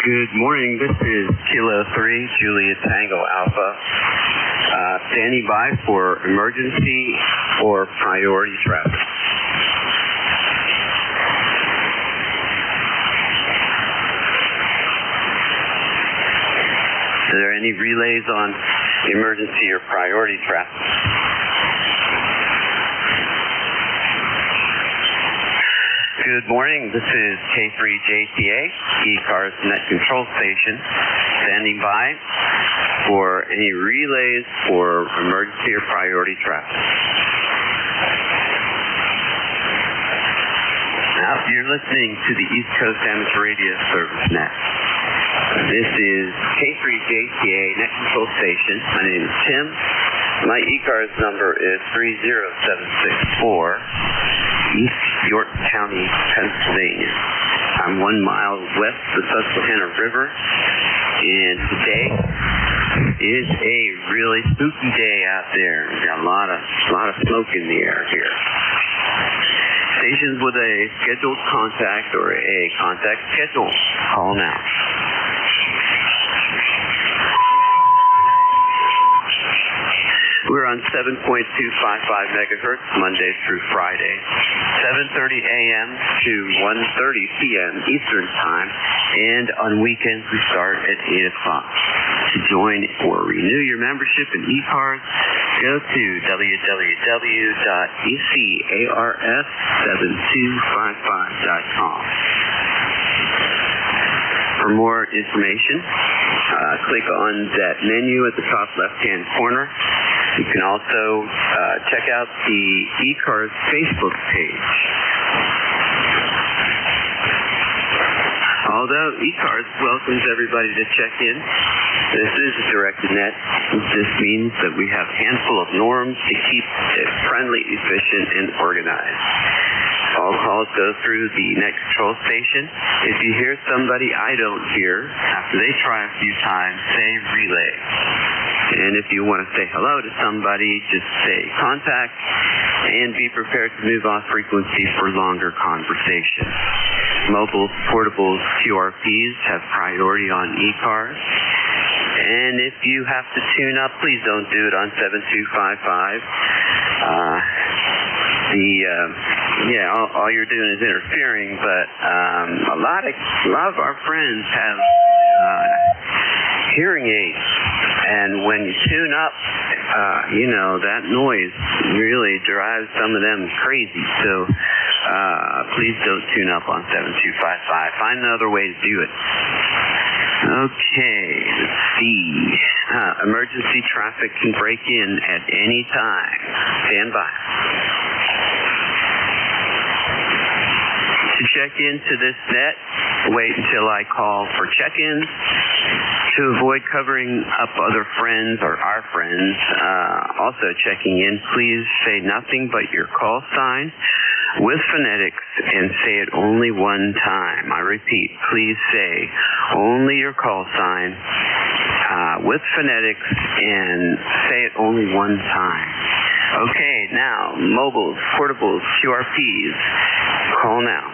Good morning. This is Kilo 3, Juliet Tango Alpha, standing by for emergency or priority traffic. Are there any relays on emergency or priority traffic? Good morning. This is K3JTA, ECARS Net Control Station, standing by for any relays for emergency or priority traffic. Now, you're listening to the East Coast Amateur Radio Service Net. This is K3JTA Net Control Station. My name is Tim. My ECARS number is 30764. East York County, Pennsylvania. I'm 1 mile west of the Susquehanna River, and today is a really spooky day out there. We've got a lot of smoke in the air here. Stations with a scheduled contact or a contact schedule, call now. We're on 7.255 megahertz Monday through Friday, 7:30 a.m. to 1:30 p.m. Eastern Time, and on weekends we start at 8 o'clock. To join or renew your membership in ECARS, go to www.ecars7255.com. For more information, click on that menu at the top left-hand corner. You can also check out the ECARS Facebook page. Although ECARS welcomes everybody to check in, this is a directed net. This means that we have a handful of norms to keep it friendly, efficient, and organized. All calls go through the net control station. If you hear somebody I don't hear, after they try a few times, say relay. And if you want to say hello to somebody, just say contact and be prepared to move off frequency for longer conversation. Mobiles, portables, QRPs have priority on ECARS. And if you have to tune up, please don't do it on 7255. All you're doing is interfering, but a lot of our friends have hearing aids, and when you tune up, that noise really drives some of them crazy. So please don't tune up on 7255. Find another way to do it. Okay, let's see. Emergency traffic can break in at any time. Stand by. To check into this net, wait until I call for check-ins. To avoid covering up other friends or our friends also checking in, please say nothing but your call sign with phonetics and say it only one time. I repeat, please say only your call sign with phonetics and say it only one time. Okay, now, mobiles, portables, QRPs, call now.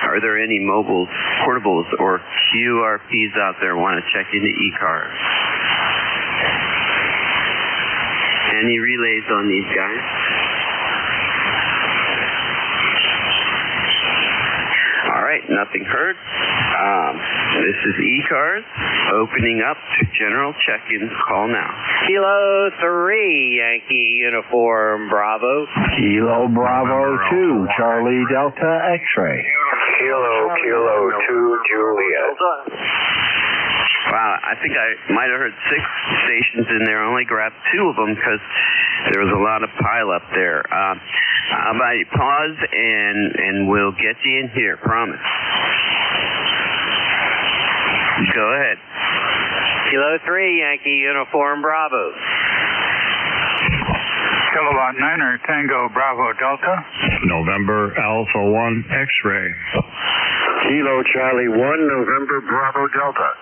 Are there any mobiles, portables, or QRPs out there want to check into ECARS? Any relays on these guys? All right, nothing heard. This is ECARS opening up to general check-ins. Call now. Kilo 3, Yankee Uniform Bravo. Kilo Bravo 2, Charlie Delta X-ray. Kilo 2, Juliet. Wow, I think I might have heard 6 stations in there. I only grabbed 2 of them because there was a lot of pile up there. How about you pause and we'll get you in here, promise. Go ahead. Kilo 3, Yankee Uniform Bravo. Kilowatt 9er Tango Bravo Delta. November Alpha 1 X-ray. Kilo Charlie 1, November Bravo Delta.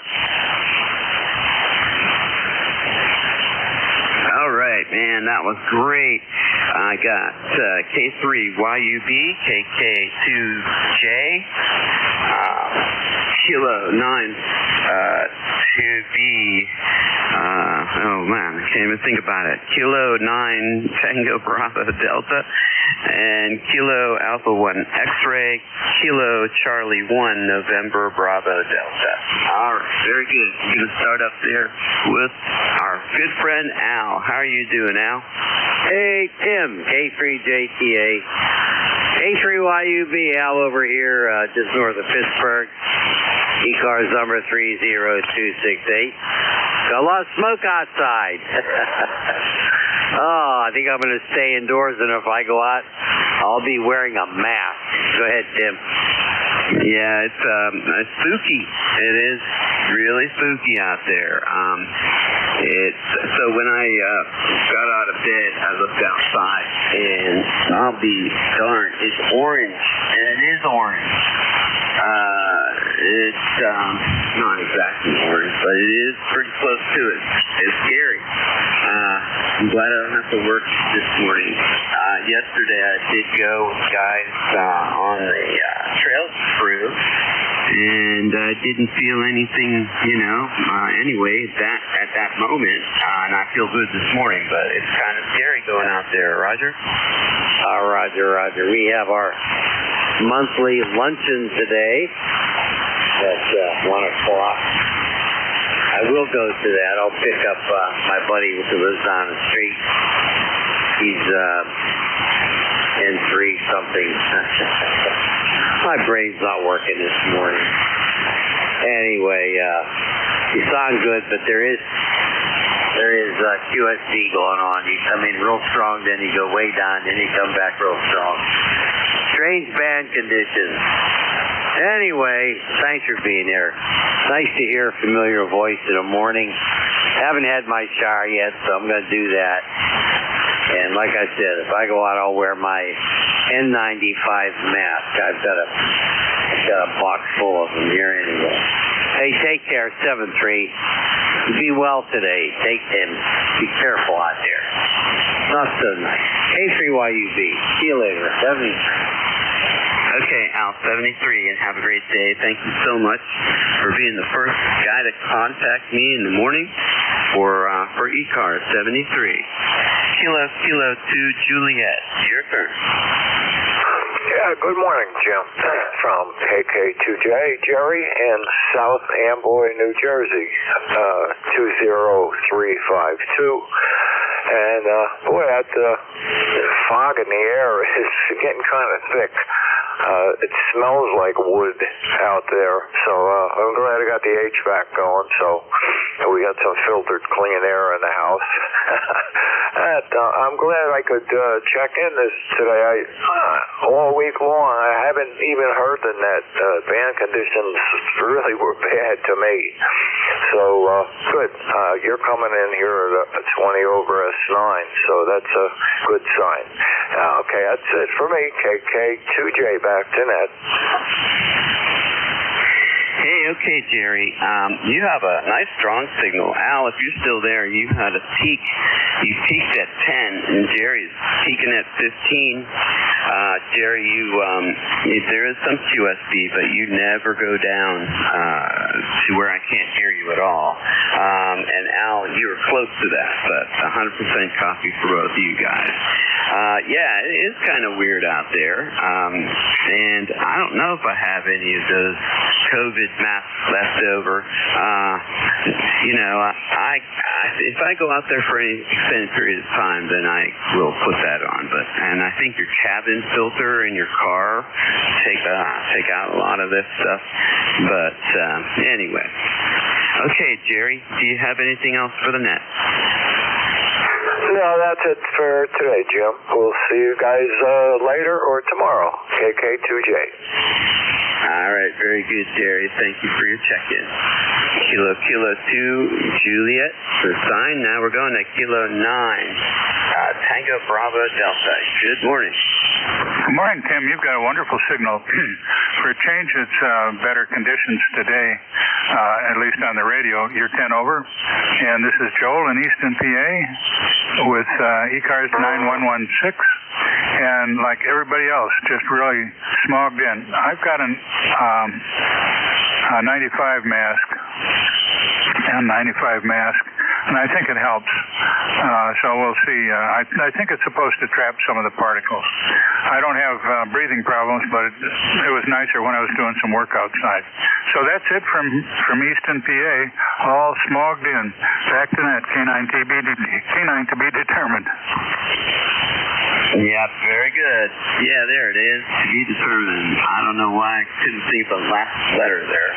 All right. man, that was great. I got K3YUB, KK2J, Kilo 9 2B, oh man, I can't even think about it. Kilo 9 Tango Bravo Delta, and Kilo Alpha 1 X-Ray, Kilo Charlie 1 November Bravo Delta. All right, very good. I'm going to start up there with our good friend Al. How are you doing, Al? Hey, Tim, K3JTA. K3YUB, Al over here, just north of Pittsburgh. ECARS number 30268. Got a lot of smoke outside. Oh, I think I'm going to stay indoors, and if I go out, I'll be wearing a mask. Go ahead, Tim. Yeah, it's spooky. It is really spooky out there. So when I got out of bed, I looked outside, and I'll be darned, it's orange, and it is orange. It's not exactly orange, but it is pretty close to it. It's scary. I'm glad I don't have to work this morning. Yesterday I did go with guys on the trail crew, and I didn't feel anything, anyway, at that moment, and I feel good this morning, but it's kind of scary going out there. Roger? Roger. We have our monthly luncheon today at 1 o'clock. I will go to that. I'll pick up my buddy who lives down the street. He's N3 something. My brain's not working this morning. Anyway, you sound good, but there is QSD going on. You come in real strong, then you go way down, then you come back real strong. Strange band conditions. Anyway, thanks for being here. Nice to hear a familiar voice in the morning. Haven't had my shower yet, so I'm going to do that. And like I said, if I go out, I'll wear my N95 mask. I've got a box full of them here anyway. Hey, take care, 7-3. Be well today. Be careful out there. Not so nice. K3YUB. See you later. 73. Okay, Al, 73, and have a great day. Thank you so much for being the first guy to contact me in the morning for ECARS 73. Kilo 2 Juliet, your turn. Yeah, good morning, Jim. From KK2J, Jerry, in South Amboy, New Jersey, 20352. And, boy, that fog in the air is getting kind of thick. It smells like wood out there, so I'm glad I got the HVAC going, so we got some filtered clean air in the house. And, I'm glad I could check in this today. All week long, I haven't even heard the net. Band conditions really were bad to me. So, good. You're coming in here at 20 over S9, so that's a good sign. Okay, that's it for me. KK2J, back to net. Hey, okay, Jerry. You have a nice strong signal. Al, if you're still there, you had a peak. You peaked at 10, and Jerry's peaking at 15. Jerry, there is some QSB, but you never go down to where I can't hear you at all. And Al, you were close to that, but 100% copy for both of you guys. Yeah, it is kind of weird out there. And I don't know if I have any of those COVID masks left over. If I go out there for any extended period of time, then I will put that on. And I think your cabin filter in your car take out a lot of this stuff. But anyway. Okay, Jerry, do you have anything else for the net? No, that's it for today, Jim. We'll see you guys later or tomorrow. KK2J. All right, very good, Jerry. Thank you for your check-in. Kilo 2 Juliet for the sign. Now we're going to Kilo 9 Tango Bravo Delta. Good morning. Good morning, Tim. You've got a wonderful signal. For a change, it's better conditions today, at least on the radio. You're 10 over. And this is Joel in Easton, PA. with ECARS 9116, and like everybody else, just really smogged in. I've got a 95 mask, N95 mask, and I think it helps. So we'll see. I think it's supposed to trap some of the particles. I don't have breathing problems, but it was nicer when I was doing some work outside. So that's it from Easton, PA, all smogged in. Back to net, K9 to be determined. Yeah, very good. Yeah, there it is. To be determined. I don't know why I couldn't think of the last letter there.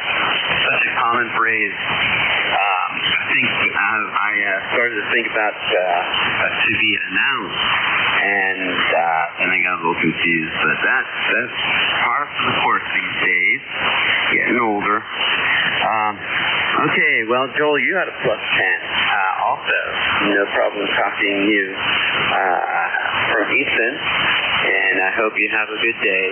Such a common phrase. I think I started to think about to be announced, and I got a little confused. But that's par for the course these days. Getting older. Okay, well, Joel, you had a +10. Also, no problem copying you from Easton, and I hope you have a good day.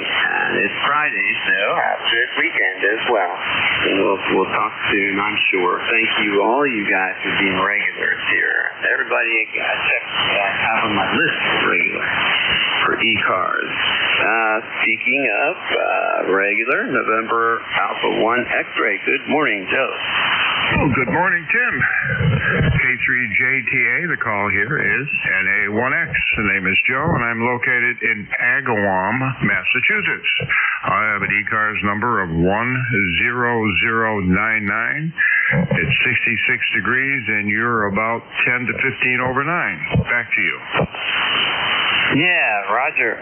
It's Friday, so have a good weekend as well. And we'll talk soon, I'm sure. Thank you, all you guys, for being regulars here. Everybody I checked I have on my list regular for ECARS. Speaking of regular, November Alpha 1 X-ray. Good morning, Joe. Oh, good morning, Tim. K3JTA, the call here is NA1X. The name is Joe, and I'm located in Agawam, Massachusetts. I have an ECARS number of 10099. It's 66 degrees, and you're about 10 to 15 over 9. Back to you. Yeah, Roger.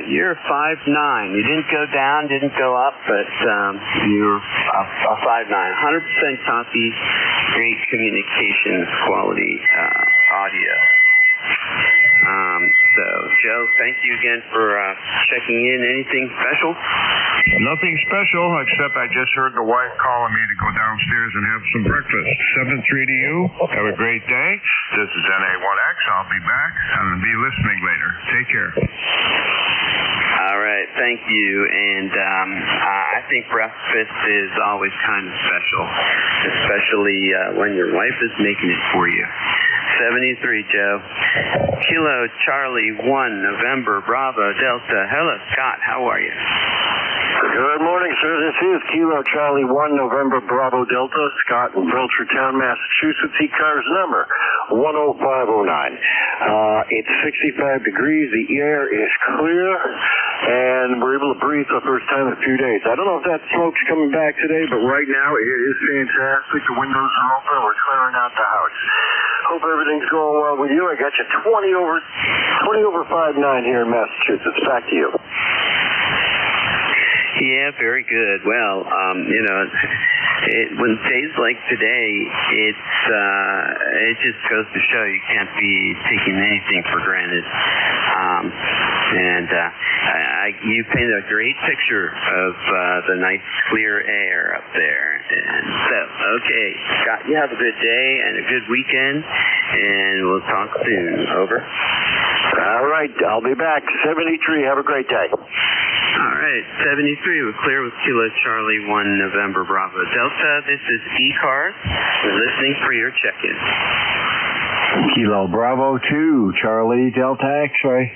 You're 5'9". You didn't go down, didn't go up, but you're a 5'9". 100% copy, great communications quality audio. So, Joe, thank you again for checking in. Anything special? Nothing special, except I just heard the wife calling me to go downstairs and have some breakfast. 7-3 to you. Have a great day. This is NA1X. I'll be back and be listening later. Take care. All right, thank you. And I think breakfast is always kind of special, especially when your wife is making it for you. 73, Joe. Kilo Charlie 1, November Bravo Delta. Hello, Scott. How are you? Good morning, sir. This is Kilo Charlie 1, November Bravo Delta. Scott in Belchertown, Massachusetts. ECARS number 10509. It's 65 degrees. The air is clear, and we're able to breathe for the first time in a few days. I don't know if that smoke's coming back today, but right now it is fantastic. The windows are open. We're clearing out the house. Hope everything's going well with you. I got you 20 over 5'9" here in Massachusetts. Back to you. Yeah, very good. Well, when days like today, it just goes to show you can't be taking anything for granted. You painted a great picture of the nice clear air up there. And so, okay, Scott, you have a good day and a good weekend, and we'll talk soon. Over. All right, I'll be back. 73. Have a great day. All right, 73. We're clear with Kilo Charlie 1, November Bravo Delta. This is ECARS. We're listening for your check-in. Kilo Bravo 2, Charlie Delta X-ray.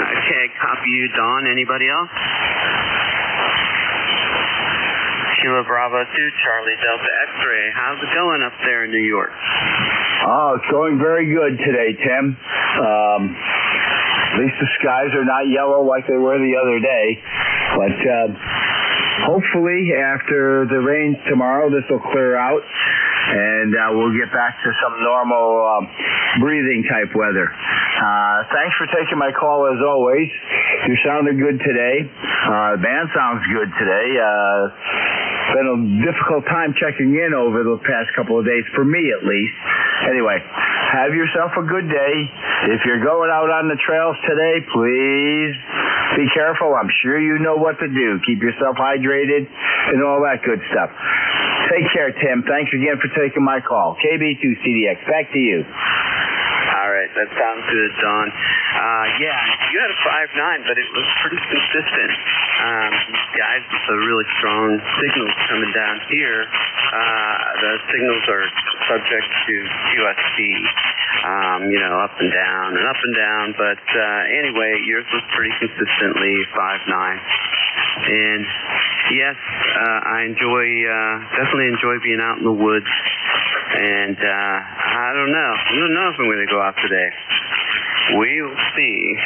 Okay, copy you, Don. Anybody else? Kilo Bravo 2, Charlie Delta X-ray. How's it going up there in New York? Oh, it's going very good today, Tim. At least the skies are not yellow like they were the other day. But hopefully after the rains tomorrow, this will clear out, and we'll get back to some normal breathing type weather. Thanks for taking my call as always. You sounded good today. The band sounds good today. Been a difficult time checking in over the past couple of days, for me at least. Anyway, have yourself a good day. If you're going out on the trails today, please be careful. I'm sure you know what to do. Keep yourself hydrated and all that good stuff. Take care, Tim. Thanks again for taking my call. KB2CDX, back to you. All right, that sounds good, Don. Yeah, you had a 5'9", but it was pretty consistent. Guys with a really strong signals coming down here. The signals are subject to QSC, up and down, but anyway, yours was pretty consistently 5.9. And yes, I definitely enjoy being out in the woods, and I don't know if I'm going to go out today. We'll see.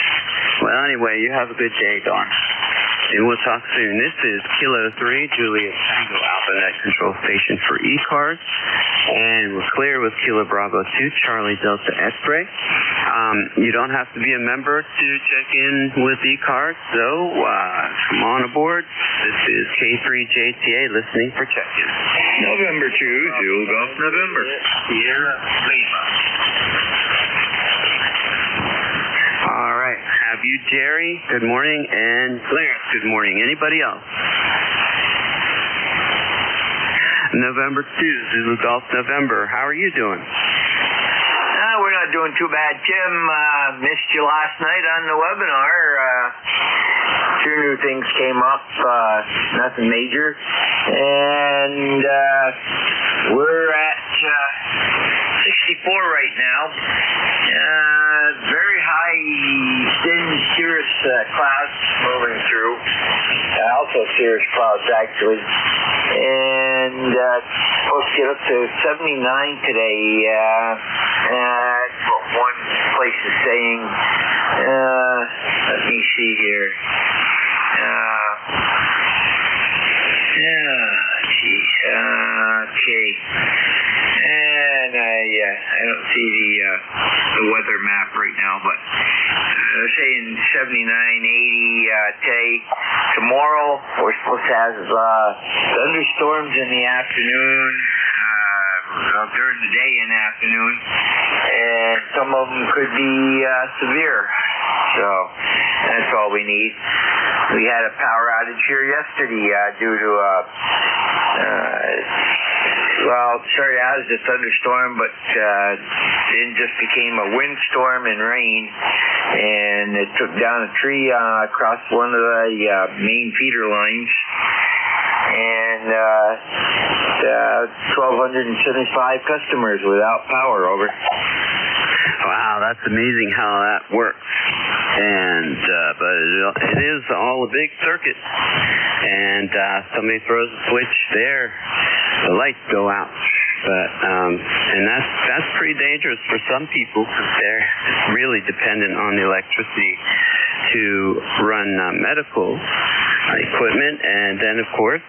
Well, anyway, you have a good day, Dawn. And we'll talk soon. This is Kilo 3, Juliet Tango Alpha Net Control Station for ECARS. And we're clear with Kilo Bravo 2, Charlie Delta X-Ray. You don't have to be a member to check in with ECARS, so come on aboard. This is K3JTA listening for check-in. November 2, Zulu Golf November. Sierra Lima. All right. Have you, Jerry? Good morning. And Clarence, good morning. Anybody else? November 2, Zulu Golf November. How are you doing? We're not doing too bad. Tim, missed you last night on the webinar. Two new things came up, nothing major. And we're at 64 right now. Very high, thin cirrus clouds moving through. Also cirrus clouds, actually. And supposed to get up to 79 today. That's what one place is saying. Let me see here. Okay. And I don't see the weather map right now, but they're saying 79, 80 today. Tomorrow we're supposed to have thunderstorms in the afternoon, during the day and afternoon, and some of them could be severe. So that's all we need. We had a power outage here yesterday due to it started out as a thunderstorm, but then just became a windstorm and rain, and it took down a tree across one of the main feeder lines, and 1,275 customers without power. Over. Wow, that's amazing how that works. And but it is all a big circuit, and somebody throws a switch there, the lights go out. But and that's pretty dangerous for some people because they're really dependent on the electricity to run medical equipment. And then, of course,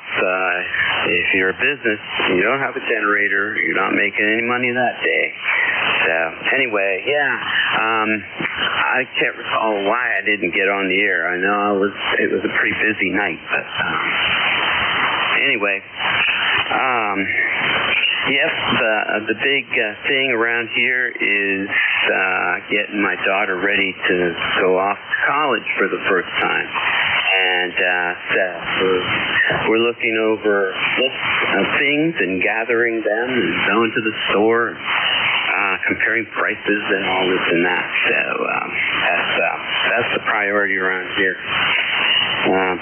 if you're a business and you don't have a generator, you're not making any money that day. So anyway, I can't recall why I didn't get on the air. I know it was a pretty busy night, but anyway. Yes, the big thing around here is getting my daughter ready to go off to college for the first time. And we're looking over lists of things and gathering them and going to the store, comparing prices and all this and that. So that's the priority around here.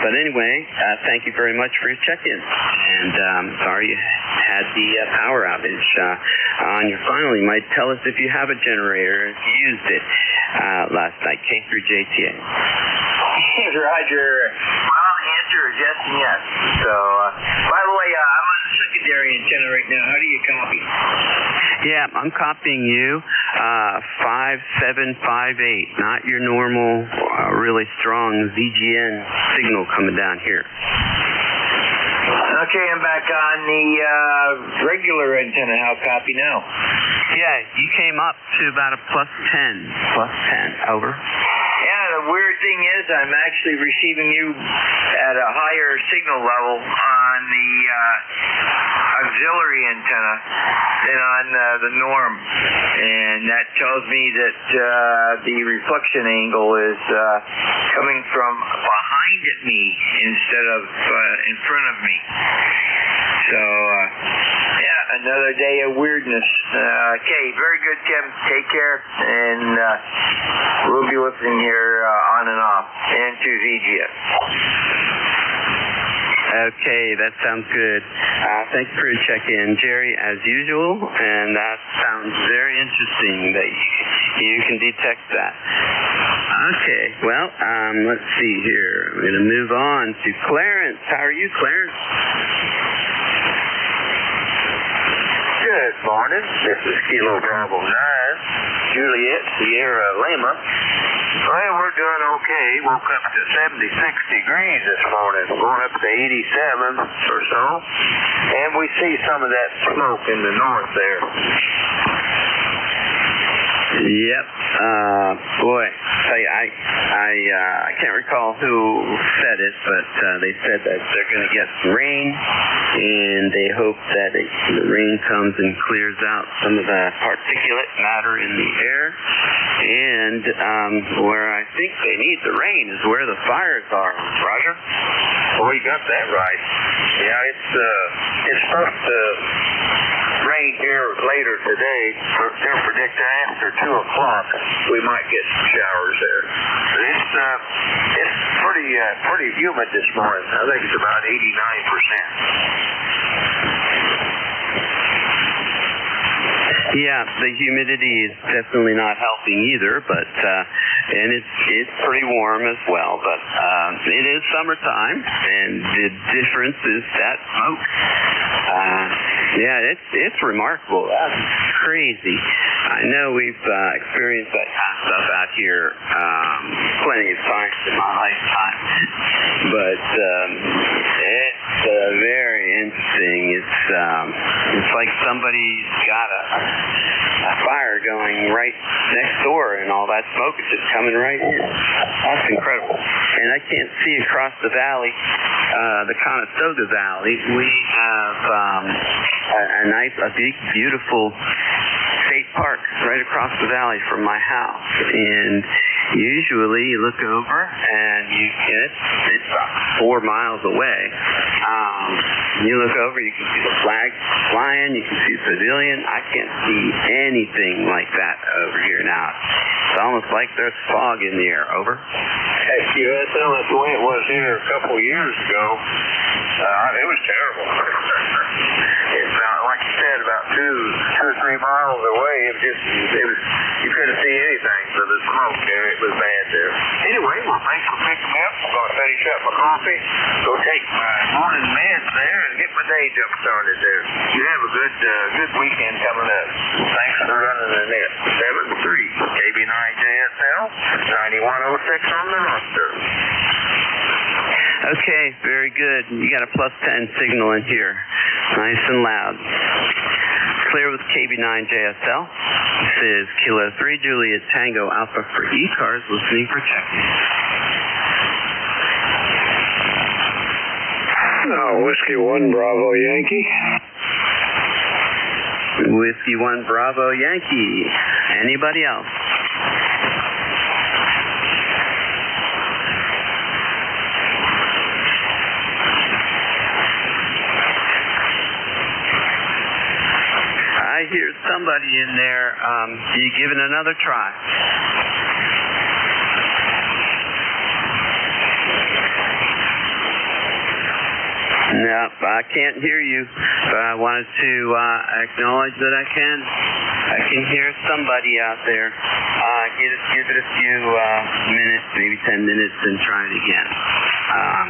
But anyway, thank you very much for your check-in. And sorry you had the power outage on your phone. You might tell us if you have a generator, if you used it last night. Came through JTA. Roger. Well, the answer is yes and yes. So, by the way, I'm on the secondary antenna right now. How do you copy? Yeah, I'm copying you 5758, not your normal, really strong ZGN signal coming down here. Okay, I'm back on the regular antenna. How copy now? Yeah, you came up to about a plus 10. Over. Yeah, the weird thing is I'm actually receiving you at a higher signal level on the auxiliary antenna than on the norm. And that tells me that the reflection angle is coming from behind me instead of in front of me. So, another day of weirdness. Okay, very good, Tim. Take care, and we'll be listening here on and off, and to ZGS. Okay, that sounds good. Thanks for your check-in, Jerry, as usual, and that sounds very interesting that you can detect that. Okay, well, let's see here. I'm going to move on to Clarence. How are you, Clarence? Good morning. This is Kilo Bravo 9, Juliet Sierra Lima. Well, we're doing okay. Woke up to 76 degrees this morning, going up to 87 or so. And we see some of that smoke in the north there. Yep. Boy, I can't recall who said it, but they said that they're going to get some rain, and they hope that the rain comes and clears out some of the particulate matter in the air. And where I think they need the rain is where the fires are. Roger? Oh, you got that right. Yeah, it's supposed to rain here later today. They're predicting after 2 o'clock we might get some showers there. But it's pretty humid this morning. I think it's about 89%. Yeah, the humidity is definitely not helping either, but and it's pretty warm as well. But it is summertime, and the difference is that smoke. Yeah, it's remarkable. That's crazy. I know we've experienced that kind of stuff out here plenty of times in my lifetime, but it's very interesting. It's like somebody's got a fire going right next door, and all that smoke is just coming right in. That's incredible. And I can't see across the valley, the Conestoga Valley. We have a big, beautiful state park right across the valley from my house, and usually you look over and it's about 4 miles away. You look over, you can see the flag flying, you can see the pavilion. I can't see anything like that over here now. It's almost like there's fog in the air. Over. Hey, QSL, that's the way it was here a couple of years ago. It was terrible. It's like you said, about 2 or 3 miles away. You couldn't see anything for the smoke there. It was bad there. Anyway, well, thanks for picking me up. I'm going to finish up my coffee, go take my morning meds there, and get my day jump started there. You have a good weekend coming up. Thanks for running the net. 7-3 KB9JSL 9106 on the roster. Okay, very good. You got a +10 signal in here. Nice and loud. Clear with KB9JSL. This is Kilo 3 Juliet Tango Alpha for ECARS, listening for checking. Whiskey 1 Bravo Yankee. Whiskey 1 Bravo Yankee. Anybody else? I hear somebody in there. You give it another try. No, I can't hear you, but I wanted to acknowledge that I can hear somebody out there. Give it a few minutes, maybe 10 minutes, and try it again.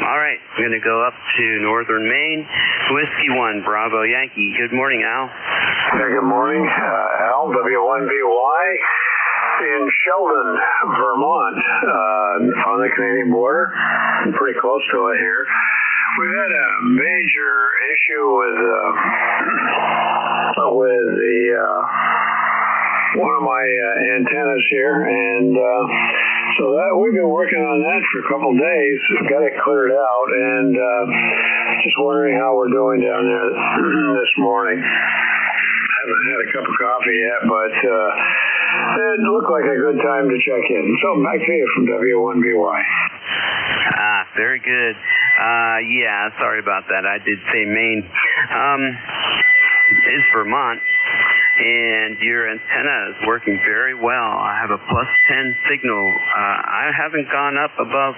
All right, I'm going to go up to northern Maine. Whiskey 1 Bravo Yankee. Good morning, Al. Good morning, Al, W1BY in Sheldon, Vermont, on the Canadian border. I'm pretty close to it here. We've had a major issue with one of my antennas here, and so that we've been working on that for a couple days. Got it cleared out, and just wondering how we're doing down there this morning. Haven't had a cup of coffee yet, but it looked like a good time to check in. So back to you from W1BY. Very good. Yeah, sorry about that. I did say Maine. It's Vermont. and your antenna is working very well. I have a plus 10 signal. I haven't gone up above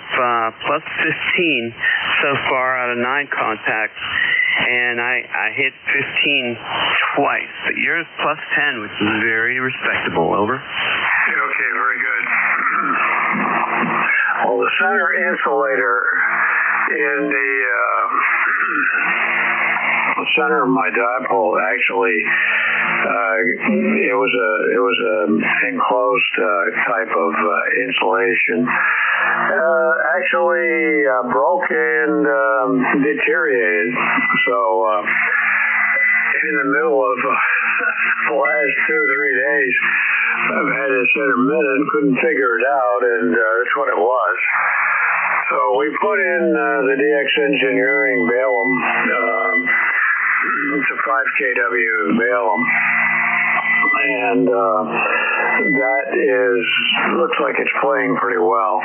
plus 15 so far out of 9 contacts, and I hit 15 twice, but yours plus 10, which is very respectable. Over. Okay, very good. Well, the center insulator in the center of my dipole actually, it was a enclosed type of insulation. Actually broke and deteriorated. So in the middle of the last 2 or 3 days, I've had this intermittent, couldn't figure it out, and that's what it was. So we put in the DX Engineering Balaam. It's a 5 kW Balaam, and that looks like it's playing pretty well.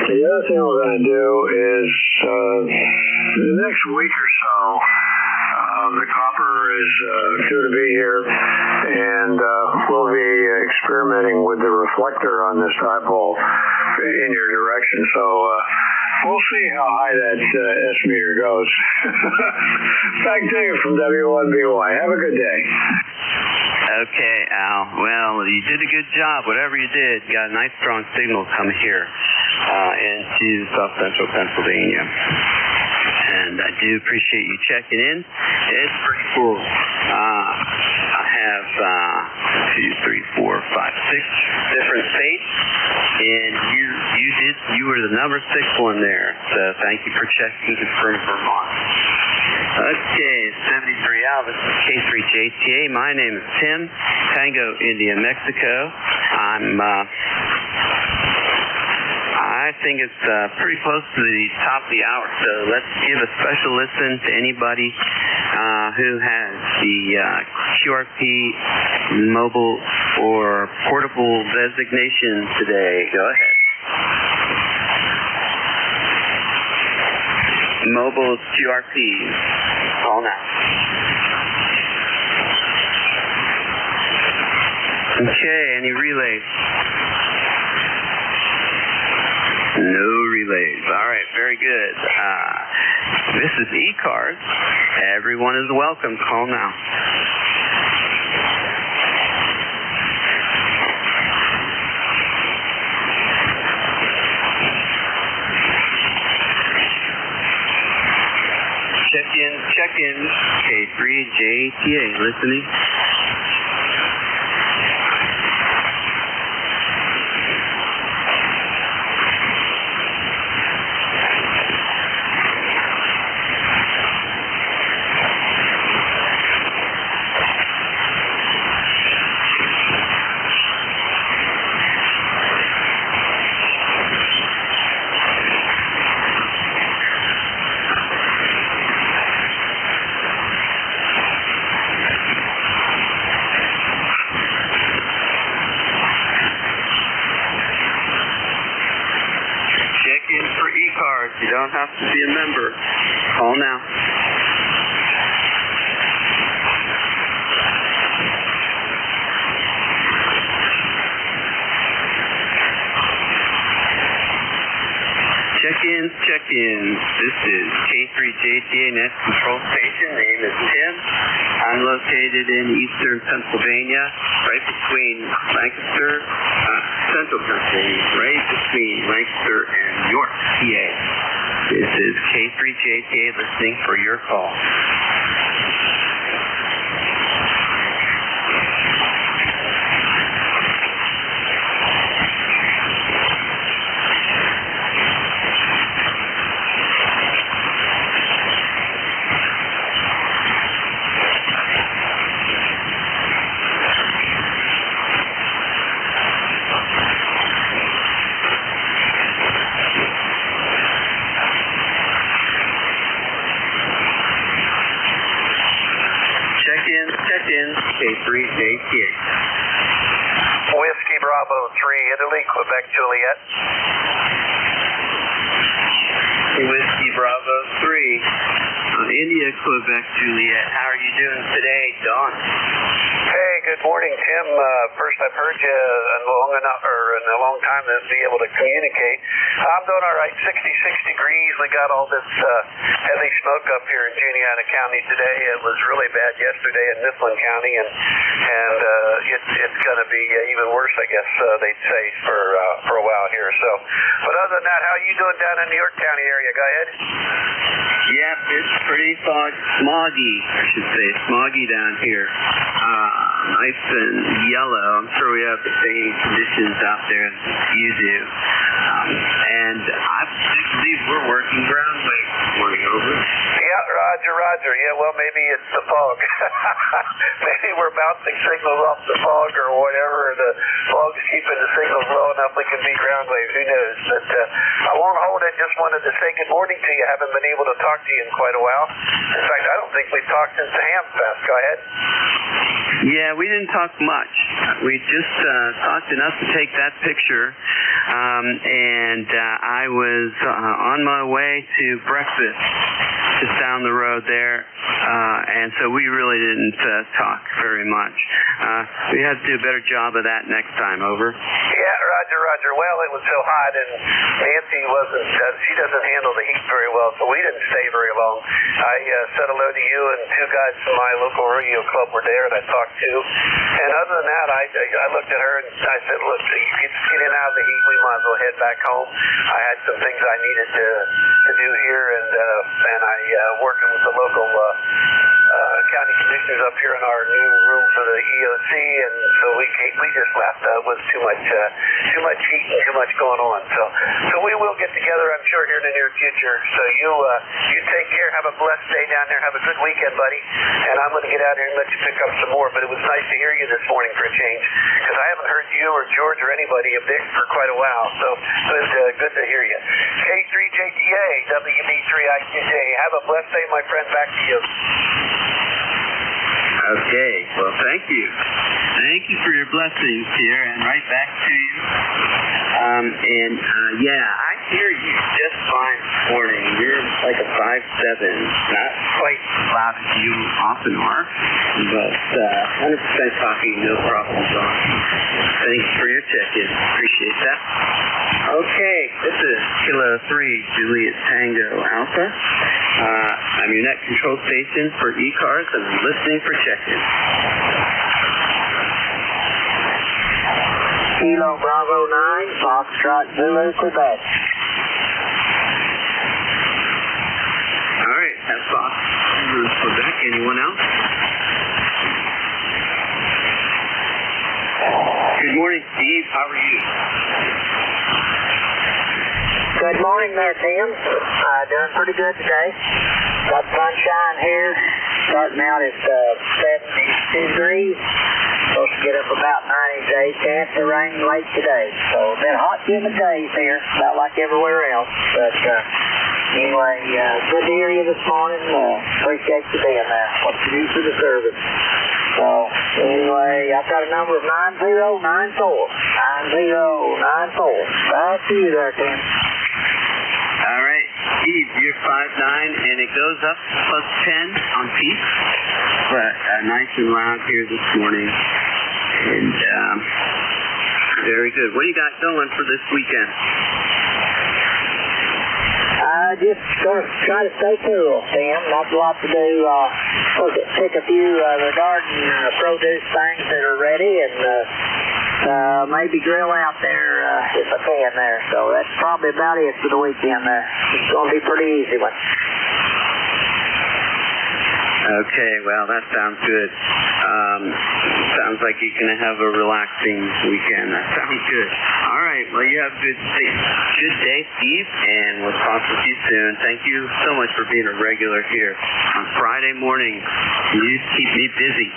The other thing we're going to do is the next week or so, the copper is due to be here, and we'll be experimenting with the reflector on this dipole in your direction. So we'll see how high that S meter goes. Back to you from W1BY. Have a good day. Okay, Al. Well, you did a good job. Whatever you did, you got a nice strong signal coming here into South Central Pennsylvania. And I do appreciate you checking in. It's pretty cool. I have 2, 3, 4, 5, 6 different states, and you were the number 6 one there. So thank you for checking from Vermont. Okay, 73 Al, this is K3JTA. My name is Tim, Tango India Mexico. I think it's pretty close to the top of the hour, so let's give a special listen to anybody who has the QRP mobile or portable designation today. Go ahead. Mobile QRP. Call now. Okay, any relays? No relays. All right, very good. This is ECARS. Everyone is welcome. Call now. Check in. K3JTA. Listening. You don't have to be a member. Call now. Check-in. This is K3JTA Net Control Station. Name is Tim. I'm located in eastern Pennsylvania, right between Lancaster, central Pennsylvania, right between Lancaster and York, PA. This is K3JTA listening for your call. K3JTA. Whiskey Bravo 3, Italy, Quebec, Juliet. Whiskey Bravo 3, India, Quebec, Juliet. How are you doing today, Don? Hey, good morning, Tim. First I've heard you in a long time to be able to communicate. I'm doing all right. 66 degrees. We got all this heavy smoke up here in Juniata County today. It was really bad yesterday in Mifflin County, and it's going to be even worse, I guess they'd say, for a while here. So, but other than that, how are you doing down in the New York County area? Go ahead. Yep, it's pretty smoggy, I should say, smoggy down here. Nice and yellow. I'm sure we have the same conditions out there as you do. And I believe we're working ground waves this morning, over. Yeah, Roger. Yeah, well, maybe it's the fog. Maybe we're bouncing signals off the fog or whatever. The fog's keeping the signals low enough we can be ground waves. Who knows? But I won't hold it. Just wanted to say good morning to you. Haven't been able to talk to you in quite a while. In fact, I don't think we've talked since the Ham Fest. Go ahead. Yeah, we didn't talk much. We just talked enough to take that picture. And I was on my way to breakfast just down the road there. And so we really didn't talk very much. We have to do a better job of that next time, over. Yeah, Roger. Well, it was so hot, and Nancy she doesn't handle the heat very well, so we didn't stay very long. I said hello to you, and two guys from my local radio club were there that I talked to. And other than that, I looked at her and I said, look, it's getting out of the heat. We might as well head back home. I had some things I needed to do here, and I working with the local county commissioners up here in our new room for the EOC, and so we just left. It was too much heat and too much going on. So we will get together, I'm sure, here in the near future. So you take care. Have a blessed day down there. Have a good weekend, buddy. And I'm going to get out here and let you pick up some more. But it was nice to hear you this morning for a change, because I haven't heard you or George or anybody of Dick for quite a while. So it was good to hear you. K3JTA, WB3IQJ. Have a blessed day, my friend. Back to you. Okay, well, thank you. Thank you for your blessings here, and right back to you. Yeah, I hear you just fine this morning. You're like a 5'7", not quite as loud as you often are, but 100% talking, no problems on. Thanks for your check-in. Appreciate that. Okay, this is Kilo 3, Juliet Tango Alpha. I'm your net control station for ECARS, and I'm listening for check-in. Kilo Bravo 9, Foxtrot Zulu, Quebec. All right, that's Fox Zulu, Quebec. Anyone else? Good morning, Steve. How are you? Good morning there, Tim. Doing pretty good today. Got sunshine here. Starting out at 72 degrees. Supposed to get up about 90 today. Chance of rain late today. So been hot, humid days here, about like everywhere else. But anyway, good to hear you this morning. Appreciate you being there. What you do for the service. So anyway, I've got a number of 9094. 9094. Back to you there, Tim. All right, Steve, you're 5'9", and it goes up plus 10 on peak, but nice and loud here this morning, and very good. What do you got going for this weekend? Just going to try to stay cool, Tim. Not a lot to do. Pick a few of the garden produce things that are ready, and maybe grill out there if I can there. So that's probably about it for the weekend there. It's going to be a pretty easy one. Okay, well, that sounds good. Sounds like you're going to have a relaxing weekend. That sounds good. All right, well, you have a good day, Steve, and we'll talk with you soon. Thank you so much for being a regular here on Friday morning. You keep me busy.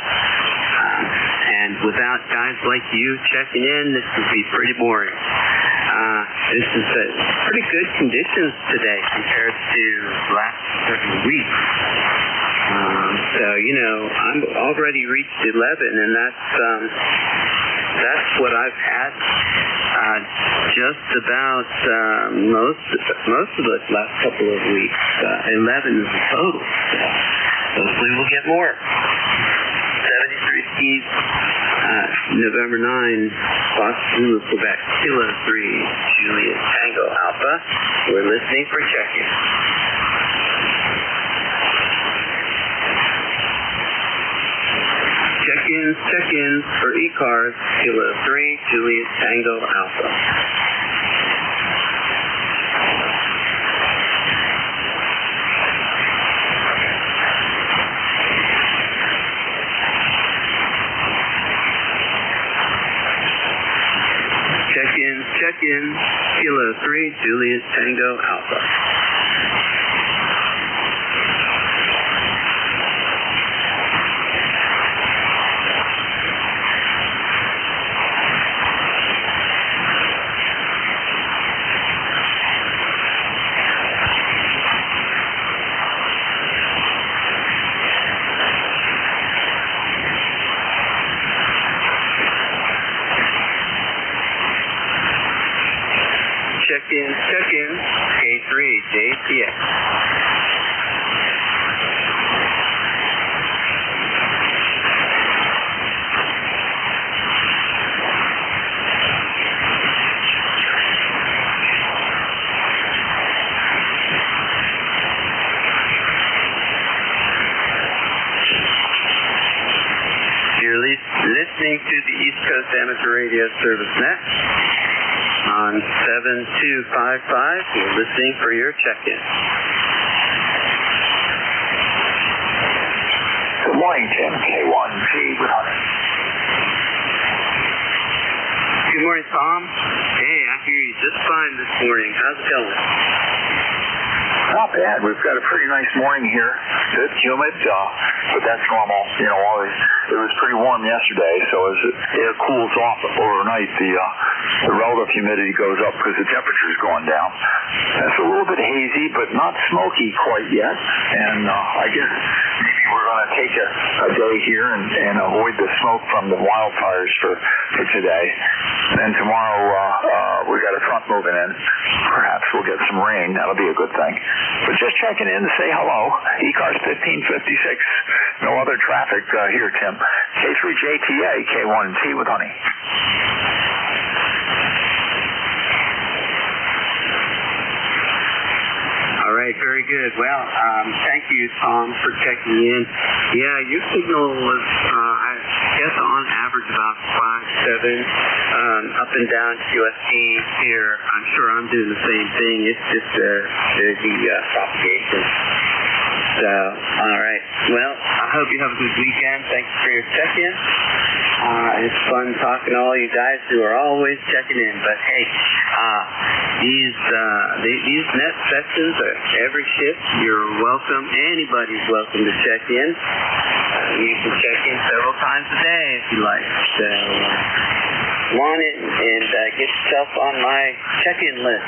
And without guys like you checking in, this would be pretty boring. This is pretty good conditions today compared to the last several weeks. So, I'm already reached 11, and that's what I've had just about most of the last couple of weeks. 11 is the total. So hopefully we'll get more. Keith, November 9, Boston, Quebec, Kilo 3, Juliet Tango Alpha. We're listening for check-in. Check-in for ECARS, Kilo 3, Juliet Tango Alpha. Check-in, Kilo 3, Juliet Tango Alpha. Check-in, K3, JTX. You're listening to the East Coast Amateur Radio Service Net. On 7255, you're listening for your check-in. Good morning, Tim. K1G with Hunter. Good morning, Tom. Hey, I hear you just fine this morning. How's it going? Not bad. We've got a pretty nice morning here. Good, humid, but that's normal. You know, it was pretty warm yesterday, so as the air cools off overnight, the relative humidity goes up because the temperature's going down. It's a little bit hazy, but not smoky quite yet. And I guess maybe we're going to take a day here and avoid the smoke from the wildfires for today. And tomorrow we got a front moving in. Perhaps we'll get some rain. That'll be a good thing. But just checking in to say hello. ECARS 1556. No other traffic here, Tim. K3JTA, K1T with Honey. All right, very good. Well, thank you, Tom, for checking in. Yeah, your signal was, I guess, on average about 5.7, up and down QST here. I'm sure I'm doing the same thing. It's just the propagation. So, all right. Well, I hope you have a good weekend. Thanks for your check-in. It's fun talking to all you guys who are always checking in. But hey, these net sessions are every shift. You're welcome. Anybody's welcome to check in. You can check in several times a day if you like. So, want it and get yourself on my check-in list.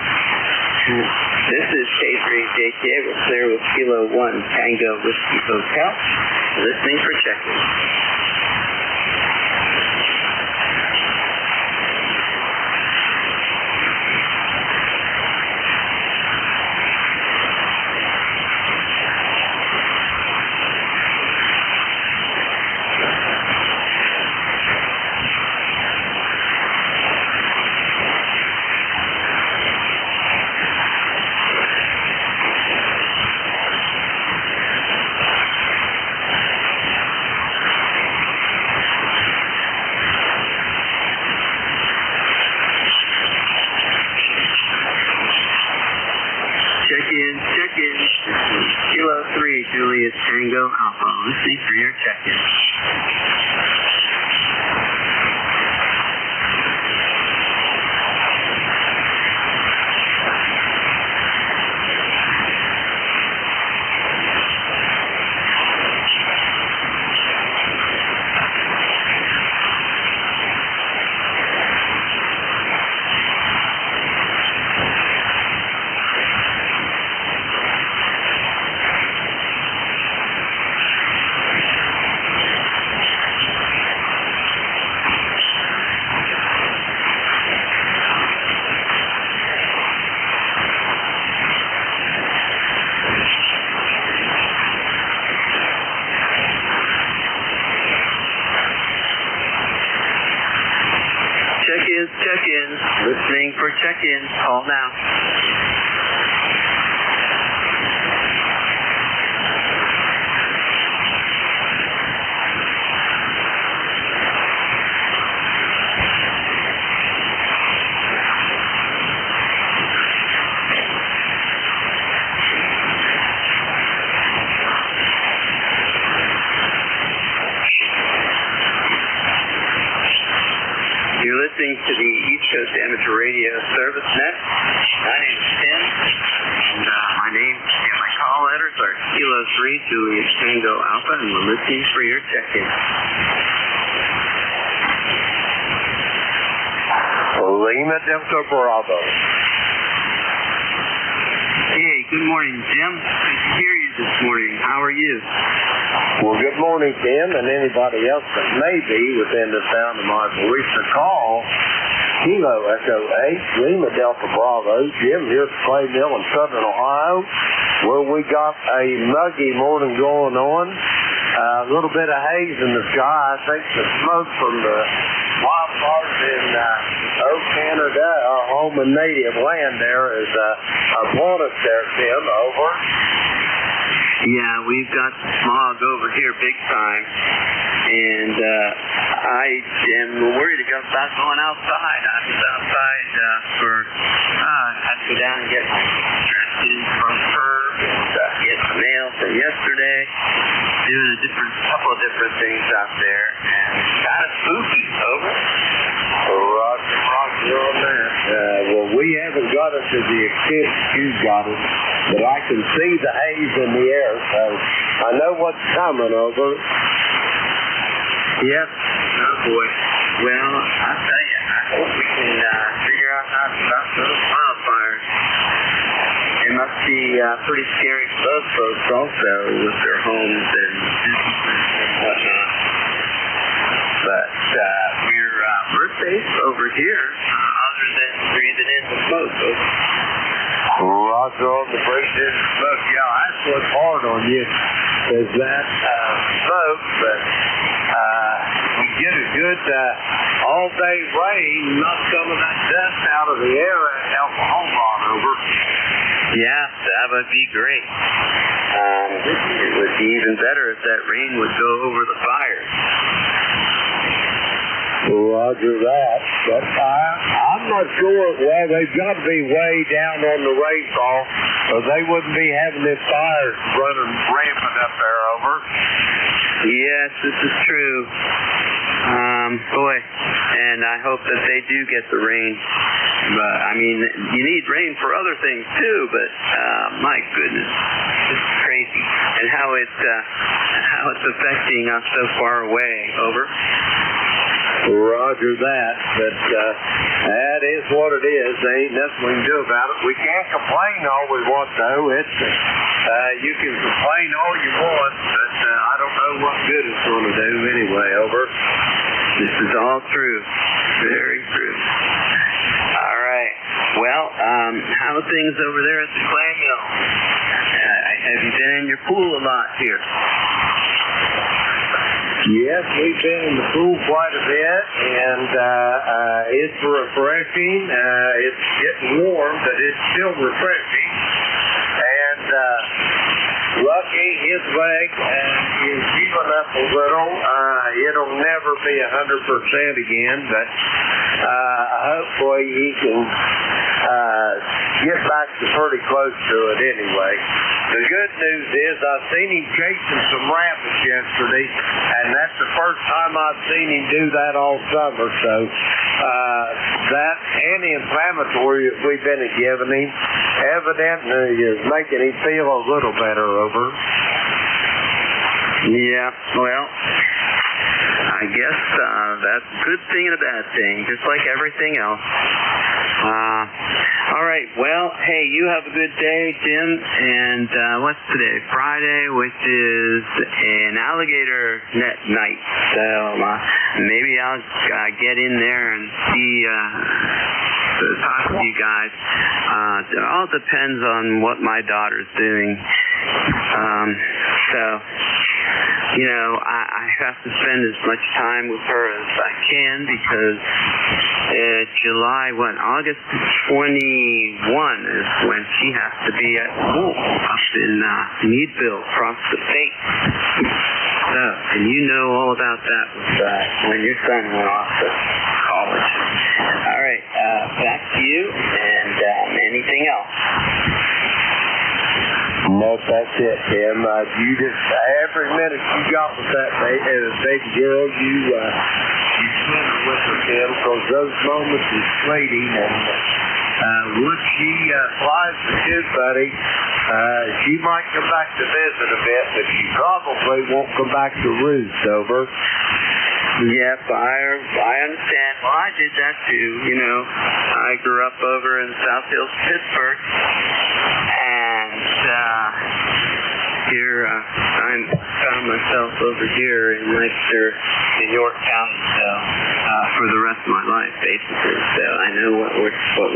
This is K3JTA. We're clear with Kilo 1 Tango Whiskey Hotel. Listening for check-in. Check-in. Kilo 3, Juliet Tango Alpha. Listening for your check-in. is check-in. Listening for check-in. Call now. You're listening to the East Coast Amateur Radio Service Net. My name is Tim, and my name and my call letters are Kilo 3 Julius Tango Alpha, and we're listening for your check-in. Lima Delta Bravo. Hey, good morning, Jim. Good to hear you this morning. How are you? Well, good morning, Tim, and anybody else that may be within the sound of my voice. The call, Kilo Echo 8, Lima Delta Bravo. Jim here at Clay Mill in Southern Ohio, where we got a muggy morning going on. A little bit of haze in the sky. I think the smoke from the wildfires in Canada, our home and native land there, is upon us there, Tim. Over. Yeah, we've got smog over here big time, and I am worried about going outside. I was outside I had to go down and get my dresses from Herb and get the mail from yesterday, doing couple of different things out there, and kind of spooky. Over. Roger on that. Well, we haven't got it to the extent you've got it, but I can see the haze in the air, so I know what's coming. Over. Yep. Oh boy. Well, I'll tell you, I hope we can figure out how to stop those wildfires. It must be pretty scary for those folks also with their homes and businesses and whatnot. But we're safe over here, other than breathing in the smoke. Roger on the breathing in the smoke. Yeah, that's what's hard on you, is that smoke, but we get a good all-day rain, not some of that dust out of the air and help a whole lot. Over. Yeah, that would be great. It would be even better if that rain would go over the fires. Roger that. But I'm not sure. Well, they've got to be way down on the rainfall, or they wouldn't be having this fires running rampant up there. Over. Yes, this is true. Boy, and I hope that they do get the rain. But I mean, you need rain for other things too. But my goodness, it's crazy, and how it's affecting us so far away. Over. Roger that, but that is what it is. There ain't nothing we can do about it. We can't complain all we want, though. You can complain all you want, but I don't know what good it's going to do anyway. Over. This is all true. Very true. All right. Well, how are things over there at the Clay Mill? Have you been in your pool a lot here? Yes, we've been in the pool quite a bit, and it's refreshing. It's getting warm, but it's still refreshing. And Lucky, his leg is healing up a little. It'll never be 100% again, but hopefully he can get back to pretty close to it anyway. The good news is I've seen him chasing some rabbits yesterday, and that's the first time I've seen him do that all summer. So that anti-inflammatory that we've been giving him evidently is making him feel a little better. Over. Yeah, well, I guess that's a good thing and a bad thing, just like everything else. All right, well, hey, you have a good day, Jim, and what's today? Friday, which is an alligator net night, so maybe I'll get in there and see, talk to you guys. It all depends on what my daughter's doing. So, you know, I have to spend as much time with her as I can because August 21 is when she has to be at school up in Meadville, across the state. So, and you know all about that with when your son went off to college. All right, back to you, and anything else? No, that's it, Tim. You just, every minute you got with that baby girl, you spend it with her, Tim, because those moments is fleeting, and once she flies to his buddy, she might come back to visit a bit, but she probably won't come back to roost, over. Yep, I understand. Well, I did that too, you know. I grew up over in South Hills, Pittsburgh, and here I found myself over here in Lancaster, in York County, so for the rest of my life, basically. So I know what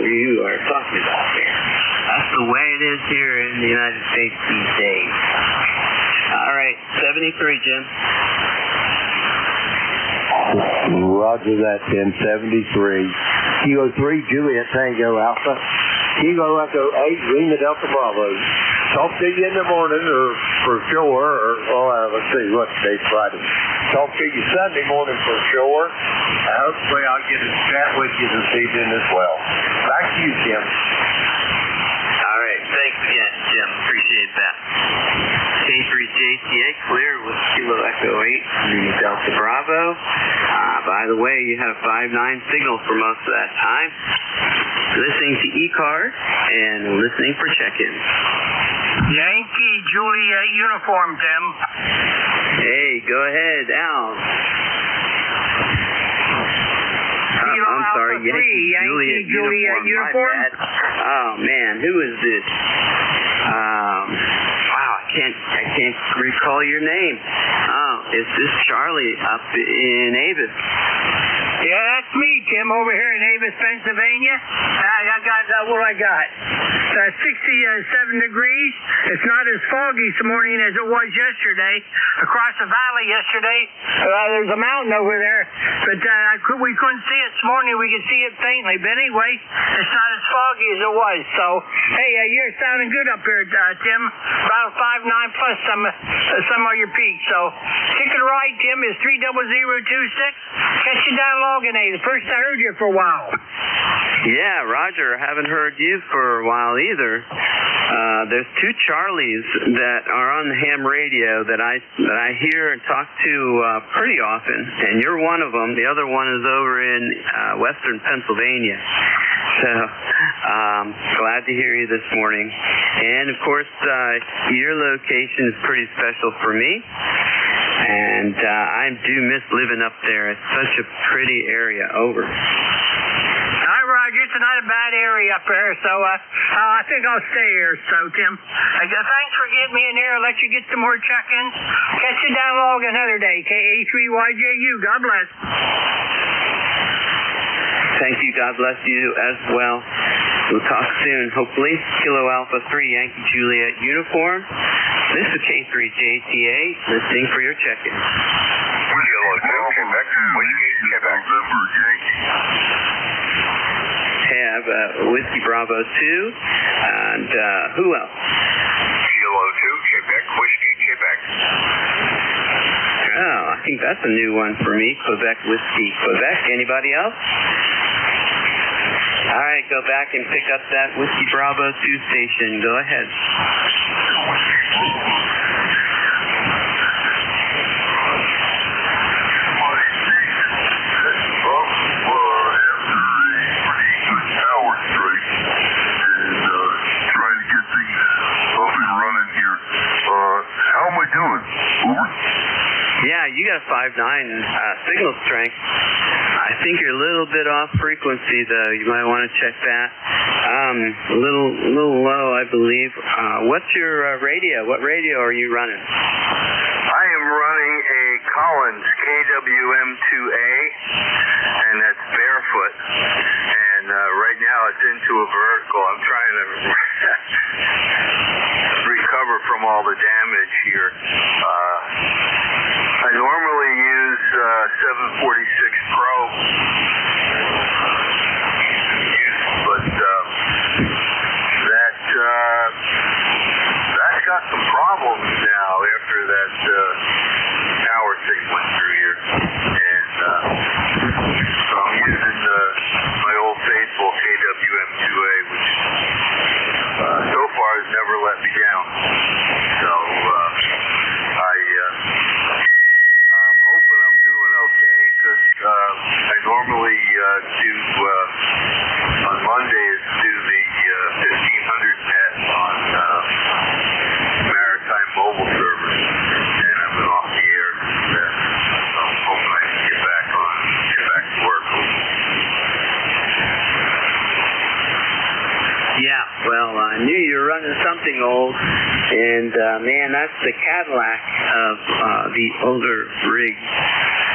you are talking about here. That's the way it is here in the United States these days. All right, 73, Jim. Roger that, Tim. 73. Kilo 3, Juliet Tango Alpha. Kilo Echo 8, Lima Delta Bravo. Talk to you in the morning, or for sure, let's see, what's today, Friday. Talk to you Sunday morning for sure. Hopefully I'll get a chat with you this evening as well. Back to you, Tim. All right, thanks again, Jim. Appreciate that. K3JTA clear with Kilo Echo 8, Lima Delta Bravo. By the way, you had a 5-9 signal for most of that time. Listening to ECARS and listening for check-ins. Yankee Juliet uniform, Tim. Hey, go ahead, Al. I'm sorry, Yankee Juliet uniform. Oh man, who is this? Wow, I can't recall your name. Oh, is this Charlie up in Avis? Yeah, that's me, Tim, over here in Avis, Pennsylvania. I got, what I got? 67 degrees. It's not as foggy this morning as it was yesterday. Across the valley yesterday, there's a mountain over there, but we couldn't see it this morning. We could see it faintly, but anyway, it's not as foggy as it was. So, hey, you're sounding good up here, Tim. About 5-9 plus some of your peaks. So, ticket ride, Tim, is 30026. Catch you down Loganay. The first I heard you for a while. Yeah, Roger. I haven't heard you for a while either. There's two Charlies that are on the ham radio that I hear and talk to pretty often, and you're one of them. The other one is over in western Pennsylvania. So, glad to hear you this morning. And, of course, your location is pretty special for me. And I do miss living up there. It's such a pretty area. Over. Hi, Roger. It's not a bad area up there, so I think I'll stay here. So, Tim, thanks for getting me in here. I'll let you get some more check-ins. Catch you down log another day. KA3YJU. God bless. Thank you. God bless you as well. We'll talk soon, hopefully. Kilo Alpha 3 Yankee Juliet uniform. This is K3JTA, listening for your check-in. Kilo 2, Quebec, Whiskey, Quebec, Yankee. Have Whiskey Bravo 2, and who else? Kilo 2, Quebec, Whiskey, Quebec. Oh, I think that's a new one for me. Quebec Whiskey, Quebec. Anybody else? All right, go back and pick up that Whiskey Bravo 2 station. Go ahead. Yeah, you got 5.9 signal strength. I think you're a little bit off frequency, though. You might want to check that. A little low, I believe. What's your radio? What radio are you running? I am running a Collins KWM2A, and that's barefoot. And right now it's into a vertical. I'm trying to recover from all the damage here. I normally 746 Pro. But that's got some problems now after that power thing went through here. And so I'm using my old faithful KWM2A, which so far has never let me down. So I'm hoping I'm doing okay, because I normally do on Mondays do the 1500 net on maritime mobile servers, and I've been off the air there. So I'm hoping I can get back to work. Yeah, well, I knew you were running something old, and man, that's the Cadillac of the older rigs.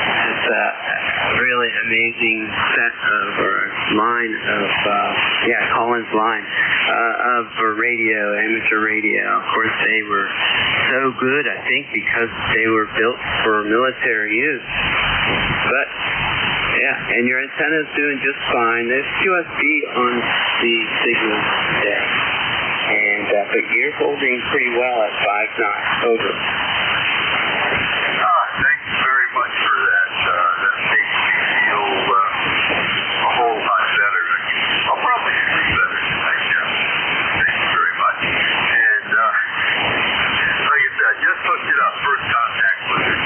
It's a really amazing set of, or line of, Collins line of radio, amateur radio. Of course, they were so good, I think, because they were built for military use. But yeah, and your antenna's doing just fine. There's QSB on the signal today, and but you're holding pretty well at 5 knots. Over. Thank you very much for that. That makes me feel a whole lot better. I'll probably sleep better tonight, Jeff. Thank you very much. And like I said, I just hooked it up. First contact with it.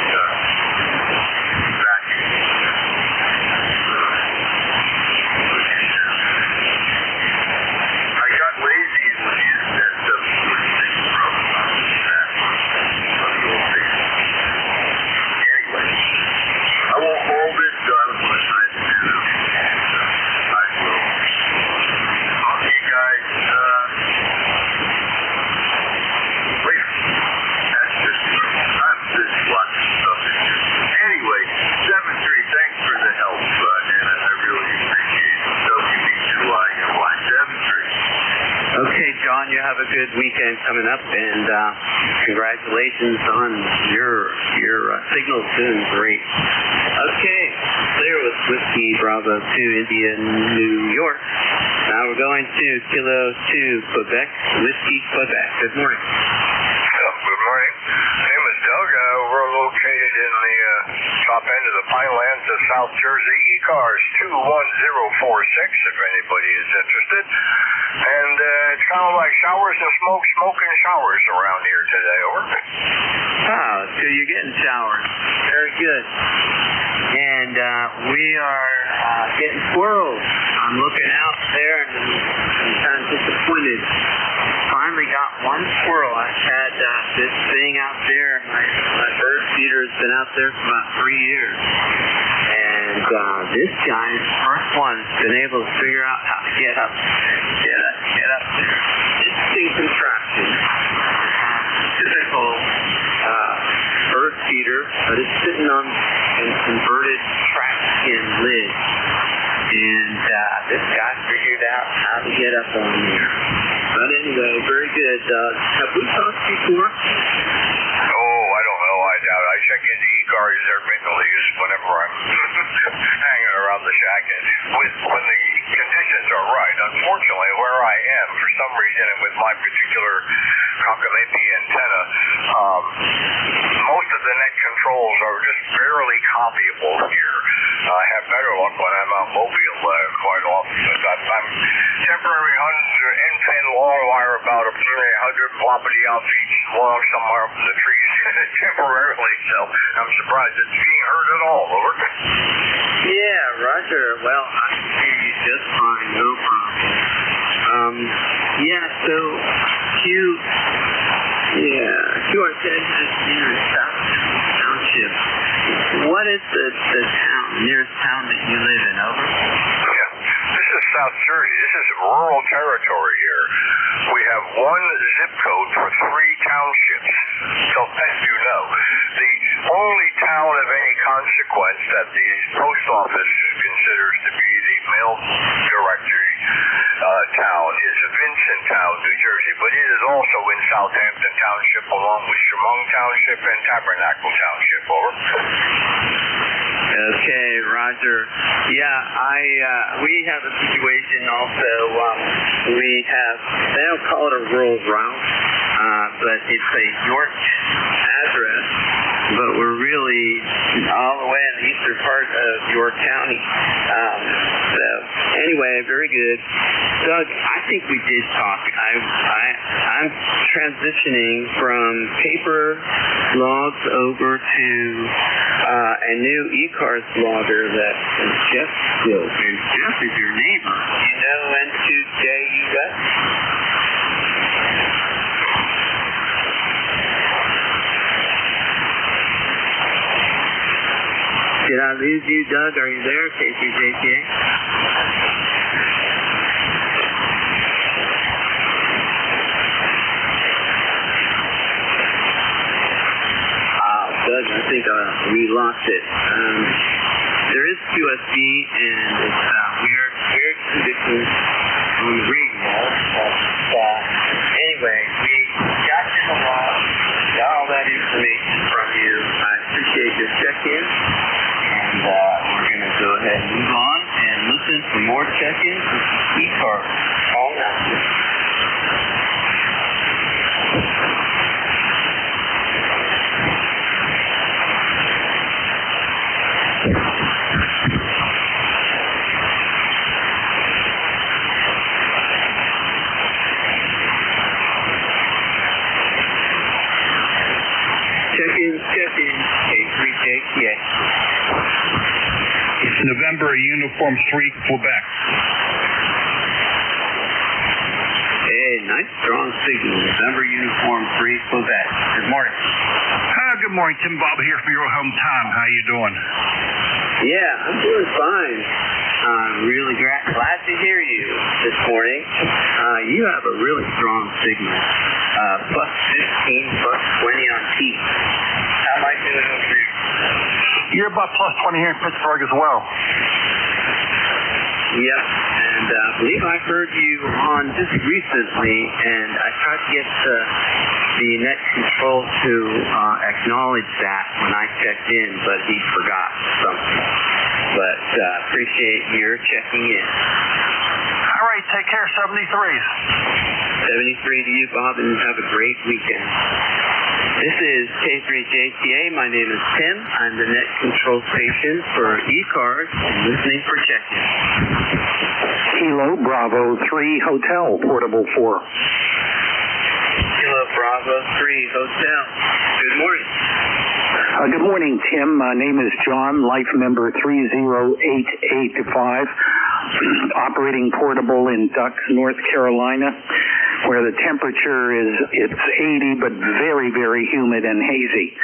John, you have a good weekend coming up, and congratulations on your signal's doing great. Okay, clear with Whiskey Bravo 2 India, New York. Now we're going to Kilo 2 Quebec, Whiskey Quebec. Good morning. Good morning. My name is Doug. We're located in the top end of the Pinelands of South Jersey. ECARS 21046, if anybody is interested. And it's kind of like showers and smoking showers around here today. Over. Wow, it's good you're getting showers. Very good. And we are getting squirrels. I'm looking out there, and I'm kind of disappointed. Finally got one squirrel. I've had this thing out there. My bird feeder has been out there for about 3 years. And this guy is the first one that's been able to figure out how to get up there. Interesting contraption. Typical bird feeder, but it's sitting on a converted track skin lid. And this guy figured out how to get up on there. But anyway, very good. Have we talked before? Oh, I don't know. I doubt it. I check into ECARS intermittently whenever I'm hanging around the shack. And when the conditions are right. Unfortunately, where I am, for some reason, and with my particular cockamamie antenna, most of the net controls are just barely copyable here. I have better luck when I'm out mobile quite often. I'm temporary end-pin long wire about a 100 floppity out feet long somewhere up in the trees temporarily, so I'm surprised it's being heard at all. Over. Yeah, Roger. Well, I can hear you just fine, no problem. So QRZ has nearest township. What is the nearest town that you live in? Over. Yeah, this is South Jersey. This is rural territory here. We have one zip code for 3 townships. So, as you know, the only town of any consequence that the post office considers to be the mail directory town is Vincenttown, New Jersey, but it is also in Southampton Township along with Chemung Township and Tabernacle Township. Over. Okay, Roger. Yeah, we have a situation also. We have, they don't call it a rural route, but it's a York address, but we're really all the way in the eastern part of York County. So anyway, very good. Doug, I think we did talk. I'm transitioning from paper logs over to a new ECARS logger that Jeff built. And Jeff is your neighbor. You know N2US? Did I lose you, Doug? Are you there, K3JTA? Doug, I think we lost it. There is QSB, and it's weird conditions on the rig wall. Anyway, we got you the log, got all that information from you. I appreciate your check-in, and we're going to go ahead and move on and listen for more check-ins with ECARS all night. Check-in, K3JTA. It's November, Uniform 3, Quebec. Hey, nice strong signal. November, Uniform 3, Quebec. Good morning. Good morning, Tim Bob here from your hometown. How you doing? Yeah, I'm doing fine. Really glad to hear you this morning. You have a really strong signal. Plus 15, plus 20 on T. How am I doing over here? You're about plus 20 here in Pittsburgh as well. Yep, and I believe I heard you on just recently, and I tried to get the net control to acknowledge that when I checked in, but he forgot something. But appreciate your checking in. All right, take care, 73s. 73 to you, Bob, and have a great weekend. This is K3JTA. My name is Tim. I'm the net control station for ECARS and listening for check-in. Kilo Bravo 3 Hotel, Portable 4. Kilo Bravo 3 Hotel. Good morning. Good morning, Tim. My name is John, life member 30885, operating portable in Ducks, North Carolina, where the temperature it's 80 but very, very humid and hazy.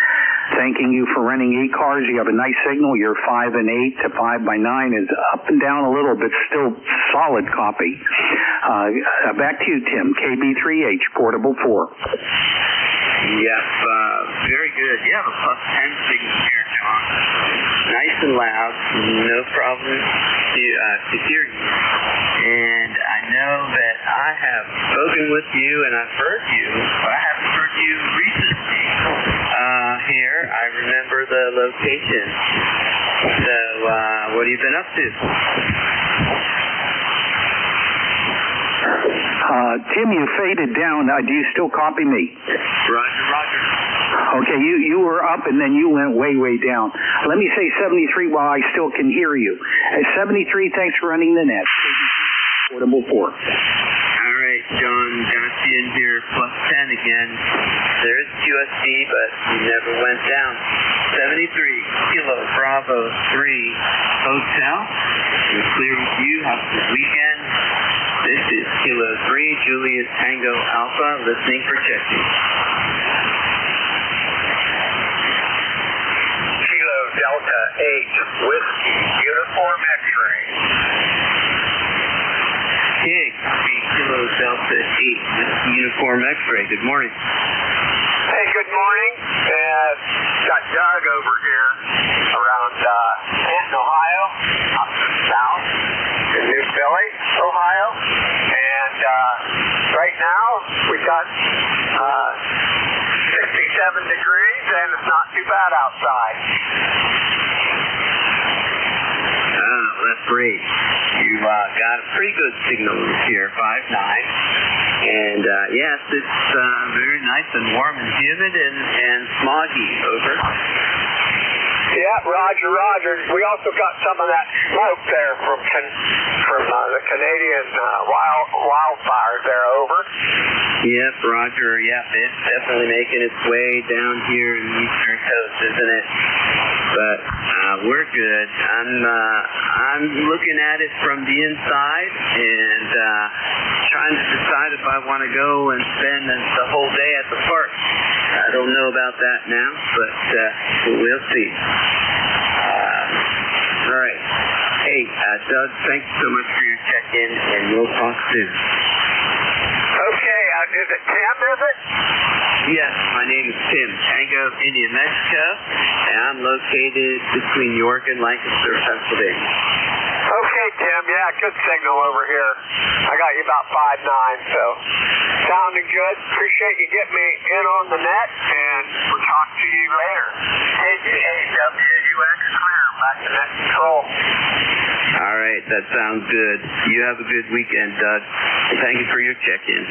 Thanking you for running ECARS. You have a nice signal. Your 5 and 8 to 5 by 9 is up and down a little, but still solid copy. Back to you, Tim. KB3H, Portable 4. Yes, very good. You have a plus 10 signal here, John. Nice and loud. No problem to hear you. And I know that I have spoken with you and I've heard you, but I haven't heard you recently. Here, I remember the location. So, what have you been up to? Tim, you faded down. Do you still copy me? Roger. Okay, you were up and then you went way, way down. Let me say 73 while I still can hear you. 73, thanks for running the net. Portable 4. All right, John, got you in here, plus 10 again. There's QSD, but you never went down. 73, Kilo Bravo 3 Hotel. We're clear with you. Have a good weekend. This is Kilo 3, Julius Tango Alpha, listening for checking. Kilo Delta 8, Whiskey, Uniform X-Ray. Okay, Kilo Delta 8, Whiskey, Uniform X-Ray. Good morning. Hey, good morning. Got Doug over here around Canton, Ohio, up south in New Philly, Ohio. And right now we got 67 degrees and it's not too bad outside. great. You got a pretty good signal here, 5.9. And yes, it's very nice and warm and humid and smoggy. Over. Yeah, Roger. We also got some of that smoke there from the Canadian wildfires there. Over. Yep, Roger. Yep, it's definitely making its way down here in the eastern coast, isn't it? But we're good. I'm looking at it from the inside and trying to decide if I want to go and spend the whole day at the park. I don't know about that now, but we'll see. All right. Hey, Doug, thanks so much for your check-in, and we'll talk soon. Okay, is it Tim, is it? Yes, my name is Tim, Tango, India, Mexico, and I'm located between York and Lancaster, Pennsylvania. Okay, Tim, yeah, good signal over here. I got you about 5.9, so sounding good. Appreciate you getting me in on the net, and we'll talk to you later. NJ2US clear, back to net control. All right, that sounds good. You have a good weekend, Doug. Thank you for your check-in.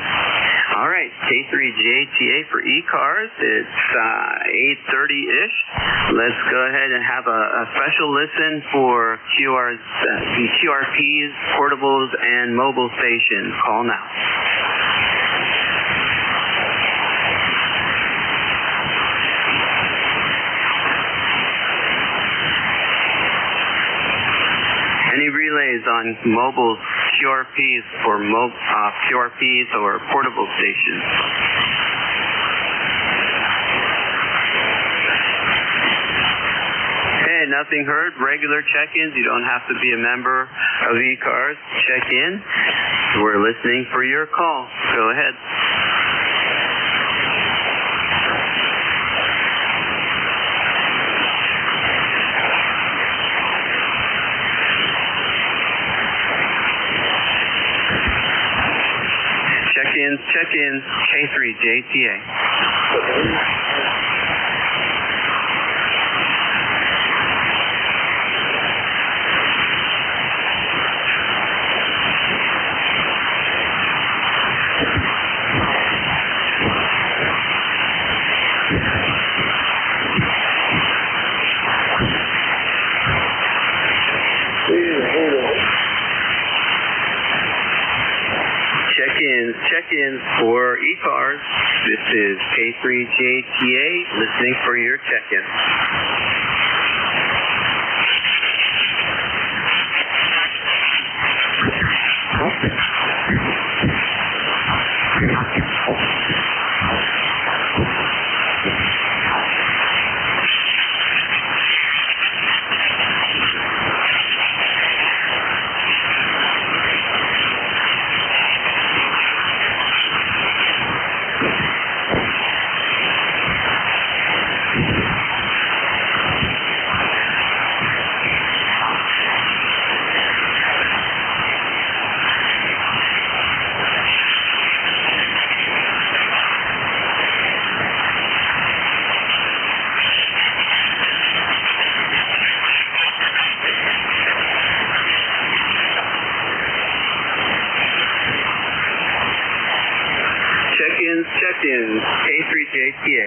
All right, K3JTA for ECARS. It's 8:30-ish. Let's go ahead and have a special listen for QRPs, portables, and mobile stations. Call now. Any relays on mobile QRPs for QRPs or portable stations? Hey, nothing heard. Regular check-ins. You don't have to be a member of ECARS. Check in. We're listening for your call. Go ahead. Check-in, K3JTA. Check-in for ECARS. This is K3JTA listening for your check-in. Check-in, K3JTA.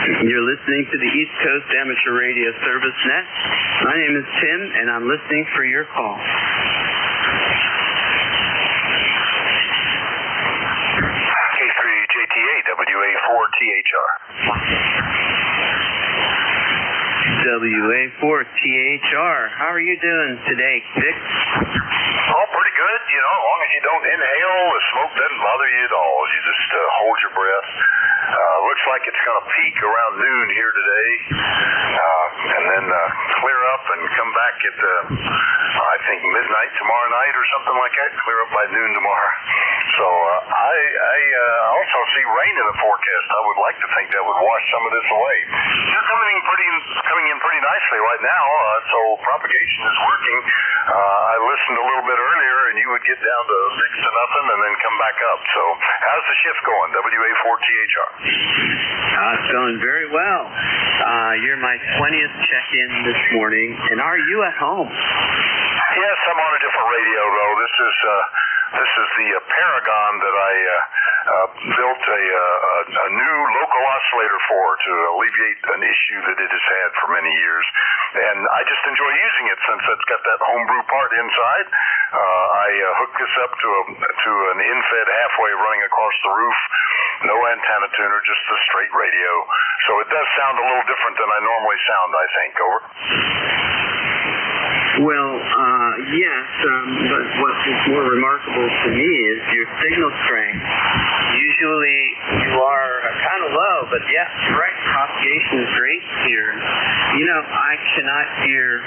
You're listening to the East Coast Amateur Radio Service Net. My name is Tim, and I'm listening for your call. K3JTA, WA4THR. WA4THR. How are you doing today, Dick? Oh, pretty good. You know, as long as you don't inhale, the smoke doesn't bother you at all. You just hold your breath. Looks like it's going to peak around noon here today, and then clear up and come back at, I think, midnight tomorrow night or something like that. Clear up by noon tomorrow. So I also see rain in the forecast. I would like to think that would wash some of this away. You're coming in pretty nicely right now, so propagation is working. I listened a little bit earlier, and you would get down to 6-0 and then come back up. So how's the shift going, WA4THR? It's going very well. You're my 20th check-in this morning, and are you at home? Yes, I'm on a different radio, though. This is the Paragon that I built a new local oscillator for to alleviate an issue that it has had for many years. And I just enjoy using it since it's got that homebrew part inside. I hooked this up to an in-fed halfway running across the roof. No antenna tuner, just a straight radio. So it does sound a little different than I normally sound, I think. Over. Well, yes, but what is more remarkable to me is your signal strength. Usually you are kind of low, but yeah, correct, propagation is great here. You know, I cannot hear,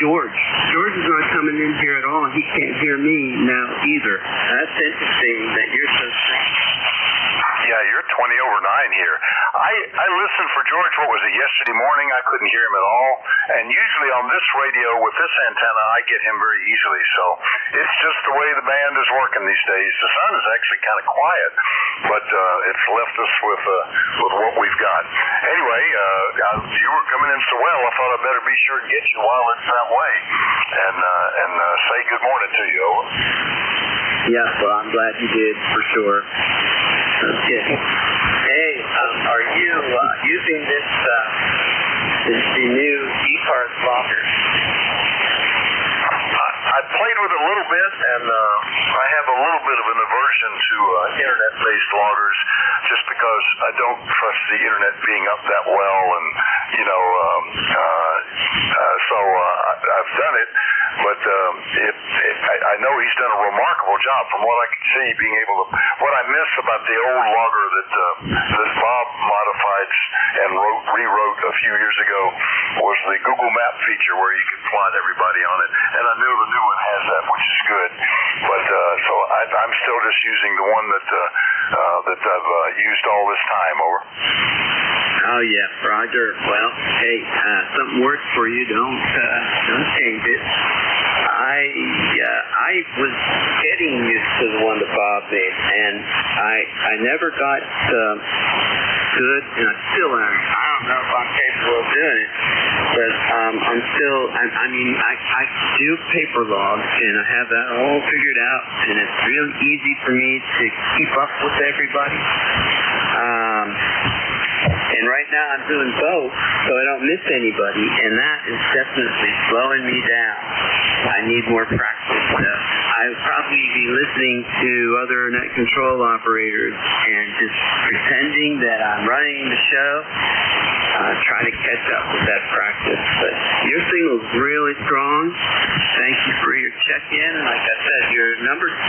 George. George is not coming in here at all, and he can't hear me now either. That's interesting that you're so strange. Yeah, you're 20 over 9 here. I listened for George, what was it, yesterday morning? I couldn't hear him at all. And usually on this radio with this antenna, I get him very easily. So it's just the way the band is working these days. The sun is actually kind of quiet, but it's left us with what we've got. Anyway, you were coming in so well, I thought I'd better be sure to get you while it's that way and say good morning to you. Over. Yes, well, I'm glad you did, for sure. Okay. Hey, are you using the new ECARS logger? I played with it a little bit, and I have a little bit of an aversion to internet-based loggers, just because I don't trust the internet being up that well, and so I've done it. But I know he's done a remarkable job from what I can see, being able to. What I miss about the old logger that Bob modified and rewrote a few years ago was the Google Map feature where you could plot everybody on it. And I know the new one has that, which is good. But so I'm still just using the one that I've used all this time. Over. Oh yeah, Roger. Well, hey, something works for you. Don't change it. I was getting used to the one that Bob made, and I never got good, and I still am. I don't know if I'm capable of doing it, but I do paper logs, and I have that all figured out, and it's really easy for me to keep up with everybody. And right now I'm doing both, so I don't miss anybody, and that is definitely slowing me down. I need more practice. I would probably be listening to other net control operators and just pretending that I'm running the show, trying to catch up with that practice. But your signal's really strong. Thank you for your check-in. Like I said, you're number 20,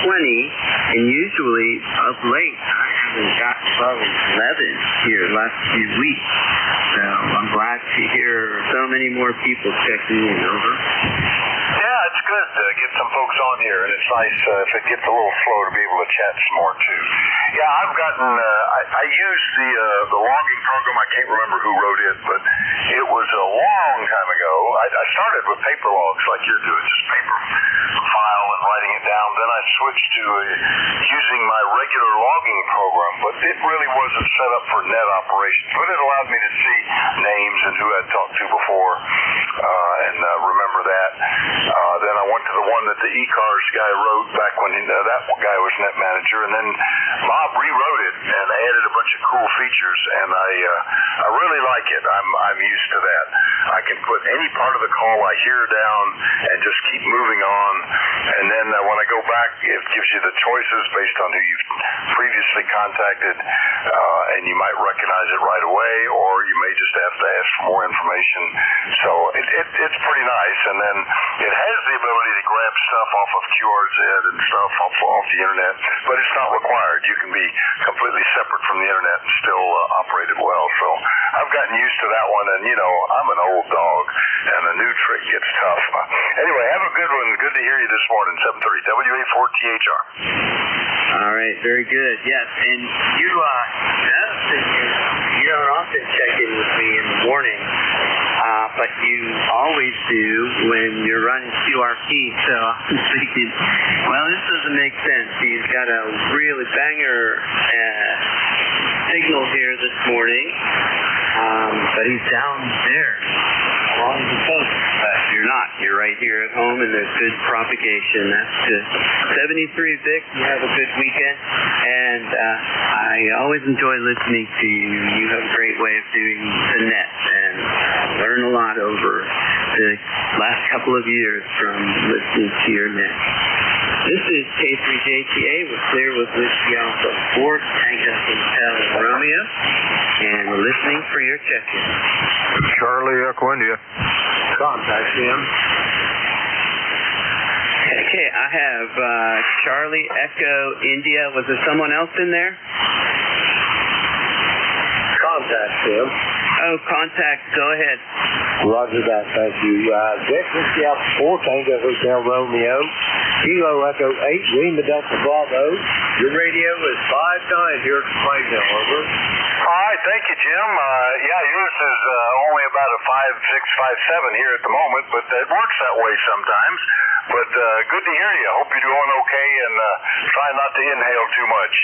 and usually of late I haven't gotten above 11 here the last few weeks. So I'm glad to hear so many more people checking in. Over. Yeah, it's good to get some folks on here, and it's nice if it gets a little slow to be able to chat some more too. Yeah, I've gotten. I used the logging program. I can't remember who wrote it, but it was a long time ago. I started with paper logs like you're doing, just paper file and writing it down. Then I switched to using my regular logging program, but it really wasn't set up for net operations. But it allowed me to see names and who I'd talked to before, and remember that. Then I went to the one that the ECARS guy wrote back when that guy was net manager, and then Bob rewrote it bunch of cool features, and I really like it. I'm used to that. I can put any part of the call I hear down and just keep moving on, and then when I go back, it gives you the choices based on who you've previously contacted, and you might recognize it right away, or you may just have to ask for more information. So it's pretty nice, and then it has the ability to grab stuff off of QRZ and stuff off the internet, but it's not required. You can be completely separate from the internet and still operate it well. So I've gotten used to that one, and I'm an old dog, and a new trick gets tough. Anyway, have a good one. Good to hear you this morning. 7:30 WA4THR. All right, very good. Yes, and you don't often check in with me in the morning, but you always do when you're running QRP. So I'm thinking, well, this doesn't make sense. He's got a really banger signal here this morning, but he's down there along the coast. But you're not. You're right here at home, and there's good propagation. That's good. 73 Vic, you have a good weekend, and I always enjoy listening to you. You have a great way of doing the net, and learn a lot over the last couple of years from listening to your net. This is K3JTA with Clear with Whiskey Alpha 4 Tango Hotel Romeo, and we're listening for your check-in. Charlie Echo India. Contact him. Okay, I have Charlie Echo India. Was there someone else in there? Contact him. Oh, contact. Go ahead. Roger that. Thank you. Vic, Whiskey Alpha 4 Tango Hotel Romeo. Kilo Echo 8, Lima Delta Bravo. Your radio is 5-9 here at Plainville, over. All right, thank you, Jim. Yours is only about a 5.6, 5.7 here at the moment, but it works that way sometimes. But good to hear you. Hope you're doing okay, and try not to inhale too much.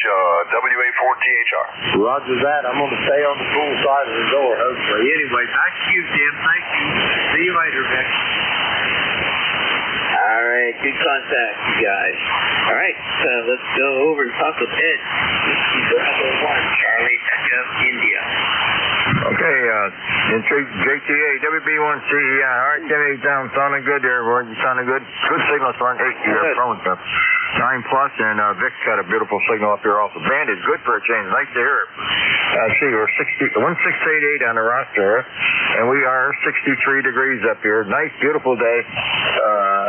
WA4THR. Roger that. I'm going to stay on the cool side of the door, hopefully. Anyway, back to you, Jim. Thank you. See you later, Vic. All right, good contact, you guys. All right, so let's go over and talk with Ed. Bravo 1, Charlie Echo India. Okay, JTA, WB1C, all right, Jimmy, sounding good there, boy. You sounding good? Good signal, son. 8, you're phone stuff. 9 plus, and Vic's got a beautiful signal up here also. Band is good for a change. Nice to hear it. See, we're 1688 on the roster, and we are 63 degrees up here. Nice, beautiful day.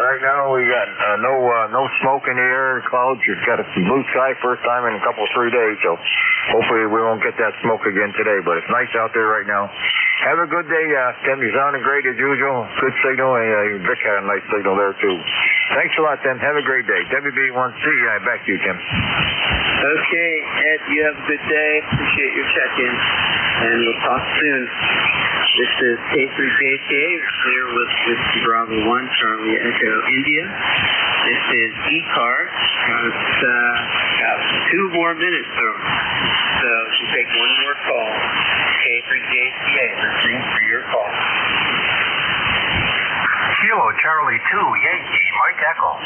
Right now we got no smoke in the air, clouds. You've got a blue sky first time in a couple 3 days, so hopefully we won't get that smoke again today, but it's nice out there right now. Have a good day, Tim. You're sounding great as usual. Good signal, and Vic had a nice signal there too. Thanks a lot, Tim. Have a great day. WB1C, back to you, Tim. Okay, Ed, you have a good day. Appreciate your check-in, and we'll talk soon. This is K3JTA here with Bravo 1, Charlie Echo India. This is ECARS. Got 2 more minutes, so we'll take one more call. K3JTA, listening for your call. Kilo Charlie 2, Yankee, Mike Echo.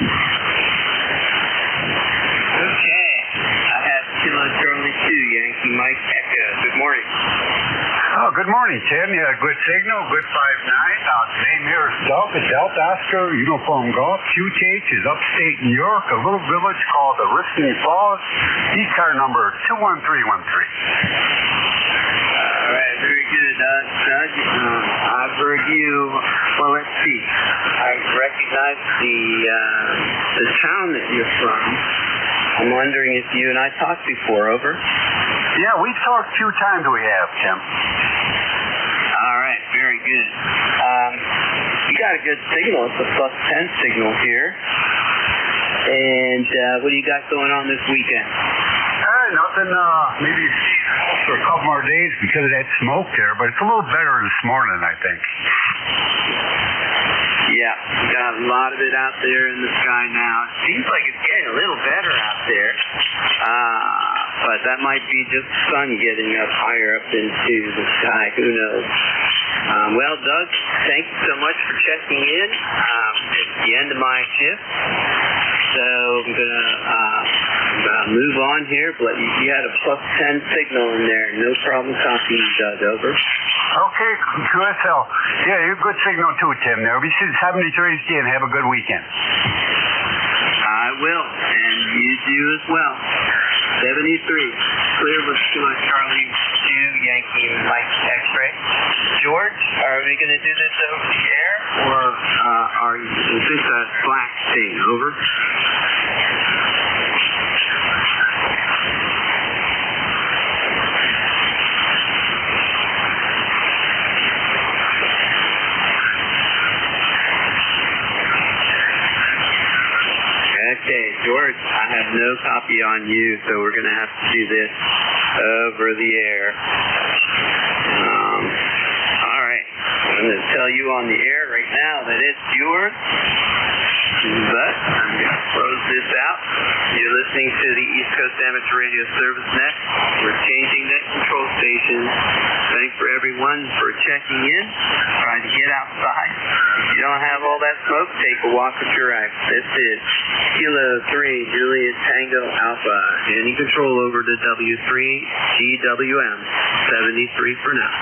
Okay, I have Kilo Charlie 2, Yankee, Mike Echo. Good morning. Oh, good morning, Tim. You had a good signal, good 5-9. Name here is Doug at Delta Oscar, Uniform Golf. QTH is upstate New York, a little village called the Risking Falls. ECAR number 21313. All right, very good, Doug. I've heard you. Well, let's see. I recognize the town that you're from. I'm wondering if you and I talked before. Over. Yeah, we've talked 2 times. We have, Tim. All right, very good. You got a good signal. It's a +10 signal here. And what do you got going on this weekend? Nothing. Maybe for a couple more days because of that smoke there, but it's a little better this morning, I think. Yeah, we got a lot of it out there in the sky now. It seems like it's getting a little better out there. But that might be just sun getting up higher up into the sky. Who knows? Well, Doug, thank you so much for checking in. It's the end of my shift. So I'm going to Move on here, but you had a +10 signal in there. No problem copying you, Doug. Over. Okay, QSL. Yeah, you're good signal too, Tim. Now, we should 73 again. Have a good weekend. I will, and you do as well. 73. Clear with Charlie 2, Yankee Mike X-ray. George, are we going to do this over the air, or is this a Slack thing? Over. Okay, George, I have no copy on you, so we're going to have to do this over the air. All right, I'm going to tell you on the air right now that it's yours, but I'm going to close this out. You're listening to the East Coast Amateur Radio Service Net. We're changing net control stations. Thanks for everyone for checking in. Try to get outside. If you don't have all that smoke, take a walk with your axe. This is Kilo 3, Juliet Tango Alpha. Any control over to W3, GWM, 73 for now.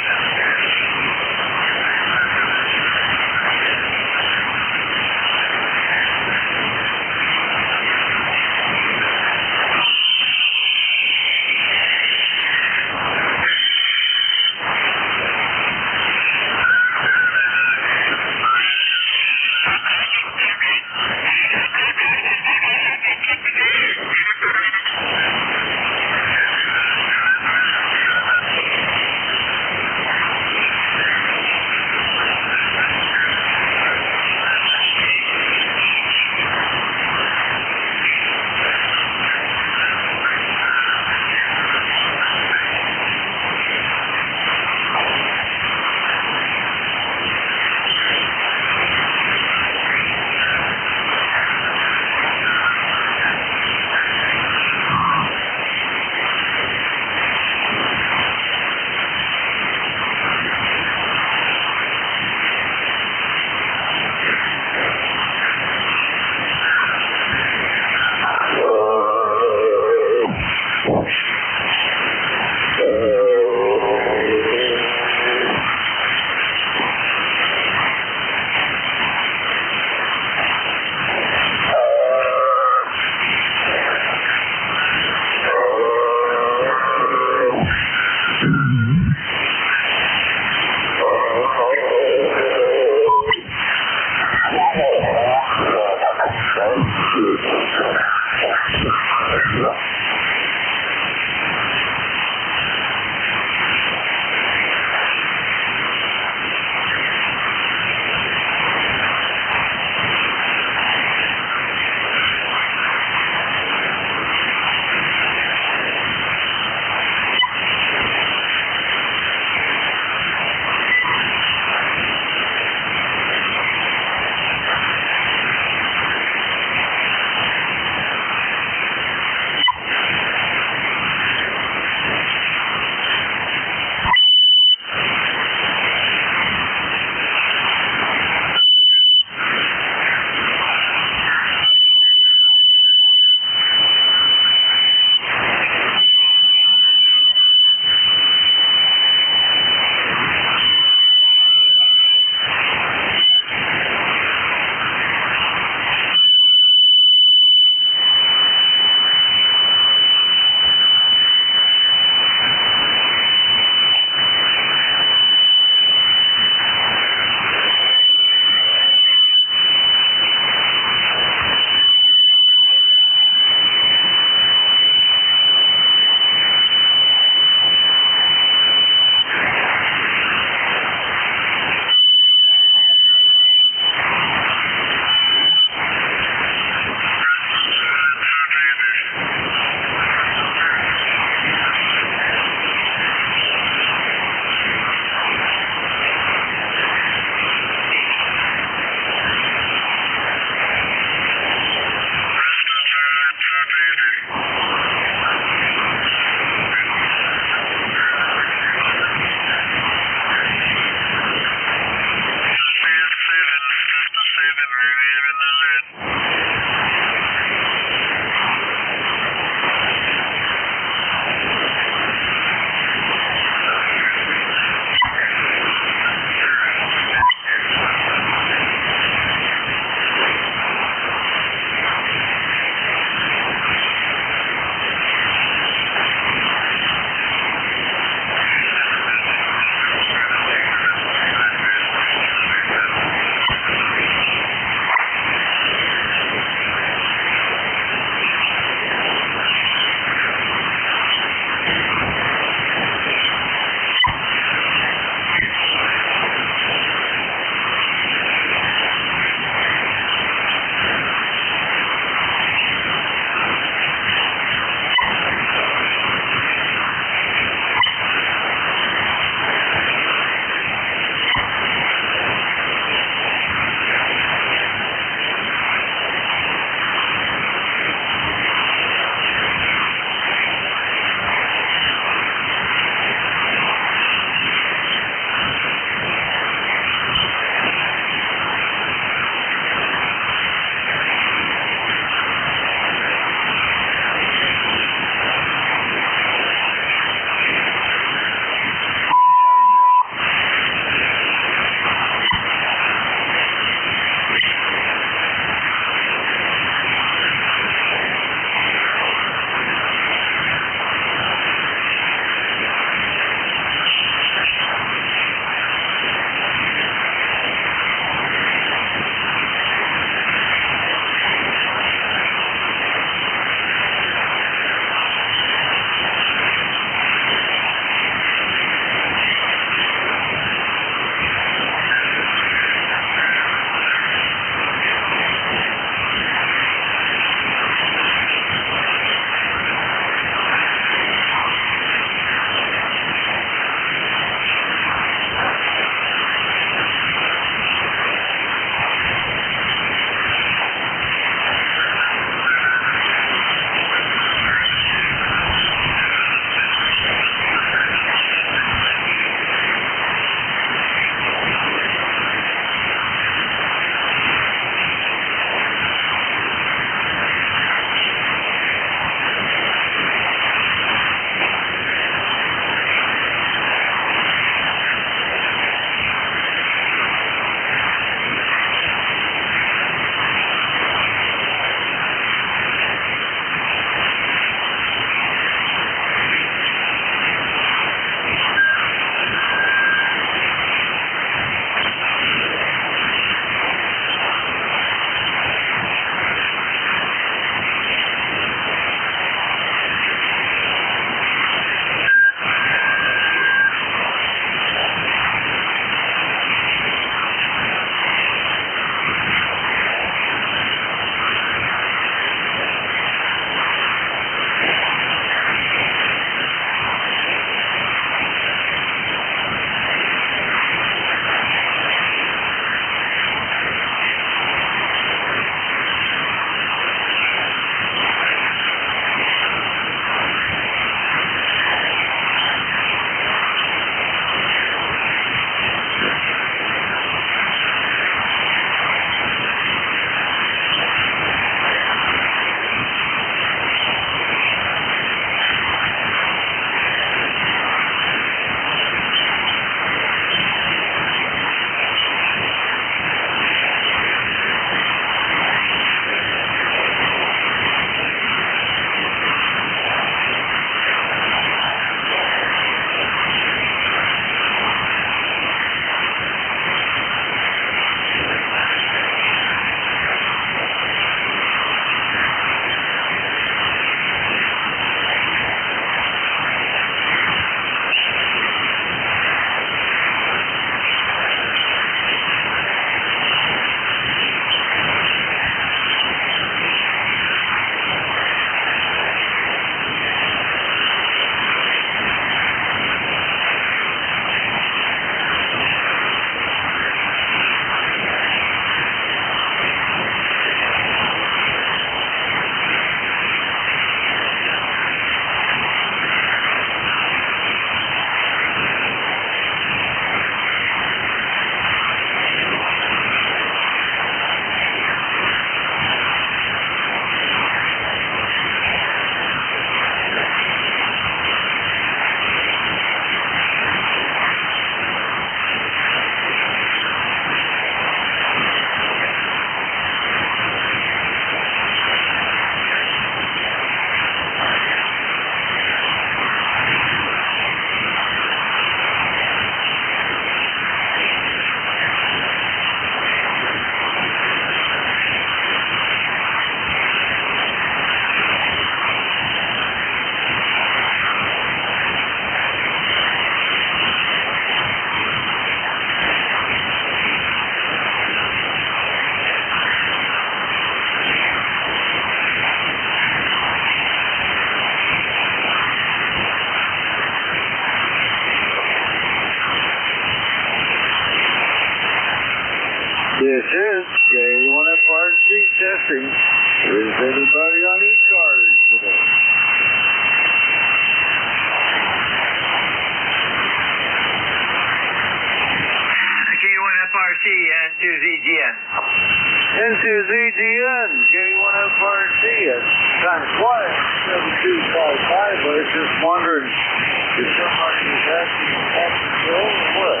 ZGN, K1FRC. It's kind of quiet, 7255, but I was just wondering if somebody was asking about control or what?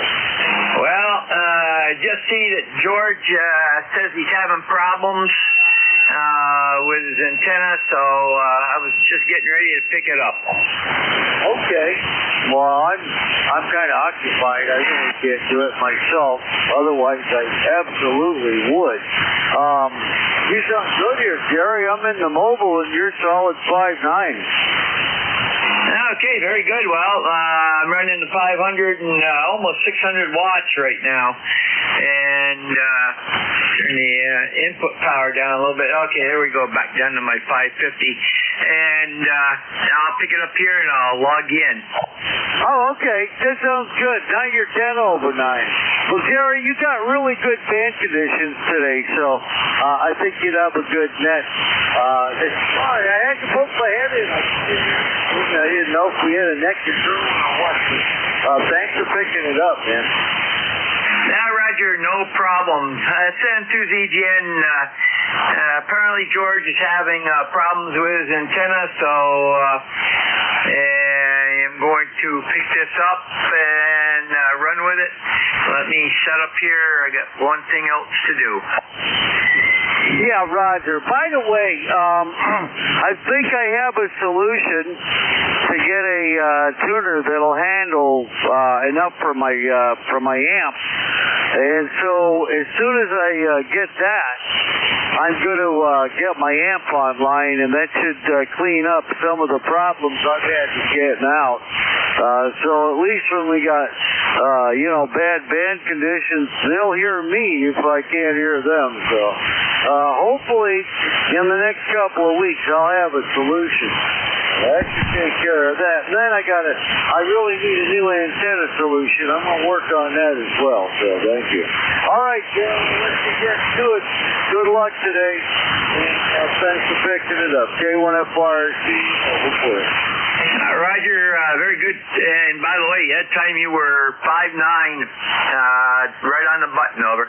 Well, just see that George says he's having problems with his antenna, so I was just getting ready to pick it up. Okay. Well, I'm kind of occupied. I really can't do it myself. Otherwise, I absolutely would. You sound good here, Jerry. I'm in the mobile, and you're solid 5.9. Okay, very good. Well, I'm running the 500 and almost 600 watts right now. And turn the input power down a little bit. Okay, there we go, back down to my 550. And I'll pick it up here and I'll log in. Oh, okay. That sounds good. Now you're 10 over 9. Well, Jerry, you got really good band conditions today, so I think you'd have a good net. Sorry, I had to poke my head in. I didn't know if we had a net control or what. Thanks for picking it up, man. Now, Roger, no problem. It's N2ZGN. Apparently George is having problems with his antenna, so I'm going to pick this up and run with it. Let me set up here. I got one thing else to do. Yeah, Roger. By the way, I think I have a solution to get a tuner that'll handle enough for my amp. And so as soon as I get that, I'm going to get my amp online, and that should clean up some of the problems I've had to getting out. So at least when we got, bad band conditions, they'll hear me if I can't hear them. So hopefully in the next couple of weeks I'll have a solution. That should take care of that. And then I really need a new antenna solution. I'm going to work on that as well. So thank you. All right, Jim, let's get to it. Good luck today. And thanks for picking it up. K1FRC, over. Roger, very good. And by the way, that time you were 5.9, right on the button, over.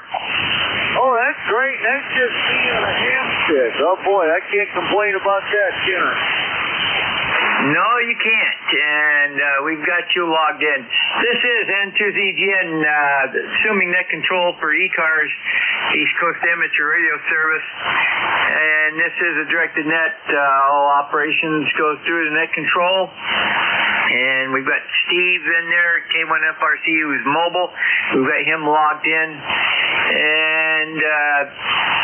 Oh, that's great. That's just me on a hamstick. Oh, boy, I can't complain about that, can I? No, you can't. And we've got you logged in. This is N2ZGN, assuming net control for ECARS, East Coast Amateur Radio Service. And this is a directed net. All operations go through the net control. And we've got Steve in there, K1FRC, who's mobile. We've got him logged in. And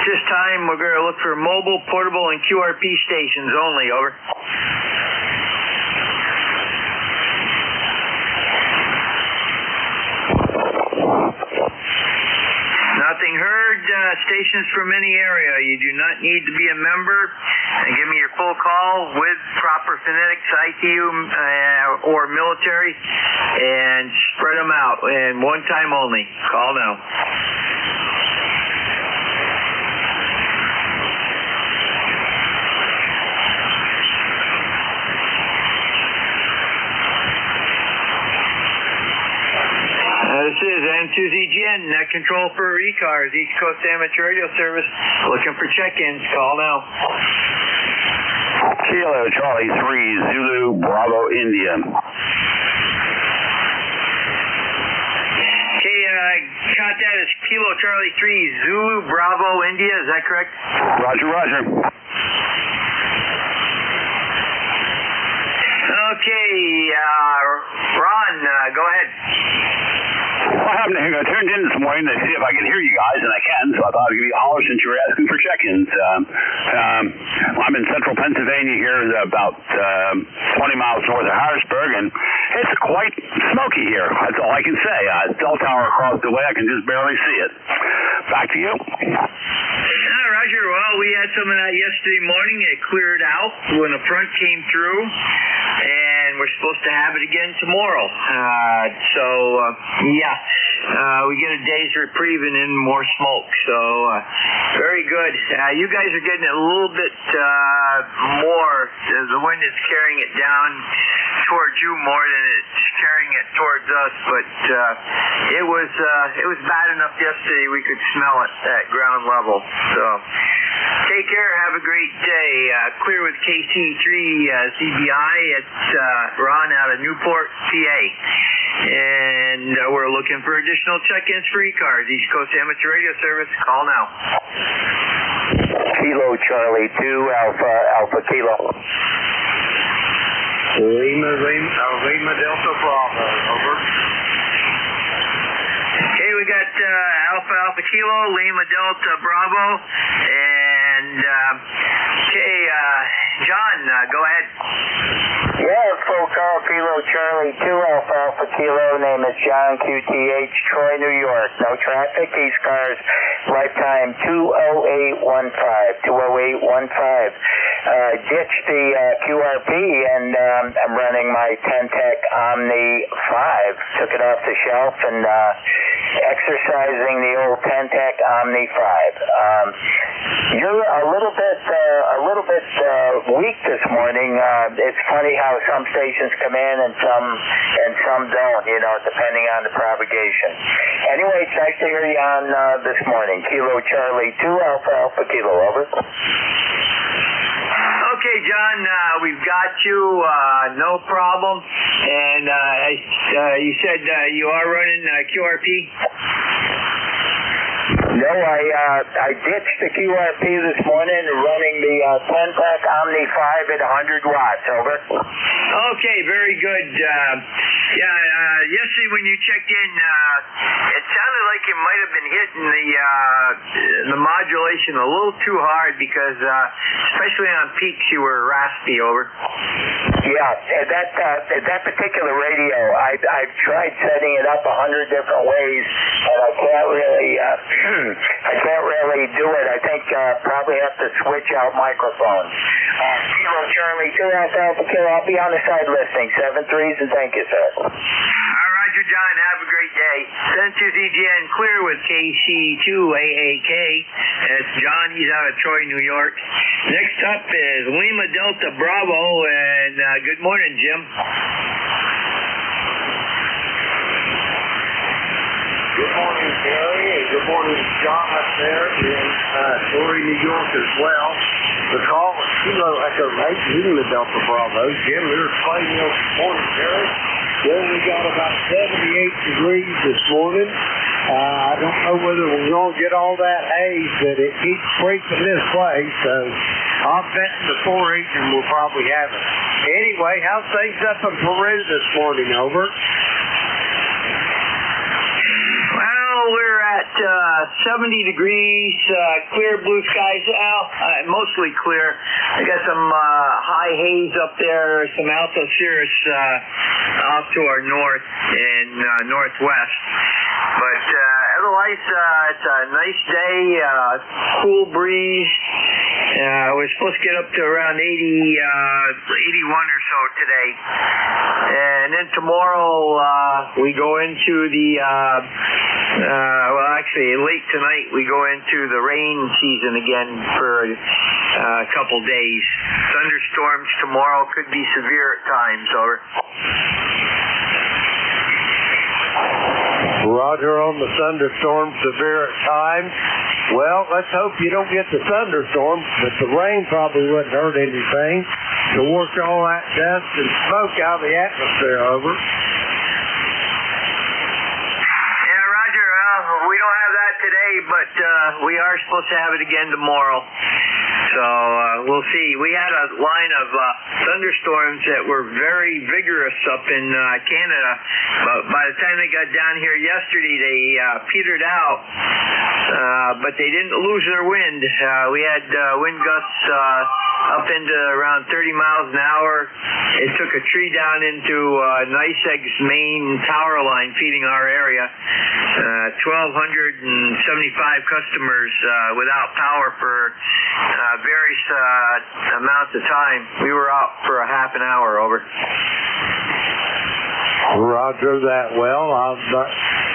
this time we're going to look for mobile, portable, and QRP stations only, over. Nothing heard. Stations from any area. You do not need to be a member. And give me your full call with proper phonetics, ITU or military, and spread them out. And one time only. Call now. This is N2ZGN, net control for ECARS, East Coast Amateur Radio Service. Looking for check-ins. Call now. Kilo Charlie 3 Zulu Bravo India. Okay, got that as Kilo Charlie 3 Zulu Bravo India. Is that correct? Roger, roger. Okay, Ron, go ahead. Well, I turned in this morning to see if I could hear you guys, and I can, so I thought I'd give you a holler since you were asking for check-ins. I'm in central Pennsylvania here, about 20 miles north of Harrisburg, and it's quite smoky here. That's all I can say. Cell tower across the way, I can just barely see it. Back to you. Roger. Well, we had some of that yesterday morning. It cleared out when the front came through, and we're supposed to have it again tomorrow. We get a day's reprieve and then more smoke. So, very good. You guys are getting it a little bit more. The wind is carrying it down towards you more than it's carrying it towards us, but it was bad enough yesterday we could smell it at ground level. So take care, have a great day. Clear with KC3 CBI. It's Ron out of Newport, PA. And we're looking for additional check-ins for ECARS, East Coast Amateur Radio Service. Call now. Kilo Charlie 2 Alpha Kilo. Lima Delta Bravo, over. Okay, we got Alpha Kilo, Lima Delta Bravo, and John, go ahead. Yeah, full call, Kilo Charlie 2 Alpha Kilo, name is John, QTH, Troy, New York. No traffic, ECARS, lifetime 20815. Ditched the QRP and I'm running my Ten-Tech Omni 5. Took it off the shelf and exercising the old Ten-Tech Omni 5. You're a little bit weak this morning. It's funny how some stations come in and some don't, depending on the propagation. Anyway, it's nice to hear you on this morning. Kilo Charlie 2 Alpha Kilo, over. Okay, John, we've got you, no problem. And you said you are running QRP? No, I ditched the QRP this morning, running the Ten-Tech Omni 5 at 100 watts, over. Okay, very good. Yesterday when you checked in, it sounded like you might have been hitting the modulation a little too hard because, especially on peaks, you were raspy, over. Yeah, at that particular radio, I've tried setting it up 100 different ways, and I can't really do it. I think probably have to switch out microphones. Kilo Charlie 2 Alpha Kilo, I'll be on the side listening. 7-3s, and thank you, sir. Roger, John. Have a great day. Send to ZGN Clear with KC2AAK. It's John. He's out of Troy, New York. Next up is Lima Delta Bravo, and good morning, Jim. Good morning, Gary, and good morning, John, up there in Troy, New York as well. The call was Kilo Echo 8, Lima Delta Bravo. Jim, we were playing this morning, Gary. Well, we got about 78 degrees this morning. I don't know whether we're going to get all that haze, but it keeps creeping this way, so I'm betting the 4 and we'll probably have it. Anyway, how's things up in Peru this morning, over? We're at 70 degrees, clear blue skies, mostly clear. I got some high haze up there, some alto cirrus off to our north and northwest. But otherwise, it's a nice day, cool breeze. We're supposed to get up to around 81 or so today. And then tomorrow we go into the late tonight we go into the rain season again for a couple days. Thunderstorms tomorrow could be severe at times, over. Roger on the thunderstorm, severe at times. Well, let's hope you don't get the thunderstorm, but the rain probably wouldn't hurt anything to work all that dust and smoke out of the atmosphere, over. We don't have that today, but we are supposed to have it again tomorrow. So we'll see. We had a line of thunderstorms that were very vigorous up in Canada, but by the time they got down here yesterday, they petered out, but they didn't lose their wind. We had wind gusts up into around 30 miles an hour. It took a tree down into NYSEG's main tower line feeding our area. 1,275 customers without power for various amounts of time. We were out for a half an hour, over. Roger that. Well,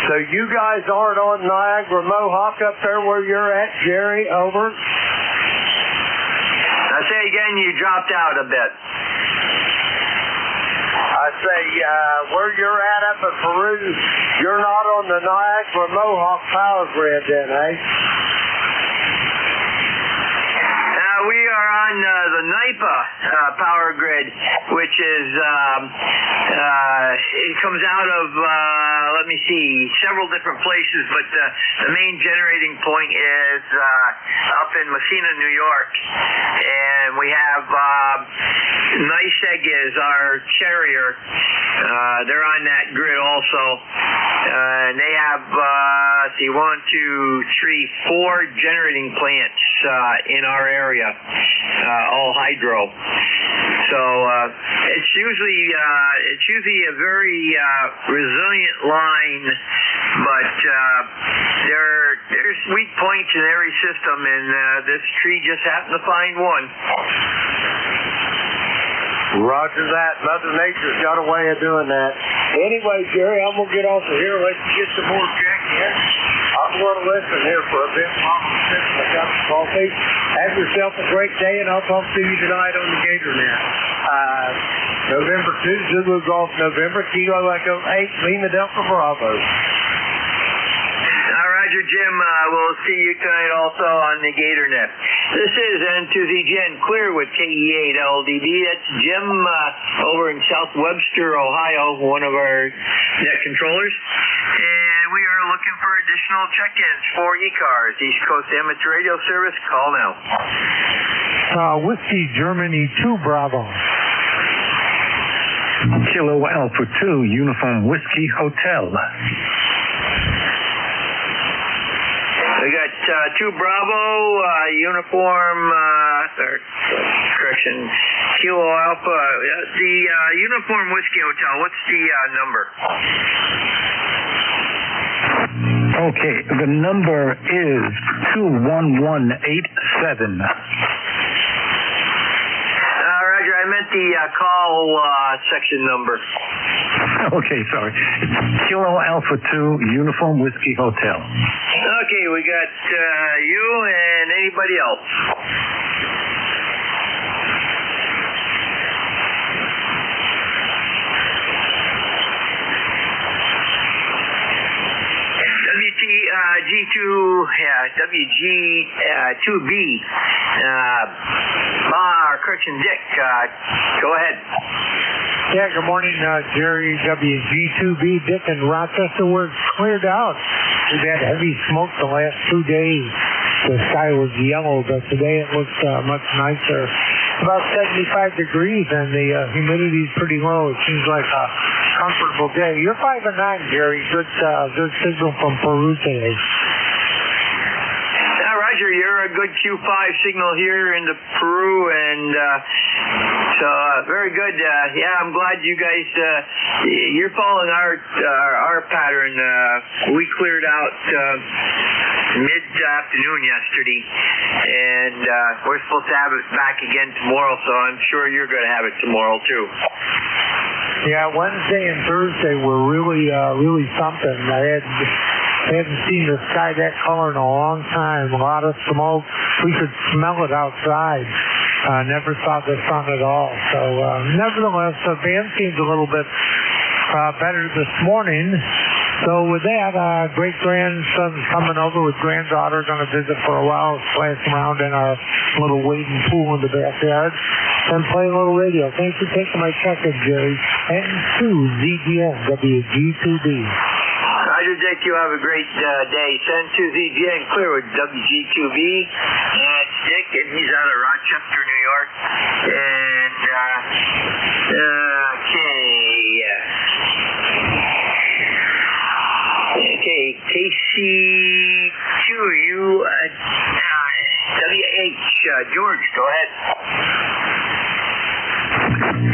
so you guys aren't on Niagara Mohawk up there where you're at, Jerry, over? Say again, you dropped out a bit. I say, where you're at up in Peru, you're not on the Niagara Mohawk power grid then, eh? We are on the NIPA power grid, which is, it comes out of, let me see, several different places, but the main generating point is up in Messina, New York. And we have NYSEG is our carrier. They're on that grid also. And they have, let's see, 1, 2, 3, 4 generating plants in our area. All hydro. So it's usually a very resilient line, but there's weak points in every system, and this tree just happened to find one. Roger that. Mother Nature's got a way of doing that. Anyway, Jerry, I'm going to get off of here and let you get some more checking in. I'm going to listen here for a bit while I'm sipping my cup of coffee. Have yourself a great day, and I'll talk to you tonight on the Gator Net. November 2, Zulu Golf November, Kilo Echo 8, Lima Delta Bravo. Roger, Jim. We'll see you tonight also on the Gator Net. This is N2ZGN Clear with KE8LDD. That's Jim over in South Webster, Ohio, one of our net controllers. And we are looking for additional check-ins for ECARS, East Coast Amateur Radio Service. Call now. Whiskey Germany 2 Bravo. Kilo Alpha 2, Uniform Whiskey Hotel. We got 2 Bravo, uniform, correction, Kilo Alpha, the Uniform Whiskey Hotel, what's the number? Okay, the number is 21187. Roger, I meant the call section number. Okay, sorry. It's Kilo Alpha 2, Uniform Whiskey Hotel. Okay, we got you and anybody else. WG2B. Correction, Dick. Go ahead. Yeah, good morning, Jerry. WG2B, Dick in Rochester. We're cleared out. We've had heavy smoke the last 2 days. The sky was yellow, but today it looks much nicer. About 75 degrees, and the humidity is pretty low. It seems like a comfortable day. You're 5 and 9, Jerry. Good signal from Peru today. Roger, you're a good Q5 signal here into Peru, and so very good. Yeah, I'm glad you guys you're following our pattern. We cleared out mid-afternoon yesterday, and we're supposed to have it back again tomorrow, so I'm sure you're going to have it tomorrow too. Yeah, Wednesday and Thursday were really something. I hadn't seen the sky that color in a long time. A lot of smoke. We could smell it outside. Never saw the sun at all. So, nevertheless, the band seems a little bit better this morning. So with that, great-grandson's coming over with granddaughter, going to visit for a while, splash around in our little wading pool in the backyard, and play a little radio. Thanks for taking my check-in, Jerry. N2ZGN, WG2B. Roger, Dick, you have a great day. Send to ZGN Clear with WG2B. It's Dick, and he's out of Rochester, New York. And, okay, KC2UWH. George, go ahead.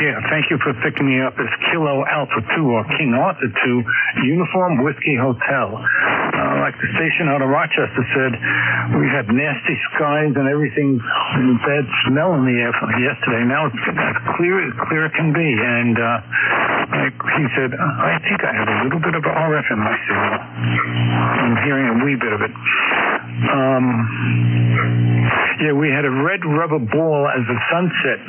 Yeah, thank you for picking me up. It's Kilo Alpha 2 or King Arthur 2, Uniform Whiskey Hotel. Like the station out of Rochester said, we had nasty skies and everything, bad smell in the air from yesterday. Now it's as clear it can be. And like he said, I think I have a little bit of RF in my signal. I'm hearing a wee bit of it. Yeah, we had a red rubber ball as a sunset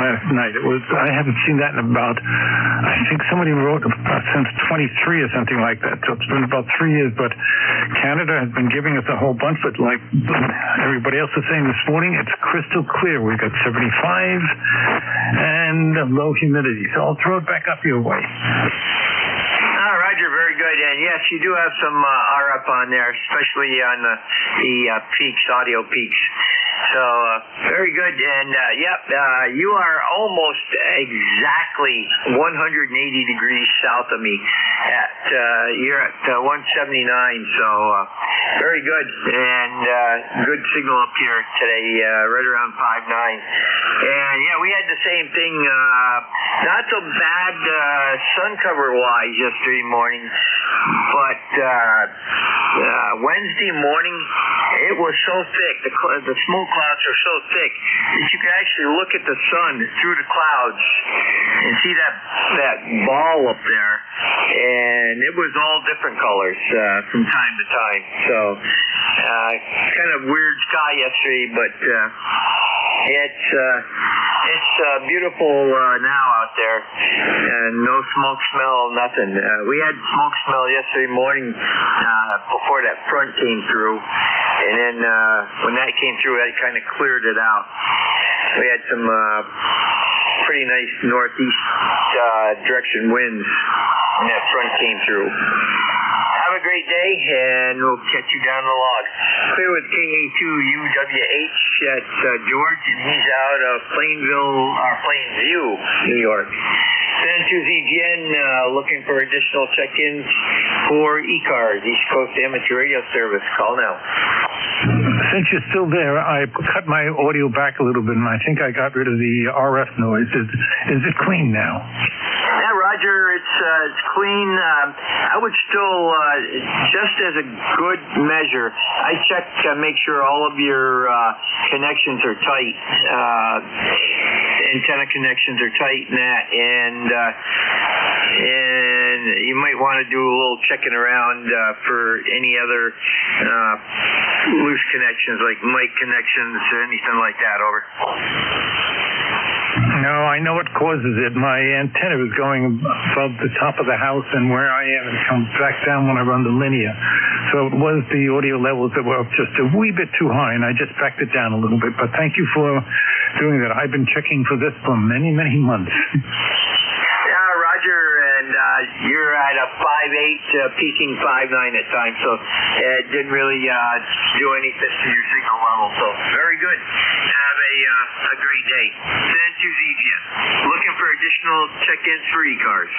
last night. I haven't seen that in about, I think somebody wrote about since 23 or something like that. So it's been about 3 years, but Canada has been giving us a whole bunch, but like everybody else is saying this morning, it's crystal clear. We've got 75 and low humidity. So I'll throw it back up your way. Roger, very good. And yes, you do have some RF on there, especially on the peaks, audio peaks. So, very good. And, you are almost exactly 180 degrees south of me. You're at 179, so very good. And good signal up here today, right around 5.9. And, we had the same thing. Not so bad sun cover-wise yesterday morning, but Wednesday morning, it was so thick. The smoke clouds are so thick that you can actually look at the sun through the clouds and see that ball up there, and it was all different colors from time to time. So kind of weird sky yesterday, but it's beautiful now out there, and no smoke smell, nothing. We had smoke smell yesterday morning before that front came through, and then when that came through, that kind of cleared it out. We had some pretty nice northeast direction winds when that front came through. Have a great day, and we'll catch you down the log. Clear with KA2UWH at George, and he's out of Plainview, New York. San Tuesday looking for additional check-ins for ECARS, East Coast Amateur Radio Service. Call now. Since you're still there, I cut my audio back a little bit, and I think I got rid of the RF noise. Is it clean now? Yeah, Roger, it's clean. I would still, just as a good measure, I check, make sure all of your connections are tight. Antenna connections are tight in that, and you might want to do a little checking around for any other loose connections, like mic connections or anything like that. Over. No, I know what causes it. My antenna is going above the top of the house, and where I am, it comes back down when I run the linear. So it was the audio levels that were just a wee bit too high, and I just backed it down a little bit. But thank you for doing that. I've been checking for this for many, many months. Roger, and you're at a 5.8, peaking 5.9 at times, so it didn't really do anything to your signal level. So very good. Have a great day. San Tuesday, looking for additional check-ins for ECARS.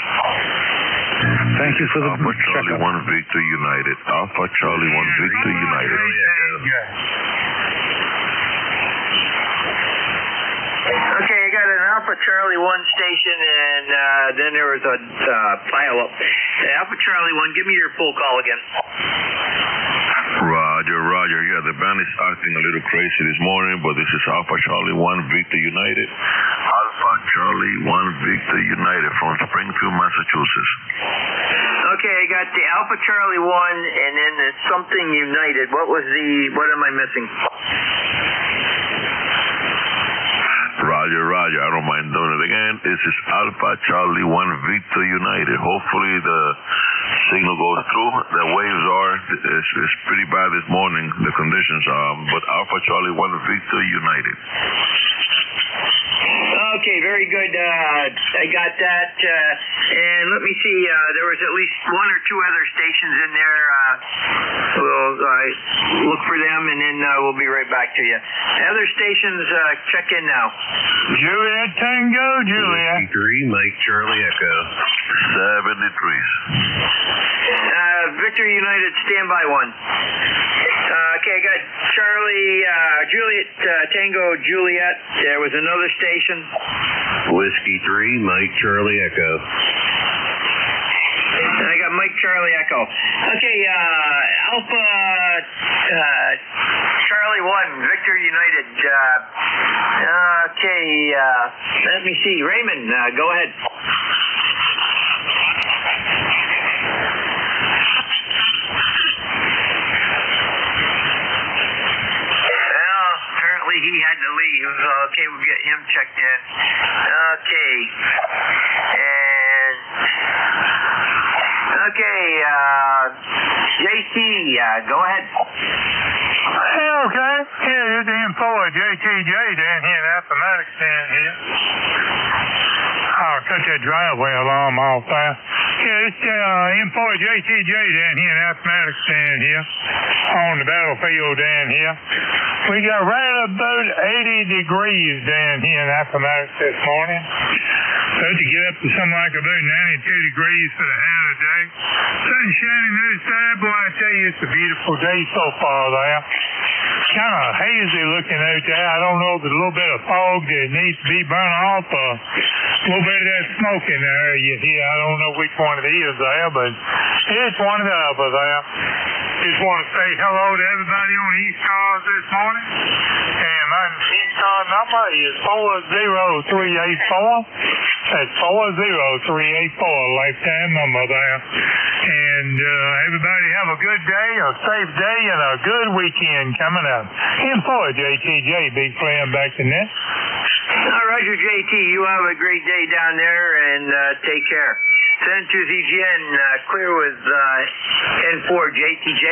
Thank you for the Alpha Charlie 1 Victor United. Alpha Charlie 1 Victor United. Okay, I got an Alpha Charlie 1 station, and then there was a pile-up. Alpha Charlie 1, give me your full call again. Roger. Yeah, the band is acting a little crazy this morning, but this is Alpha Charlie 1 Victor United. Alpha Charlie 1 Victor United from Springfield, Massachusetts. Okay, I got the Alpha Charlie 1, and then the something United. What am I missing? Roger. I don't mind doing it again. This is Alpha Charlie 1 Victor United. Hopefully the signal goes through. The waves it's pretty bad this morning, the conditions, but Alpha Charlie 1 Victor United. Okay, very good. I got that. And let me see, there was at least 1 or 2 other stations in there. We'll look for them, and then we'll be right back to you. Other stations, check in now. Juliet Tango, Juliet. 3, Mike Charlie Echo. 7 degrees. Victor United, standby 1. Okay, I got Charlie, Juliet, Tango, Juliet. There was another station. Whiskey 3, Mike Charlie Echo. I got Mike Charlie Echo. Okay, Alpha Charlie 1, Victor United. Okay, let me see. Raymond, go ahead. JT, go ahead. Okay. Yeah, here's the info of JTJ down here in Appomattox down here. I'll cut that driveway alarm off there. Yeah, it's info of JTJ down here in Appomattox down here on the battlefield down here. We got right about 80 degrees down here in Appomattox this morning. Supposed to get up to something like about 92 degrees for the hell of the day. Sun shining this side, boy, I tell you, it's a beautiful day so far there. Kind of hazy looking out there. I don't know if there's a little bit of fog that needs to be burnt off or a little bit of that smoke in there you hear. I don't know which one it is there, but it's one of the other there. Just want to say hello to everybody on ECARS this morning. And my ECARS number is 40384. That's 40384, lifetime number there. And everybody have a good day, a safe day, and a good weekend coming up. And for JTJ, big plan back to net. Roger, JT. You have a great day down there, and take care. Send to ZGN, clear with N4 JTJ.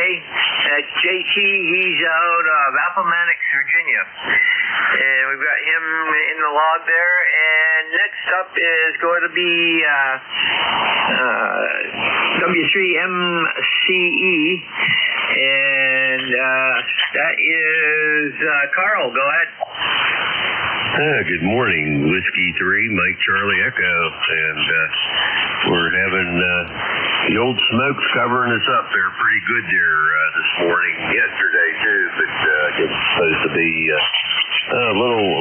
That's JT. He's out of Appomattox, Virginia. And we've got him in the log there. And next up is going to be W3MCE. And that is Carl. Go ahead. Good morning, Whiskey 3, Mike Charlie Echo, and we're having the old smokes covering us up there pretty good there this morning, yesterday too, but it's supposed to be a little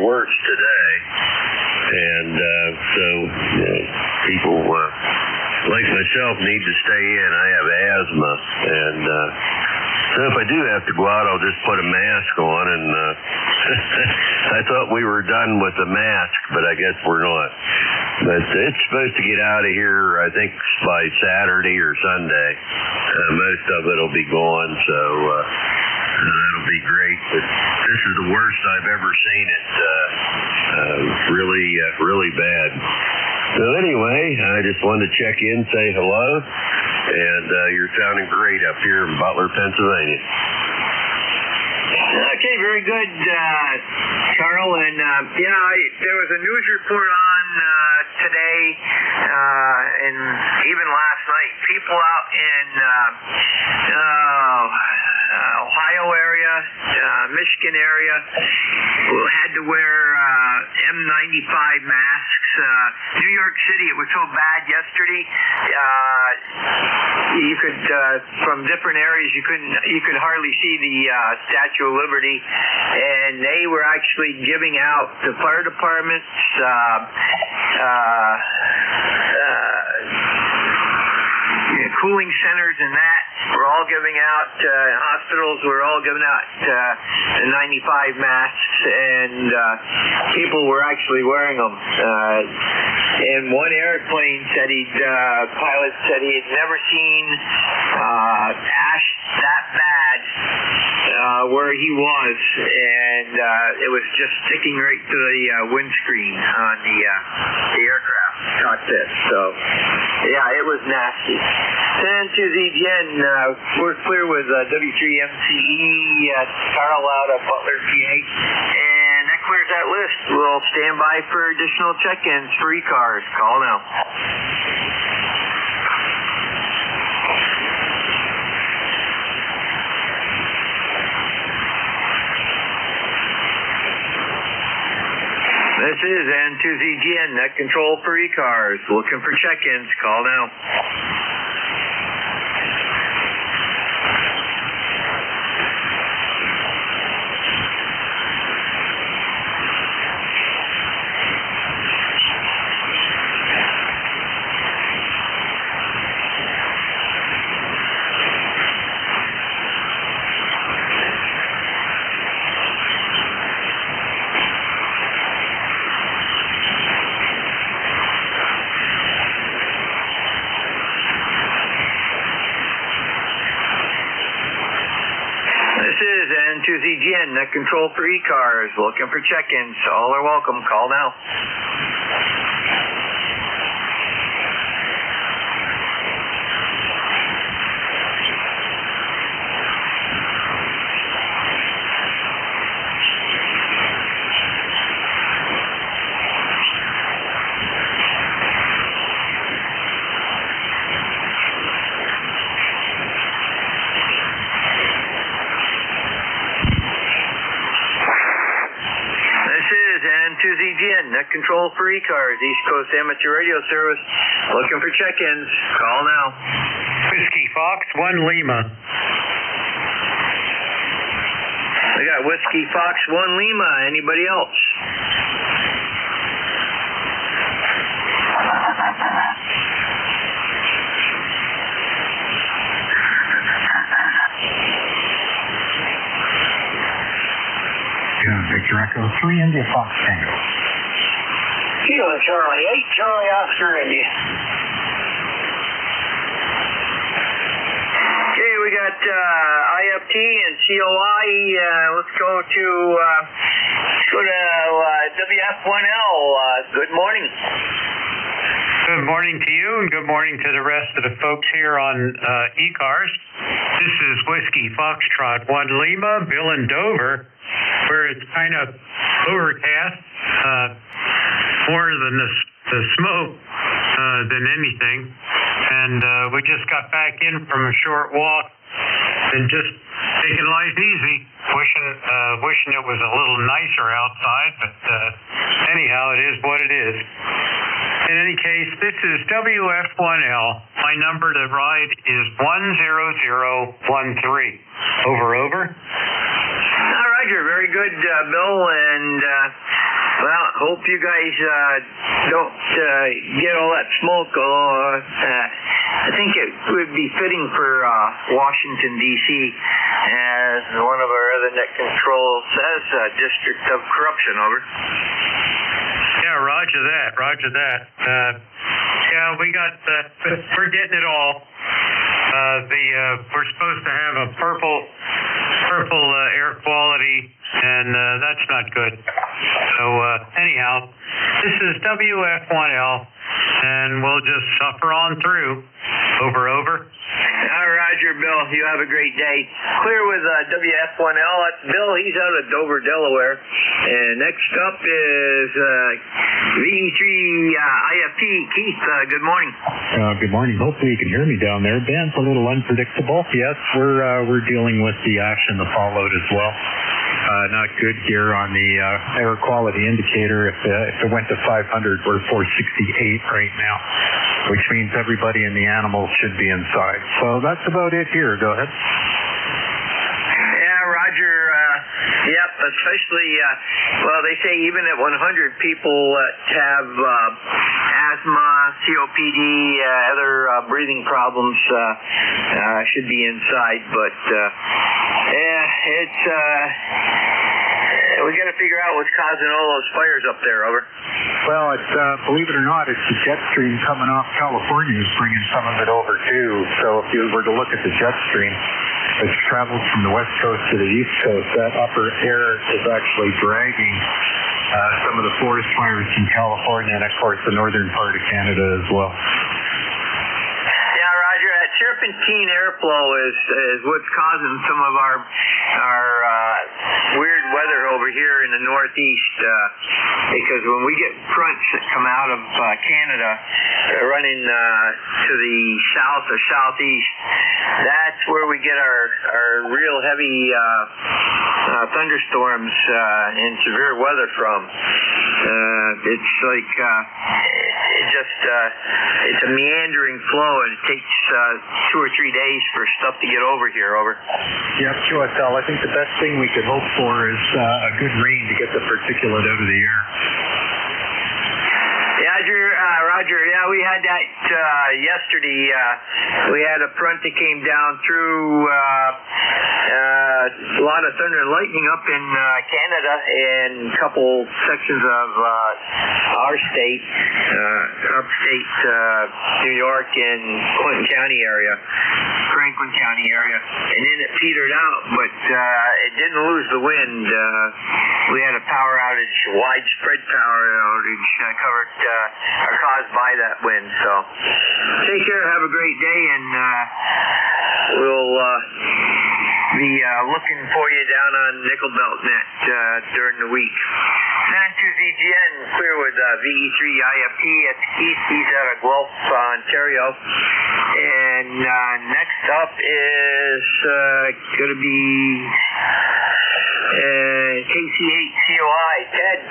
worse today, and so people like myself need to stay in. I have asthma, and so if I do have to go out, I'll just put a mask on, and I thought we were done with the mask, but I guess we're not. But it's supposed to get out of here, I think, by Saturday or Sunday. Most of it will be gone, so that'll be great. But this is the worst I've ever seen it. Really bad. So anyway, I just wanted to check in, say hello, and you're sounding great up here in Butler, Pennsylvania. Okay, very good, Carl. And there was a news report on today, and even last night. People out in Ohio area, Michigan area, had to wear N95 masks. New York City, it was so bad yesterday. You could from different areas you could hardly see the Statue of Liberty, and they were actually giving out the fire departments, cooling centers and that were all giving out, hospitals were all giving out 95 masks, and people were actually wearing them. And one airplane said pilot said he had never seen ash that bad where he was, and it was just sticking right to the windscreen on the aircraft cockpit. So, yeah, it was nasty. And to the end, we're clear with W3MCE, Carl out of Butler, PA. And that clears that list. We'll stand by for additional check-ins for ECARS. Call now. This is N2ZGN, net control for ECARS. Looking for check-ins. Call now. N2ZGN, net control for ECARS. Looking for check-ins. All are welcome. Call now. control for ECARS, East Coast Amateur Radio Service. Looking for check-ins. Call now. Whiskey Fox 1 Lima. We got Whiskey Fox 1 Lima. Anybody else? Victor Echo 3 India Fox Tango. Kilo Charlie 8 Charlie Oscar India. Okay, we got IFT and COI. Let's go to WF1L. Good morning. Good morning to you, and good morning to the rest of the folks here on ECARS. This is Whiskey Foxtrot 1 Lima, Bill in Dover, where it's kind of overcast, more than the smoke than anything. And we just got back in from a short walk and just taking life easy, wishing it was a little nicer outside, but anyhow, it is what it is. In any case, this is WF1L. My number to ride is 10013. Over. Roger, very good, Bill, and well, hope you guys don't get all that smoke. I think it would be fitting for Washington, D.C., as one of our other net controls says, District of Corruption, over. Yeah, roger that. Yeah, we got, we're getting it all. We're supposed to have a purple air quality, and that's not good. So anyhow, this is WF1L, and we'll just suffer on through. Over. Roger, Bill. You have a great day. Clear with WF1L. That's Bill. He's out of Dover, Delaware. And next up is VE3 IFT. Keith, good morning. Good morning. Hopefully you can hear me down there. Ben's a little unpredictable. Yes, we're dealing with the action that followed as well. Not good here on the air quality indicator. If it went to 500, we're 468 right now, which means everybody and the animals should be inside. So that's about it here. Go ahead. Yeah, Roger. Yep, especially, well, they say even at 100, people have asthma, COPD, other breathing problems should be inside, but it's we got to figure out what's causing all those fires up there, over. Well, it's believe it or not, it's the jet stream coming off California is bringing some of it over too. So if you were to look at the jet stream, it's traveled from the west coast to the east coast. That upper air is actually dragging some of the forest fires from California and, of course, the northern part of Canada as well. Yeah, Roger. That serpentine airflow is what's causing some of our weird weather over here in the northeast. Because when we get fronts that come out of Canada running to the south or southeast, that's where we get our real heavy thunderstorms and severe weather from. It's like it's a meandering flow, and it takes 2 or 3 days for stuff to get over here. Over. Yep, QSL. I think the best thing we could hope for is a good rain to get the particulate out of the air. Roger. Yeah, we had that yesterday. We had a front that came down through a lot of thunder and lightning up in Canada and a couple sections of our state, upstate New York and Clinton County area, Franklin County area. And then it petered out, but it didn't lose the wind. We had a power outage, widespread power outage covered or caused by that wind. So take care, have a great day, and we'll be looking for you down on Nickel Belt Net during the week. Santos EGN, clear with VE3 IFT at Keith. He's out of Guelph, Ontario. And next up is going to be KC8COI. Ted,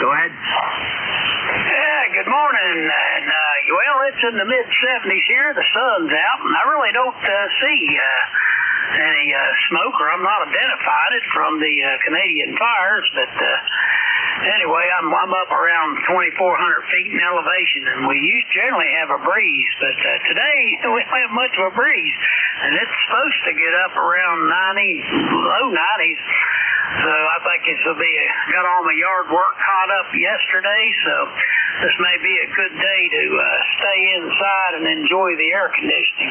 go ahead. Good morning. And, well, it's in the mid-70s here. The sun's out, and I really don't see any smoke, or I'm not identified it from the Canadian fires, but anyway, I'm up around 2,400 feet in elevation, and we generally have a breeze, but today we don't have much of a breeze, and it's supposed to get up around 90, low 90s. So I think this will be got all my yard work caught up yesterday, so this may be a good day to stay inside and enjoy the air conditioning.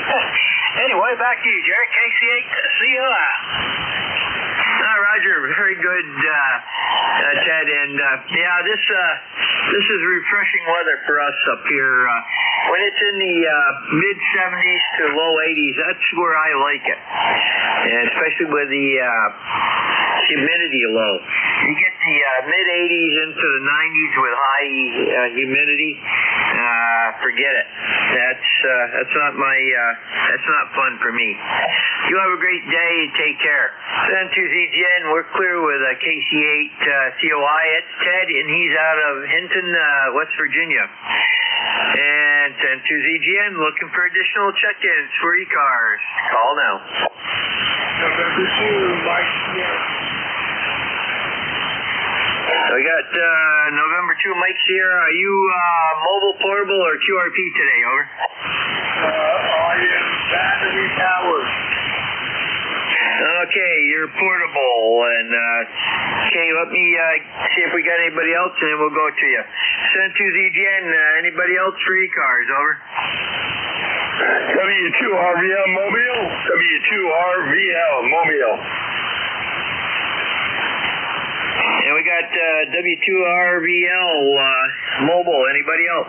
Anyway, back to you, Jerry. KC8 COI. Roger, very good, Ted. And yeah, this is refreshing weather for us up here. When it's in the mid 70s to low 80s, that's where I like it, and especially with the humidity low. You get the mid 80s into the 90s with high humidity. Forget it. That's not my. That's not fun for me. You have a great day. Take care. Send to ZGN. We're clear with KC8 COI. It's Ted, and he's out of Hinton, West Virginia. And send to ZGN. Looking for additional check-ins for ECARS. Call now. November 2, Mike. We got November 2, Mike Sierra. Are you mobile, portable, or QRP today? Over. I am battery powered. Okay, you're portable, and okay, let me see if we got anybody else, and then we'll go to you. Send to ZGN. Anybody else for ECARS? Over. W2RVL Mobile. W2RVL Mobile. And we got W2RVL Mobile. Anybody else?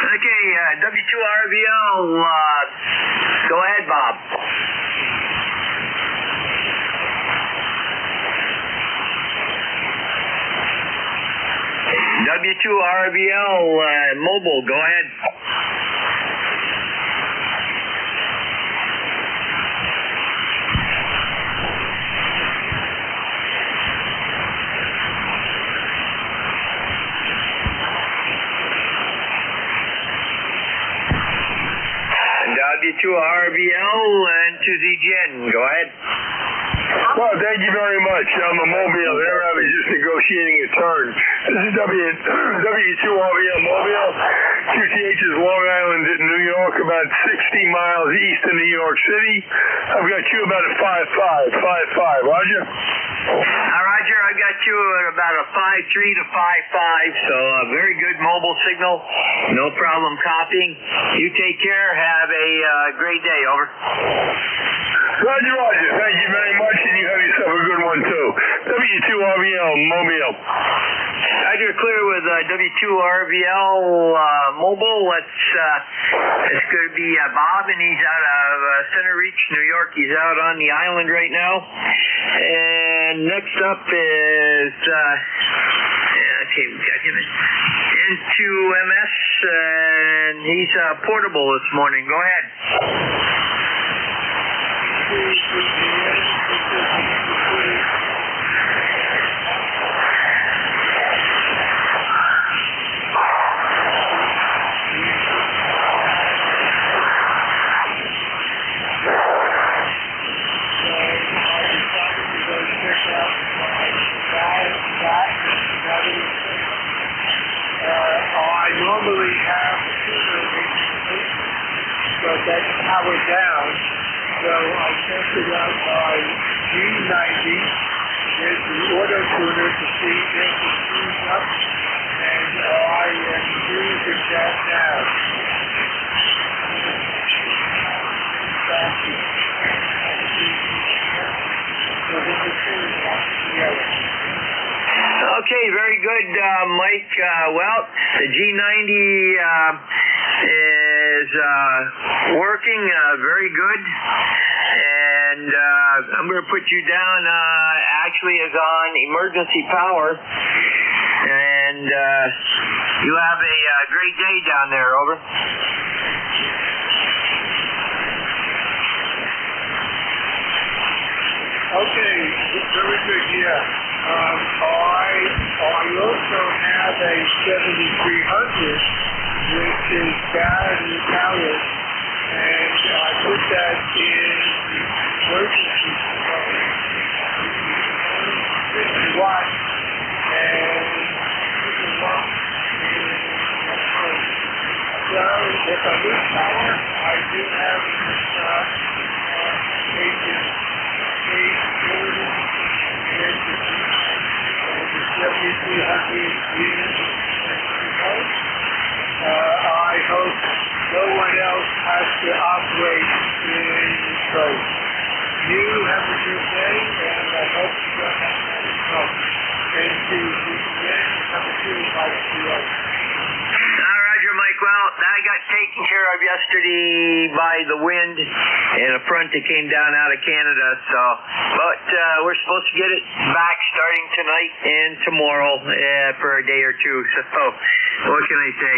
Okay, W2RVL, go ahead, Bob. W2RVL Mobile, go ahead. W2RVL and to ZGN. Go ahead. Well, thank you very much. I'm a Mobile. There I was just negotiating a turn. This is W2RVL Mobile. QTH is Long Island in New York, about 60 miles east of New York City. I've got you about a 5.5. Roger? Roger, I've got you at about a 5.3 to 5.5, so a very good mobile signal. No problem copying. You take care. Have a great day. Over. Roger. Thank you very much, and you have yourself a good one, too. W2RVL Mobile. Roger, clear with W2RVL Mobile. It's going to be Bob, and he's out of Center Reach, New York. He's out on the island right now. And next up is we got him N2US, and he's portable this morning. Go ahead. I normally have but that's powered down. So I tested out my G90. There's the auto tuner to see if it tunes up, and I am using that now. Okay, very good, Mike. Well, the G90 is working very good, and I'm going to put you down actually as on emergency power, and and you have a great day down there. Over. Okay, very good, yeah. I also have a 7300, which is bad and powered, and I put that in emergency mode. 50 watts, and this is one. So if I lose power, I do have I hope no one else has to operate in Detroit. You have a good day, and I hope you don't have any trouble. And to the end, come to my CEO. Roger, Mike. Well, that got taken care of yesterday by the wind and a front that came down out of Canada. So, but we're supposed to get it back starting tonight and tomorrow for a day or two. So, what can I say?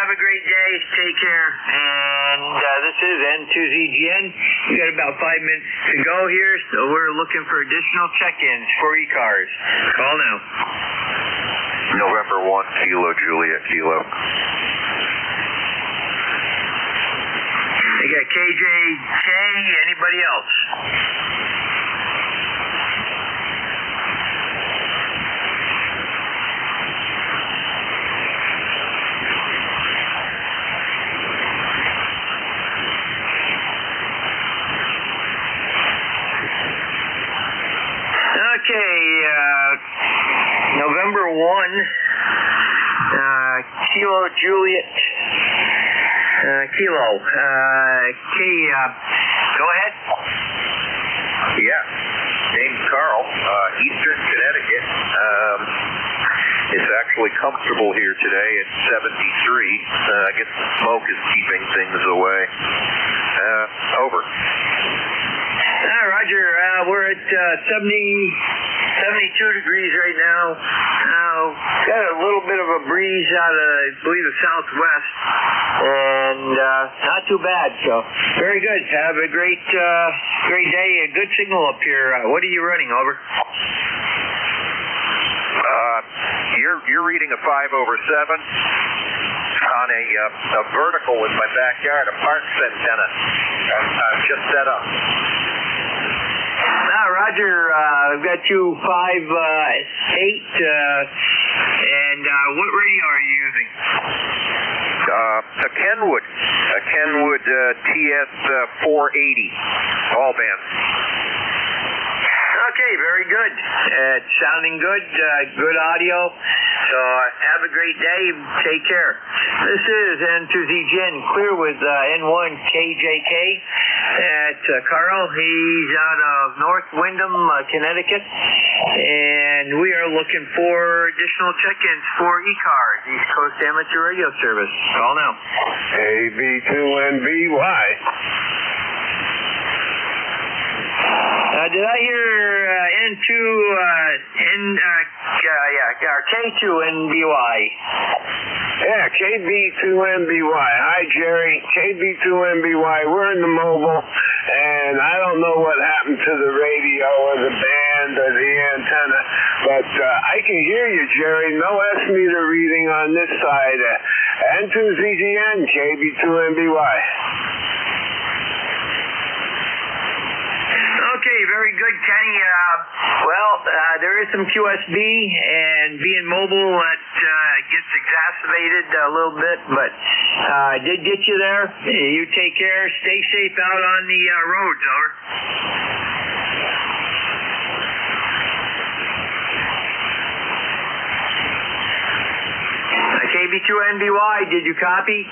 Have a great day. Take care. And this is N2ZGN. We got about 5 minutes to go here, so we're looking for additional check-ins for ECARS. Call now. November 1, Kilo, Juliet, Kilo. You got KJK, anybody else? Okay, November 1, Kilo, Juliet, Kilo. Go ahead. Yeah, name's Carl, Eastern Connecticut. It's actually comfortable here today. It's 73. I guess the smoke is keeping things away. Over. Roger, we're at 72 degrees right now. Got a little bit of a breeze out of, I believe, the southwest, and not too bad. So very good. Have a great day. A good signal up here. What are you running? Over. You're reading a 5/7 on a vertical in my backyard, a Parks antenna. I'm just set up. Roger, I've got you 5/8, and what radio are you using? A Kenwood TS480, all band. Okay, very good. It's sounding good, good audio. So have a great day. Take care. This is N2ZGN, clear with N1KJK at Carl. He's out of North Windham, Connecticut. And we are looking for additional check-ins for ECARS, East Coast Amateur Radio Service. Call now. AB2NBY. Did I hear K2NBY? Yeah, KB2NBY. Hi, Jerry. KB2NBY. We're in the mobile, and I don't know what happened to the radio or the band or the antenna, but I can hear you, Jerry. No S-meter reading on this side. N2ZGN, KB2NBY. Okay, very good, Kenny. There is some QSB, and being mobile, that gets exacerbated a little bit, but I did get you there. You take care. Stay safe out on the roads. Over. KB2NBY, did you copy?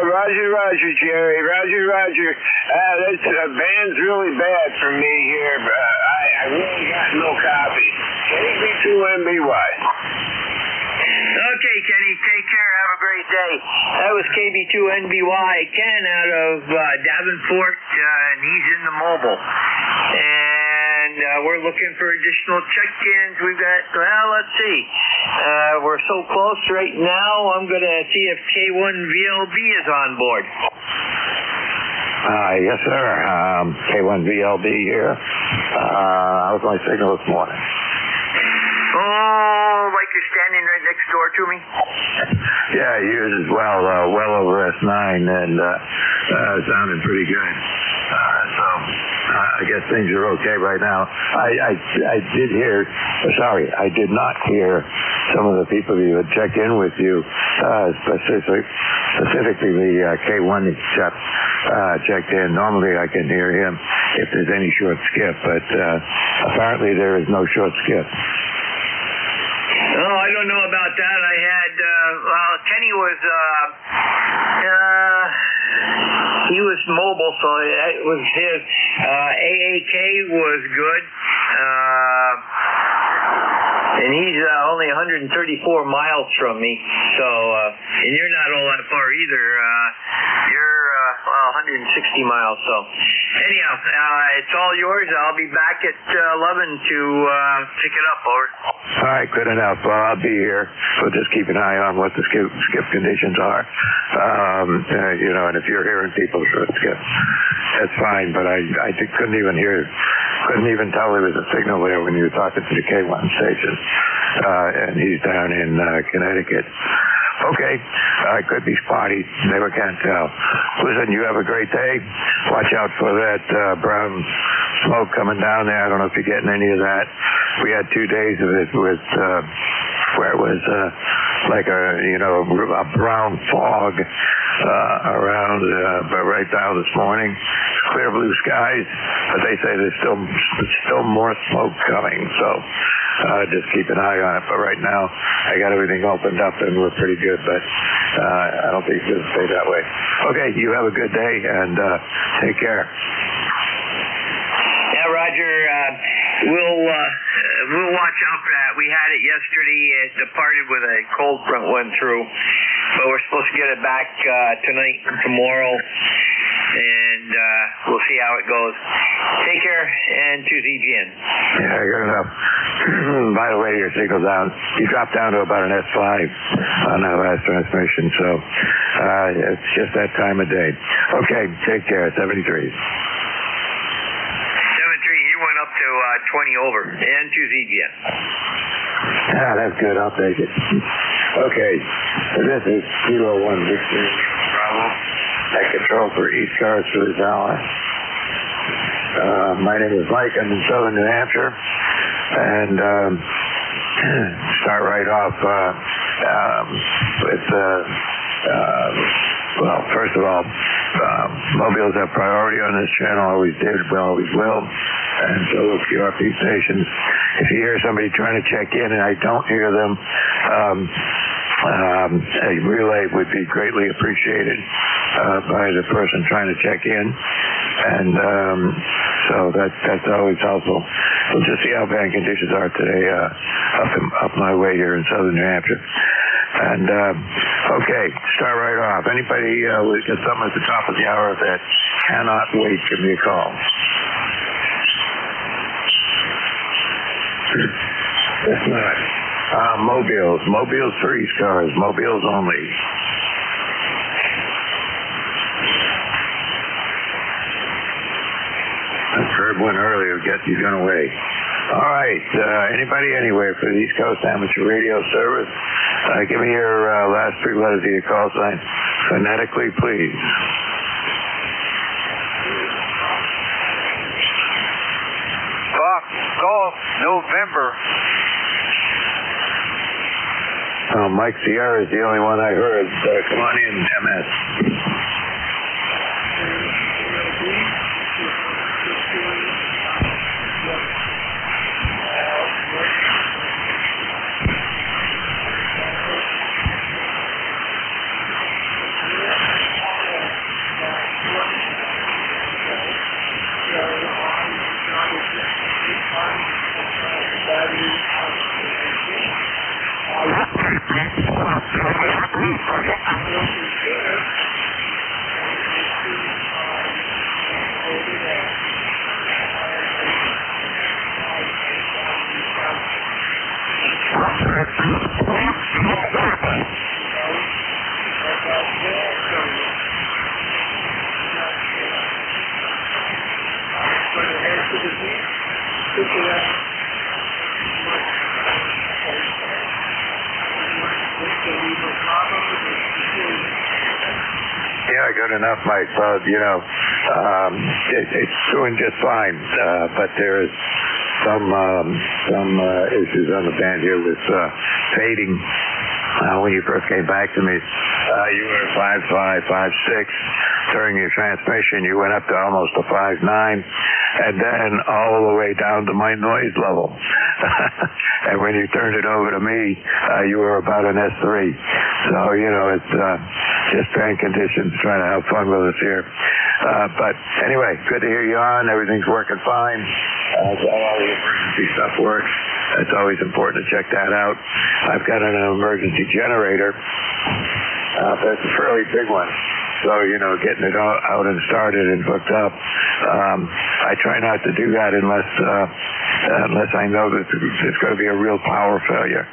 Roger, Jerry. Roger. This band's really bad for me here, but I really got no copy. KB2NBY. Okay, Kenny, take care. Have a great day. That was KB2NBY, Ken out of Davenport, and he's in the mobile. And and we're looking for additional check-ins. We've got, well, let's see. We're so close right now, I'm going to see if K1VLB is on board. Yes, sir. K1VLB here. How's my signal this morning? Oh, like you're standing right next door to me? Yeah, yours as well. Well over S9 and sounding pretty good. So I guess things are okay right now. I did not hear some of the people who had checked in with you, specifically the K1 chap checked in. Normally I can hear him if there's any short skip, but apparently there is no short skip. Oh, I don't know about that. I had, Kenny was, he was mobile, so it was his. AAK was good. And he's only 134 miles from me, so, and you're not all that far either. You're 160 miles, so. Anyhow, it's all yours. I'll be back at 11 to pick it up, over. All right, good enough. I'll be here. We'll just keep an eye on what the skip conditions are. And if you're hearing people short skip, that's fine, but I couldn't even tell there was a signal there when you were talking to the K1 station, and he's down in Connecticut. Okay, could be spotty. Never can tell. Listen, you have a great day. Watch out for that brown smoke coming down there. I don't know if you're getting any of that. We had 2 days of it with where it was like a brown fog around, but right now this morning, clear blue skies, but they say there's still more smoke coming, so just keep an eye on it. But right now, I got everything opened up and we're pretty good, but I don't think it's going to stay that way. Okay, you have a good day and take care. Yeah, Roger, we'll watch out for that. We had it yesterday. It departed with a cold front went through, but we're supposed to get it back tonight and tomorrow, and we'll see how it goes. Take care, and to ZGN. Yeah, good enough. By the way, your signal's down. You dropped down to about an S5 on that last transmission, so it's just that time of day. Okay, take care. 73. 73, you went up to 20 over, and to ZGN. That's good. I'll take it. Okay, so this is Kilo 1 Victor Bravo. I control for ECARS for this hour. My name is Mike. I'm in southern New Hampshire. And start right off with, well, first of all, mobiles have priority on this channel, always did, always will, and so will QRP stations. If you hear somebody trying to check in and I don't hear them, a relay would be greatly appreciated by the person trying to check in, and so that's always helpful. We'll just see how bad conditions are today up my way here in southern New Hampshire. And okay, start right off. Anybody who's got something at the top of the hour that cannot wait, give me a call. If not, mobiles for ECARS, mobiles only. I heard one earlier, get you gone away. All right, anybody anywhere for the East Coast Amateur Radio Service, give me your last 3 letters of your call sign phonetically, please. Fox, Golf, November. Mike Sierra is the only one I heard. Come on in, MS. good enough, Mike. Well, it's doing just fine. But there's some issues on the band here with fading. When you first came back to me, you were 5.5, 5.6. During your transmission, you went up to almost a 5.9, and then all the way down to my noise level. And when you turned it over to me, you were about an S3. So, it's just band conditions, trying to have fun with us here. But anyway, good to hear you on. Everything's working fine. All the emergency stuff works. It's always important to check that out. I've got an emergency generator. That's a fairly big one. So, getting it out and started and hooked up. I try not to do that unless I know that it's going to be a real power failure.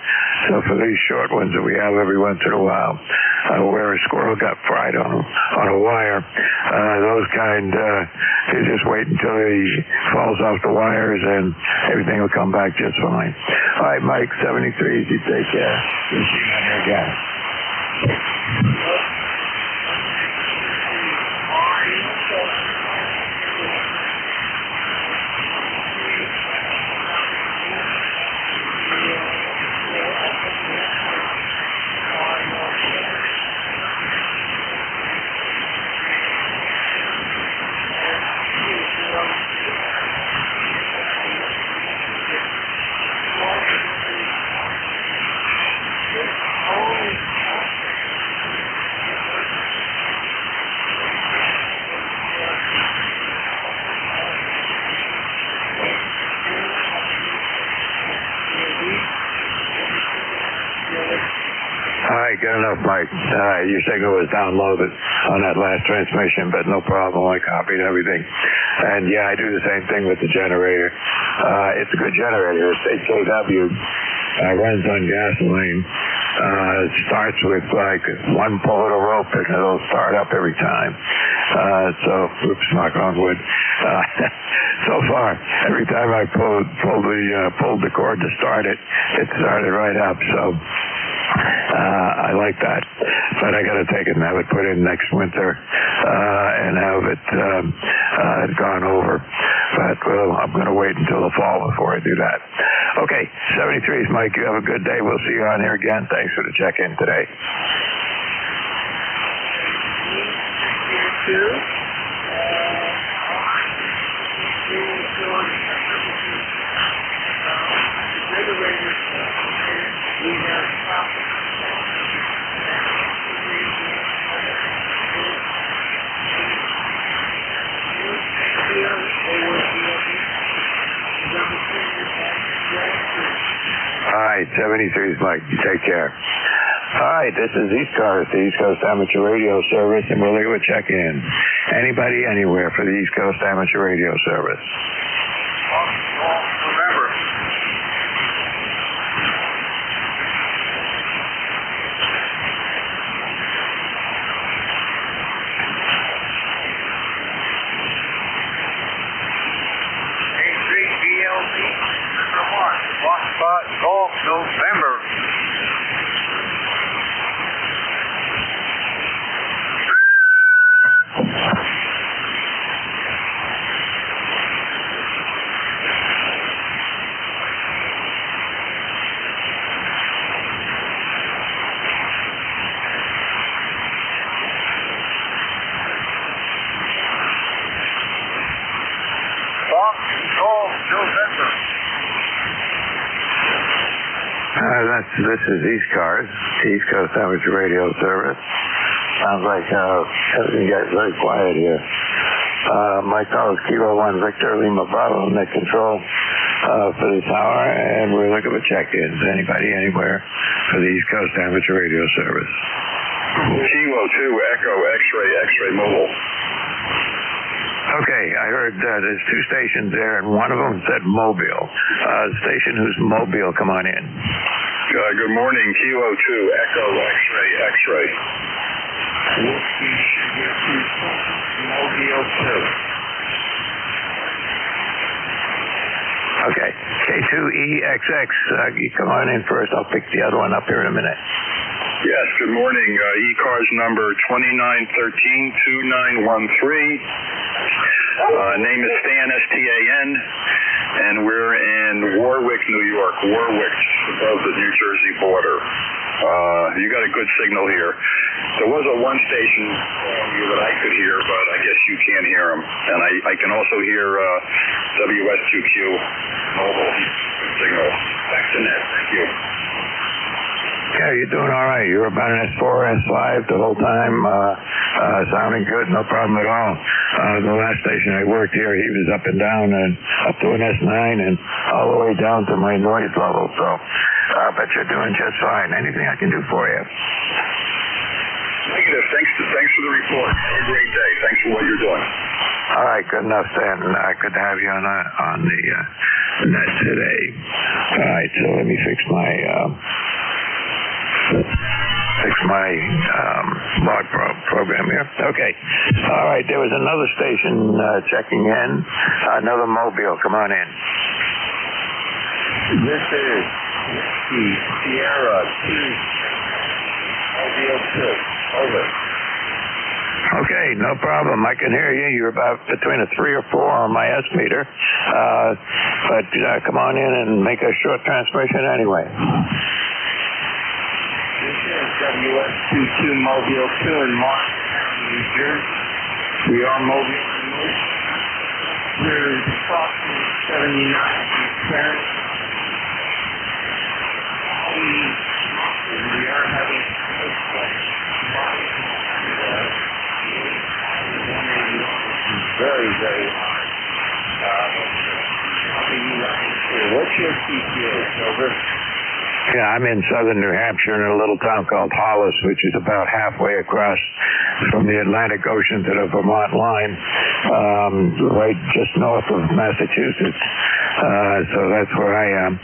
So for these short ones that we have every once in a while, where a squirrel got fried on a wire, those kind, you just wait until he falls off the wires and everything will come back just fine. All right, Mike, 73, you take care. We'll see you on here again. Good enough, Mike. Your signal was downloaded on that last transmission, but no problem. I copied everything. And yeah, I do the same thing with the generator. It's a good generator. It's 8 kW. Runs on gasoline. It starts with like one pull of the rope and it'll start up every time. Oops, knock on wood. So far, every time I pulled the cord to start it, it started right up. So I like that, but I got to take it and have it put in next winter and have it gone over. But I'm going to wait until the fall before I do that. Okay, 73 is Mike. You have a good day. We'll see you on here again. Thanks for the check-in today. All right, 73 is Mike. You take care. All right, this is ECARS, the East Coast Amateur Radio Service, and we'll leave a check-in. Anybody, anywhere for the East Coast Amateur Radio Service. Remember. Golf November. This is ECARS, East Coast Amateur Radio Service. Sounds like everything got very quiet here. My call is Kilo 1 Victor Lima Bravo, net control for this hour, and we're looking for check-ins. Anybody, anywhere for the East Coast Amateur Radio Service. Kilo 2 Echo X-Ray, X-Ray Mobile. Okay, I heard there's two stations there, and one of them said Mobile. Station who's Mobile, come on in. Good morning, Kilo 2 Echo X-Ray, X-Ray. Mobile 2. Okay, K2EXX, you come on in first. I'll pick the other one up here in a minute. Yes, good morning. ECARS number 2913-2913. Name is Stan, S-T-A-N, and we're in Warwick, New York. Warwick, above the New Jersey border. You got a good signal here. There was a one station that I could hear, but I guess you can't hear them. And I can also hear WS2Q mobile signal. Back to net. Thank you. Yeah, you're doing all right. You were about an S4, S5 the whole time, sounding good, no problem at all. The last station I worked here, he was up and down and up to an S9 and all the way down to my noise level. So I bet you're doing just fine. Anything I can do for you? Negative. Thanks for the report. Have a great day. Thanks for what you're doing. All right, good enough, Stan. Good to have you on the net today. All right, so let me fix my log program here. Okay. All right, there was another station checking in. Another mobile. Come on in. This is the Sierra 2 Mobile 2. Over. Okay, no problem. I can hear you. You're about between a 3 or 4 on my S meter. But come on in and make a short transmission anyway. This is WS22 Mobile 2 in Martin, New Jersey. We are mobile remote. We're approximately 79%. We are having very, very hard. What's your CPA, Silver? Yeah, I'm in southern New Hampshire in a little town called Hollis, which is about halfway across from the Atlantic Ocean to the Vermont line, right just north of Massachusetts. So that's where I am.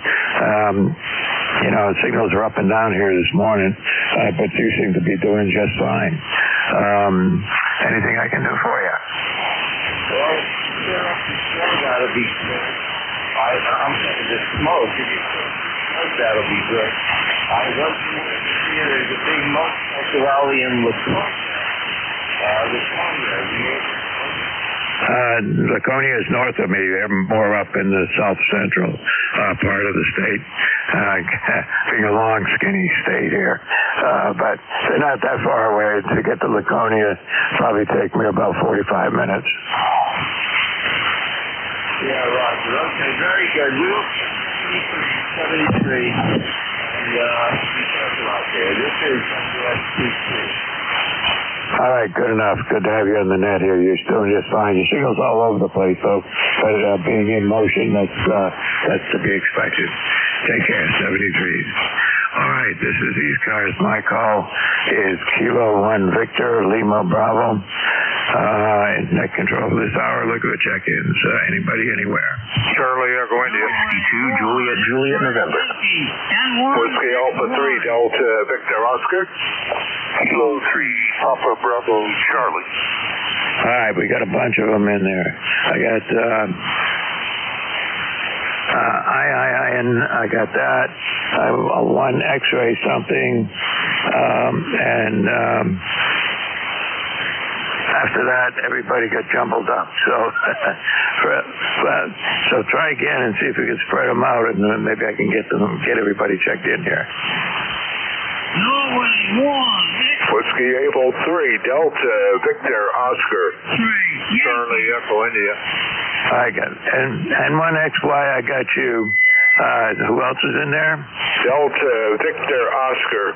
Signals are up and down here this morning, but you seem to be doing just fine. Anything I can do for you? Well, there's got to be good. I'm saying the smoke. If you smoke, that'll be good. I was here. There's a big smoke rally in Laconia is north of me. They're more up in the south central part of the state. Being a long, skinny state here. But they're not that far away. To get to Laconia, probably take me about 45 minutes. Yeah, Roger. Okay, very good. We'll 73. And be careful out there. This is WS23. All right, good enough. Good to have you on the net here. You're doing just fine. Your signal's all over the place, though. But being in motion, that's to be expected. Take care, 73. All right, this is ECARS. My call is Kilo 1 Victor, Lima Bravo. Net control for this hour. Look at the check-ins. Anybody, anywhere. Charlie Echo India. 62 Juliet, November. Whiskey Alpha 3 Delta Victor Oscar. Kilo 3 Papa Bravo Charlie. All right, we got a bunch of them in there. I got IIN, I got that. One X-ray something, and after that, everybody got jumbled up. So try again and see if we can spread them out, and then maybe I can get everybody checked in here. Whiskey Able 3 Delta Victor Oscar. Charlie Echo India. I got it. And one XY, I got you. Who else is in there? Delta Victor Oscar.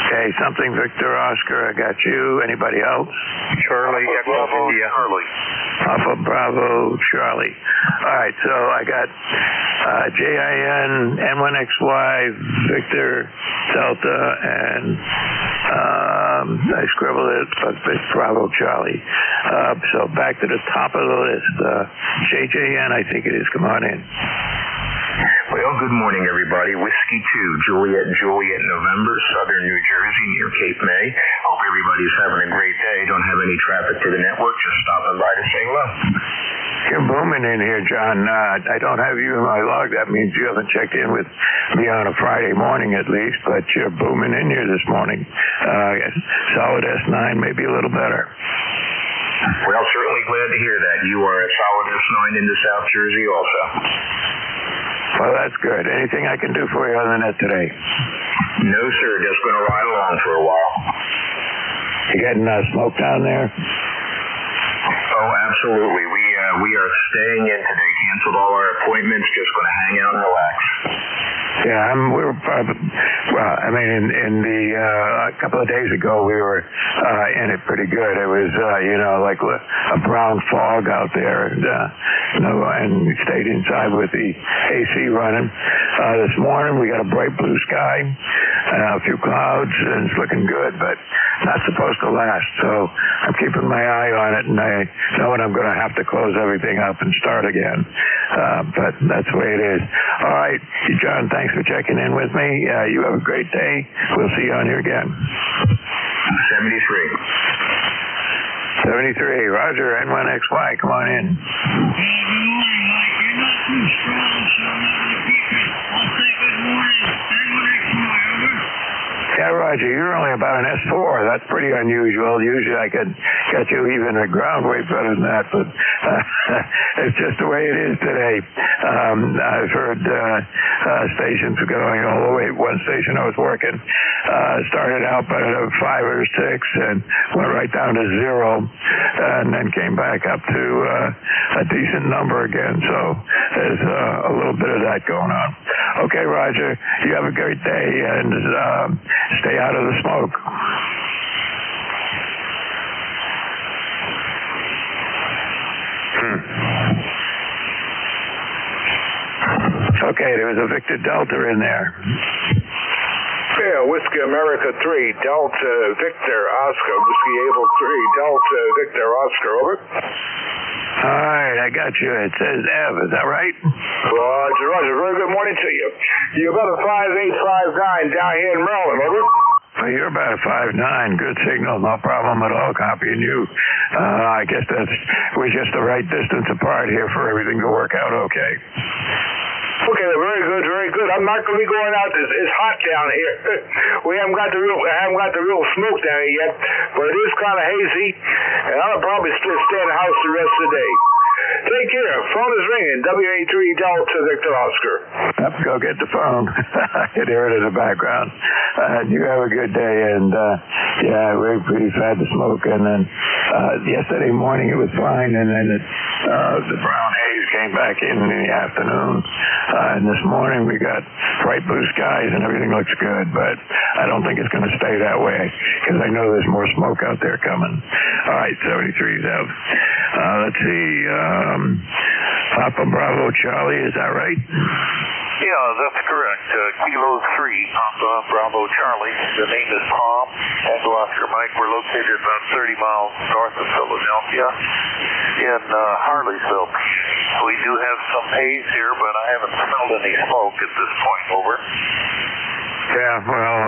Okay, something Victor Oscar, I got you. Anybody else? Charlie Echo India. Charlie. Alpha Bravo Charlie. All right, so I got JIN, N1XY, Victor Delta, and I scribbled it, but Bravo Charlie. So back to the top of the list. JJN, I think it is. Come on in. Well, good morning, everybody. Whiskey 2, Juliet November, southern New Jersey, near Cape May. Hope everybody's having a great day. Don't have any traffic to the network. Just stopping by to say hello. You're booming in here, John. I don't have you in my log. That means you haven't checked in with me on a Friday morning at least, but you're booming in here this morning. Solid S9, maybe a little better. Well, certainly glad to hear that. You are a solid S9 into South Jersey also. Well, that's good. Anything I can do for you other than that today? No, sir. Just going to ride along for a while. You getting smoke down there? Oh, absolutely. We are staying in today. Canceled all our appointments. Just going to hang out and relax. Yeah, a couple of days ago we were in it pretty good. It was, like a brown fog out there, and we stayed inside with the AC running. This morning we got a bright blue sky, a few clouds, and it's looking good, but not supposed to last. So I'm keeping my eye on it, and I know when I'm going to have to close everything up and start again. But that's the way it is. All right, John, thanks for checking in with me. You have a great day. We'll see you on here again. 73. Roger, N1XY, come on in. Yeah, Roger, you're only about an S4. That's pretty unusual. Usually I could get you even a ground wave better than that, but it's just the way it is today. I've heard stations going all the way. One station I was working started out at a 5 or 6 and went right down to 0 and then came back up to a decent number again. So there's a little bit of that going on. Okay, Roger, you have a great day and stay out of the smoke. Okay, there was a Victor Delta in there. Yeah, Whiskey America 3, Delta Victor Oscar, Whiskey Able 3, Delta Victor Oscar, over. All right, I got you. It says Ev, is that right? Roger, Roger. Very good morning to you. You're about a 5859 down here in Maryland, over. Well, you're about a 5'9", good signal, no problem at all copying you. I guess we're just the right distance apart here for everything to work out okay. Okay, very good, very good. I'm not going to be going out. It's hot down here. I haven't got the real smoke down here yet, but it is kind of hazy, and I'll probably still stay in the house the rest of the day. Take care. Phone is ringing. WA3 Delta Victor Oscar. Yep, go get the phone. I can hear it in the background. You have a good day, and yeah, we're pretty sad to smoke. And then yesterday morning it was fine, and then the brown haze came back in the afternoon. And this morning we got bright blue skies and everything looks good, but I don't think it's going to stay that way because I know there's more smoke out there coming. All right, 73's out. Let's see. Papa Bravo Charlie, is that right? Yeah, that's correct. Kilo 3, Papa Bravo Charlie. The name is Tom. Echo Oscar Mike. We're located about 30 miles north of Philadelphia in Harleysville. We do have some haze here, but I haven't smelled any smoke at this point. Over. Yeah, well,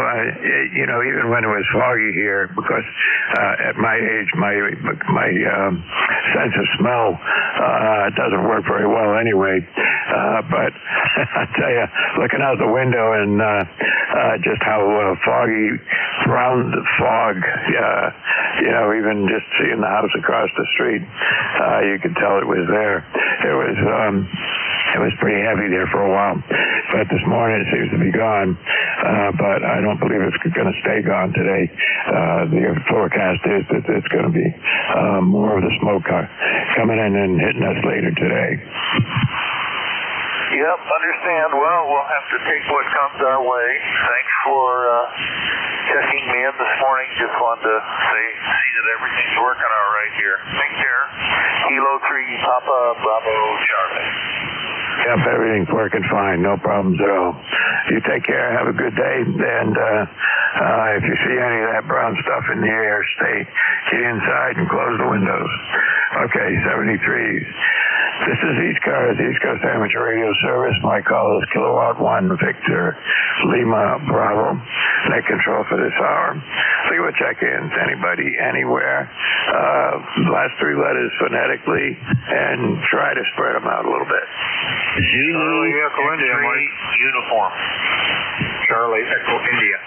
even when it was foggy here, because at my age, my sense of smell doesn't work very well anyway. But I tell you, looking out the window and just how foggy, brown fog, even just seeing the house across the street, you could tell it was there. It was pretty heavy there for a while, but this morning it seems to be gone. But I don't believe it's going to stay gone today. The forecast is that it's going to be more of the smoke coming in and hitting us later today. Yep, understand. Well, we'll have to take what comes our way. Thanks for checking me in this morning. Just wanted to see that everything's working all right here. Take care. Kilo 3, Papa Bravo Charlie. Yep, everything's working fine. No problems at all. You take care. Have a good day. And if you see any of that brown stuff in the air, get inside and close the windows. Okay, 73. This is ECARS, East Coast Amateur Radio Service. My call is Kilowatt 1 Victor Lima Bravo. Net control for this hour. See what check-ins, anybody, anywhere. Last three letters phonetically, and try to spread them out a little bit. Zulu, Echo India, Mike. uniform. Charlie Echo India.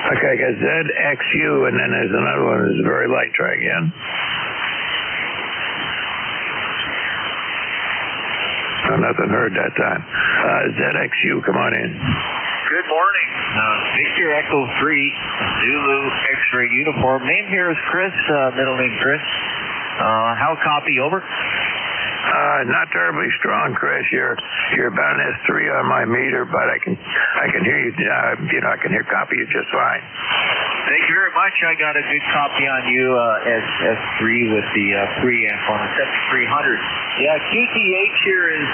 Okay, I got ZXU, and then there's another one that's very light. Try again. No, nothing heard that time. ZXU, come on in. Good morning. Victor Echo 3, Zulu X-ray uniform. Name here is Chris, middle name Chris. How copy, over? Not terribly strong, Chris. You're about an S3 on my meter, but I can hear you. I can copy you just fine. Thank you very much. I got a good copy on you, S3 with the preamp on the 7300. Yeah, QTH here is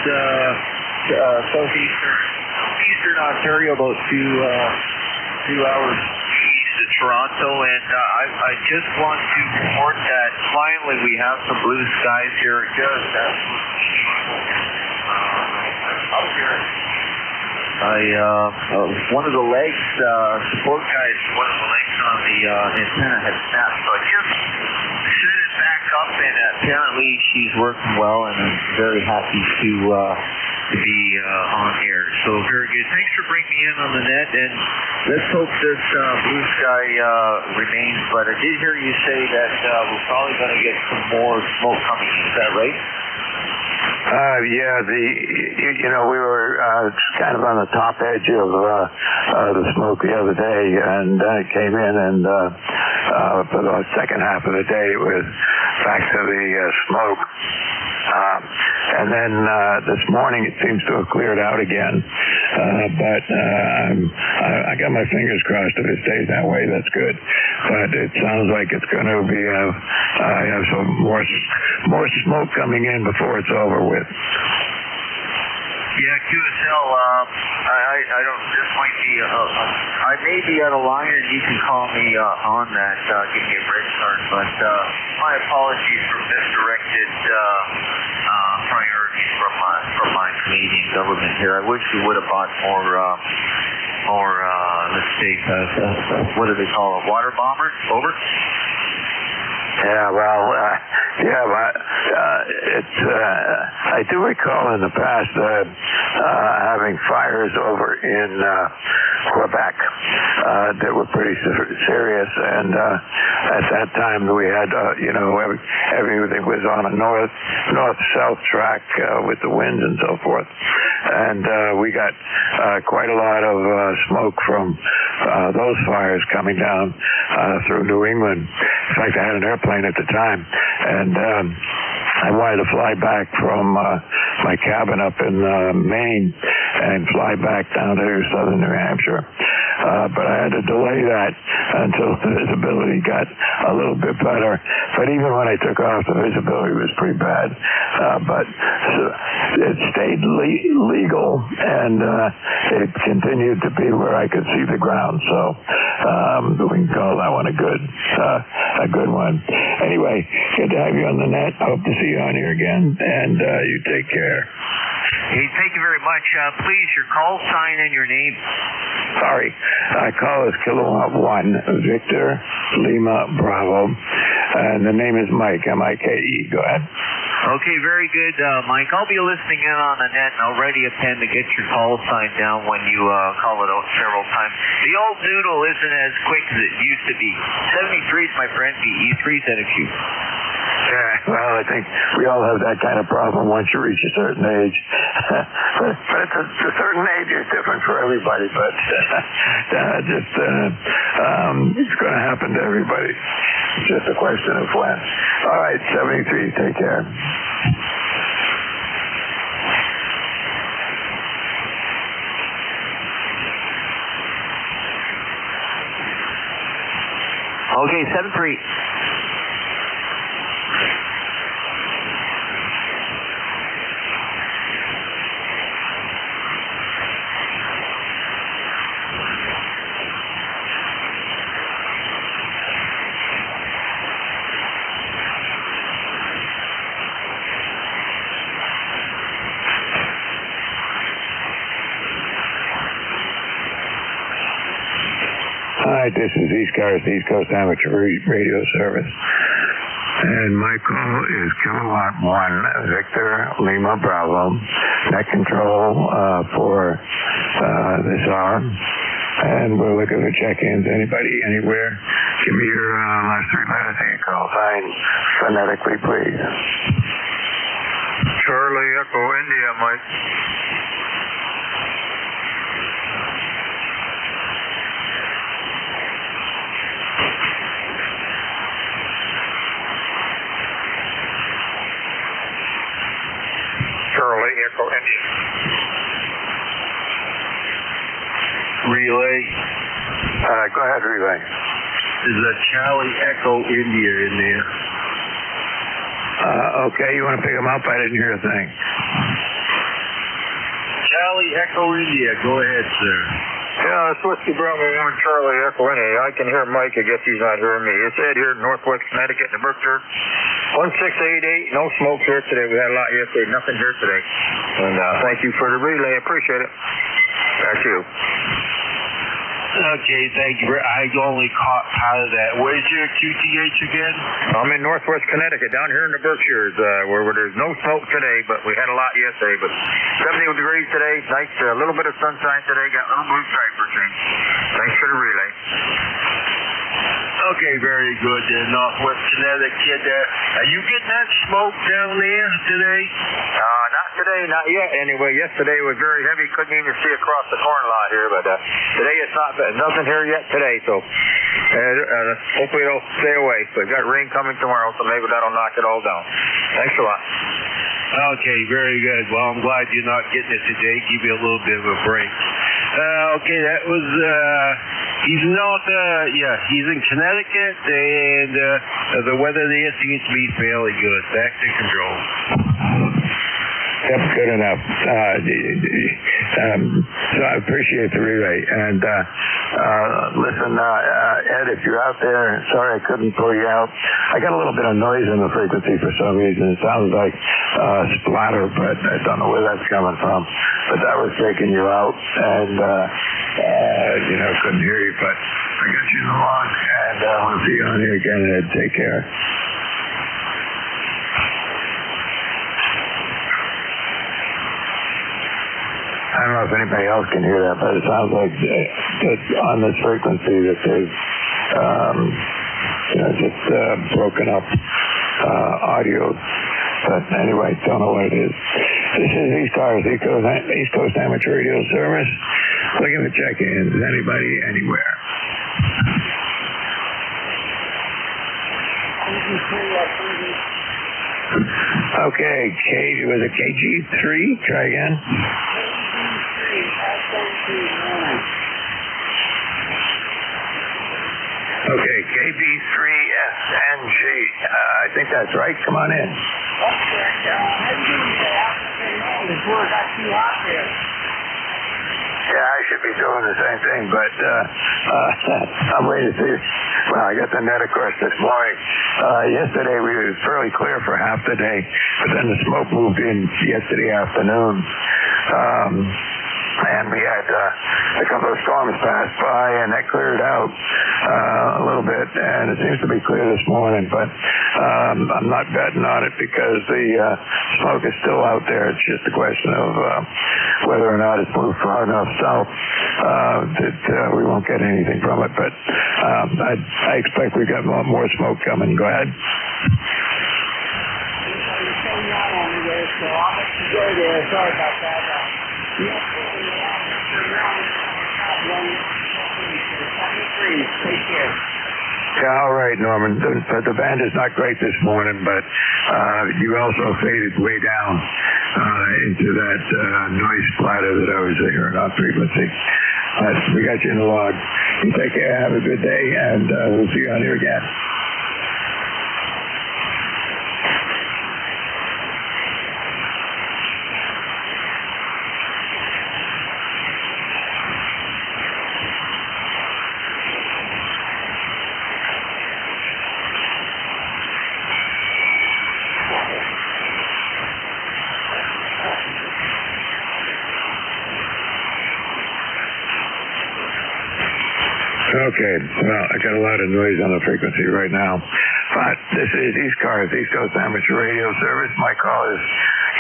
southeastern Ontario, about two hours east of Toronto, and I just want to report that finally we have some blue skies here. Just up here. One of the legs, support guys, one of the legs on the antenna had snapped, so I just set it back up, and apparently she's working well, and I'm very happy to be on air. So very good. Thanks for bringing me in on the net, and let's hope this blue sky remains. But I did hear you say that we're probably going to get some more smoke coming in. Is that right? Yeah, we were kind of on the top edge of the smoke the other day, and it came in, and for the second half of the day, it was back to the smoke. And then this morning it seems to have cleared out again. But I got my fingers crossed. If it stays that way, that's good. But it sounds like it's going to be have some more smoke coming in before it's over with. Yeah, QSL, I don't, this might be, I may be out of line, and you can call me on that, give me a red card, but my apologies for misdirected priorities from my Canadian government here. I wish we would have bought more, let's see, what do they call it, water bombers? Over? Yeah, well, I do recall in the past having fires over in Quebec that were pretty serious, and at that time we had, everything was on a north-south track with the winds and so forth, and we got quite a lot of smoke from those fires coming down through New England. In fact, I had an airplane at the time, and I wanted to fly back from my cabin up in Maine and fly back down to southern New Hampshire. But I had to delay that until the visibility got a little bit better. But even when I took off, the visibility was pretty bad. But it stayed legal, and it continued to be where I could see the ground. So we can call that one a good one. Anyway, good to have you on the net. Hope to see you on here again, and you take care. Hey, thank you very much. Please, your call sign and your name. Sorry. Call is Kilowatt 1, Victor Lima Bravo, and the name is Mike, M-I-K-E. Go ahead. Okay, very good, Mike. I'll be listening in on the net, and I'll ready a pen to get your call sign down when you call it out several times. The old noodle isn't as quick as it used to be. 73 is my friend, E3 ZXU. Yeah, well, I think we all have that kind of problem once you reach a certain age. but it's a certain age is different for everybody, but it's going to happen to everybody. It's just a question of when. All right, 73, take care. Okay, 73. Hi, this is ECARS, the East Coast Amateur Radio Service. And my call is Kilowatt 1, Victor Lima Bravo, net control for this hour. And we're looking for check-ins. Anybody, anywhere? Give me your last 3 letters and your call sign phonetically, please. Charlie Echo India, Mike. Charlie Echo India. Relay. Go ahead, relay. There's a Charlie Echo India in there. Okay, you want to pick them up? I didn't hear a thing. Charlie Echo India, go ahead, sir. Yeah, it's Whiskey Bravo 1, Charlie Echo India. I can hear Mike. I guess he's not hearing me. It's Ed here in Northwest Connecticut, in the Berkshire. 1688, no smoke here today. We had a lot yesterday, nothing here today. And thank you for the relay. I appreciate it. Back to you. Okay, thank you. I only caught part of that. Where's your QTH again? I'm in Northwest Connecticut, down here in the Berkshires, where there's no smoke today, but we had a lot yesterday. But 70 degrees today, nice, a little bit of sunshine today, got a little blue stripe for change. Thanks for the relay. Okay, very good. Northwest Connecticut. Are you getting that smoke down there today? Not today, not yet. Anyway, yesterday was very heavy. Couldn't even see across the corn lot here. But today it's nothing here yet today. So hopefully it'll stay away. So we've got rain coming tomorrow, so maybe that'll knock it all down. Thanks a lot. Okay, very good. Well, I'm glad you're not getting it today. Give you a little bit of a break. Okay, that was, he's not, he's in Connecticut, and the weather there seems to be fairly good. Back to control. Yep, good enough. So I appreciate the relay. And listen, Ed, if you're out there, sorry I couldn't pull you out. I got a little bit of noise in the frequency for some reason. It sounds like splatter, but I don't know where that's coming from. But that was taking you out, and couldn't hear you. But I got you in the log, and we'll see you on here again, Ed. Take care. I don't know if anybody else can hear that, but it sounds like that on this frequency that there's just broken up audio. But anyway, don't know what it is. This is ECARS, East Coast Amateur Radio Service. Looking for check-ins. Anybody, anywhere. Okay, was it KG3? Try again. Okay, KB3SNG. I think that's right. Come on in. Yeah, I should be doing the same thing, but I'm waiting to see. Well, I got the net, of course, this morning. Yesterday we were fairly clear for half the day, but then the smoke moved in yesterday afternoon. And we had a couple of storms pass by, and that cleared out a little bit, and it seems to be clear this morning, but I'm not betting on it because the smoke is still out there. It's just a question of whether or not it's moved far enough south that we won't get anything from it, but I expect we've got more smoke coming. Go ahead. Sorry about that. Take care. Yeah, all right, Norman. The band is not great this morning, but you also faded way down into that noise splatter that I was hearing on frequency. We got you in the log. You take care. Have a good day, and we'll see you on here again. Okay, well, I got a lot of noise on the frequency right now. But this is ECARS, East Coast Amateur Radio Service. My call is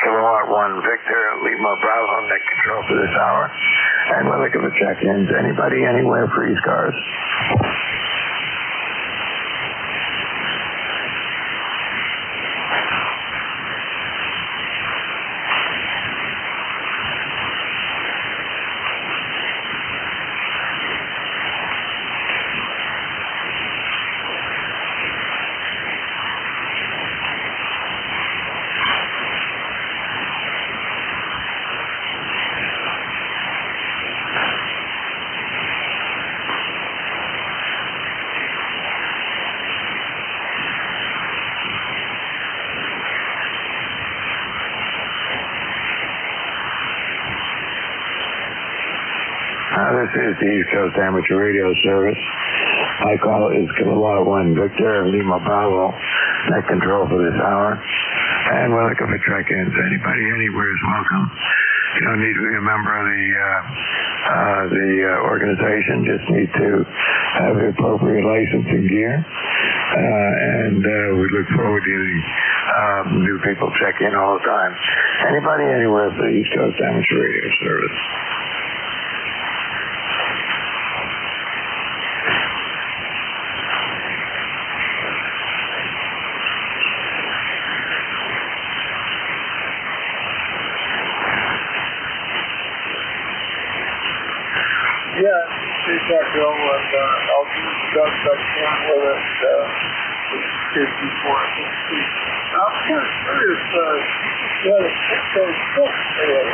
Kilowatt 1 Victor, Lima Bravo, net control for this hour. And we're looking for check-ins. Anybody, anywhere for ECARS? This is the East Coast Amateur Radio Service. My call is Kilowatt 1 Victor, Lima Bravo, net control for this hour. And we're looking for check-ins. Anybody, anywhere is welcome. You don't need to be a member of the organization. Just need to have the appropriate licensing gear. And we look forward to getting new people check in all the time. Anybody, anywhere for the East Coast Amateur Radio Service. Bill, and I'll do the best I can with it before I can speak. I'm kind of curious, you had a 606 there.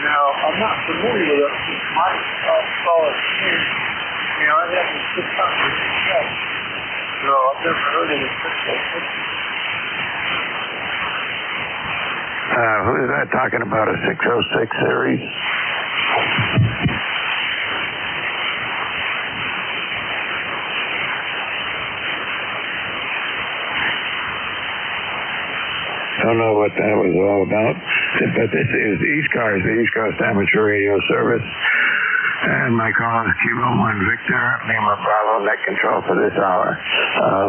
Now, I'm not familiar with it. My solid team, you know, I have a 606. So I've never heard of a 606. Who is that talking about, a 606 series? Don't know what that was all about, but this is ECARS, the East Coast Amateur Radio Service, and my call is Kilo 1 Victor, Lima Bravo, net control for this hour.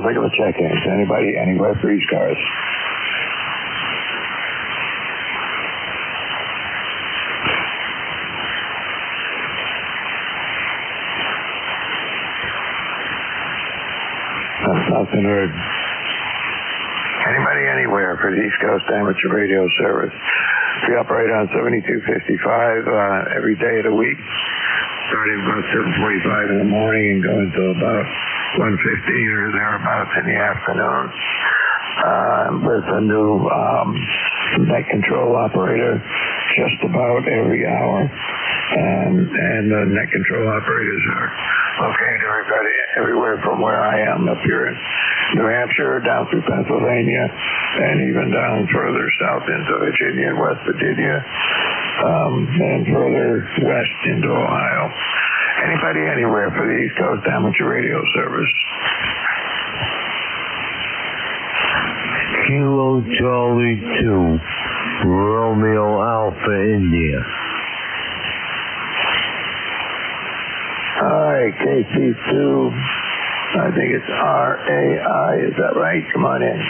Regular check-ins. Anybody, anywhere for ECARS? Nothing heard. Anybody, anywhere for the East Coast Amateur Radio Service. We operate on 7255 every day of the week, starting about 7:45 in the morning and going to about 1:15 or thereabouts in the afternoon. With a new net control operator just about every hour. And the net control operators are located everywhere from where I am up here in New Hampshire, down through Pennsylvania, and even down further south into Virginia and West Virginia, and further west into Ohio. Anybody, anywhere for the East Coast Amateur Radio Service. Kilo Charlie 2, Romeo Alpha India. All right, KC2, I think it's RAI, is that right? Come on in.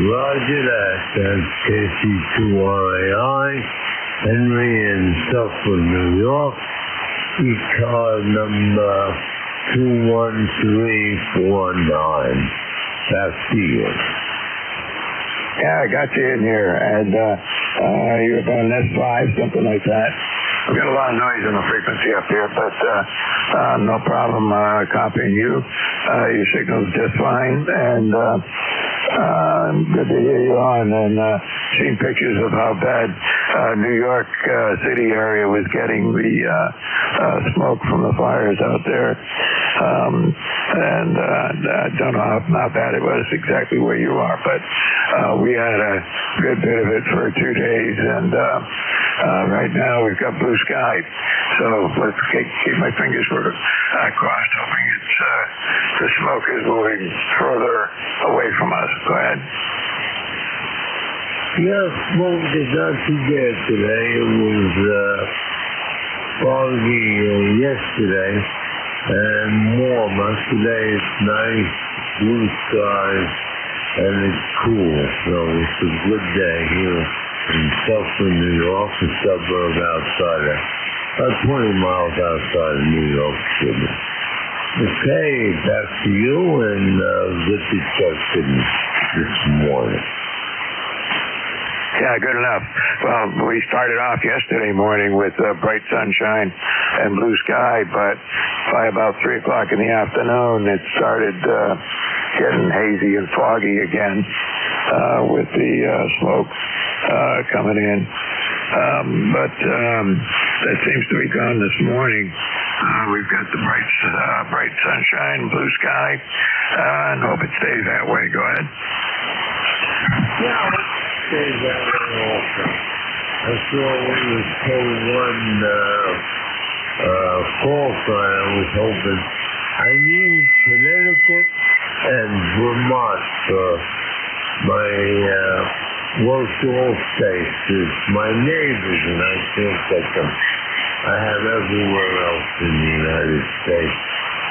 Roger that, that's KC2RAI, Henry in Suffolk, New York, ECARS number 21349. That's you. Yeah, I got you in here, and you're about an S5, something like that. We've got a lot of noise on the frequency up here, but no problem copying you. Your signal's just fine, and good to hear you on, and seen pictures of how bad New York City area was getting the smoke from the fires out there. And I don't know how bad it was exactly where you are, but we had a good bit of it for 2 days, and right now we've got blue sky. So let's keep my fingers crossed, hoping the smoke is moving further away from us. Go ahead. Yeah, smoke is not too bad today. It was foggy yesterday. and warmer. Today it's nice, blue skies, and it's cool. So it's a good day here in Southern New York, a suburb outside of, about 20 miles outside of New York City. Okay, back to you, and good discussion this morning. Yeah, good enough. Well, we started off yesterday morning with bright sunshine and blue sky, but by about 3 o'clock in the afternoon, it started getting hazy and foggy again with the smoke coming in. But that seems to be gone this morning. We've got the bright sunshine, blue sky, and hope it stays that way. Go ahead. Yeah, stays that way also. I saw we was told one call sign. I was hoping. I need Connecticut and Vermont for my worked all states. It's my neighbors, and I can't get them. I have everywhere else in the United States.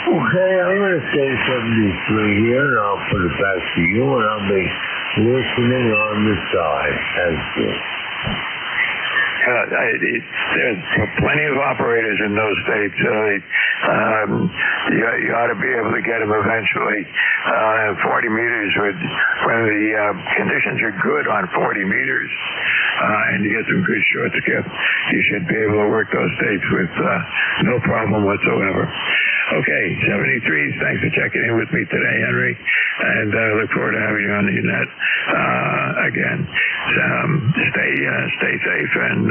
Okay, I'm going to say 73 here, and I'll put it back to you, and I'll be listening on the side. Thank you. There's plenty of operators in those states. You ought to be able to get them eventually. 40 meters when the conditions are good on 40 meters, and you get some good short skip, you should be able to work those states with no problem whatsoever. Okay, 73s. Thanks for checking in with me today, Henry, and I look forward to having you on the net again. Stay safe, and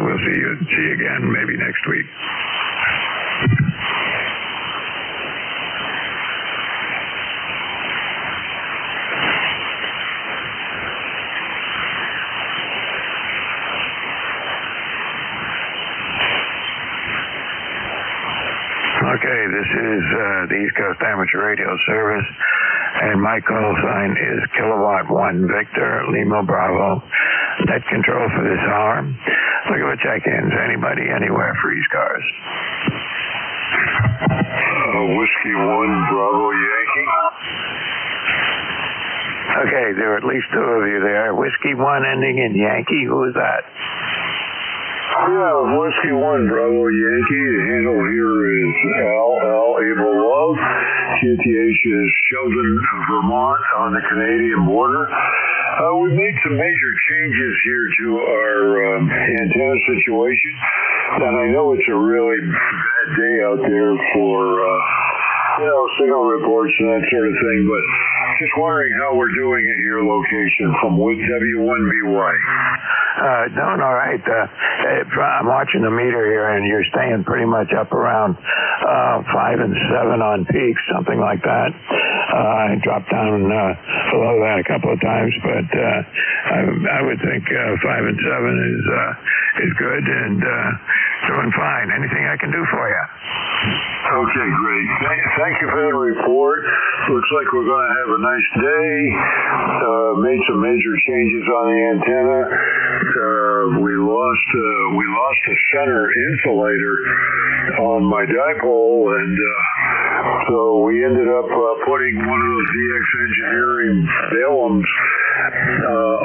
we'll see you again maybe next week. Okay, this is the East Coast Amateur Radio Service, and my call sign is Kilowatt 1 Victor Lima Bravo. Net control for this hour. Look at the check-ins. Anybody, anywhere for ECARS. Whiskey 1 Bravo Yankee. Okay, there are at least 2 of you there. Whiskey 1 ending in Yankee. Who is that? Yeah, Whiskey 1 Bravo Yankee. The handle here is L. Able Love. QTH is Sheldon, Vermont, on the Canadian border. We made some major changes here to our antenna situation, and I know it's a really bad day out there for signal reports and that sort of thing, but just wondering how we're doing at your location from W1BY. Doing all right. I'm watching the meter here, and you're staying pretty much up around 5 and 7 on peaks, something like that. I dropped down below that a couple of times, but I would think 5 and 7 is good and doing fine. Anything I can do for you? Okay, great. Thank you for the report. Looks like we're going to have a nice day. Made some major changes on the antenna. We lost a center insulator on my dipole, and so we ended up putting one of those VX Engineering Balems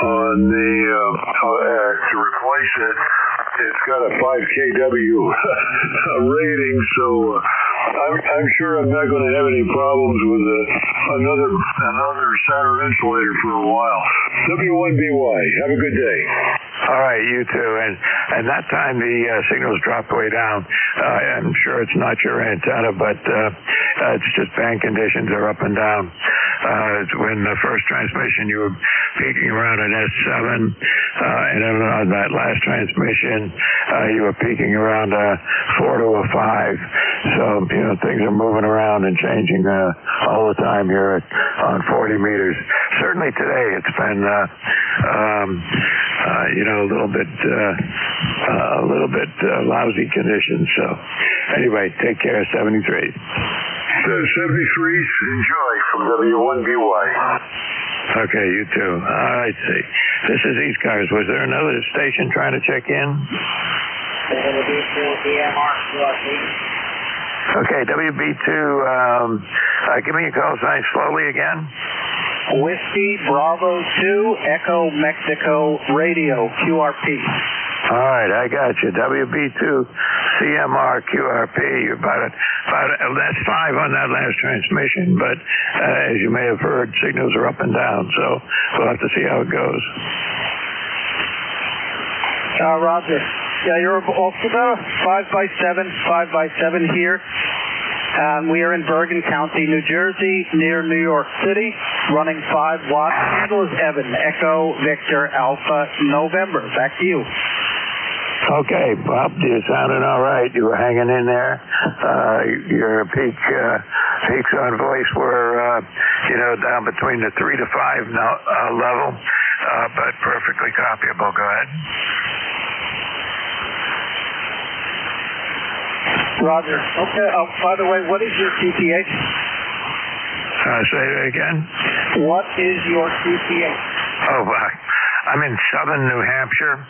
on the to replace it. It's got a 5 kW rating, so I'm sure I'm not going to have any problems with another center insulator for a while. W1BY, have a good day. All right, you too. And that time the signals dropped way down. I'm sure it's not your antenna, but it's just band conditions are up and down. When the first transmission you were peaking around an S7, and then on that last transmission you were peaking around a 4 to a 5. So things are moving around and changing all the time here on 40 meters. Certainly today it's been a little bit lousy conditions. So anyway, take care. 73. 73s, enjoy from W1BY. Okay, you too. All right, see. This is ECARS. Was there another station trying to check in? Okay, WB2, give me your call sign slowly again. Whiskey Bravo 2 Echo Mexico Radio QRP. All right, I got you. WB2 CMR QRP. You're that's 5 on that last transmission, but as you may have heard, signals are up and down, so we'll have to see how it goes. Roger. Yeah, you're also about 5x7 here. We are in Bergen County, New Jersey, near New York City, running 5 watts. Handle is Evan, Echo Victor Alpha November. Back to you. Okay, Bob, you're sounding all right. You were hanging in there. Your peaks on voice were, down between the 3 to 5 level, but perfectly copyable. Go ahead. Roger. Okay. Oh, by the way, what is your QTH? Say that again. What is your QTH? Oh, I'm in southern New Hampshire.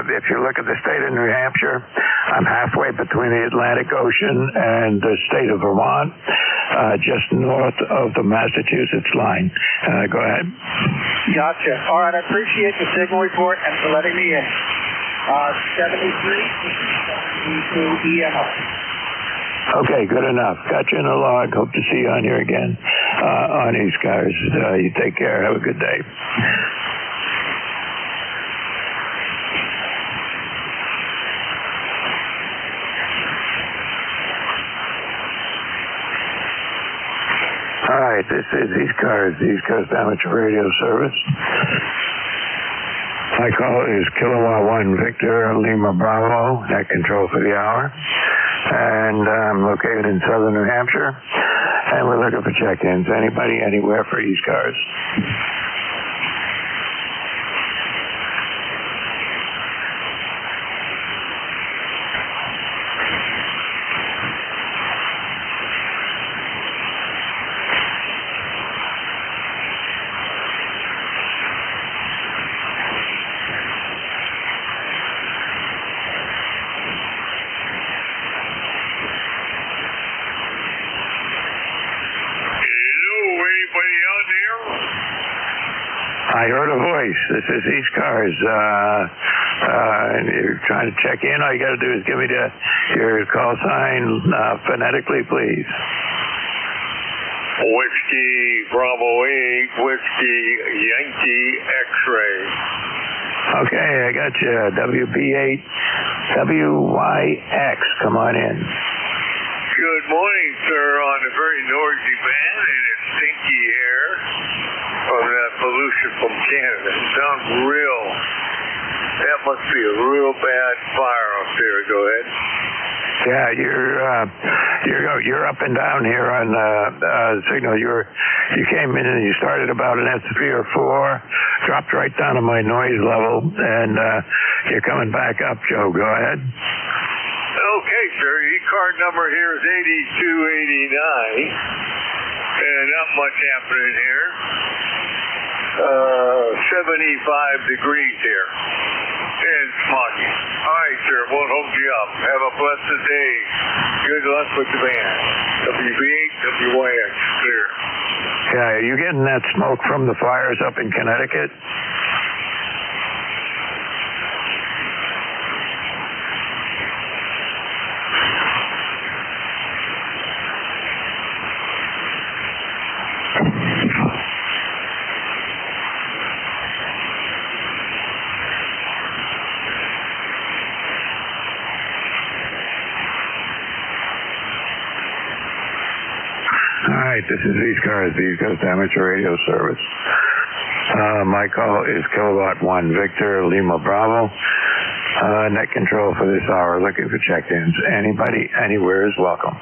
If you look at the state of New Hampshire, I'm halfway between the Atlantic Ocean and the state of Vermont, just north of the Massachusetts line. Go ahead. Gotcha. All right. I appreciate the signal report and for letting me in. 73 EMR. Okay, good enough. Got you in the log. Hope to see you on here again on ECARS. You take care. Have a good day. All right, this is ECARS, the East Coast Amateur Radio Service. My call is Kilowatt 1 Victor Lima Bravo, net control for the hour. And I'm located in southern New Hampshire, and we're looking for check-ins. Anybody, anywhere for ECARS. I heard a voice. This is ECARS. And you're trying to check in. All you got to do is give me your call sign phonetically, please. Whiskey Bravo 8, Whiskey Yankee X-ray. Okay, I got you. WB8 WYX. Come on in. Good morning, sir, on a very noisy band and it's stinky air from that pollution from Canada. It sounds real. That must be a real bad fire up there. Go ahead. Yeah, you're up and down here on signal. You came in and you started about an S3 or 4, dropped right down to my noise level, and you're coming back up, Joe. Go ahead. Okay, sir. E-card number here is 8289, and not much happening here. 75 degrees here. And smoggy. All right, sir. Won't hold you up. Have a blessed day. Good luck with the band. WB8, WYX, clear. Yeah, are you getting that smoke from the fires up in Connecticut? This is ECARS, the East Coast Amateur Radio Service. My call is Kilowatt 1 Victor Lima Bravo. Net control for this hour, looking for check-ins. Anybody, anywhere is welcome.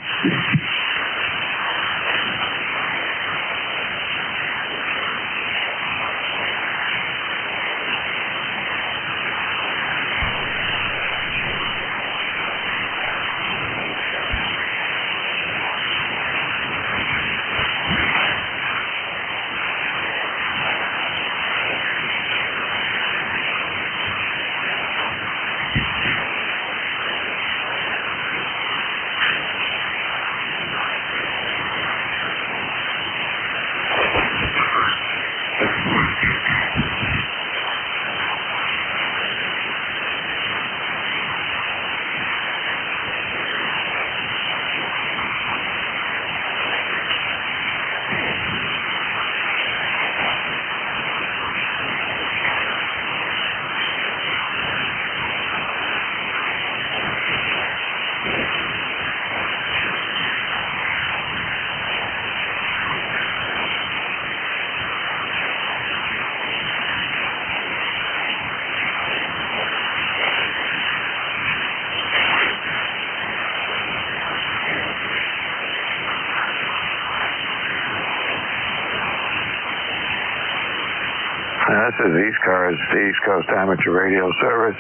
This is ECARS, the East Coast Amateur Radio Service.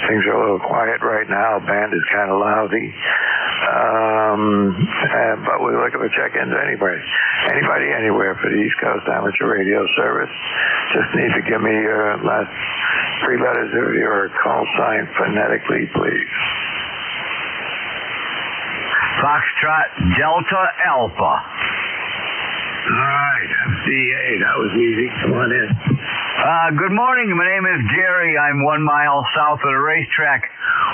Things are a little quiet right now. Band is kind of lousy. But we're looking for check-ins anyway. Anybody, anywhere for the East Coast Amateur Radio Service. Just need to give me your last 3 letters of your call sign phonetically, please. Foxtrot Delta Alpha. All right, FDA, that was easy. Come on in. Good morning. My name is Gary. I'm 1 mile south of the racetrack,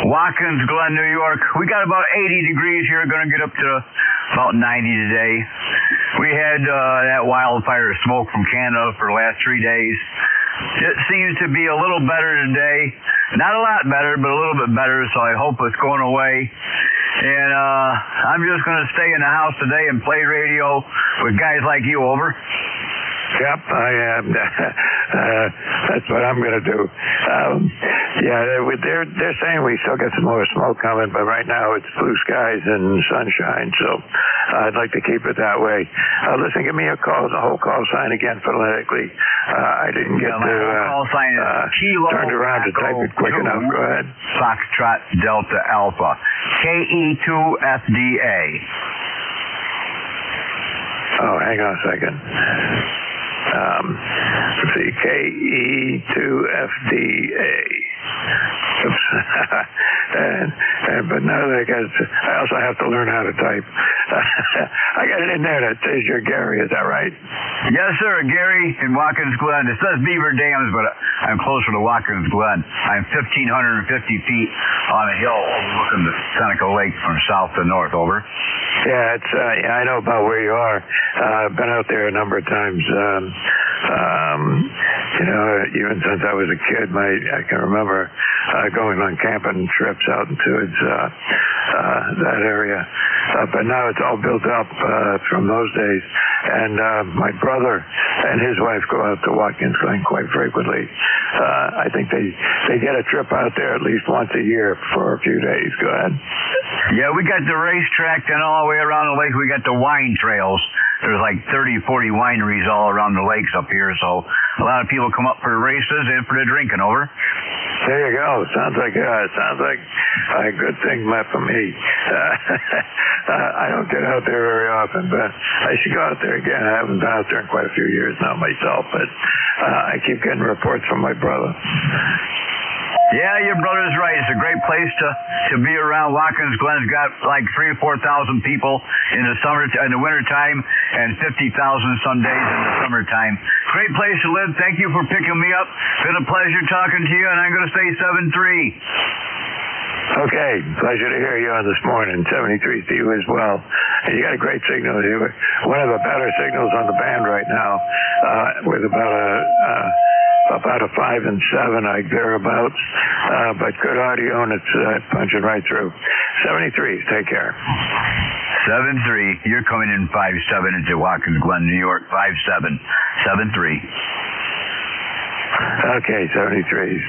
Watkins Glen, New York. We got about 80 degrees here. Going to get up to about 90 today. We had that wildfire smoke from Canada for the last 3 days. It seems to be a little better today. Not a lot better, but a little bit better, so I hope it's going away. And I'm just going to stay in the house today and play radio with guys like you, over. Yep, I am. That's what I'm going to do. They're saying we still got some more smoke coming, but right now it's blue skies and sunshine, so I'd like to keep it that way. Listen, give me a call, the whole call sign again phonetically. I didn't get to call sign is Kilo turned around to type it quick enough. Go ahead. Foxtrot Delta Alpha. KE2FDA. Oh, hang on a second. Let's see, KE2FDA. Oops. But now that I also have to learn how to type. I got it in there that says you're Gary, is that right? Yes, sir, Gary in Watkins Glen. It says Beaver Dams, but I'm closer to Watkins Glen. I'm 1,550 feet on a hill overlooking the Seneca Lake from south to north, over. Yeah, I know about where you are. I've been out there a number of times. Even since I was a kid, I can remember going on camping trips out into that area. But now it's all built up from those days. And my brother and his wife go out to Watkins Glen quite frequently. I think they get a trip out there at least once a year for a few days. Go ahead. Yeah, we got the racetrack and all the way around the lake. We got the wine trails. There's like 30, 40 wineries all around the lakes up here, so a lot of people come up for the races and for the drinking, over. There you go. Sounds like a good thing for me. I don't get out there very often, but I should go out there again. I haven't been out there in quite a few years now myself, but I keep getting reports from my brother. Yeah, your brother's right. It's a great place to be around. Watkins Glen's got like 3,000 or 4,000 people in the wintertime and 50,000 some days in the summertime. Great place to live. Thank you for picking me up. Been a pleasure talking to you, and I'm going to stay 7-3. Okay, pleasure to hear you on this morning. 73 to you as well. And you got a great signal here. One of the better signals on the band right now, with about a 5 and 7, like thereabouts. But good audio, and it's punching right through. 73, take care. 7-3. You're coming in 5-7 into Watkins Glen, New York. 5-7. 7-3. Okay, 73s.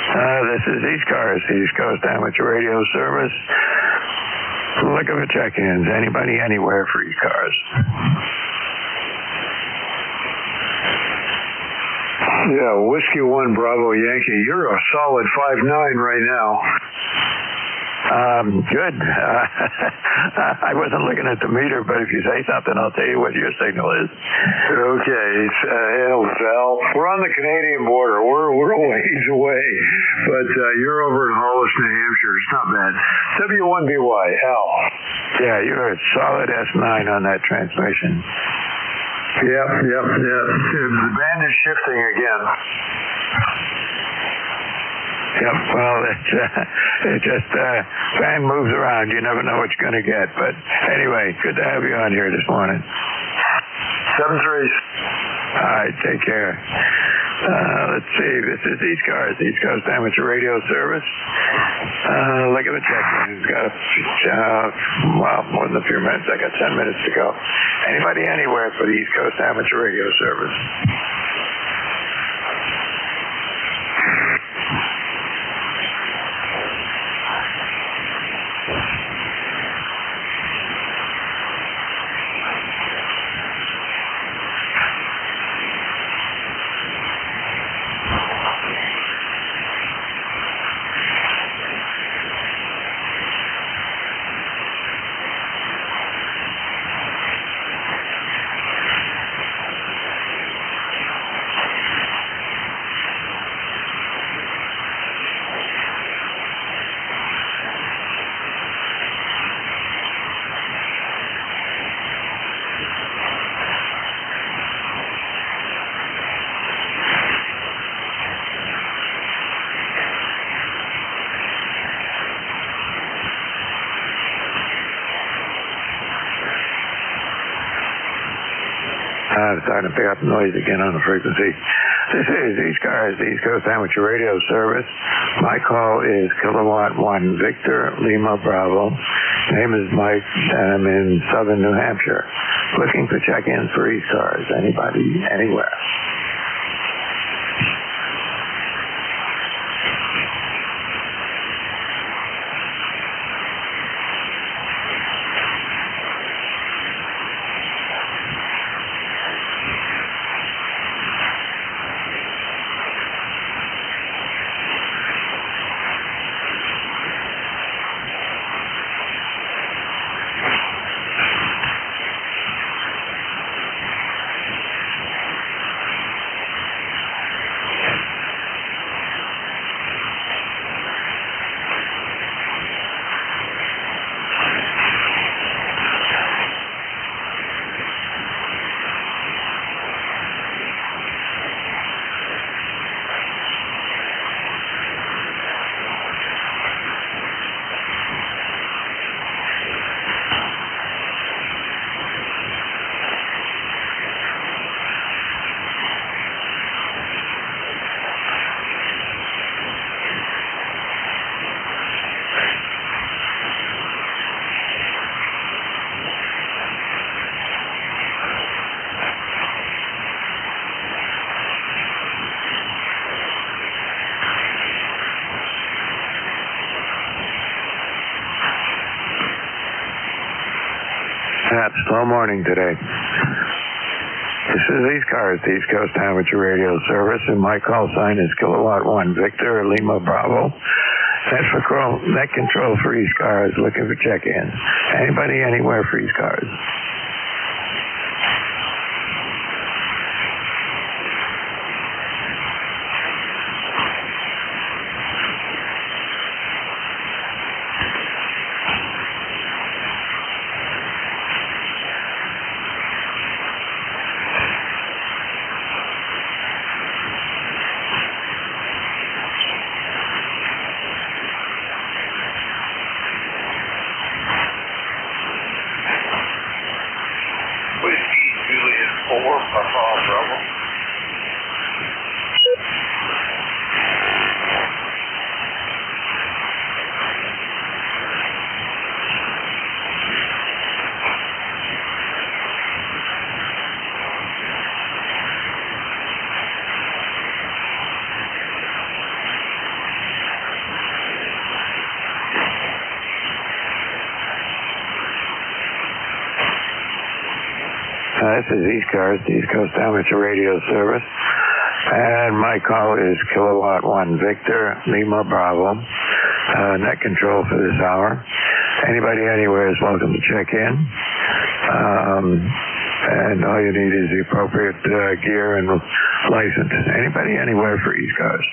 This is ECARS, East Coast Amateur Radio Service. Looking for check-ins. Anybody, anywhere for ECARS. Yeah, Whiskey 1 Bravo Yankee. You're a solid 5'9" right now. Good. I wasn't looking at the meter, but if you say something, I'll tell you what your signal is. Okay. Hail, Val. We're on the Canadian border. We're a ways away, but you're over in Hollis, New Hampshire. It's not bad. W1BY, Al. Yeah, you're a solid S9 on that transmission. Yep. The band is shifting again. Yep, well, it just, band moves around. You never know what you're going to get. But anyway, good to have you on here this morning. 7-3. All right, take care. Let's see, this is ECARS, East Coast Amateur Radio Service. Look at the check-in. It's got more than a few minutes. I got 10 minutes to go. Anybody anywhere for the East Coast Amateur Radio Service? I'm starting to pick up noise again on the frequency. This is ECARS, the East Coast Amateur Radio Service. My call is Kilowatt 1 Victor Lima Bravo. Name is Mike, and I'm in southern New Hampshire. Looking for check-ins for ECARS. Anybody, anywhere. Slow morning today. This is ECARS, the East Coast Amateur Radio Service, and my call sign is Kilowatt 1 Victor Lima Bravo. Net control for ECARS, looking for check-ins. Anybody, anywhere for ECARS? This is ECARS, the East Coast Amateur Radio Service, and my call is Kilowatt 1 Victor Lima Bravo. Net control for this hour. Anybody anywhere is welcome to check in. And all you need is the appropriate gear and license. Anybody anywhere for ECARS.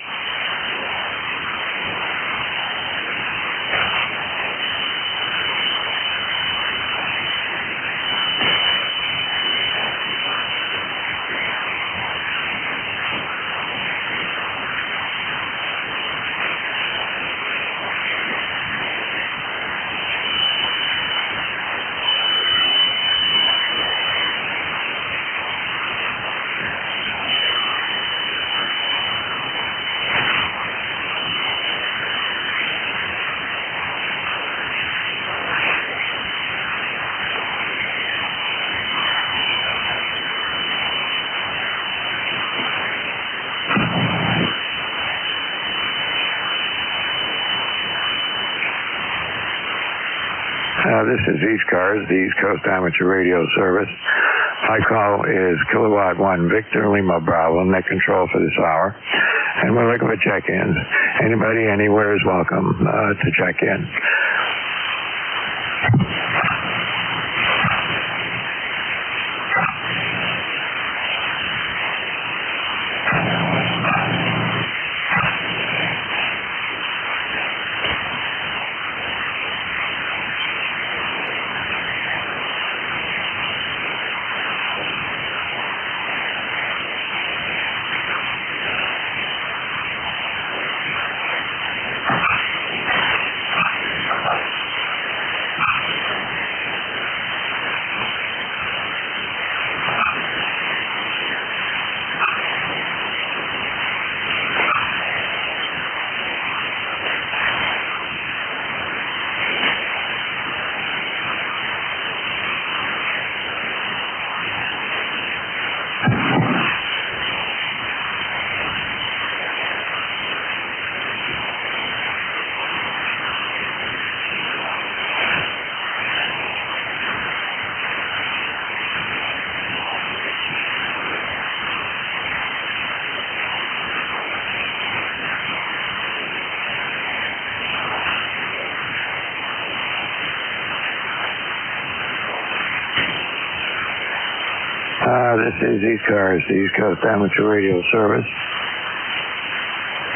This is ECARS, the East Coast Amateur Radio Service. My call is Kilowatt 1 Victor Lima Bravo, net control for this hour. And we're looking for check-ins. Anybody anywhere is welcome to check in. This is ECARS, the East Coast Amateur Radio Service.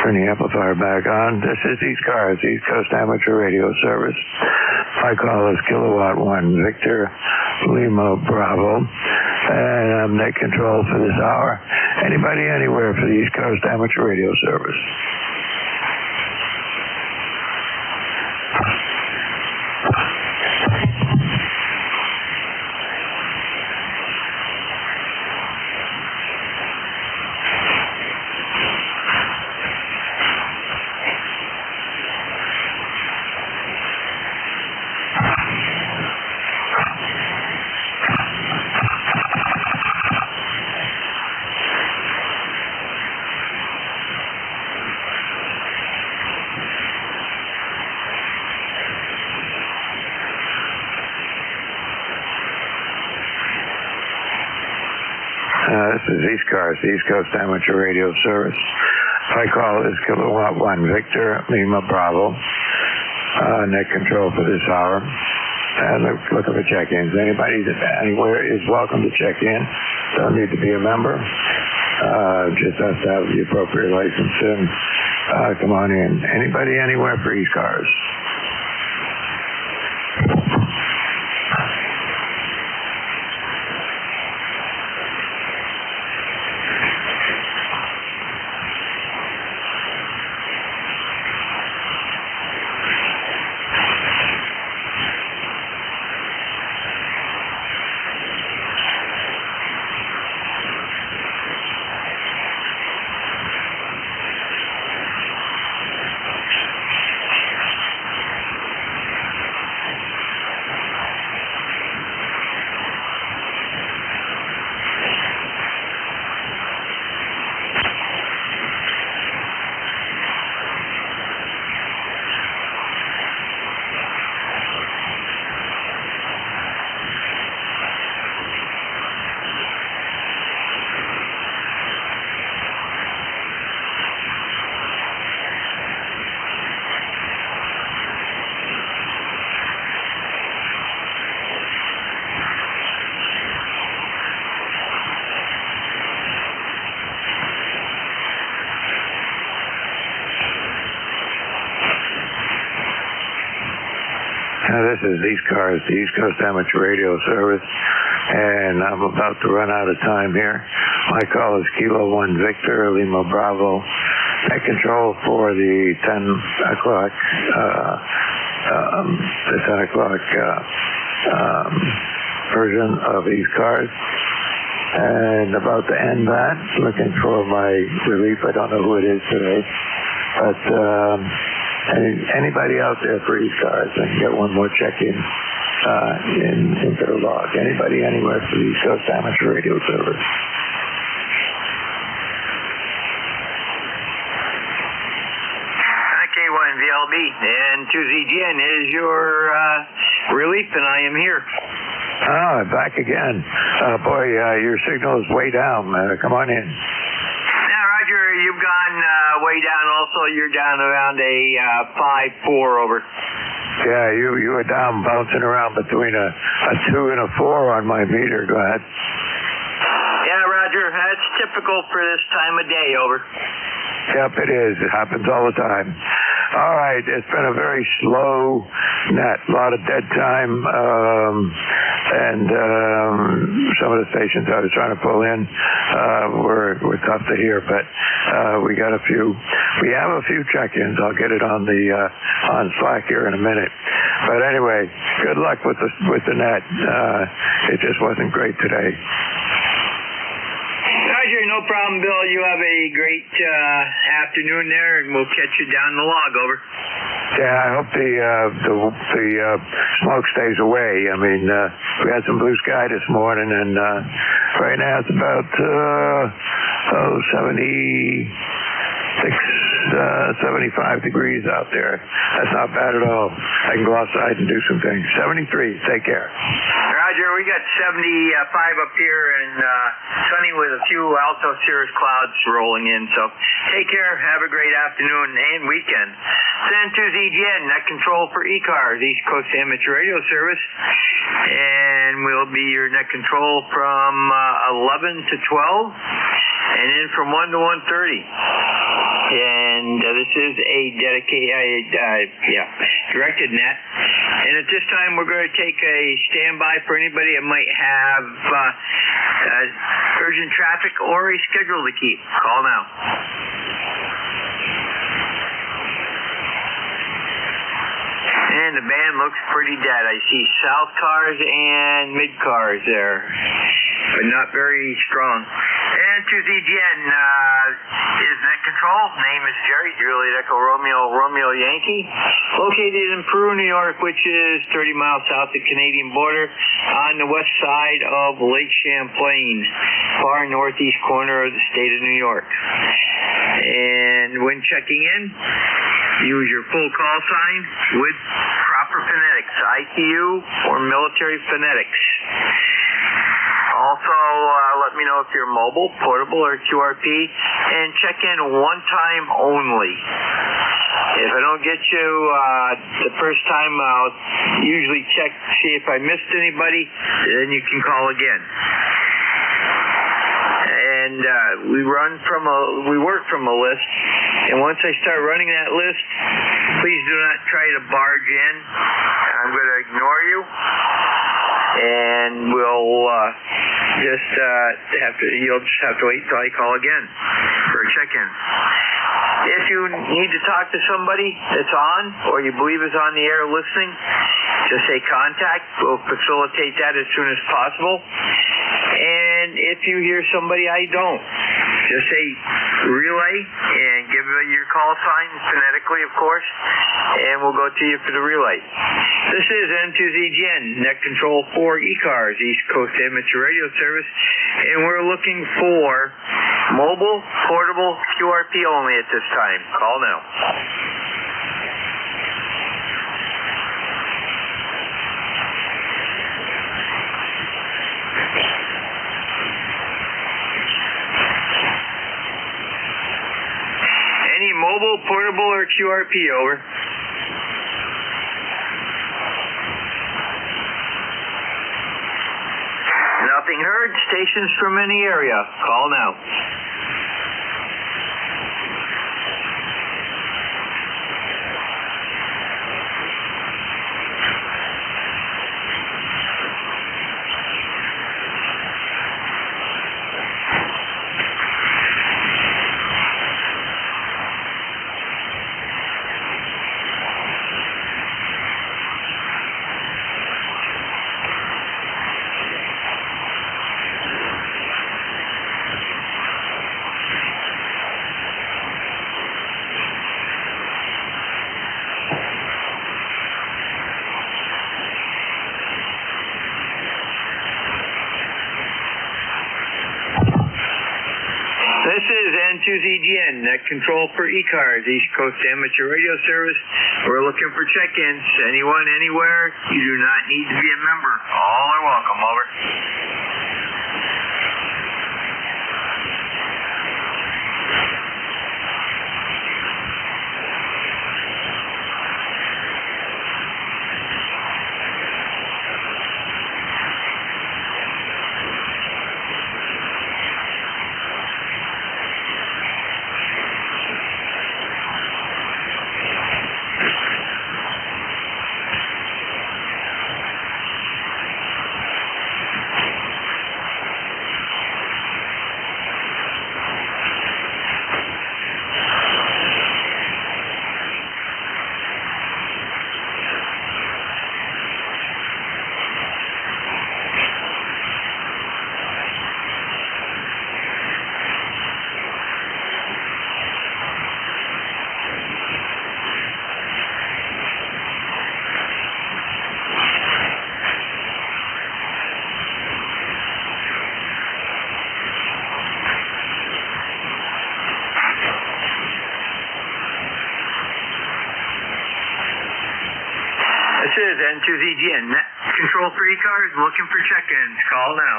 Turn the amplifier back on. This is ECARS, East Coast Amateur Radio Service. My call is Kilowatt 1 Victor Lima Bravo. And I'm net control for this hour. Anybody anywhere for the East Coast Amateur Radio Service? This is ECARS, the East Coast Amateur Radio Service. My call is Kilowatt 1 Victor Lima Bravo. Net control for this hour. And looking for check-ins. Anybody anywhere is welcome to check in. Don't need to be a member. Just has to have the appropriate license and come on in. Anybody anywhere for ECARS? This is ECARS, the East Coast Amateur Radio Service, and I'm about to run out of time here. My call is Kilo 1 Victor Lima Bravo. Net control for the 10 o'clock version of ECARS. And about to end that, looking for my relief. I don't know who it is today, but anybody out there for ECARS? I can get one more check-in into the log. Anybody anywhere for the East Coast Amateur Radio Service? K1VLB me. And to ZGN is your relief, and I am here. Oh, back again. Boy, your signal is way down. Come on in. Now, Roger, you've gone way down. Also, you're down around a 5-4 over. Yeah, you were down, bouncing around between a 2 and a 4 on my meter. Go ahead. Yeah, Roger, that's typical for this time of day, over. Yep, it is. It happens all the time. All right, it's been a very slow net, a lot of dead time, and some of the stations I was trying to pull in were tough to hear, but we have a few check-ins. I'll get it on the on Slack here in a minute. But anyway, good luck with the net. It just wasn't great today. Roger, no problem, Bill. You have a great afternoon there, and we'll catch you down the log, over. Yeah, I hope the smoke stays away. I mean, we had some blue sky this morning, and right now it's about 75 degrees out there. That's not bad at all. I can go outside and do some things. 73. Take care. Roger, we got 75 up here and sunny with a few alto cirrus clouds rolling in. So take care. Have a great afternoon and weekend. Send to ZGN, net control for ECARS, East Coast Amateur Radio Service. And we'll be your net control from 11 to 12 and in from 1 to 1:30. And this is a directed net. And at this time, we're going to take a standby for anybody that might have urgent traffic or a schedule to keep. Call now. And the band looks pretty dead. I see south cars and mid cars there, but not very strong. And to ZGN is net control. Name is Jerry, Juliet Echo Romeo Yankee. Located in Peru, New York, which is 30 miles south of the Canadian border on the west side of Lake Champlain, far northeast corner of the state of New York. And when checking in, use your full call sign with proper phonetics, ITU or military phonetics. Also, let me know if you're mobile, portable, or QRP, and check in one time only. If I don't get you the first time, I'll usually check to see if I missed anybody, then you can call again. And we work from a list, and once I start running that list, please do not try to barge in. I'm going to ignore you, and you'll just have to wait until I call again for a check-in. If you need to talk to somebody that's on or you believe is on the air listening, just say contact. We'll facilitate that as soon as possible. And if you hear somebody I don't, just say relay and give your call sign phonetically, of course, and we'll go to you for the relay. This is N2ZGN, net control for ECARS, East Coast Amateur Radio Service, and we're looking for mobile, portable, QRP only at this time. Call now. Any mobile, portable, or QRP, over. Nothing heard. Stations from any area. Call now. N2ZGN, net control for ECARS, East Coast Amateur Radio Service. We're looking for check-ins. Anyone, anywhere, you do not need to be a member. All are welcome, over. This is N2ZGN, net control for ECARS, looking for check-ins. Call now.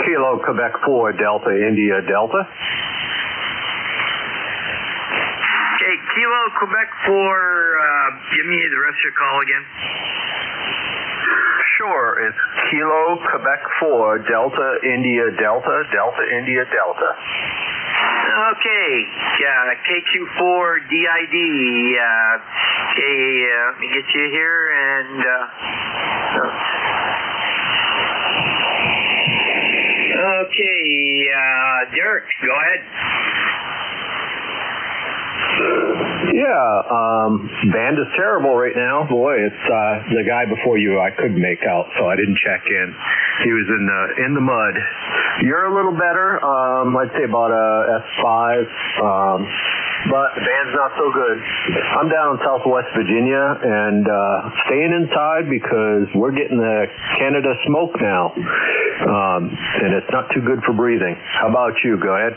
Kilo Quebec 4 Delta India Delta. Okay, Kilo Quebec 4, give me the rest of your call again. Sure, it's Kilo Quebec 4 Delta India Delta, Delta India Delta. Okay, yeah, KQ4 DID. Okay, let me get you here and. Okay, Derek, go ahead. Yeah, band is terrible right now. Boy, it's the guy before you I couldn't make out, so I didn't check in. He was in the mud. You're a little better. I'd say about a S5. But the band's not so good. I'm down in Southwest Virginia and staying inside because we're getting the Canada smoke now. And it's not too good for breathing. How about you? Go ahead.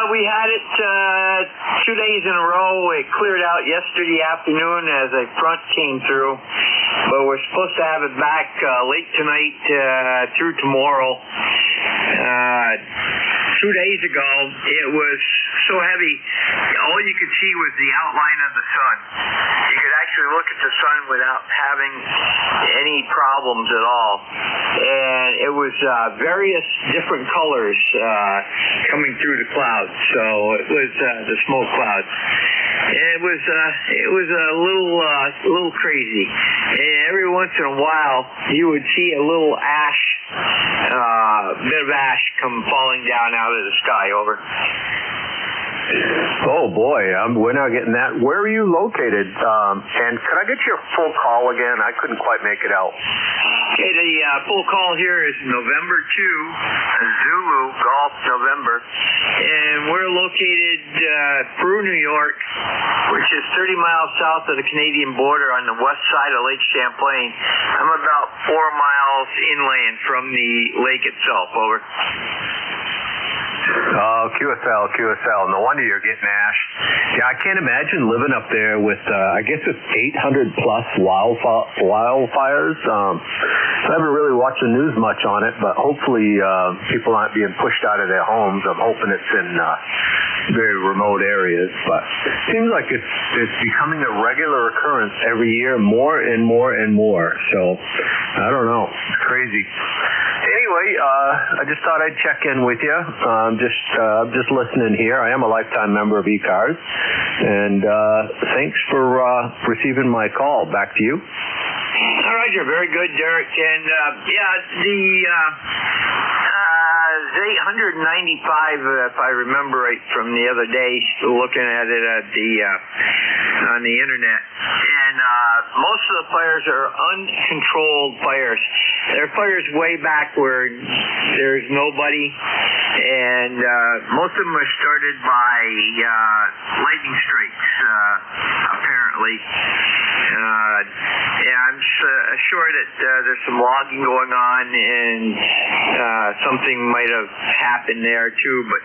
We had it 2 days in a row. It cleared out yesterday afternoon as a front came through. But we're supposed to have it back late tonight through tomorrow. 2 days ago, it was so heavy, all you could see was the outline of the sun. You could actually look at the sun without having any problems at all. And it was various different colors coming through the clouds. So it was the smoke clouds. It was a little crazy. And every once in a while, you would see a little ash, bit of ash come falling down out of the sky. Over. Oh boy, we're not getting that. Where are you located? And could I get your full call again? I couldn't quite make it out. Okay, the full call here is November 2, Zulu, Golf, November. And we're located Peru, New York, which is 30 miles south of the Canadian border on the west side of Lake Champlain. I'm about 4 miles inland from the lake itself. Over. Oh, QSL. No wonder you're getting ash. Yeah, I can't imagine living up there with, I guess it's 800 plus wildfires. I haven't really watched the news much on it, but hopefully people aren't being pushed out of their homes. I'm hoping it's in very remote areas, but it seems like it's becoming a regular occurrence every year, more and more and more. So, I don't know. It's crazy. Anyway, I just thought I'd check in with you. I'm just listening here. I am a lifetime member of ECARS, and thanks for receiving my call. Back to you. All right, you're very good, Derek. And the 895, if I remember right from the other day, looking at it at on the internet. And most of the fires are uncontrolled fires. They're fires way back where there's nobody, and most of them are started by lightning strikes, apparently. apparently. Yeah, I'm sure that there's some logging going on, and something might have happened there too. But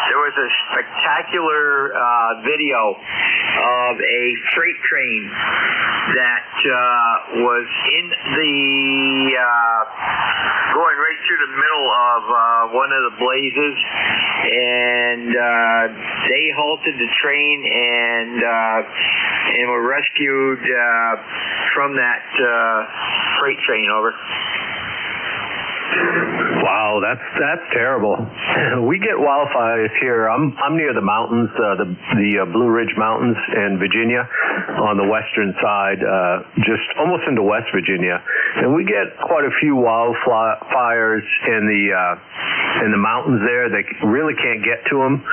there was a spectacular video of a freight train that was in the going right through the middle of one of the blazes, and they halted the train and were rescued from that freight train. Over. Wow, that's terrible. We get wildfires here. I'm near the mountains, the Blue Ridge Mountains in Virginia, on the western side, just almost into West Virginia, and we get quite a few wildfires in the mountains there. They really can't get to them,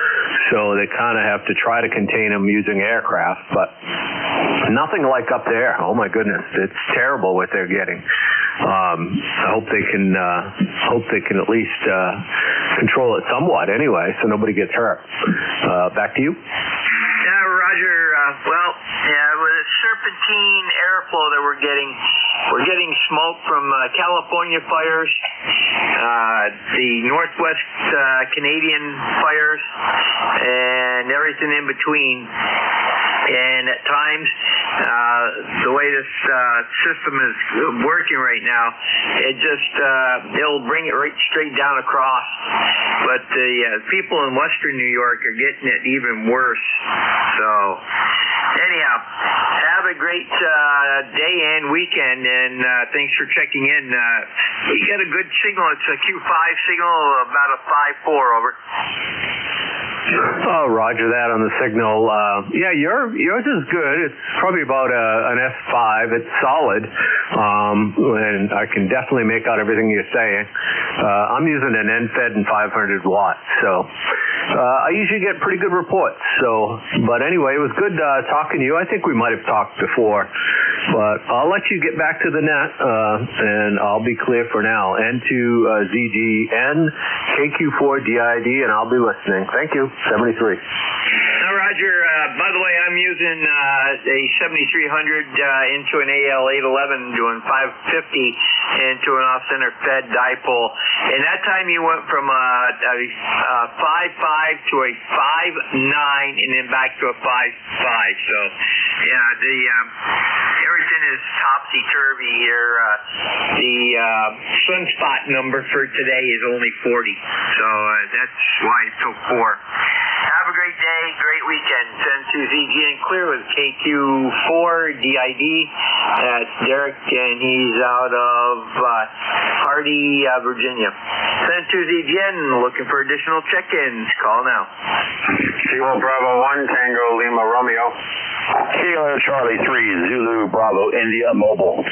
so they kind of have to try to contain them using aircraft, but nothing like up there. Oh my goodness, it's terrible what they're getting. I hope they can at least control it somewhat anyway, so nobody gets hurt. Back to you. Yeah, Roger. Well, yeah, with the serpentine airflow that we're getting smoke from California fires, the Northwest Canadian fires, and everything in between. And at times, the way this system is working right now, it'll bring it right straight down across. But the people in Western New York are getting it even worse. So, anyhow, have a great day and weekend, and thanks for checking in. We got a good signal. It's a Q5 signal, about a 5.4, over. Oh, roger that on the signal. Yeah, yours is good. It's probably about an S5. It's solid, and I can definitely make out everything you're saying. I'm using an NFED and 500 watts, so I usually get pretty good reports. But anyway, it was good talking to you. I think we might have talked before, but I'll let you get back to the net, and I'll be clear for now. N2ZGN, KQ4DID, and I'll be listening. Thank you. 73. Roger. By the way, I'm using a 7300 into an AL811, doing 550 into an off-center fed dipole. And that time you went from a 5.5 to a 5.9 and then back to a 5.5. So, yeah, everything is topsy-turvy here. The sunspot number for today is only 40. So that's why it took 4. Have a great day, great weekend. Send to ZGN Clear with KQ4DID. That's Derek, and he's out of Hardy, Virginia. Send to ZGN, looking for additional check-ins. Call now. Kilo Bravo 1, Tango Lima Romeo. Kilo Charlie 3, Zulu Bravo India Mobile.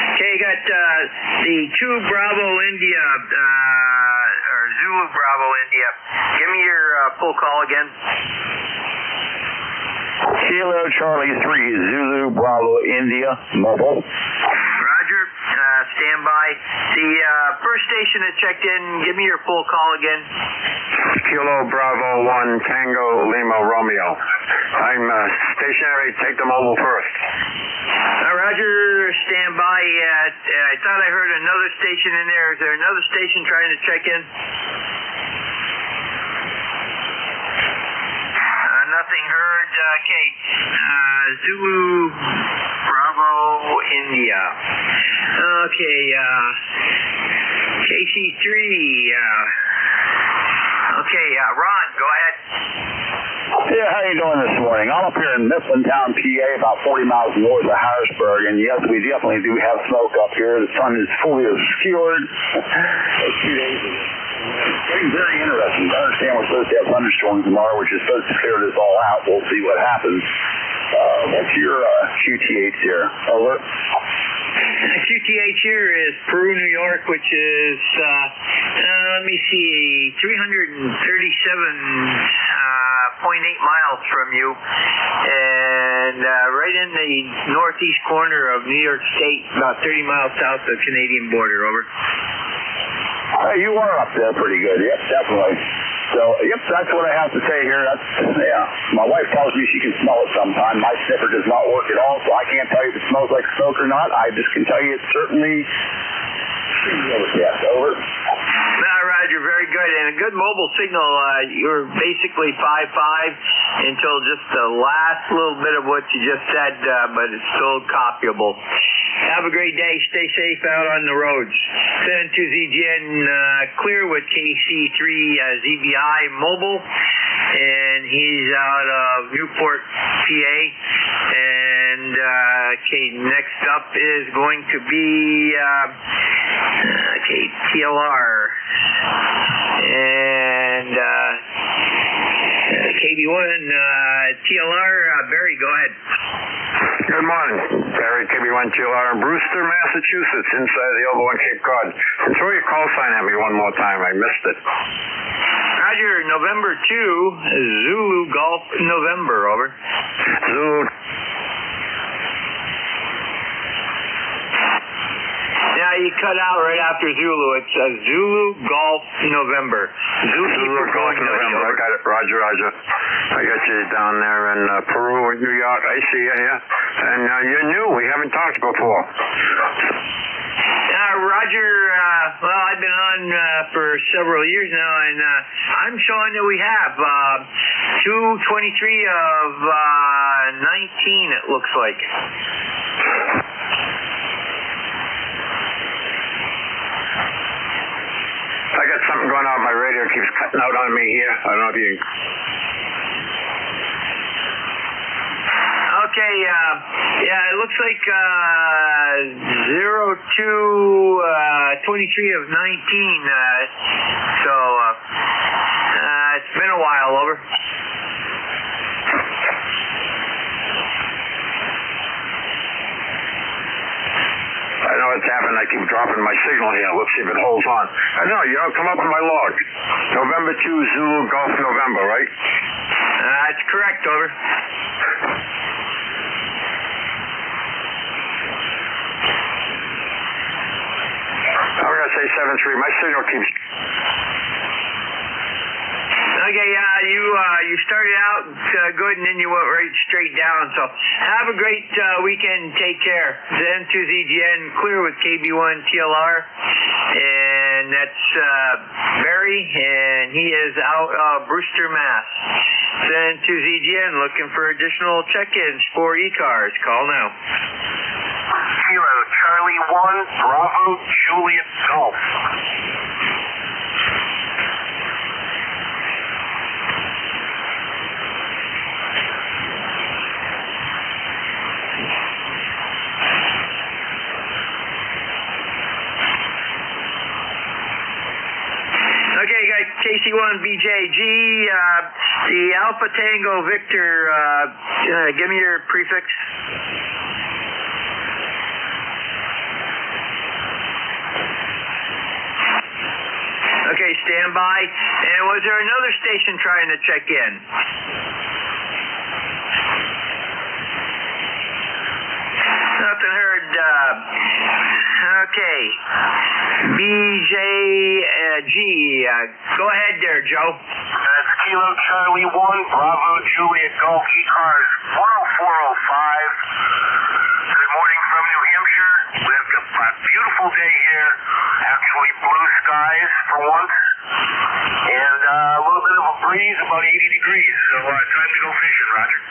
Okay, you got the 2 Bravo India, or Zulu Bravo India. Give me your full call again. Kilo Charlie 3, Zulu Bravo India Mobile. Roger, stand by. The first station that checked in, give me your full call again. Kilo Bravo 1, Tango Lima Romeo. I'm stationary. Take the mobile first. Roger, stand by. I thought I heard another station in there. Is there another station trying to check in? Nothing heard. Okay. Zulu Bravo India. Okay. KC3. Okay. Ron, go ahead. Yeah, how you doing this morning? I'm up here in Mifflintown, PA, about 40 miles north of Harrisburg, and yes, we definitely do have smoke up here. The sun is fully obscured. 2 days ago. It's getting very interesting. I understand we're supposed to have thunderstorms tomorrow, which is supposed to clear this all out. We'll see what happens. What's your QTH here? Over. QTH here is Peru, New York, which is, let me see, 337.8 miles from you, and right in the northeast corner of New York State, about 30 miles south of the Canadian border. Over. Hey, you are up there pretty good. Yep, definitely. So, yep, that's what I have to say here. My wife tells me she can smell it sometime. My sniffer does not work at all, so I can't tell you if it smells like smoke or not. I just can tell you it certainly... Yes, over. No, Roger, very good. And a good mobile signal. You were basically 5.5 until just the last little bit of what you just said, but it's still copyable. Have a great day. Stay safe out on the roads. Send to ZGN clear with KC3 ZBI mobile, and he's out of Newport, PA. And next up is going to be TLR and KB1 TLR. Barry, go ahead. Good morning, Barry, KB1 TLR in Brewster, Massachusetts, inside the Elbow on Cape Cod. And throw your call sign at me one more time. I missed it. Roger, November 2, Zulu Golf November, over. Zulu. Yeah, you cut out right after Zulu. It's Zulu Golf November. Zulu Golf November. I got it. Roger, Roger. I got you down there in Peru, New York. I see you here. And you're new. We haven't talked before. Roger, well, I've been on for several years now, and I'm showing that we have 223 of 19, it looks like. I got something going on. My radio keeps cutting out on me here. I don't know if you... Okay, yeah, it looks like 0223 of 19. So it's been a while, over. I know what's happened. I keep dropping my signal here. Let's see if it holds on. I know, you don't come up with my log. November 2, Zulu Golf November, right? That's correct, over. I'm going to say 7-3. My signal keeps... Okay, you started out good and then you went right straight down. So have a great weekend. Take care. Then to ZGN clear with KB1 TLR, and that's Barry, and he is out of Brewster, Mass. Then to ZGN looking for additional check-ins for ECARS. Call now. Kilo Charlie 1 Bravo Juliet Golf. Okay, you got KC1 BJG, the Alpha Tango Victor, give me your prefix. Okay, stand by. And was there another station trying to check in? Nothing heard. Okay. BJG. Go ahead there, Joe. That's Kilo Charlie 1 Bravo Juliet Golf ECARS 10405. Good morning from New Hampshire. We have a beautiful day here. Actually blue skies for once. And a little bit of a breeze, about 80 degrees. So time to go fishing, Roger.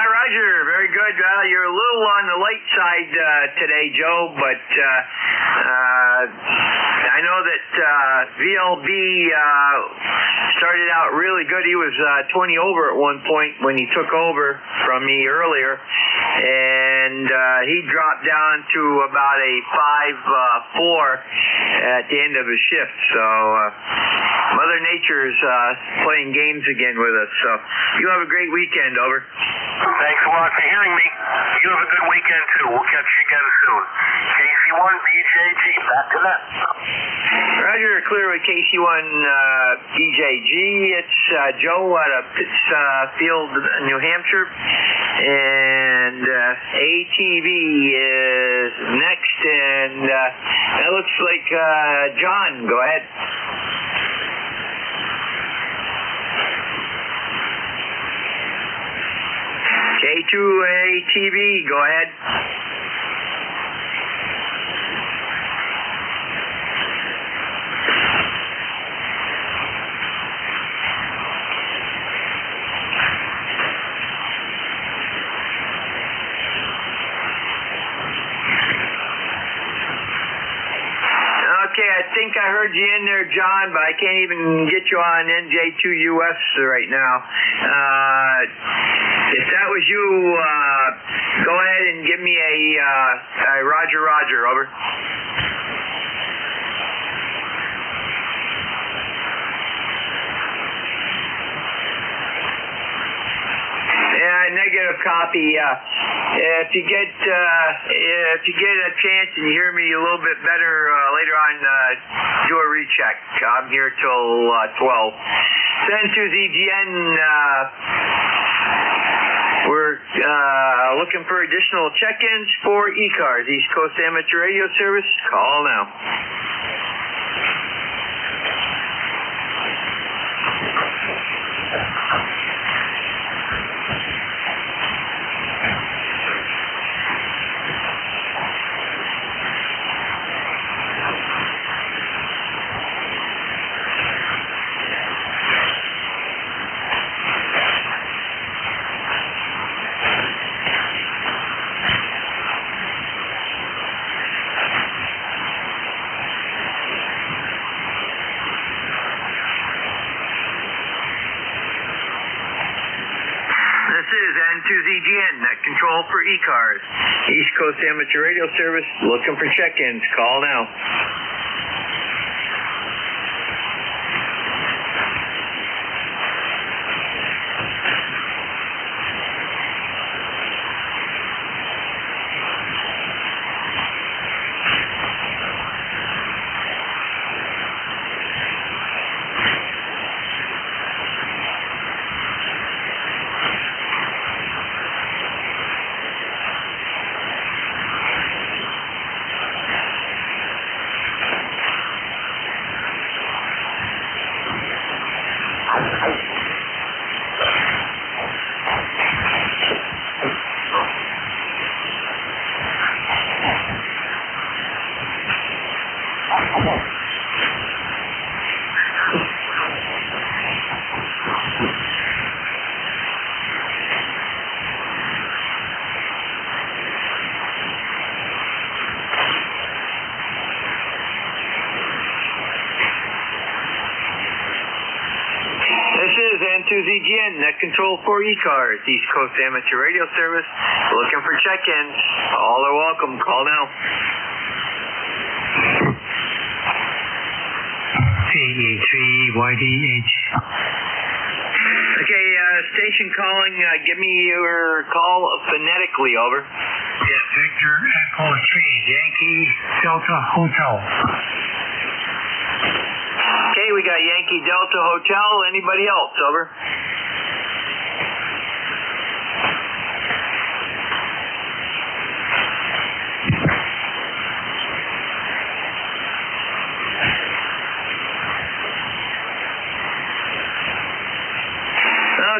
Roger, very good. You're a little on the light side today, Joe, but I know that VLB started out really good. He was 20 over at one point when he took over from me earlier, and he dropped down to about a 5-4 at the end of his shift. So Mother Nature's playing games again with us. So you have a great weekend, over. Thanks a lot for hearing me. You have a good weekend, too. We'll catch you again soon. KC1 BJG, back to that. Roger, clear with KC1 BJG. It's Joe out of Pittsfield, New Hampshire. And ATV is next. And that looks like John. Go ahead. K2ATV, go ahead. Okay, I think I heard you in there, John, but I can't even get you on NJ2US right now. If that was you, go ahead and give me a Roger, Roger, over. Yeah, negative copy. If you get a chance and you hear me a little bit better later on, do a recheck. I'm here till 12. Send to ZGN. We're looking for additional check-ins for ECARS, East Coast Amateur Radio Service. Call now. ZGN, net control for ECARS, East Coast Amateur Radio Service, looking for check-ins. Call now. ZGN, net control for ECARS, East Coast Amateur Radio Service, looking for check-ins. All are welcome. Call now. AE3YDH. Okay, station calling. Give me your call phonetically, over. Yeah, Victor Echo 3, Yankee Delta Hotel. Okay, we got Yankee Delta Hotel. Anybody else? Over.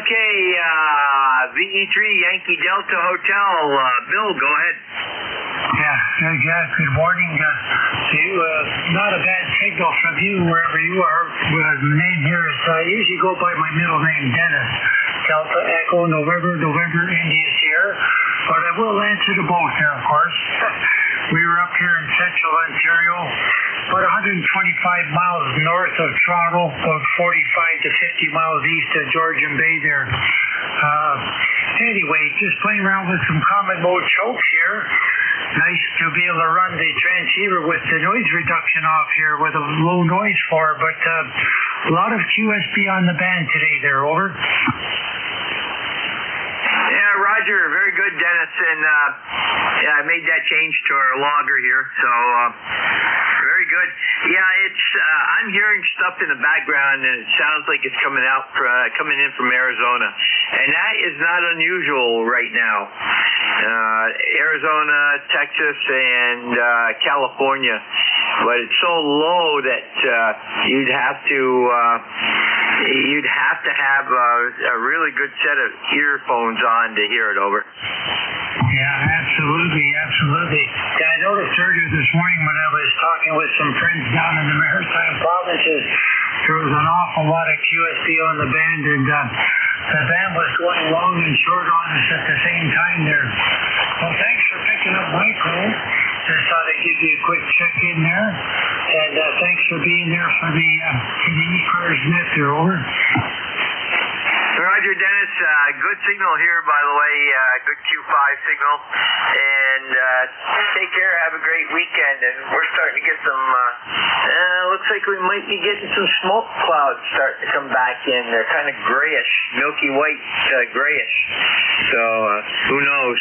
Okay, VE3 Yankee Delta Hotel. Bill, go ahead. Yeah, good morning. Not a bad signal from you wherever you are. The name here is, I usually go by my middle name, Dennis. Delta Echo November India Sierra. But I will answer to both here, of course. We were up here in central Ontario, about 125 miles north of Toronto, about 45 to 50 miles east of Georgian Bay there. Anyway, just playing around with some common mode chokes here. Nice to be able to run the transceiver with the noise reduction off here with a low noise floor, but a lot of QSB on the band today there, over. Yeah, Roger, very good, Dennis, and yeah, I made that change to our logger here, so very good. Yeah, it's I'm hearing stuff in the background, and it sounds like it's coming in from Arizona, and that is not unusual right now. Arizona, Texas, and California, but it's so low that you'd have to you'd have to have a really good set of earphones on to hear it, over. Yeah, absolutely. Yeah, I noticed earlier this morning when I was talking with some friends down in the Maritime Provinces, there was an awful lot of QSB on the band, and the band was going long and short on us at the same time there. Well, thanks for picking up my call. Just thought I'd give you a quick check-in there, and thanks for being there for the ECARS net there, over. Roger, Dennis. Good signal here, by the way. Good Q5 signal. And take care. Have a great weekend. And we're starting to get some, looks like we might be getting some smoke clouds starting to come back in. They're kind of grayish, milky white grayish. So who knows?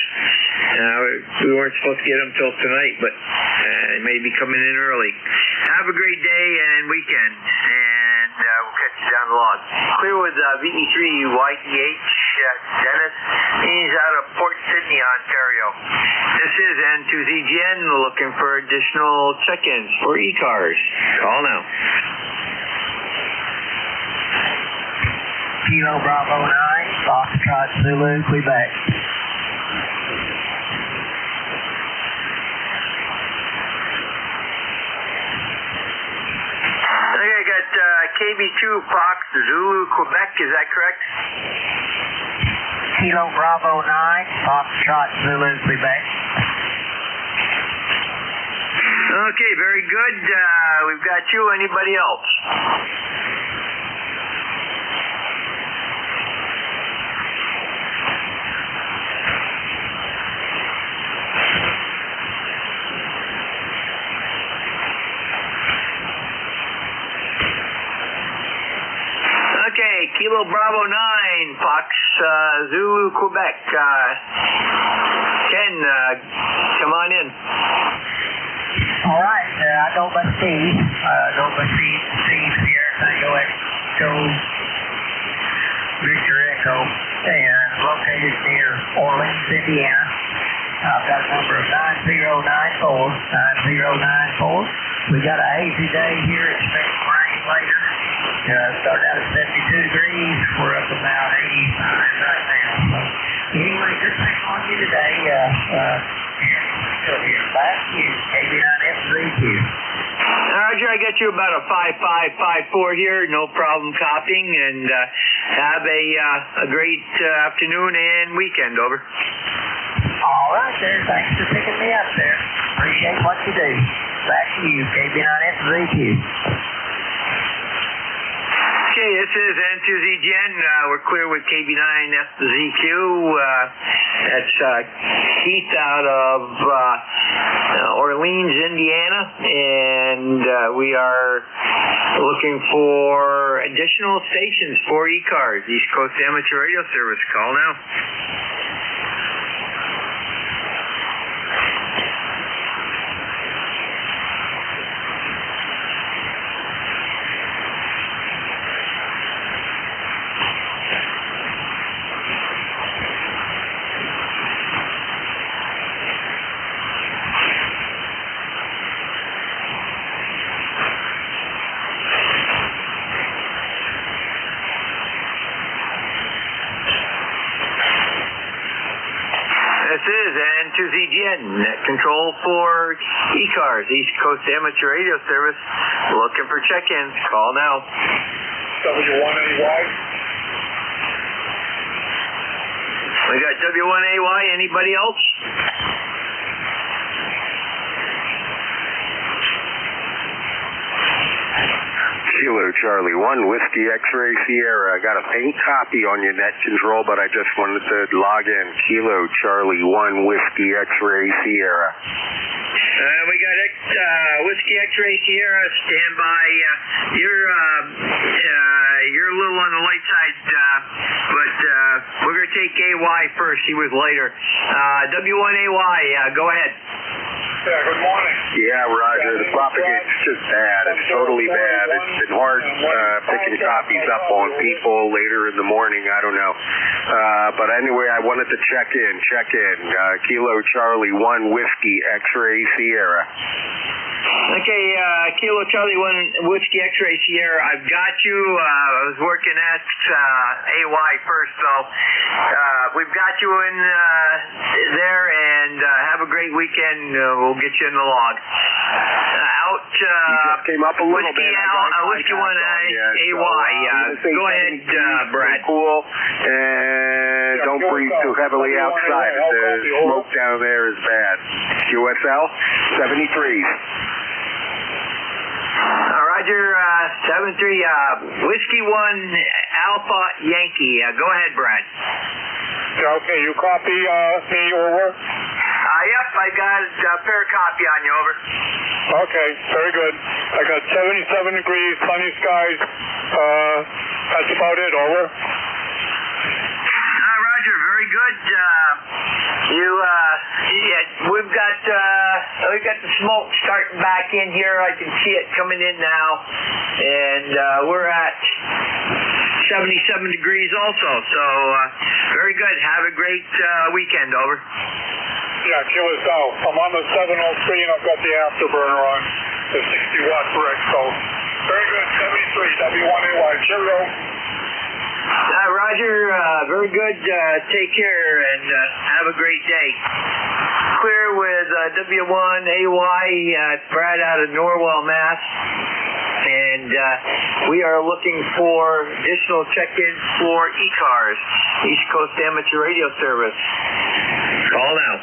We weren't supposed to get them till tonight, but they may be coming in early. Have a great day and weekend. And we'll catch you down the log. Clear with VE3YTH, Dennis. He's out of Port Sydney, Ontario. This is N2ZGN looking for additional check-ins for ECARS. Call now. Kilo Bravo 9, Foxtrot Zulu, Quebec. Okay, I got KB2 Fox Zulu, Quebec. Is that correct? Kilo Bravo 9, Foxtrot Zulu, Quebec. Okay, very good. We've got you. Anybody else? Okay, Kilo Bravo 9, Fox Zulu, Quebec. Ken, come on in. All right, I go by Steve. Steve here. I go Echo Victor Echo, and located near Orleans, Indiana. I've got a number of 9094. We got an AZI day here. Expecting rain later. Started out at 72 degrees. We're up about 85 right now. So anyway, good thing on you today. Back to you, KB9FZQ. Roger, I got you about a 5554 here. No problem copying, and have a great afternoon and weekend, over. All right, there. Thanks for picking me up there. Appreciate what you do. Back to you, KB9FZQ. Okay, this is N2ZGN. We're clear with KB9FZQ. That's Keith out of Orleans, Indiana, and we are looking for additional stations for ECARS, East Coast Amateur Radio Service. Call now. This is N2ZGN, net control for ECARS, East Coast Amateur Radio Service. Looking for check-ins. Call now. W1AY. We got W1AY. Anybody else? Kilo Charlie 1, Whiskey X-Ray Sierra. I got a faint copy on your net control, but I just wanted to log in. Kilo Charlie 1, Whiskey X-Ray Sierra. We got Whiskey X-Ray Sierra. Stand by. You're a little on the light side, but we're going to take AY first. He was later. W1AY, go ahead. Yeah, good morning. Yeah, Roger. The propagation's just bad. It's totally bad. It's been hard picking copies up on people later in the morning. I don't know. But anyway, I wanted to check in. Kilo Charlie 1, Whiskey X-Ray Sierra. Okay, Kilo Charlie 1 Whiskey X-Ray Sierra, I've got you. I was working at AY first, so we've got you in there, and have a great weekend. We'll get you in the log. Out, you just came up a little Whiskey bit. Whiskey 1 AY. Go ahead, Brad. Cool, and don't breathe too heavily outside. The smoke down there is bad. QSL 73. Roger, 73, Whiskey 1 Alpha Yankee. Go ahead, Brad. Okay, you copy me over? Yep, I got a fair copy on you, over. Okay, very good. I got 77 degrees, sunny skies. That's about it, over. Roger, very good. We've got the smoke starting back in here. I can see it coming in now, and we're at 77 degrees also. So very good. Have a great weekend. Over. Yeah, Kilo South. I'm on the 703 and I've got the afterburner on. The 60-watt brick. So very good. 73 W1AY. Cheerio. Roger, very good. Take care and have a great day. Clear with W1AY, Brad out of Norwell, Mass. And we are looking for additional check-ins for ECARS, East Coast Amateur Radio Service. Call now.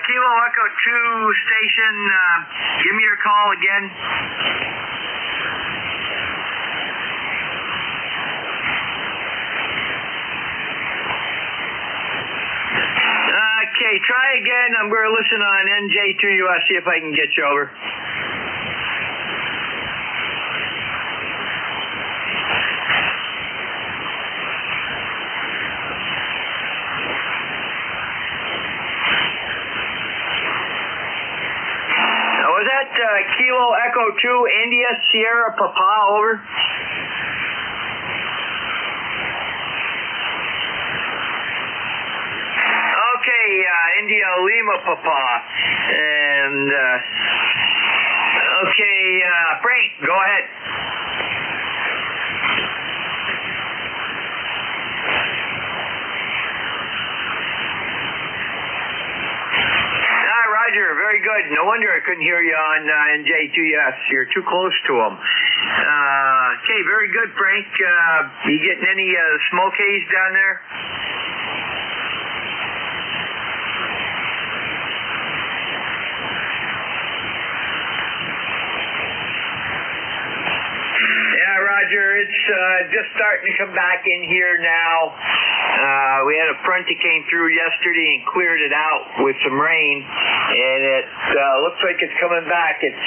Kilo Echo 2 station, give me your call again. Okay, try again. I'm going to listen on NJ2US, see if I can get you over. Was that Kilo Echo 2 India Sierra Papa, over? Okay, India Lima Papa. And, okay, Frank, go ahead. Roger, very good. No wonder I couldn't hear you on NJ2US. You're too close to them. Okay, very good, Frank. You getting any smoke haze down there? Yeah, Roger, it's just starting to come back in here now. We had a front that came through yesterday and cleared it out with some rain, and it looks like it's coming back. It's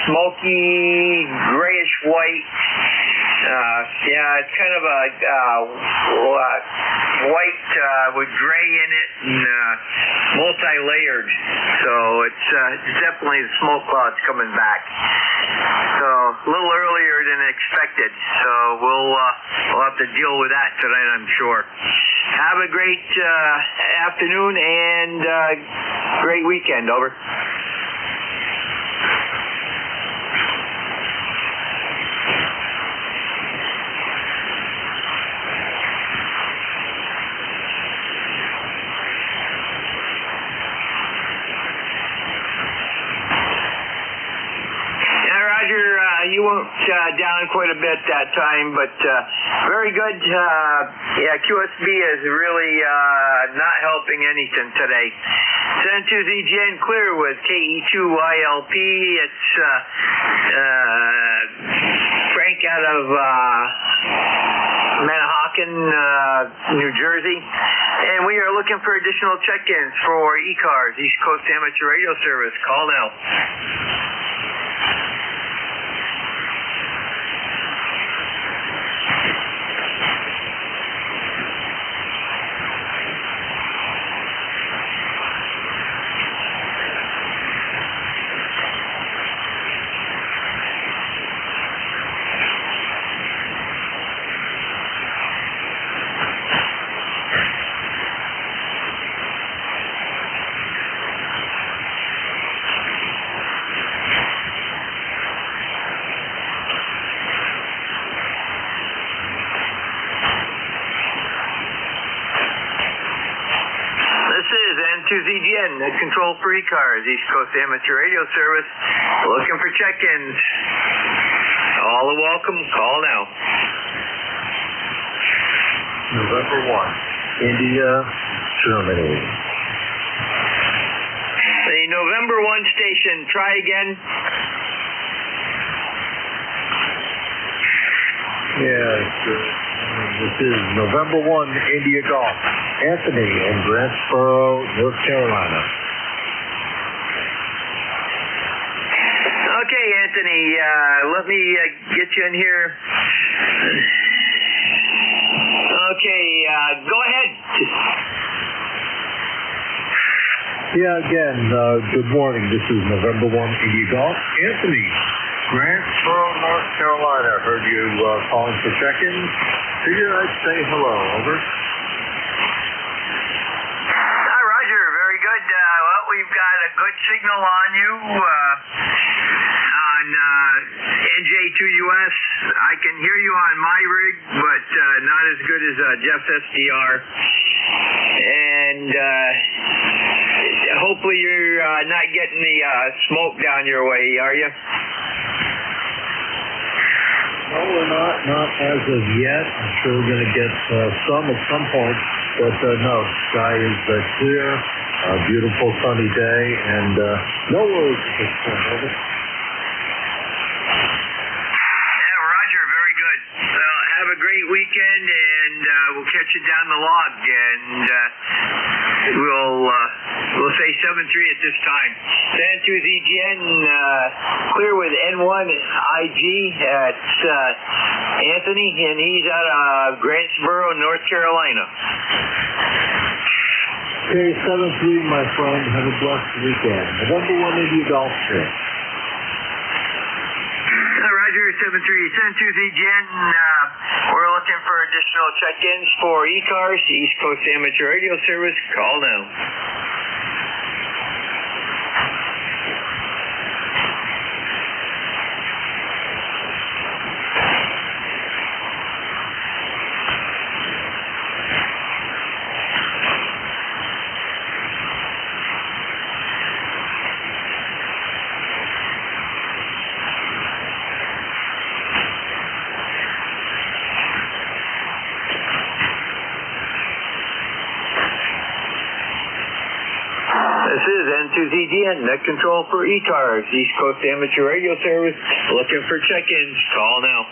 smoky, grayish white. Yeah, it's kind of a white with gray in it and multi-layered. So it's definitely the smoke cloud's coming back. So a little earlier than expected. So we'll have to deal with that tonight, I'm sure. Have a great afternoon and great weekend. Over. You went down quite a bit that time, but very good. Yeah, QSB is really not helping anything today. Send to ZGN clear with KE2YLP. It's Frank out of Manahawkin, New Jersey. And we are looking for additional check-ins for ECARS, East Coast Amateur Radio Service. Call now. N2ZGN, net control for ECARS, East Coast Amateur Radio Service. Looking for check-ins. All are welcome. Call now. November 1, India, Germany. The November 1 station, try again. Yes, this is November 1, India Golf. Anthony in Grantsboro, North Carolina. Okay, Anthony, let me get you in here. Okay, go ahead. Yeah, again, good morning. This is November 1, India Golf. Anthony, Grantsboro, North Carolina. Heard you calling for check-ins. Figured I'd say hello. Over. Roger, very good. Well, we've got a good signal on you on NJ2US. I can hear you on my rig, but not as good as Jeff's SDR. And hopefully you're not getting the smoke down your way, are you? No, we're not as of yet. I'm sure we're going to get some at some point, but no, sky is clear, a beautiful sunny day, and no worries at this point. Over. Yeah, Roger, very good. Well, have a great weekend, and we'll catch you down the log, and we'll say 7-3 at this time. N2ZGN, clear with N1 IG at Anthony, and he's out of Grantsboro, North Carolina. Okay, 7-3, my friend. Have a blessed weekend. November 1 India Golf Trip. Roger, 7-3. N2ZGN, we're looking for additional check-ins for ECARS, East Coast Amateur Radio Service. Call now. This is N2ZGN, net control for ECARS, East Coast Amateur Radio Service. Looking for check-ins. Call now.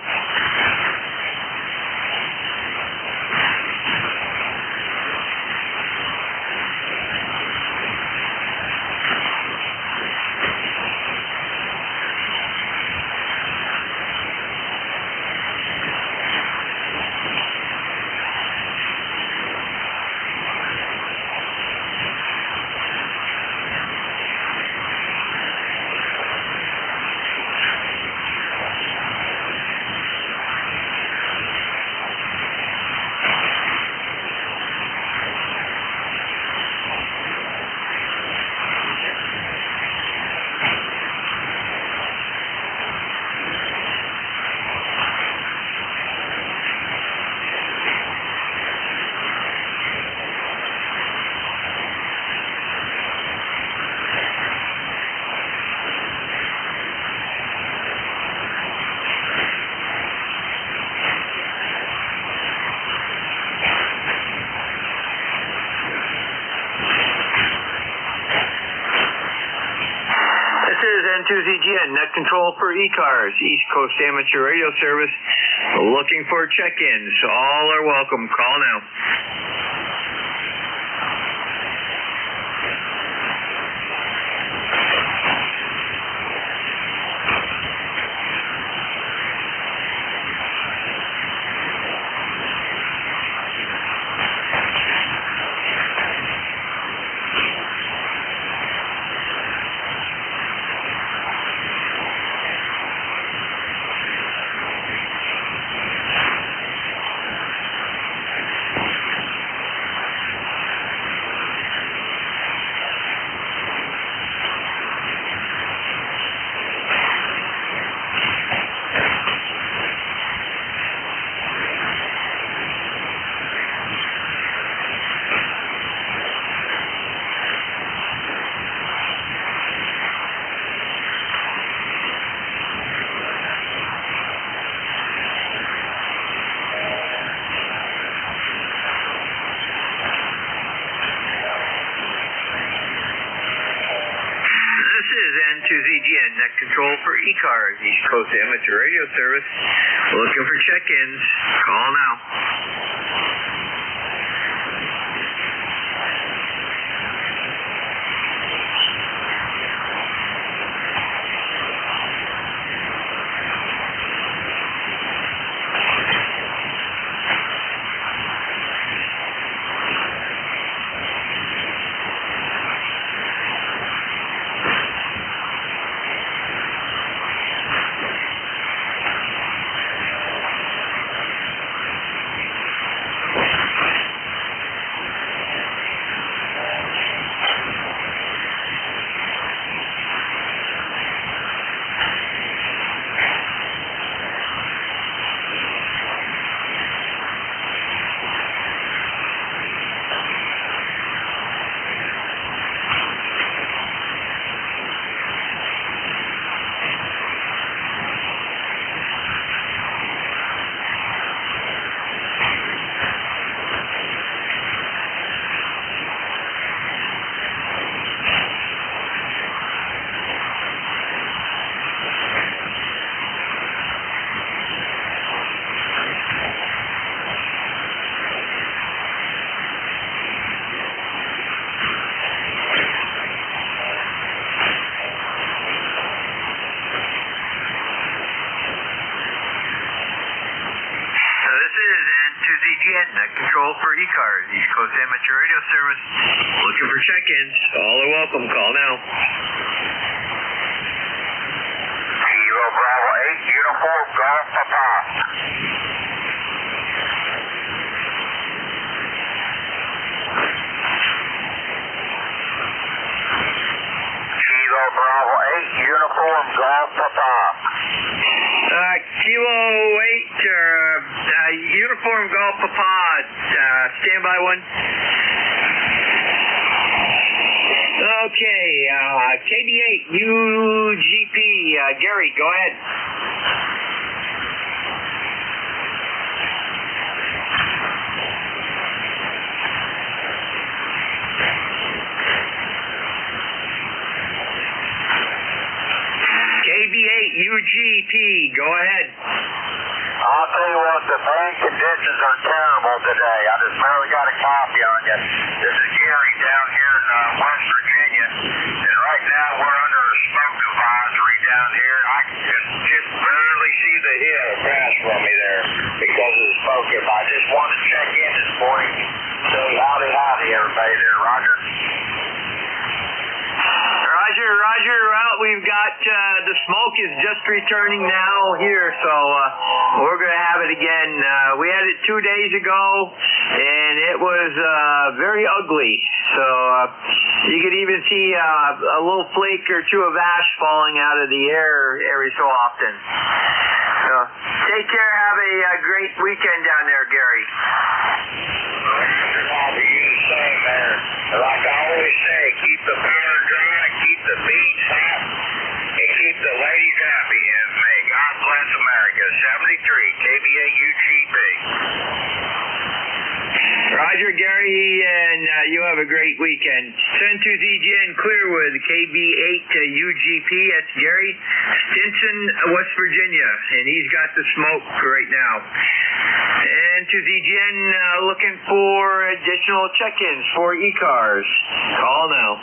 N2ZGN, net control for ECARS, East Coast Amateur Radio Service. Looking for check-ins. All are welcome. Call now. control for ECARS, East Coast Amateur Radio Service. Looking for check-ins. Call now. Control for ECARS, East Coast Amateur Radio Service. Looking for check-ins. All are welcome. Call now. Kilo Bravo 8, Uniform Golf Papa. Kilo Bravo 8, Uniform Golf Papa. Kilo 8, Uniform Golf Papa, standby one. Okay, KD8, UGP, Gary, go ahead. KB8, UGP, go ahead. I'll tell you what, the band conditions are terrible today. I just barely got a copy on you. This is Gary down here in West Virginia, and right now we're under a smoke advisory down here. I can just barely see the hill across from me there because of the smoke. If I just want to check in this morning, say howdy, everybody there, Roger. Roger, well, we've got, the smoke is just returning now here, so, we're gonna have it again. We had it 2 days ago, and it was, very ugly, so, you could even see, a little flake or two of ash falling out of the air every so often. So, take care, have a great weekend down there, Gary. I'll be you the same, man. Like I always say, keep the powder dry, keep the beats hot, and keep the ladies happy. And may God bless America. 73, KBA UGP. Roger, Gary, and you have a great weekend. 102ZGN Clearwood, KB8 UGP, that's Gary. Stinson, West Virginia, and he's got the smoke right now. And to ZGN, looking for additional check-ins for ECARS. Call now.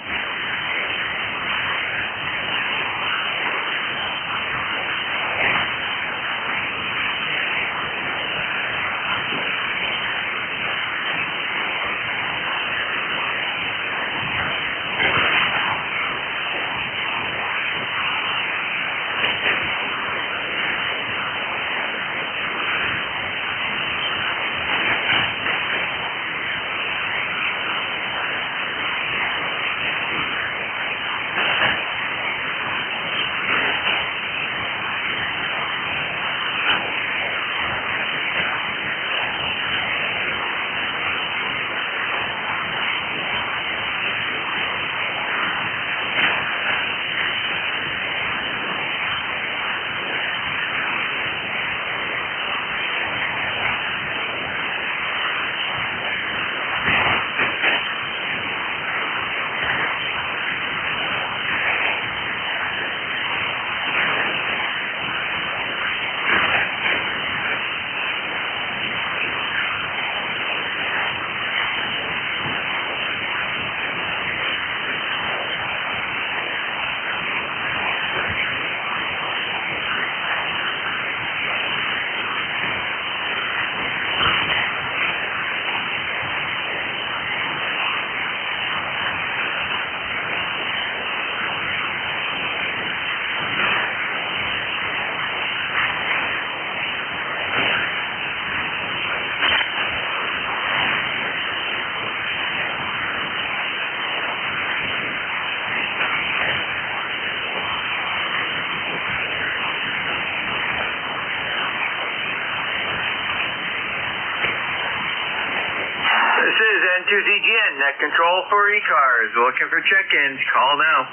ZGN, net control for ECARS. Looking for check-ins. Call now.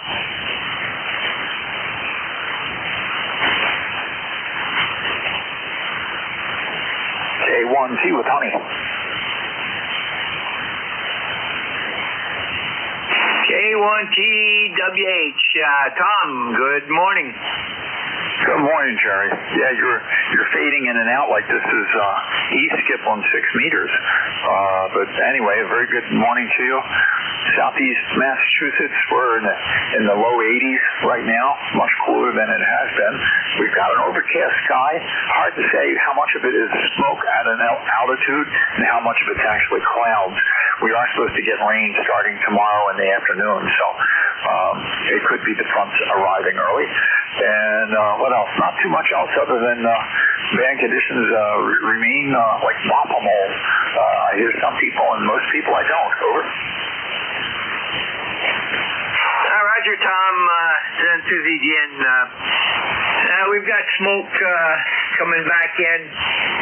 K1T with Honey. K1TWH. Tom, good morning. Good morning, Jerry. Yeah, you're fading in and out like this is E-skip on 6 meters. But anyway, a very good morning to you. Southeast Massachusetts, we're in the low 80s right now, much cooler than it has been. We've got an overcast sky. Hard to say how much of it is smoke at an altitude and how much of it's actually clouds. We are supposed to get rain starting tomorrow in the afternoon, so it could be the fronts arriving early. And what else? Not too much else other than bad conditions remain like whack-a-mole. I hear some people, and most people I don't. Over. Roger, Tom. To ZGN. We've got smoke coming back in.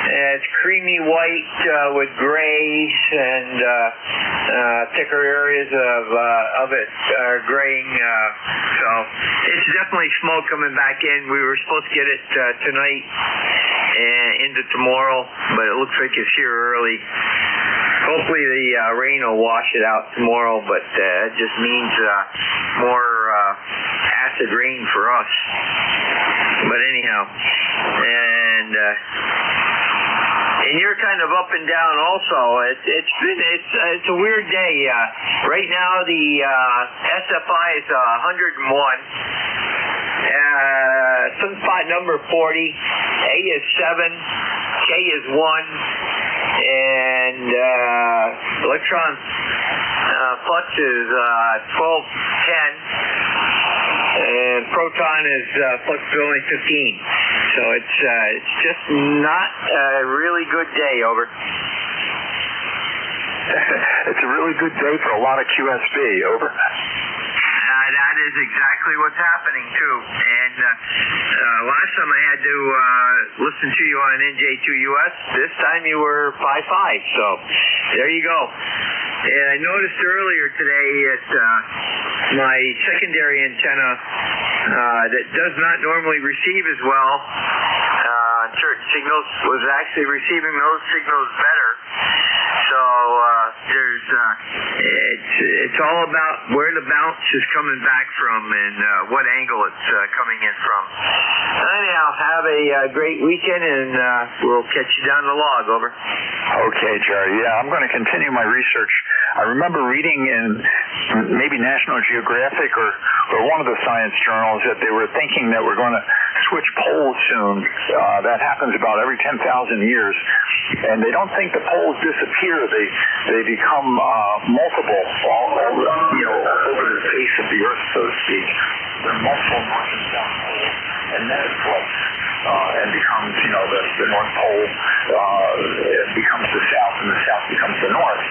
It's creamy white with grays and thicker areas of it are graying. So it's definitely smoke coming back in. We were supposed to get it tonight and into tomorrow, but it looks like it's here early. Hopefully the rain will wash it out tomorrow, but it just means more acid rain for us. But anyhow, and you're kind of up and down also. It's a weird day. Right now the SFI is 101. Sunspot number 40. A is 7. K is 1. And electron flux is 1210. And proton is flux is only 15. So it's just not a really good day. Over. It's a really good day for a lot of QSB. Over. That is exactly what's happening too. And last time I had to listen to you on NJ2US. This time you were 5.5. So there you go. And I noticed earlier today that my secondary antenna that does not normally receive as well certain signals was actually receiving those signals better. So it's all about where the bounce is coming back from and what angle it's coming in from. Anyhow, have a great weekend, and we'll catch you down the log. Over. Okay, Jerry. Yeah, I'm going to continue my research. I remember reading in maybe National Geographic or one of the science journals that they were thinking that we're going to switch poles soon. That happens about every 10,000 years. And they don't think the poles disappear. They become multiple all over, over the face of the Earth, so to speak. There are multiple north and south poles. And then it flips and becomes, the North Pole becomes the South, and the South becomes the North.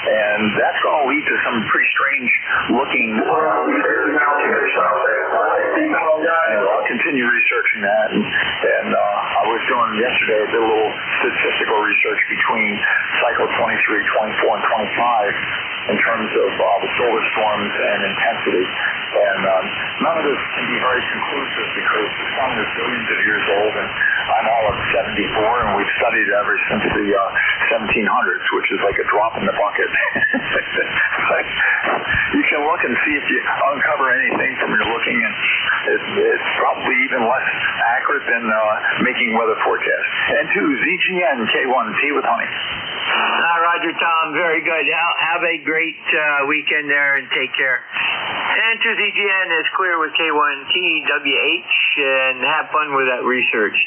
And that's going to lead to some pretty strange looking I'll continue researching that. And I was doing yesterday, I did a little statistical research between cycle 23, 24, and 25 in terms of the solar storms and intensity. And none of this can be very conclusive because the sun is billions of years old, and I'm all of 74, and we've studied it ever since the 1700s, which is like a drop in the bucket. But you can look and see if you uncover anything from your looking, and it's probably even less accurate than making weather forecasts. And to ZGN K1T with Honey. Roger, Tom. Very good. Have a great weekend there, and take care. And to ZGN is clear with K1TWH, and have fun with that research.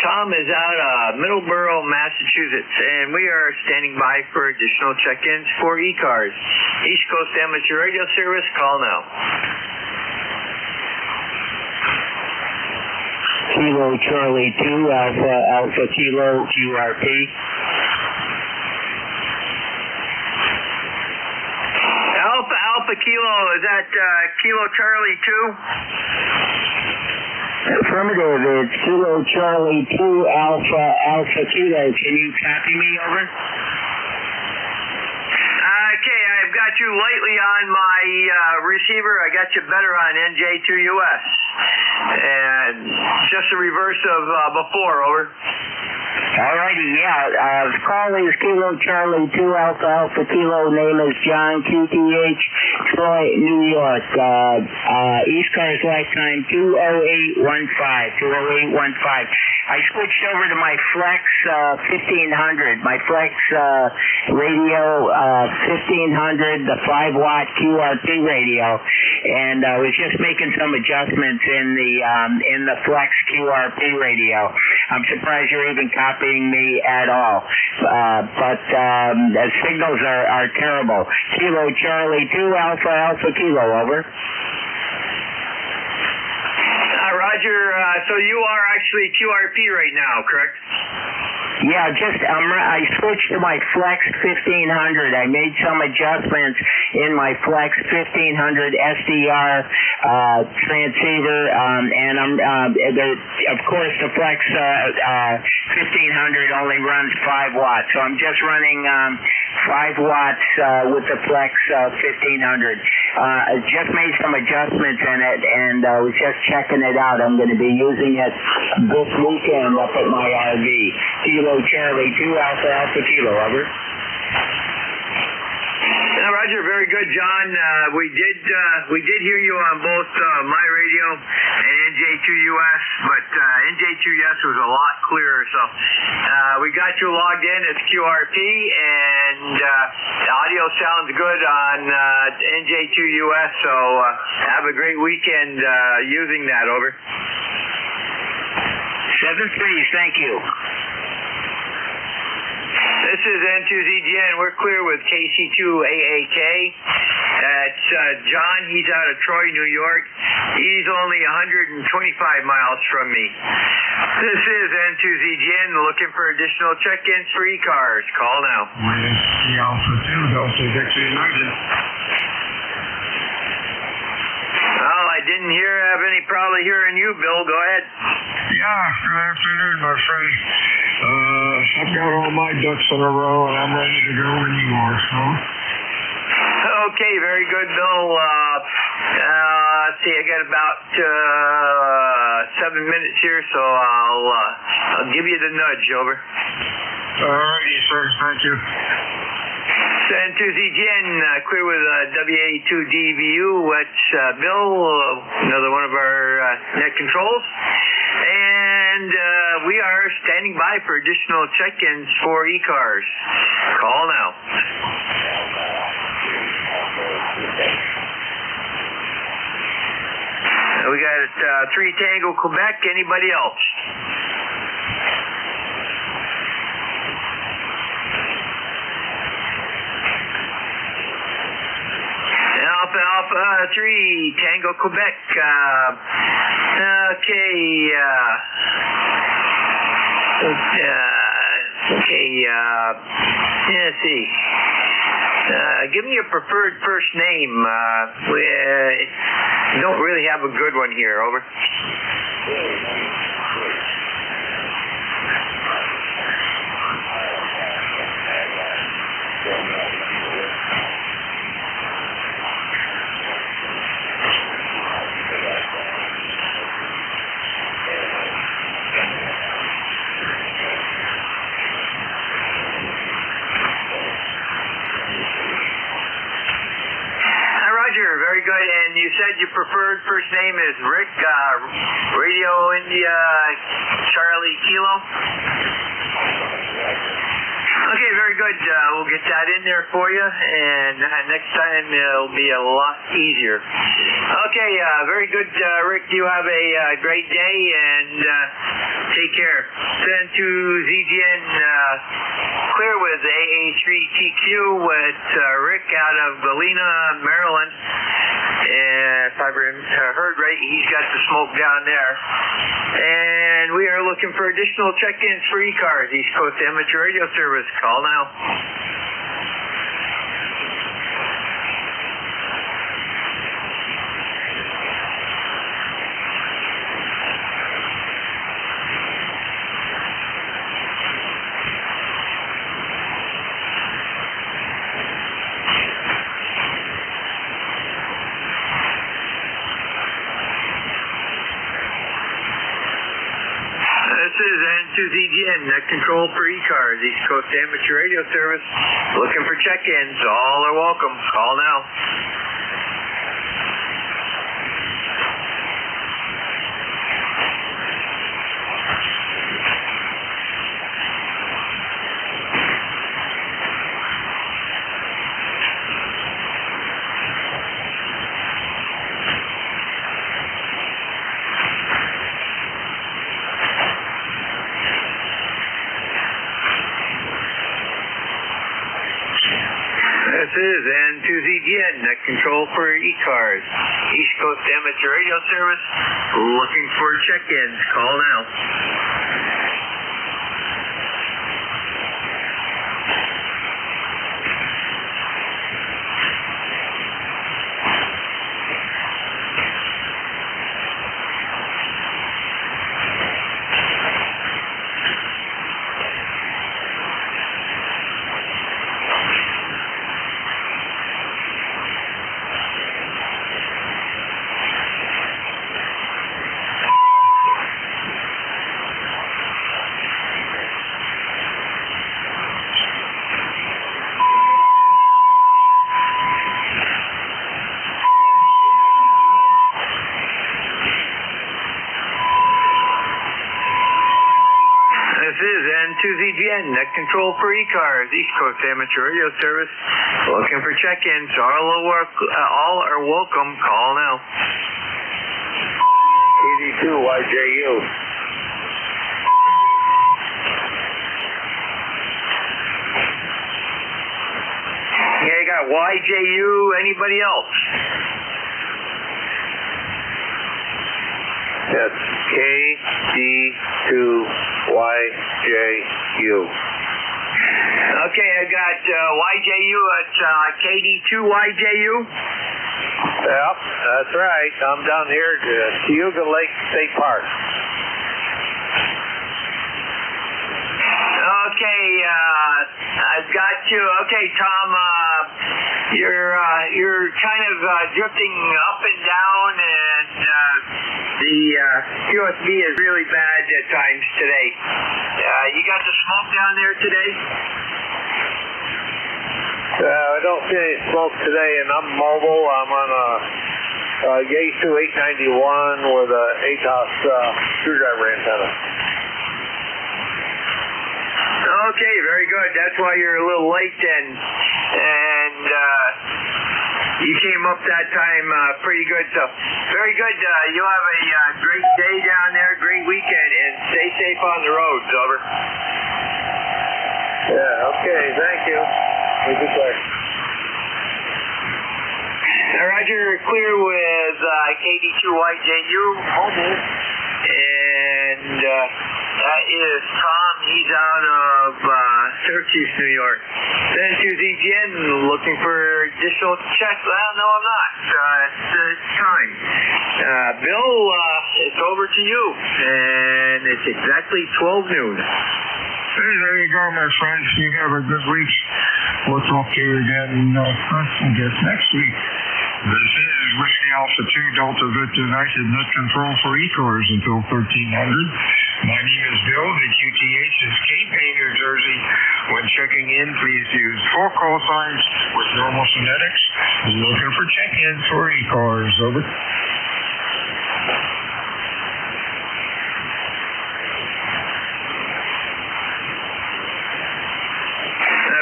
Tom is out of Middleborough, Massachusetts, and we are standing by for additional check-ins for ECARS. East Coast Amateur Radio Service, call now. Kilo Charlie 2, Alpha Kilo QRP. Alpha Kilo, is that Kilo Charlie 2? Affirmative, it's Kilo Charlie 2, Alpha Kilo. Can you copy me, over? got you lightly on my receiver. I got you better on NJ2US. And just the reverse of before, over. Alrighty, yeah. Call is Kilo Charlie 2 Alpha Alpha Kilo. Name is John, QTH, Troy, New York. ECARS lifetime 20815. I switched over to my Flex 1500. My Flex radio 1500, the 5-watt QRP radio, and I was just making some adjustments in the Flex QRP radio. I'm surprised you're even copying me at all. But the signals are terrible. Kilo Charlie 2 Alpha Alpha Kilo, over. Roger, so you are actually QRP right now, correct? Yeah, I switched to my Flex 1500. I made some adjustments in my Flex 1500 SDR transceiver, and of course the Flex 1500 only runs 5 watts, so I'm just running 5 watts with the Flex 1500. I just made some adjustments in it, and was just checking it out. I'm going to be using it this weekend up at my RV. Kilo Charlie 2 Alpha Alpha Kilo, over. Roger, very good, John. We did hear you on both my radio and NJ2US, but NJ2US was a lot clearer. So we got you logged in as QRP, and the audio sounds good on NJ2US. So have a great weekend using that. Over. 7-3, thank you. This is N2ZGN. We're clear with KC2AAK. That's John. He's out of Troy, New York. He's only 125 miles from me. This is N2ZGN looking for additional check-ins for ECARS. Call now. Alpha 2, Delta Victory United. Well, I didn't have any problem hearing you, Bill. Go ahead. Yeah, good afternoon, my friend. I've got all my ducks in a row, and I'm ready to go when you are, so. Okay, very good, Bill. Let's see, I got about 7 minutes here, so I'll give you the nudge, over. All righty, sir. Thank you. N2ZGN, clear with WA2DVU. That's Bill, another one of our net controls. And we are standing by for additional check-ins for ECARS. Call now. We got 3 Tango Quebec. Anybody else? Alpha 3 Tango Quebec. Let's see. Give me your preferred first name. We don't really have a good one here. Over. Very good. And you said your preferred first name is Rick, Radio India Charlie Kilo? Okay, very good. We'll get that in there for you, and next time it'll be a lot easier. Okay, very good, Rick. You have a great day, and take care. Send to ZGN clear with AA3TQ with Rick out of Galena, Maryland. If I heard right, he's got the smoke down there. And we are looking for additional check-ins for ECARS, East Coast Amateur Radio Service. Call now. This is N2ZGN, net control for ECARS, East Coast Amateur Radio Service. Looking for check-ins. All are welcome. Call now. This is N2ZGN, net control for ECARS, East Coast Amateur Radio Service. Looking for check-ins. Call now. This is N2ZGN, net control for ECARS, East Coast Amateur Radio Service. Looking for check-ins. All are welcome. Call now. AZ2YJU. Yeah, you got YJU. Anybody else? That's KD2YJU. Okay, I got YJU at KD2YJU. Yep, that's right. I'm down here at Cayuga Lake State Park. Okay, I've got you. Okay, Tom, you're kind of drifting up and down, and the QSB is really bad at times today. You got the smoke down there today? I don't see any smoke today, and I'm mobile. I'm on a Yaesu 891 with a ATOS screwdriver antenna. Okay, very good. That's why you're a little late then. And you came up that time pretty good. So, very good. You have a great day down there, great weekend, and stay safe on the roads. Over. Yeah, okay, thank you. Have a good day. Roger, clear with KD2YJU mobile. And that is Tom. He's out of Syracuse, New York. N2ZGN, looking for additional checks. Well, no, I'm not. It's time. Bill, it's over to you. And it's exactly 12 noon. Hey, there you go, my friends. You have a good week. We'll talk to you again, I guess, next week. This is Whiskey Alpha 2 Delta Victor United, net control for ECARS until 1300. My name is Bill. The QTH is Cape May, New Jersey. When checking in, please use 4 call signs with normal phonetics. Looking for check-ins for ECARS. Over.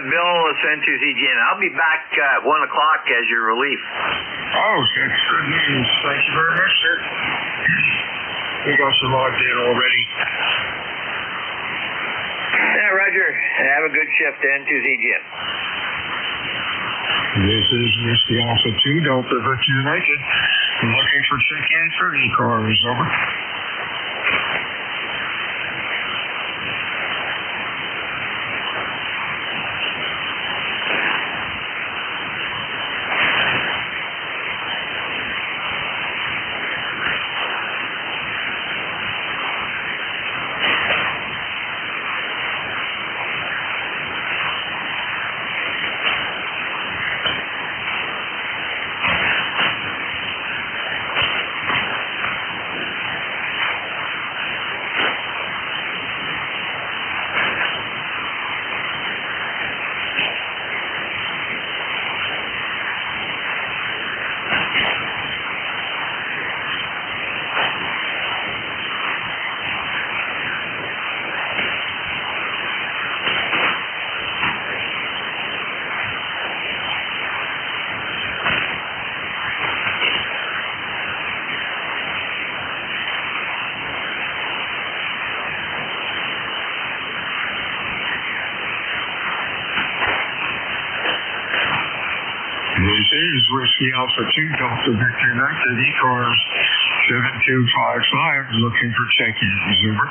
Bill, N2ZGN. I'll be back at 1 o'clock as your relief. Oh, that's good news. Thank you very much, sir. We got some logged in already. Yeah, Roger. Have a good shift, N2ZGN. This is Whiskey Alpha 2 Delta Victor United. Looking for check-in for ECARS. Over. is Whiskey Alpha 2 Delta Victor United, ECARS 7255, looking for check-ins, over.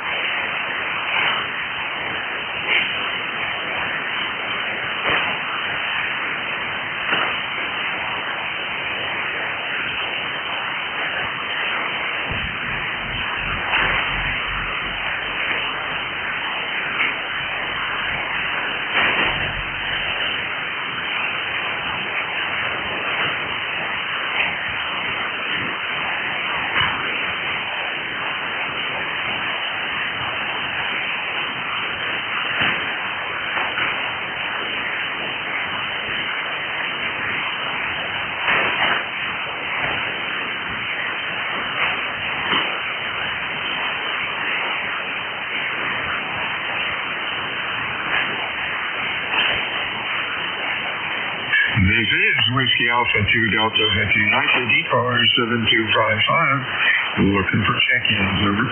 This is Whiskey Alpha 2 Delta Victor United, ECARS 7255, looking for check-ins, over.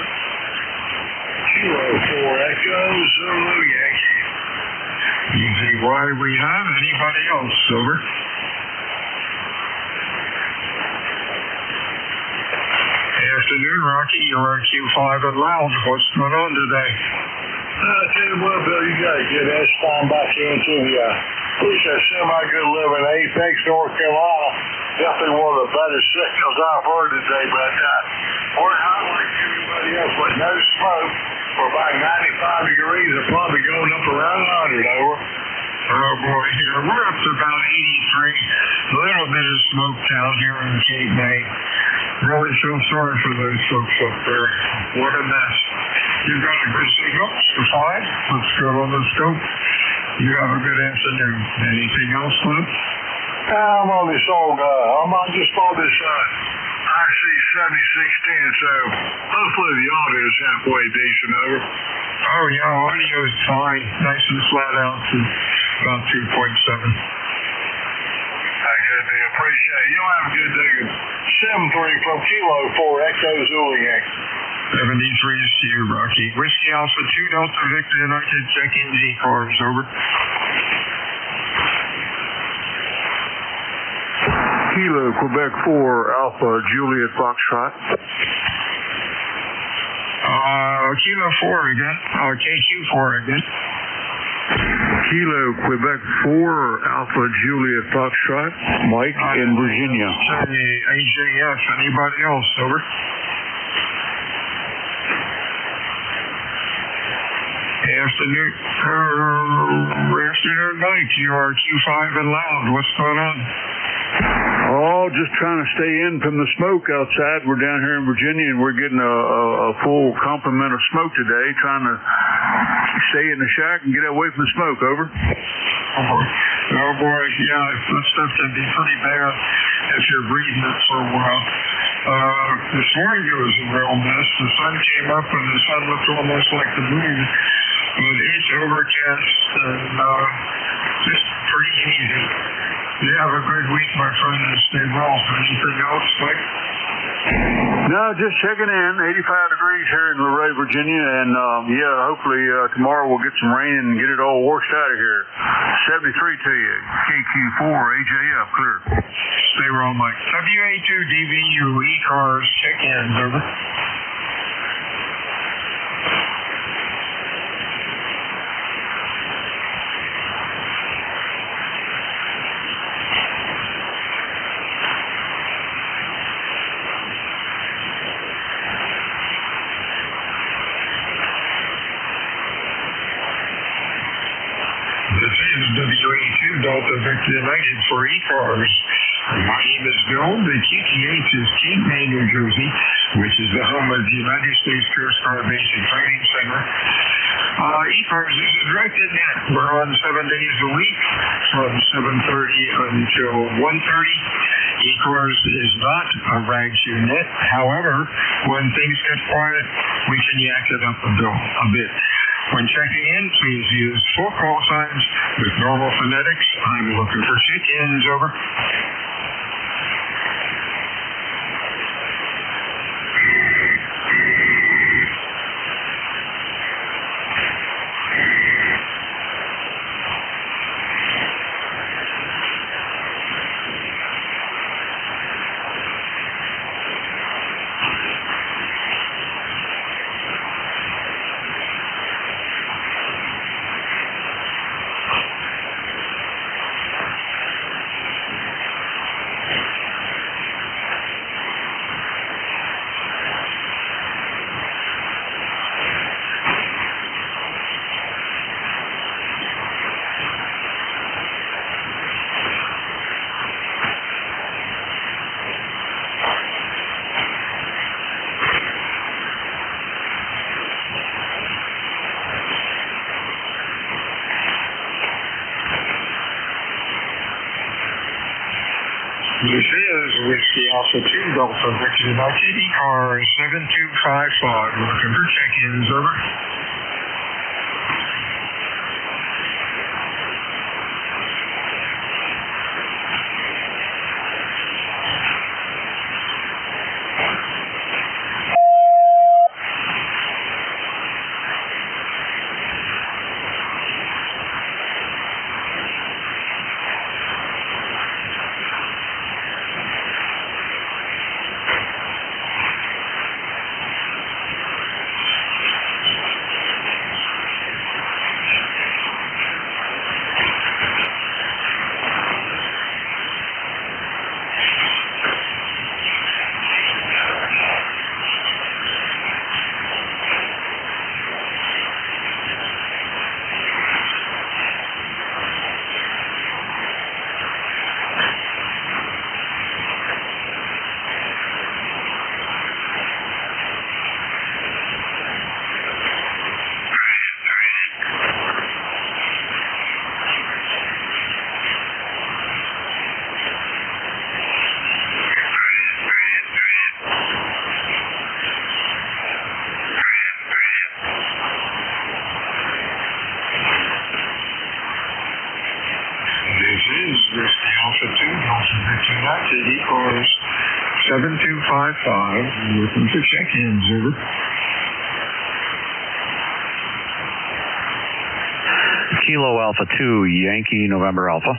Kilo 4 Echo, Zulu Yankee. Easy, why do we have anybody else, over? Afternoon, Rocky, you're on Q5 and loud. What's going on today? I tell you what, Bill, you got to get that spine back into the push that semi-good living Apex, North Carolina. Definitely one of the better signals I've heard today, but we're not like everybody else with no smoke. We're about 95 degrees and probably going up around 100, over. Oh boy, we're up to about 83. A little bit of smoke down here in Cape May. Really feel sorry for those folks up there. What a mess. You've got a good signal, Mr. 5. Let's go on the scope. You have a good afternoon. Anything else, Luke? I'm on this old, I'm just on this IC 7610, so hopefully the audio is halfway decent, over. Oh yeah, audio is fine. Nice and flat out to about 2.7. Good deal. Appreciate it. You have a good day. 7-3 from Kilo 4 Echo Zulu Yankee. 73 is to you, Rocky. Whiskey Alpha 2 Delta Victor United, check-in ECARS, over. Kilo Quebec 4 Alpha Juliet Foxtrot. Kilo 4 again. KQ4 again. Kilo Quebec 4 Alpha Juliet Foxtrot. Mike in Virginia. AJF. Anybody else, over? Afternoon, Mike. You are Q5 and loud. What's going on? Oh, just trying to stay in from the smoke outside. We're down here in Virginia, and we're getting a full complement of smoke today, trying to stay in the shack and get away from the smoke, over. Oh, boy, yeah, that stuff can be pretty bad if you're breathing it for a while. This morning it was a real mess. The sun came up, and the sun looked almost like the moon. But it's overcast, and just pretty easy. You have a good week, my friend, and stay well. Anything else, Mike? No, just checking in. 85 degrees here in Luray, Virginia, and hopefully tomorrow we'll get some rain and get it all washed out of here. 73 to you. KQ4, AJF, clear. Stay well, Mike. WA2DVU, ECARS, check-ins, over. This is WA2 Delta Victor United for ECARS. My name is Bill. The QTH is Cape May, New Jersey, which is the home of the United States Coast Guard Basic Training Center. ECARS is a directed net. We're on 7 days a week from 7:30 until 1:30. ECARS is not a rags unit. However, when things get quiet, we can yak it up a bit. When checking in, please use full call signs with normal phonetics. I'm looking for check-ins, over. This is Whiskey Alpha 2 Delta Victor United ECARS 7255. Looking for check-ins, over. United ECARS 7255. Looking for check-ins, over. Kilo Alpha 2, Yankee November Alpha.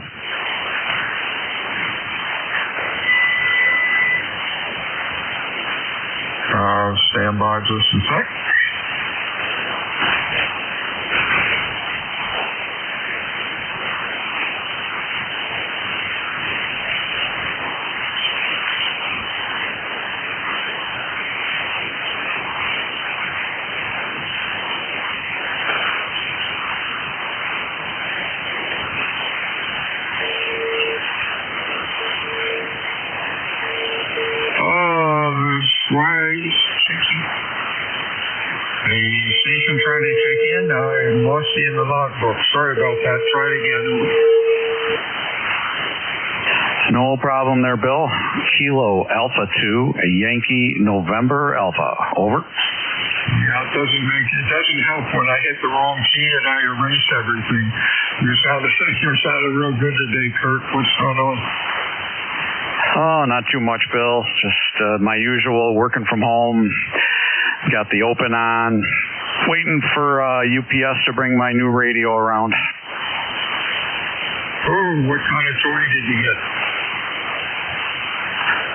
Stand by just a sec. The station trying to check in. I lost you in the logbook. Sorry about that. Try it again. No problem there, Bill. Kilo Alpha 2, Yankee November Alpha. Over. Yeah, it doesn't help when I hit the wrong key and I erase everything. You sounded real good today, Kurt. What's going on? Oh, not too much, Bill. Just my usual, working from home. Got the open on. Waiting for UPS to bring my new radio around. Oh, what kind of toy did you get?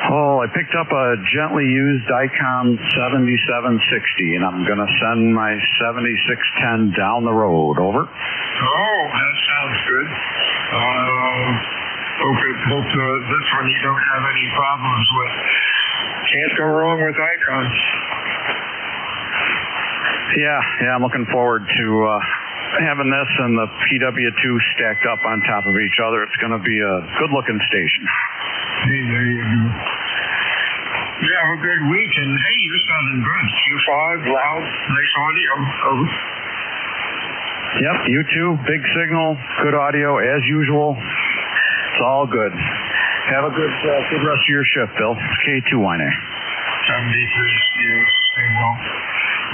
Oh, I picked up a gently used ICOM 7760, and I'm going to send my 7610 down the road. Over. Oh, that sounds good. Hope this one you don't have any problems with. Can't go wrong with ICOM. Yeah, I'm looking forward to having this and the PW2 stacked up on top of each other. It's going to be a good-looking station. Hey, there you go. You have a good week, and hey, you're sounding good. Q5, loud, nice audio. Over. Yep, you too. Big signal, good audio as usual. It's all good. Have a good rest of your shift, Bill. K2YNA. 73, yes, stay well.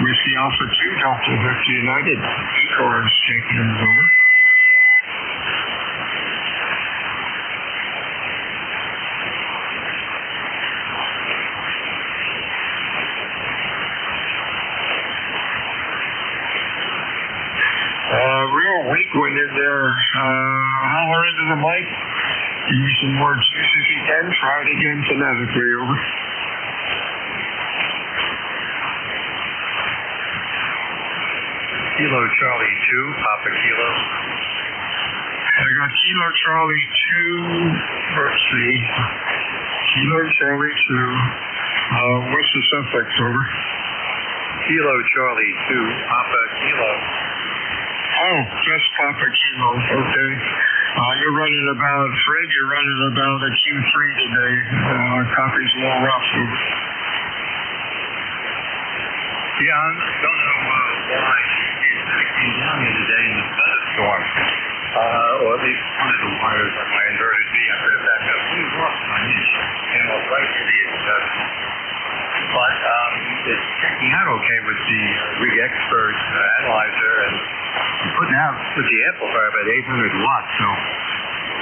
Whiskey Alpha 2, Delta Victor United. ECARS taking them over. Real weak one in there. Holler into the mic. Give me some more juice if you can. Try it again phonetically. Over. Kilo Charlie 2, Papa Kilo. I got Kilo Charlie 2. Let's see. Kilo Charlie 2. What's the suffix, over? Kilo Charlie 2, Papa Kilo. Oh, just Papa Kilo. Okay. You're running about, Fred, you're running about a Q3 today. Copy's a little rough. Over. Yeah, I don't know why he's down here today in the thunderstorm. Or at least one of the wires on my inverted V. I put it back up. Pretty rough on each. okay with the rig expert analyzer, and I'm putting out with the amplifier about 800 watts, so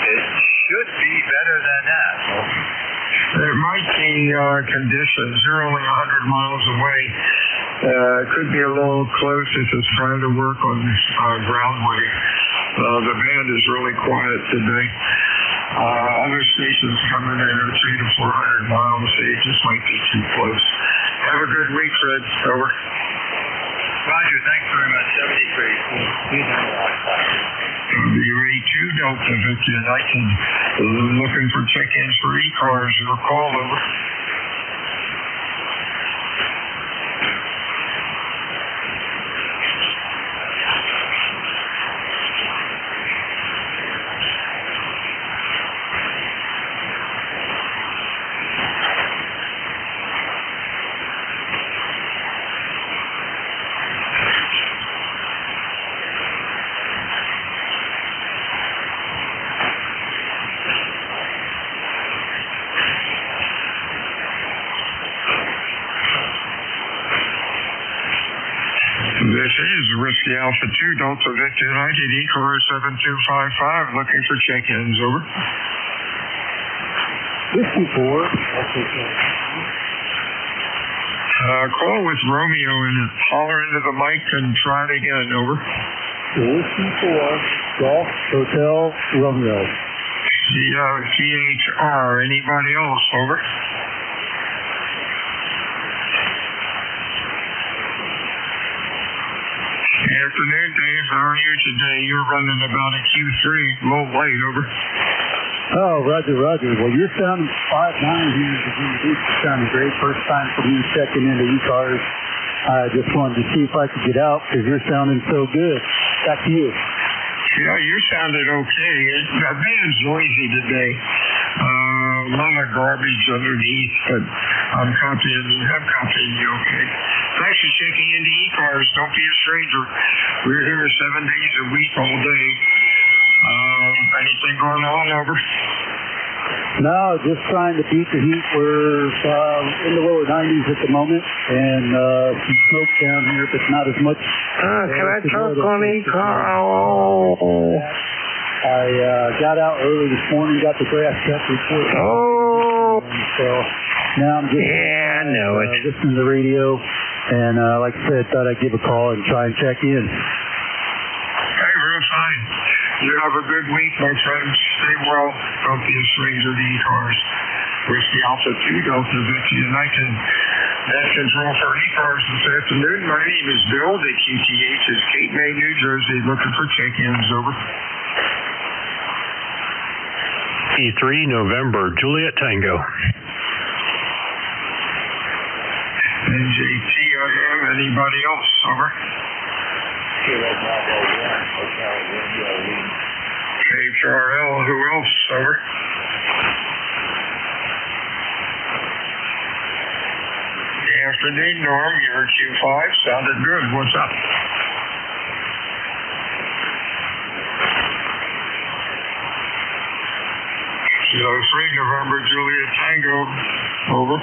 it should be better than that. There might be conditions. You're only 100 miles away. It could be a little close if it's trying to work on ground wave. The band is really quiet today. Other stations coming in are 300 to 400 miles. It just might be too close. Have a good week, Fred. Over. Roger, thanks very much. 73. WA2 Delta Victor United. Looking for check-ins for ECARS. Your call, over. This is Whiskey Alpha 2 Delta Victor United, ECARS 7255, looking for check-ins, over. Whiskey 4. Call with Romeo and holler into the mic and try it again, over. Whiskey 4, Golf Hotel Romeo. CHR, anybody else, over? Afternoon, Dave. How are you today? You're running about a Q3, low light, over. Oh, Roger. Well, you're sounding 5'9" here in Virginia Beach. You're sounding great. First time for me checking into ECARS. I just wanted to see if I could get out because you're sounding so good. Back to you. Yeah, you sounded okay. The band's noisy today. A lot of garbage underneath, but I'm copying you okay. Thanks for checking into ECARS. Don't be a stranger. We're here 7 days a week, all day. Anything going on, over? No, just trying to beat the heat. We're in the lower 90s at the moment, and some smoke down here, but not as much. Can I talk on ECARS? I got out early this morning, got the grass cut report. So now I'm just listening to the radio, and like I said, thought I'd give a call and try and check in. Okay, real fine. You have a good week, my friends. Stay well. Don't be a stranger to ECARS. Whiskey Alpha 2 Delta Victor United. Net control for ECARS this afternoon. My name is Bill. The QTH is Cape May, New Jersey, looking for check-ins, over. E3 November, Juliet Tango. NJ2US, anybody else, over? HRL, who else, over? Good afternoon, Norm. You're Q5. Sounded good. What's up? Kilo 3, November, Juliet Tango, over.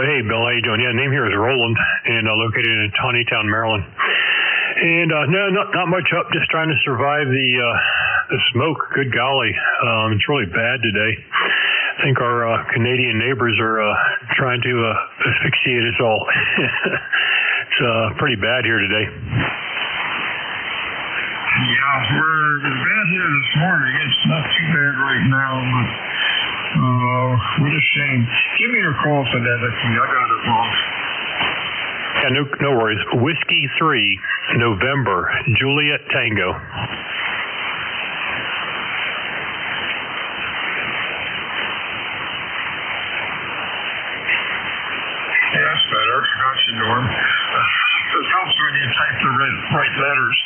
Hey, Bill, how you doing? Yeah, name here is Roland, and located in Tawnytown, Maryland. And no, not much up. Just trying to survive the smoke. Good golly, it's really bad today. I think our Canadian neighbors are trying to asphyxiate us all. It's pretty bad here today. Yeah, we're bad here this morning. It's not too bad right now, but what a shame. Give me your call phonetically. I got it wrong. Yeah, no worries. Whiskey 3, November, Juliet Tango. Yeah, that's better. Got you, Norm. It helps when you type the right letters.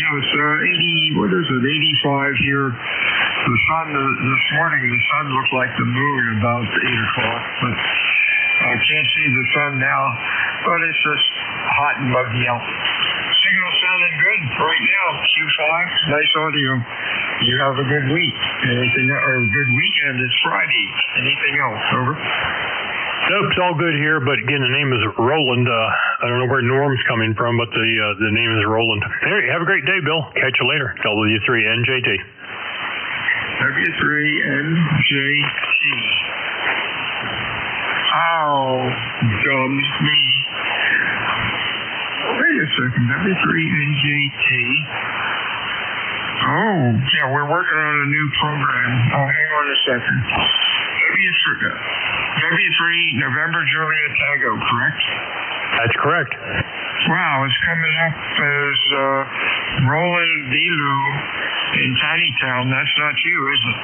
It's 85 here. The sun, this morning, the sun looked like the moon about 8 o'clock, but I can't see the sun now, but it's just hot and muggy out. Signal sounding good right now, Q5, nice audio. You have a good week. Good weekend. It's Friday. Anything else, over? Nope, it's all good here, but again, the name is Roland. I don't know where Norm's coming from, but the name is Roland. Hey, have a great day, Bill. Catch you later. W3NJT. W3NJT. Oh, dumb me. Wait a second, W3NJT. Oh, yeah, we're working on a new program. Oh, hang on a second. W3 November Juliet Tango, correct? That's correct. Wow, it's coming up as Roland Delu in Tinytown. That's not you, is it?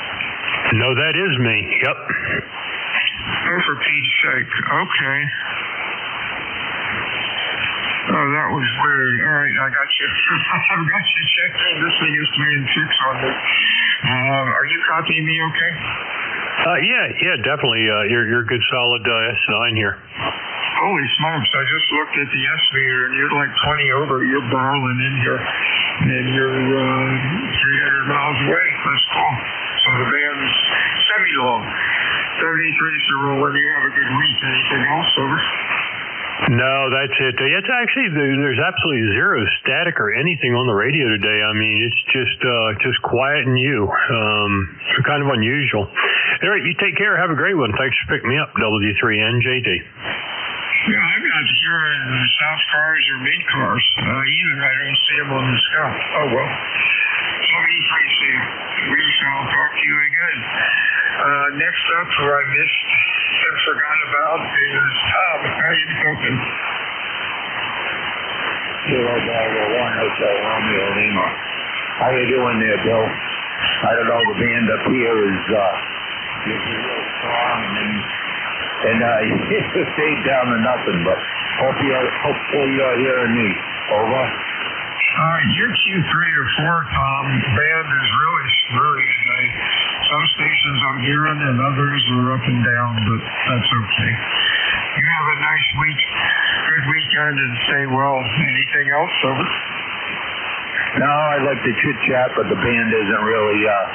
No, that is me. Yep. Oh, for Pete's sake. Okay. Oh, that was weird. All right, I got you. I've got you checked in. This thing is 3 and 6 on me. Are you copying me okay? Yeah, definitely. You're a good solid S9 here. Holy smokes, I just looked at the S meter and you're like 20 over. You're barreling in here and you're 300 miles away. That's cool. So the band's semi-long. 73 to roll. You have a good week. Anything else, over? No, that's it. It's actually, there's absolutely zero static or anything on the radio today. I mean, it's just quiet and you. Kind of unusual. All right, you take care. Have a great one. Thanks for picking me up, W3NJT. Yeah, I'm not sure in the South Cars or Mid Cars either. I don't see them on the scout. Oh, well. 73C. We shall talk to you again. Next up, who I missed and forgot about, is Tom. How you doing? Kilo Bravo 1 Hotel Romeo Lima. How you doing there, Bill? I don't know, the band up here is real strong, and you stayed down to nothing, but hopefully you're hearing me. Over. You're Q3 or 4, Tom. Band is really smooth tonight. Some stations I'm hearing and others are up and down, but that's okay. You have a nice week, good weekend, and stay well. Anything else, over? No, I like to chit chat, but the band isn't really up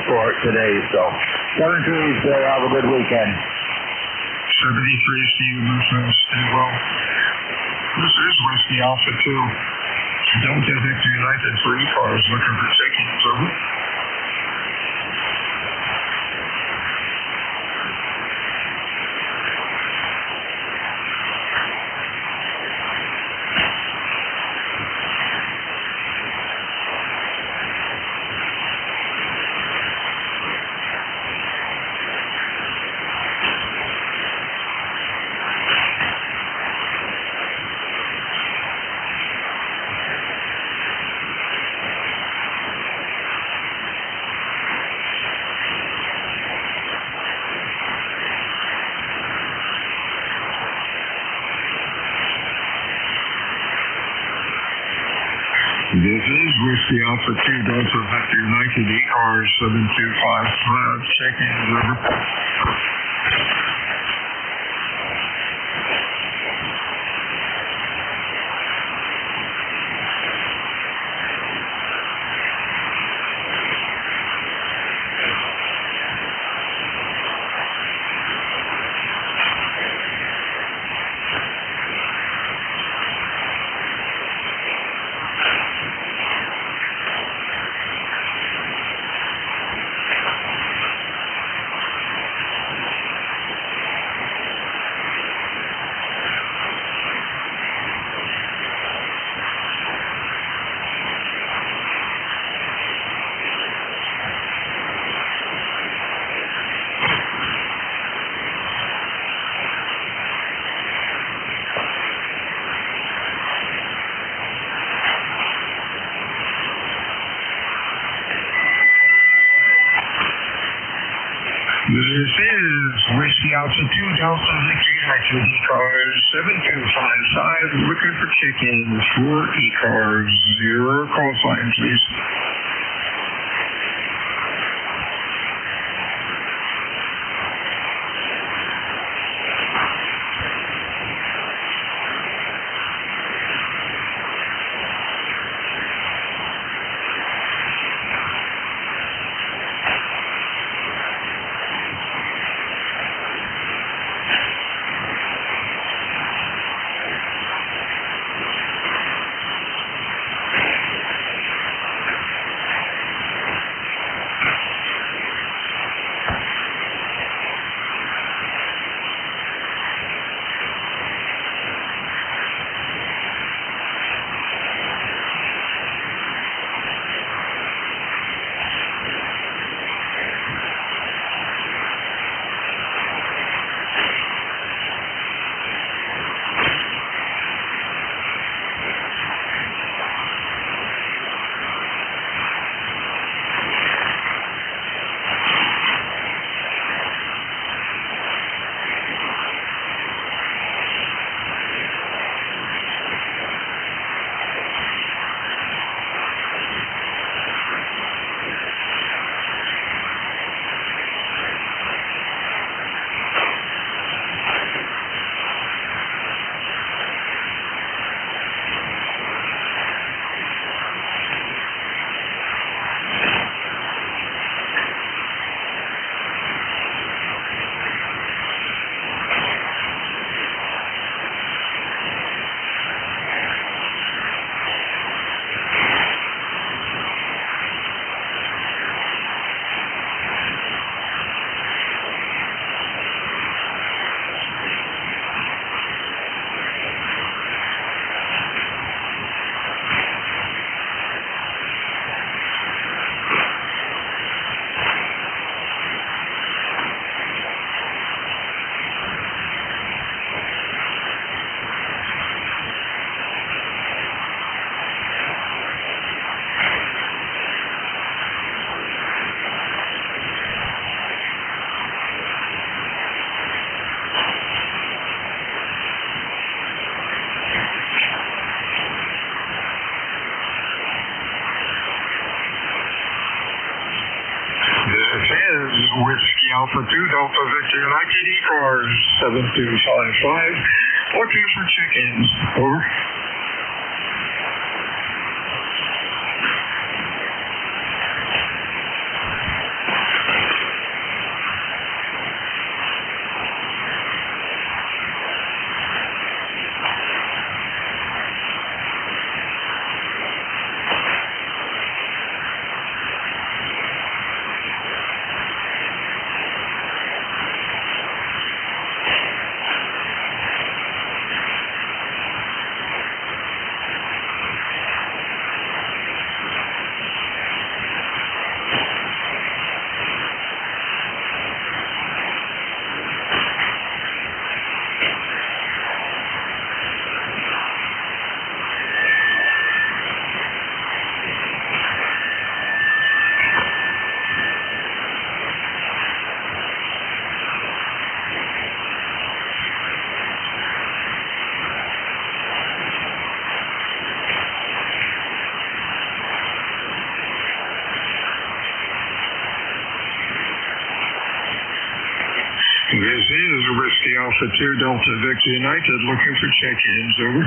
for it today. So 7-3, Bill. Have a good weekend. 73 to you, my friends. Stay well. This is Whiskey Alpha 2. Don't get Victor United for ECARS looking for tickets, over. This is Whiskey Alpha 2, Delta Victor United, ECARS 7255, check-in, over. This is Whiskey Alpha 2, Delta Victor United, ECARS 7255, looking for chickens for ECARS. 0 call sign, please. Alpha 2 Delta Victor United, ECARS 7255, looking for check-ins. Over. This is Whiskey Alpha 2 Delta Victor United, looking for check-ins. Over.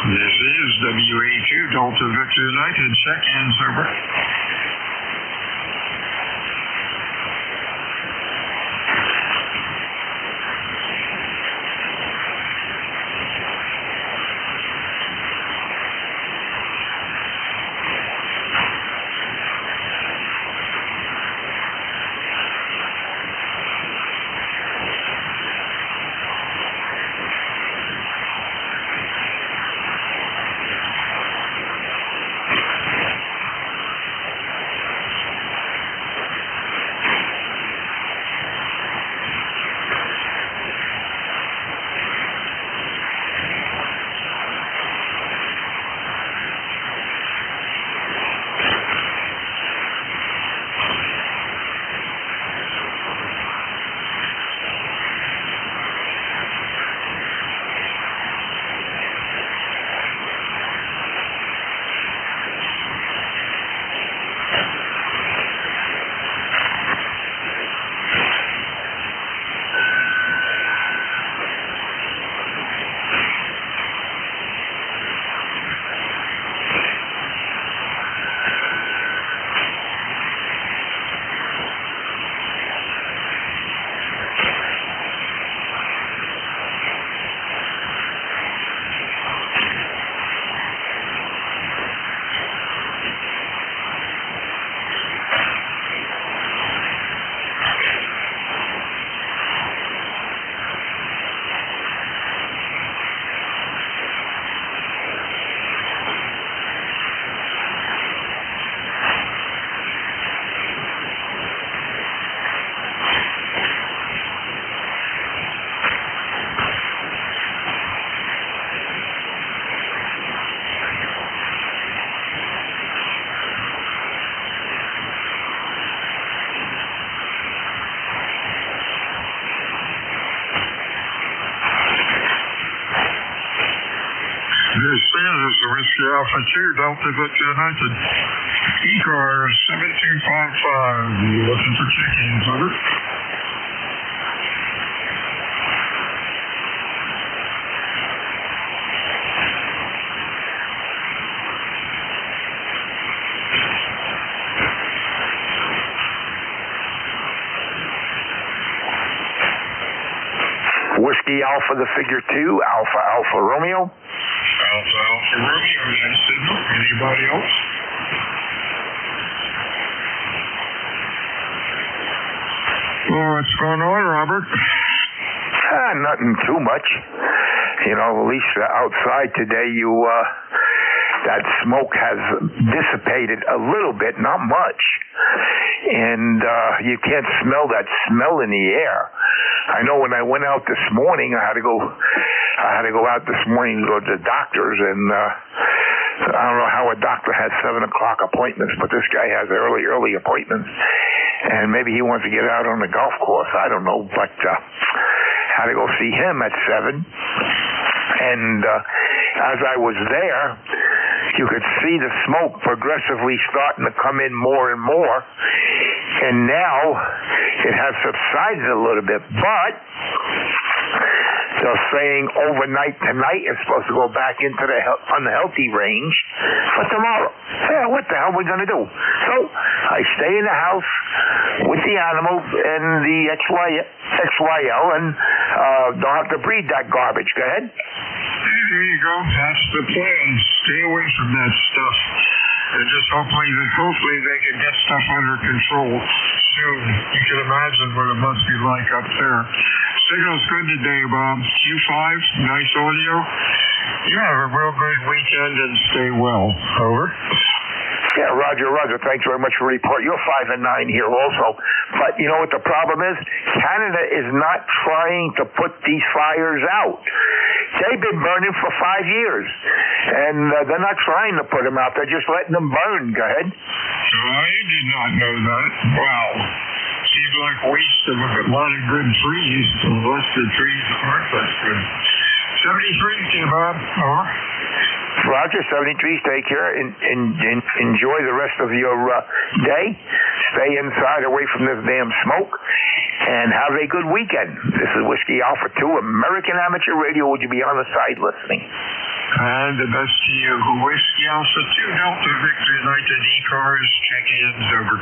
This is WA2 Delta Victor United, check-ins. Over. This is Whiskey Alpha 2 Delta Victor United, ECARS 7255, looking for check-ins. Over. Whiskey Alpha, the figure 2, Alpha Alpha Romeo. Alpha Alpha Romeo, that signal. Anybody else? Well, what's going on, Robert? Nothing too much. You know, at least outside today, that smoke has dissipated a little bit, not much. And you can't smell that smell in the air. I know when I went out this morning, I had to go out this morning to go to the doctor's, and I don't know how a doctor has 7 o'clock appointments, but this guy has early appointments. And maybe he wants to get out on the golf course. I don't know, but had to go see him at 7. And as I was there, you could see the smoke progressively starting to come in more and more. And now it has subsided a little bit, but they're saying overnight tonight it's supposed to go back into the unhealthy range for tomorrow. Yeah, what the hell are we going to do? So I stay in the house with the animals and the XYL and don't have to breathe that garbage. Go ahead. There you go. That's the plan. Stay away from that stuff. And just hopefully they can get stuff under control soon. You can imagine what it must be like up there. Signal's good today, Bob. Q5, nice audio. You have a real good weekend and stay well. Over. Yeah, Roger. Thanks very much for the report. You're 5 and 9 here also. But you know what the problem is? Canada is not trying to put these fires out. They've been burning for 5 years. And they're not trying to put them out. They're just letting them burn. Go ahead. I did not know that. Wow. Seems like waste of a lot of good trees. Unless the trees aren't that good. 73, Bob. Over. Roger, 73, take care and enjoy the rest of your day. Stay inside away from this damn smoke and have a good weekend. This is Whiskey Alpha 2, American Amateur Radio. Would you be on the side listening? And the best to you. Whiskey Alpha 2, Delta Victor United ECARS, check-ins over.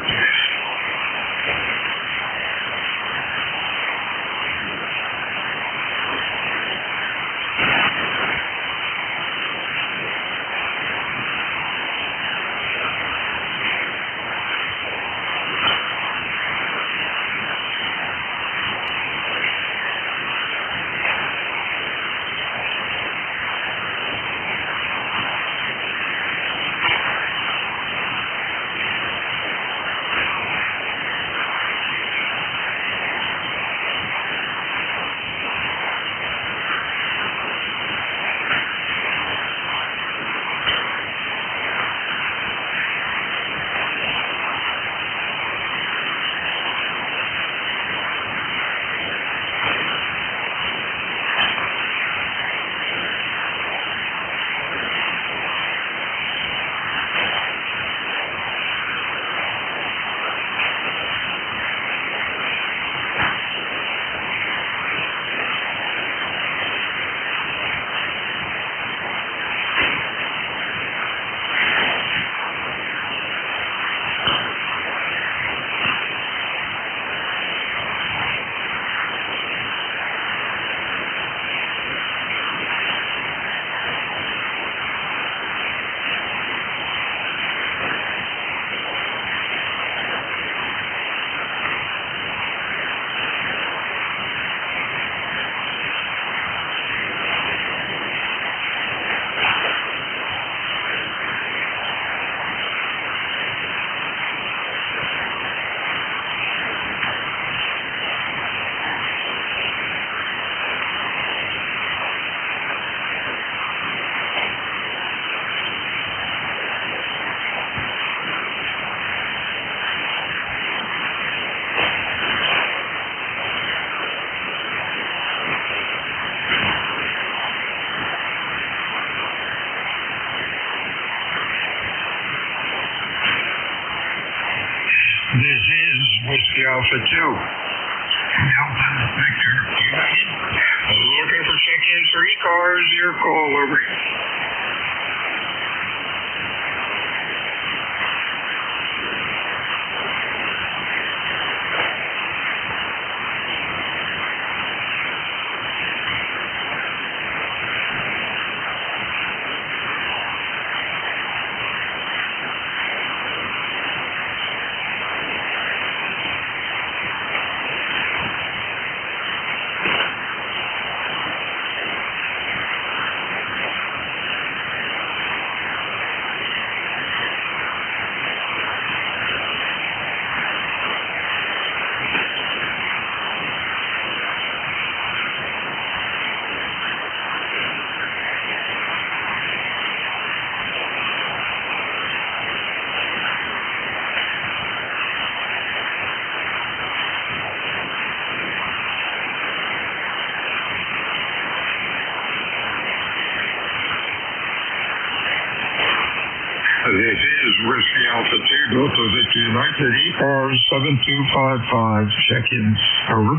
This is Whiskey Alpha 2. Delta Victor United. Looking for check-ins for ECARS. Your call, over. United ECARS 7255. Check-ins. Over.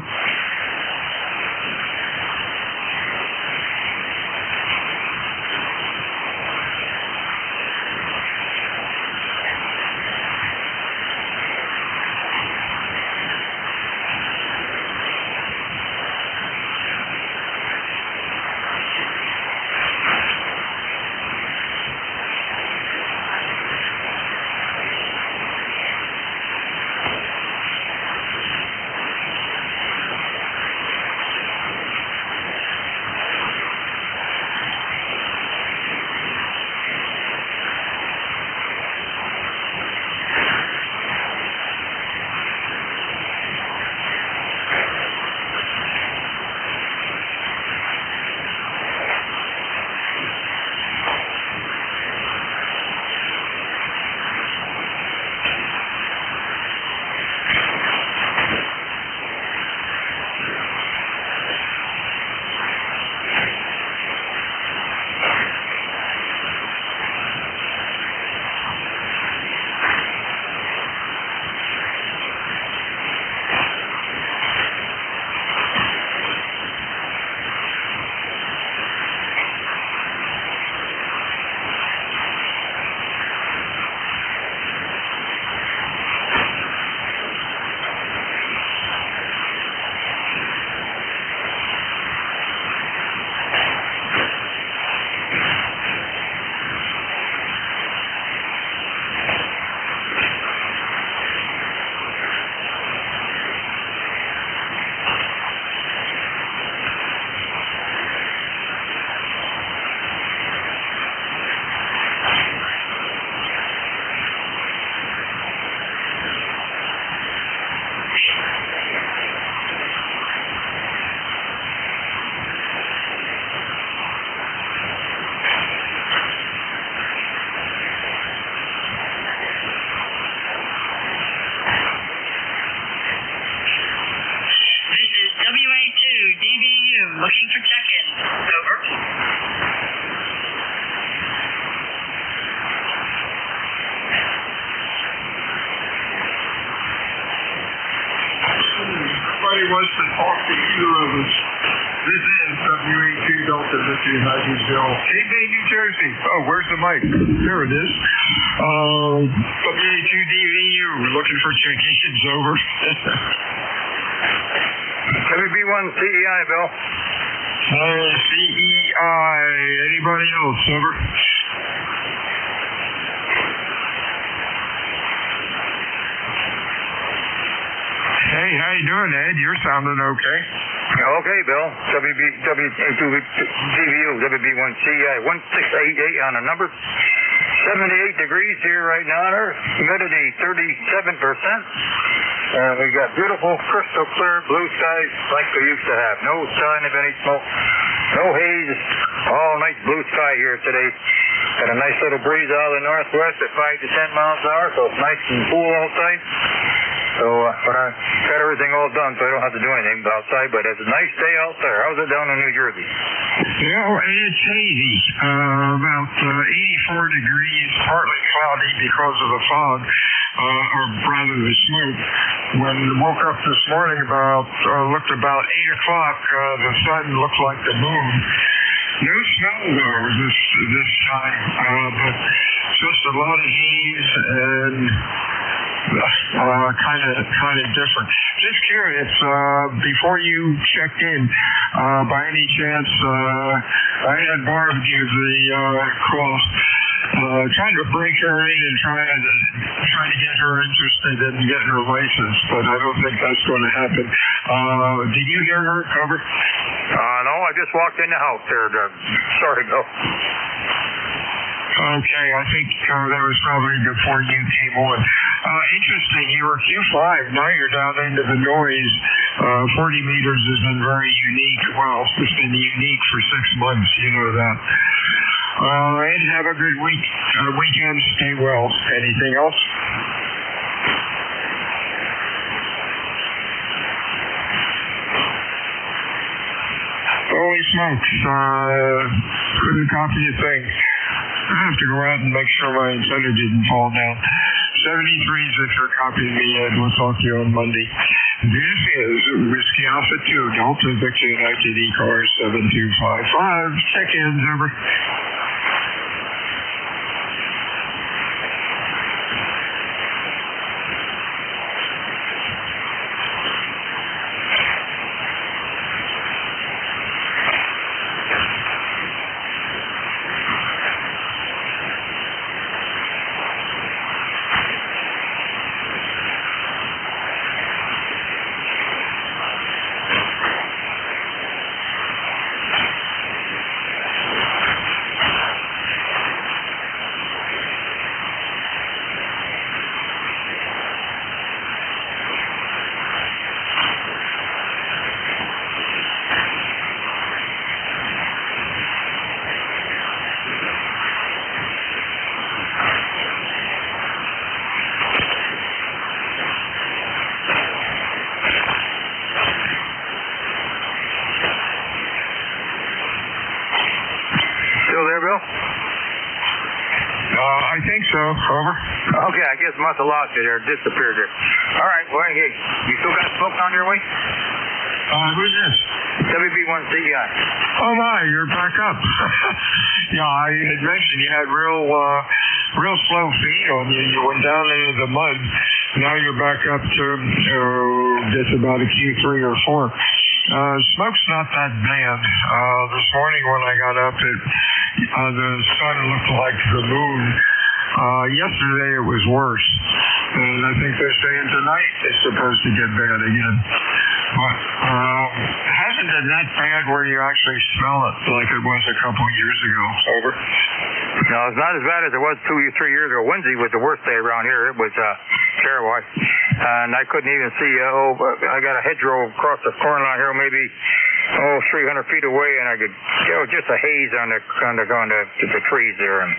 Looking for check-in. Over. Nobody wants to talk to either of us. This is WA2 Delta, this is Hydrosville. KB, New Jersey. Oh, where's the mic? There it is. WA2 DVU, looking for check-ins. Over. WB1 CEI, Bill. CEI. Anybody else? Over. Hey, how you doing, Ed? You're sounding okay. Okay, Bill. DVU, WB1 CEI, 1688 on the number. 78 degrees here right now. Humidity 37%. We got beautiful, crystal clear blue skies like we used to have. No sign of any smoke, no haze. All nice blue sky here today. Got a nice little breeze out of the northwest at 5 to 10 miles an hour, so it's nice and cool outside. So, but I got everything all done, so I don't have to do anything outside. But it's a nice day out there. How's it down in New Jersey? Yeah, it's hazy. About 84 degrees, partly cloudy because of the fog, or rather the smoke. When I woke up this morning, looked about 8 o'clock, the sun looked like the moon. No snow though this time, but just a lot of haze and kind of different. Just curious, before you checked in, by any chance, I had Barb give the call, trying to break her in and trying to get her interested in getting her license, but I don't think that's going to happen. Did you hear her cover? No, I just walked in the house there. Sorry, Bill. Okay, I think that was probably before you came on. Interesting, you were Q5, now you're down into the noise. 40 meters has been very unique. Well, it's been unique for 6 months, you know that. And have a good weekend. Stay well. Anything else? Holy smokes. Couldn't copy a thing. I have to go out and make sure my antenna didn't fall down. 73s if you're copying me, Ed. We'll talk to you on Monday. This is Whiskey Alpha 2, Delta Victor United ECARS 7255. Check-ins, over. I think so. Over. Okay, I guess must have lost you there. Disappeared there. All right. Well, hey, you still got smoke on your way? Who's this? WB1CEI. Oh my, you're back up. Yeah, I had mentioned you had real slow feet on you. You went down into the mud. Now you're back up to just about a Q3 or 4. Smoke's not that bad. This morning when I got up, the sun looked like the moon. Yesterday it was worse. And I think they're saying tonight it's supposed to get bad again. But it hasn't been that bad where you actually smell it like it was a couple of years ago. Over. No, it's not as bad as it was 2 or 3 years ago. Wednesday was the worst day around here. It was terrible. And I couldn't even see, I got a hedgerow across the corner line here, maybe 300 feet away, and I could, just a haze on the trees there, and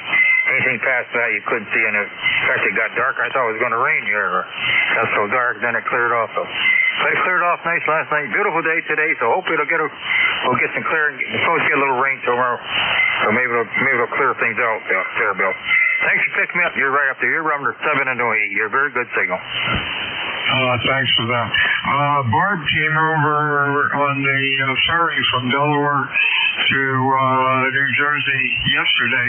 anything past that you couldn't see, and in fact it got dark. I thought it was going to rain here. It got so dark, then it cleared off. But it cleared off nice last night. Beautiful day today, so hopefully we'll get some clearing. We're supposed to get a little rain tomorrow, so maybe it'll clear things out there, Bill. Thanks for picking me up. You're right up there. You're around 7 and 8. You're a very good signal. Thanks for that. Barb came over on the ferry from Delaware to New Jersey yesterday,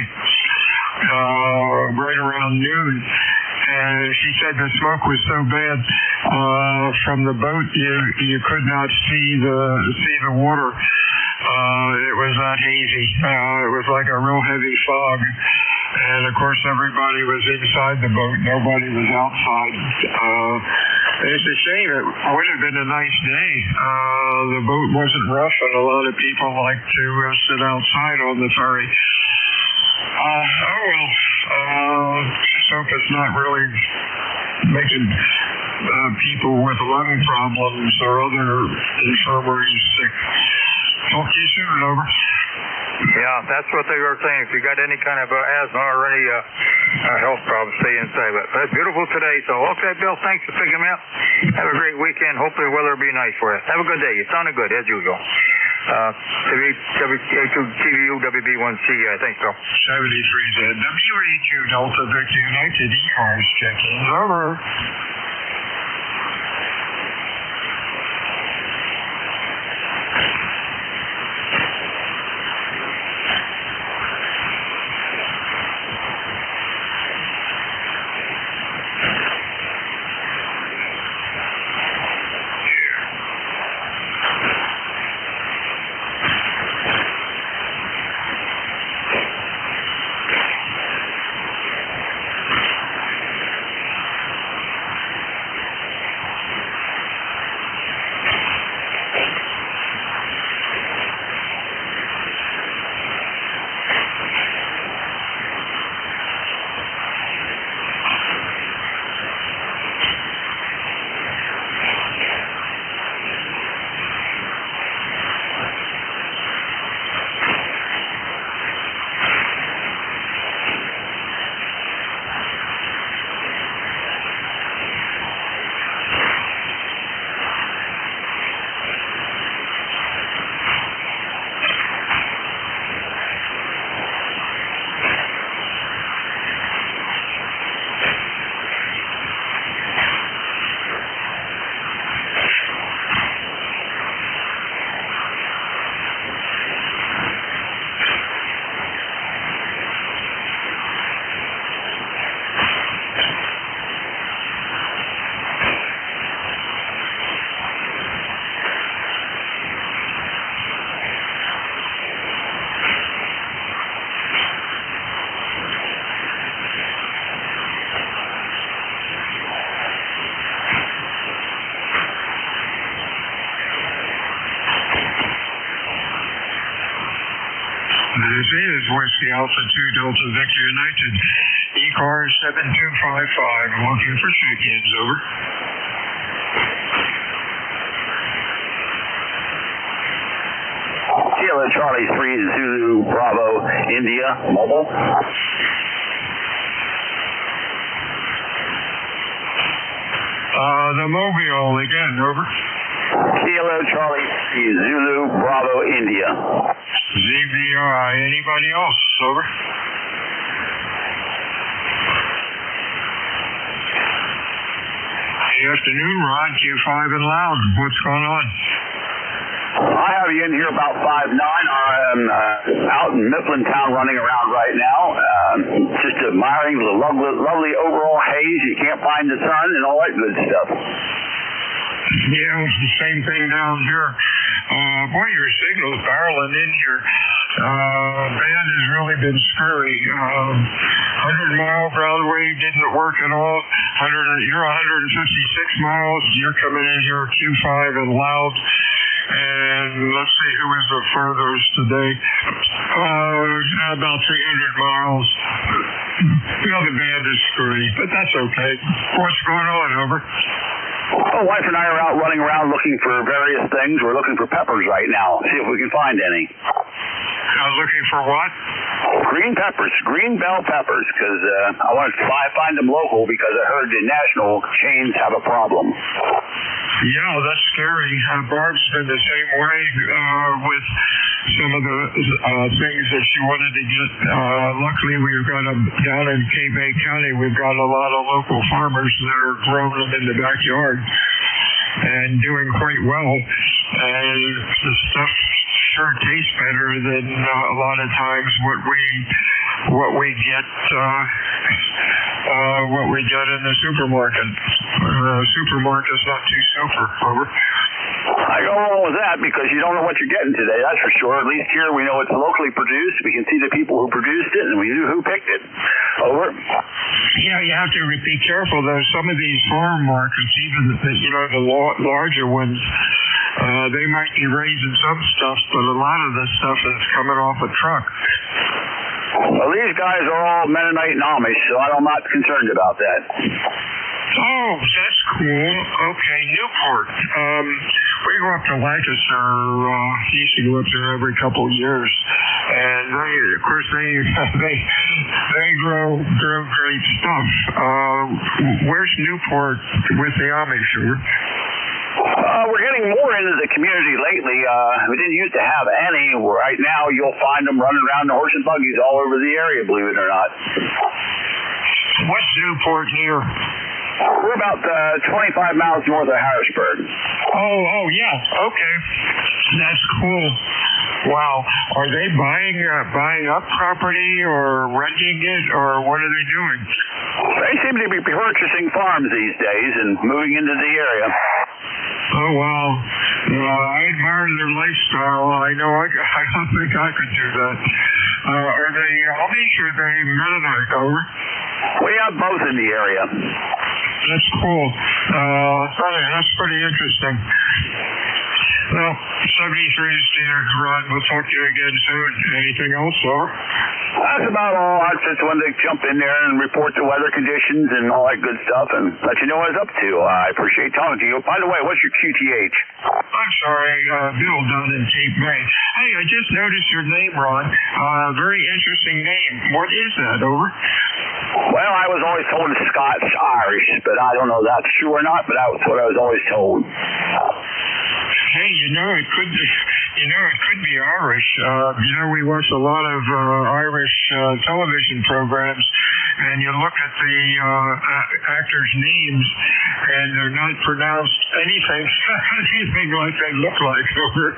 right around noon. And she said the smoke was so bad from the boat you could not see the water. It was that hazy. It was like a real heavy fog. And of course everybody was inside the boat. Nobody was outside. It's a shame. It would have been a nice day. The boat wasn't rough, and a lot of people like to sit outside on the ferry. Just hope it's not really making people with lung problems or other infirmaries sick. Talk to you soon. Over. Yeah, that's what they were saying. If you got any kind of asthma or any health problems, stay inside. But it's beautiful today. So, okay, Bill, thanks for picking me up. Have a great weekend. Hopefully the weather will be nice for you. Have a good day. You sounded good, as usual. TVU WB1C, I think so. 73 WA2 Delta Victor United ECARS check-ins. Over. This is Whiskey Alpha 2 Delta Victor United. ECARS 7255. Looking for check-ins. Over. Kilo Charlie 3 Zulu Bravo India mobile. The Mobile again. Over. Kilo Charlie 3 Zulu Bravo India. ZBI. Anybody else? Over. Good afternoon, Ron. Q5 and loud. What's going on? I have you in here about 5'9". I'm out in Mifflin Town running around right now, just admiring the lovely overall haze. You can't find the sun and all that good stuff. Yeah, it's the same thing down here. Boy, your signal's barreling in here. Band has really been scurry. 100-mile ground wave didn't work at all. You're 156 miles. You're coming in here Q5 and loud. And let's see who is the furthest today. About 300 miles. The band is scurry, but that's okay. What's going on? Over. Well, wife and I are out running around looking for various things. We're looking for peppers right now. See if we can find any. Looking for what? Green peppers, green bell peppers, because I want to find them local because I heard the national chains have a problem. Yeah, that's scary. Barb's been the same way with some of the things that she wanted to get. Luckily, we've got them down in K-Bay County. We've got a lot of local farmers that are growing them in the backyard and doing quite well. And the stuff sure tastes better than a lot of times what we get in the supermarket. Supermarket's not too super. Over. I go along with that because you don't know what you're getting today, that's for sure. At least here we know it's locally produced. We can see the people who produced it and we knew who picked it. Over. Yeah, you have to be careful though. Some of these farm markets, even the larger ones, they might be raising some stuff, but a lot of the stuff is coming off a truck. Well, these guys are all Mennonite and Amish, so I'm not concerned about that. Oh, that's cool. Okay, Newport. We go up to Lancaster. Used to go up there every couple of years, and they grow great stuff. Where's Newport with the Amish? We're getting more into the community lately. We didn't used to have any. Right now, you'll find them running around in horse and buggies all over the area, believe it or not. What's Newport near? We're about 25 miles north of Harrisburg. Oh, yeah. Okay. That's cool. Wow. Are they buying up property or renting it, or what are they doing? They seem to be purchasing farms these days and moving into the area. Oh, wow. I admire their lifestyle. I know I don't think I could do that. Are they Amish or are they Mennonite? Over? We have both in the area. That's cool. That's pretty interesting. Well, 73 is Steiner. Ron, we'll talk to you again soon. Anything else, over? That's about all. I just wanted to jump in there and report the weather conditions and all that good stuff and let you know what I was up to. I appreciate talking to you. By the way, what's your QTH? I'm sorry, Bill down in Cape May. Hey, I just noticed your name, Ron. Very interesting name. What is that, over? Well, I was always told it's Scots-Irish, but I don't know if that's true or not, but that's what I was always told. Hey, it could be Irish. We watch a lot of Irish television programs, and you look at the actors' names, and they're not pronounced anything like they look like. Over.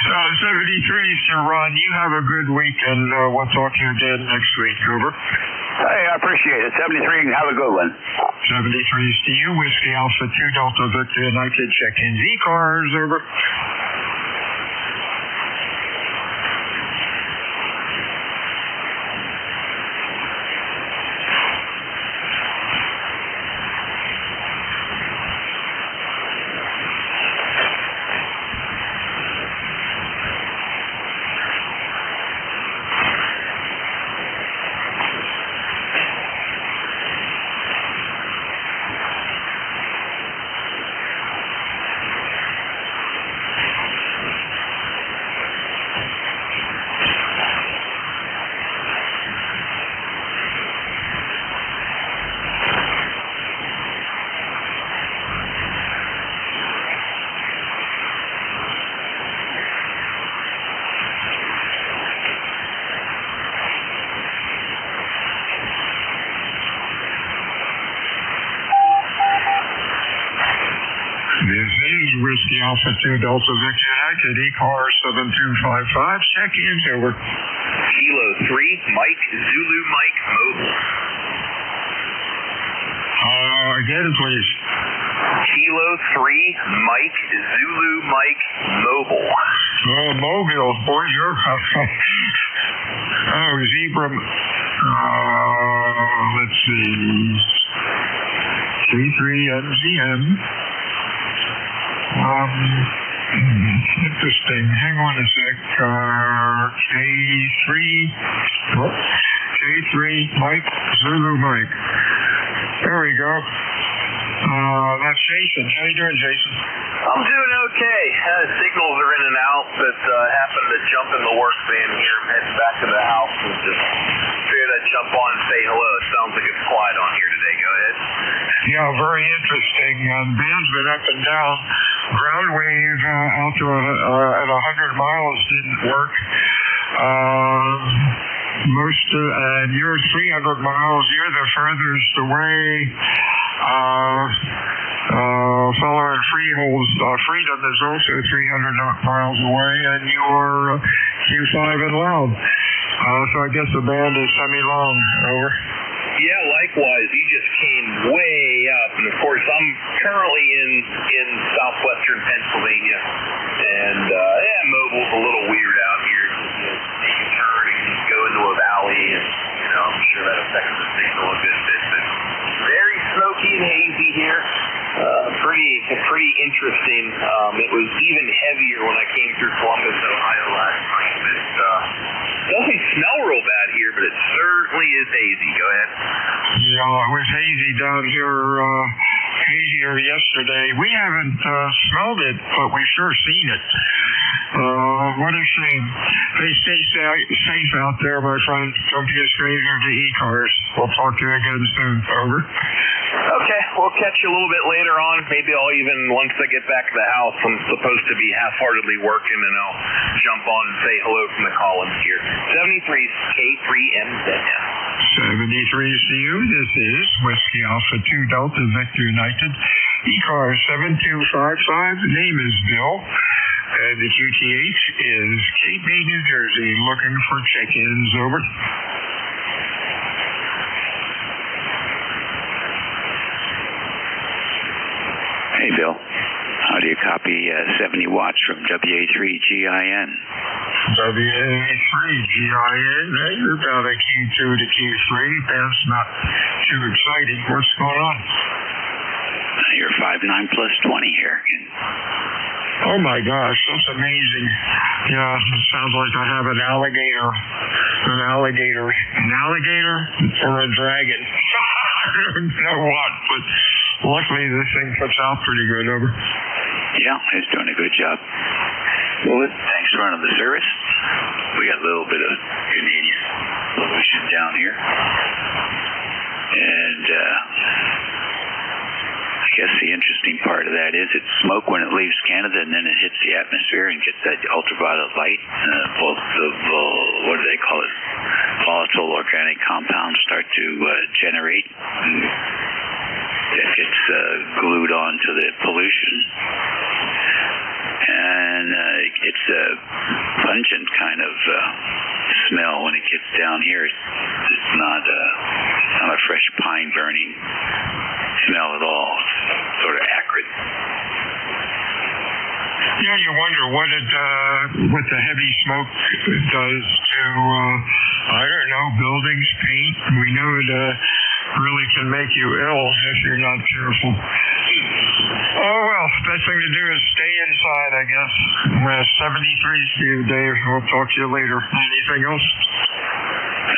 73, Sir Ron, you have a good week, and we'll talk to you again next week. Over. Hey, I appreciate it. 73, have a good one. 73 is to you, Whiskey Alpha 2 Delta Victor United. Check-in ECARS. Over. Whiskey Alpha 2 Delta Victor United, ECARS 7255, check-ins over. Kilo 3, Mike, Zulu Mike, Mobile. Again, please. Kilo 3, Mike, Zulu Mike, Mobile. Mobile, boy, you're... Zebra... let's see... K3MZM. Interesting. Hang on a sec. K3 Mike, Zulu Mike. There we go. That's Jason. How you doing, Jason? I'm doing okay. Signals are in and out, but happened to jump in the work van here, heading back to the house, and just figured I'd jump on and say hello. It sounds like it's quiet on here today. Go ahead. Yeah, very interesting. Band's been up and down. Ground wave out to at 100 miles didn't work. And you're 300 miles. You're the furthest away. Fellow in Freedom is also 300 miles away, and you're Q5 and loud. So I guess the band is semi-long. Over. Yeah, likewise. You just came way up, and of course I'm currently in southwestern Pennsylvania, and Mobile's a little weird out here. Take a turn and go into a valley, and I'm sure that affects the signal a good bit. But very smoky and hazy here. Pretty interesting. It was even heavier when I came through Columbus, Ohio last night. It doesn't smell real bad here, but it certainly is hazy. Go ahead. Yeah, it was hazy down here, hazier yesterday. We haven't smelled it, but we've sure seen it. What a shame. Hey, stay safe out there, my friend. Don't be a stranger to ECARS. We'll talk to you again soon. Over. Okay, we'll catch you a little bit later on. Maybe I'll even, once I get back to the house, I'm supposed to be half-heartedly working, and I'll jump on and say hello from the columns here. 73's K3MZM. 73's to you. This is Whiskey Alpha 2 Delta Victor United. ECARS 7255. The name is Bill. And the QTH is Cape May, New Jersey, looking for check-ins. Over. Hey, Bill. How do you copy 70 watts from WA3GIN? WA3GIN, you're about a Q2 to Q3. That's not too exciting. What's going on? You're 5.9 plus 20 here. Oh my gosh, that's amazing. Yeah, it sounds like I have an alligator. An alligator or a dragon. I don't know what, but luckily this thing puts out pretty good. Over. Yeah, it's doing a good job. Well, thanks for running the service. We got a little bit of Canadian pollution down here. And I guess the interesting part of that is it's smoke when it leaves Canada, and then it hits the atmosphere and gets that ultraviolet light. Both the, what do they call it, volatile organic compounds start to generate. That gets glued on to the pollution. And it's a pungent kind of smell when it gets down here. It's not a fresh pine burning smell at all. It's sort of acrid. Yeah, you wonder what the heavy smoke does to, I don't know, buildings, paint. We know it really can make you ill if you're not careful. Oh, well, best thing to do is stay inside, I guess. 73's for you, Dave. I'll talk to you later. Anything else?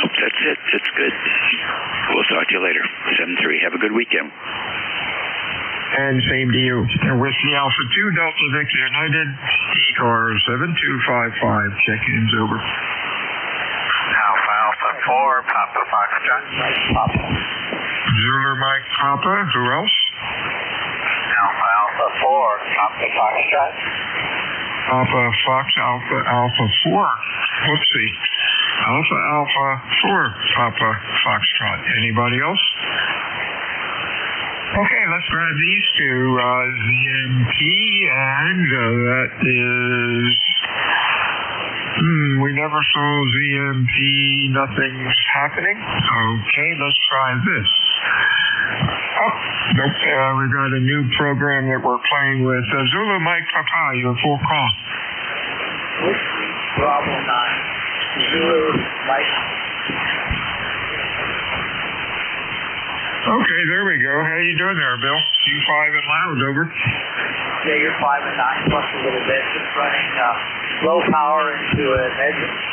Nope, that's it. That's good. We'll talk to you later. 73. Have a good weekend. And same to you. Whiskey Alpha 2 Delta Victor United, ECARS 7255. Check-ins over. Alpha 4, Papa Foxtrot. Papa. Zulu Mike Papa. Who else? Alpha 4, Papa Foxtrot. Papa Fox Alpha 4. Whoopsie. Alpha 4, Papa Foxtrot. Anybody else? Okay, let's grab these two. ZMP, and that is... we never saw ZMP, nothing's happening. Okay, let's try this. Oh, nope, we got a new program that we're playing with. Zulu Mike Papa, your full call. Bravo 9. Zulu Mike. Okay, there we go. How you doing there, Bill? You 5 and loud, over. Yeah, you're 5 and 9 plus a little bit. Just running low power into an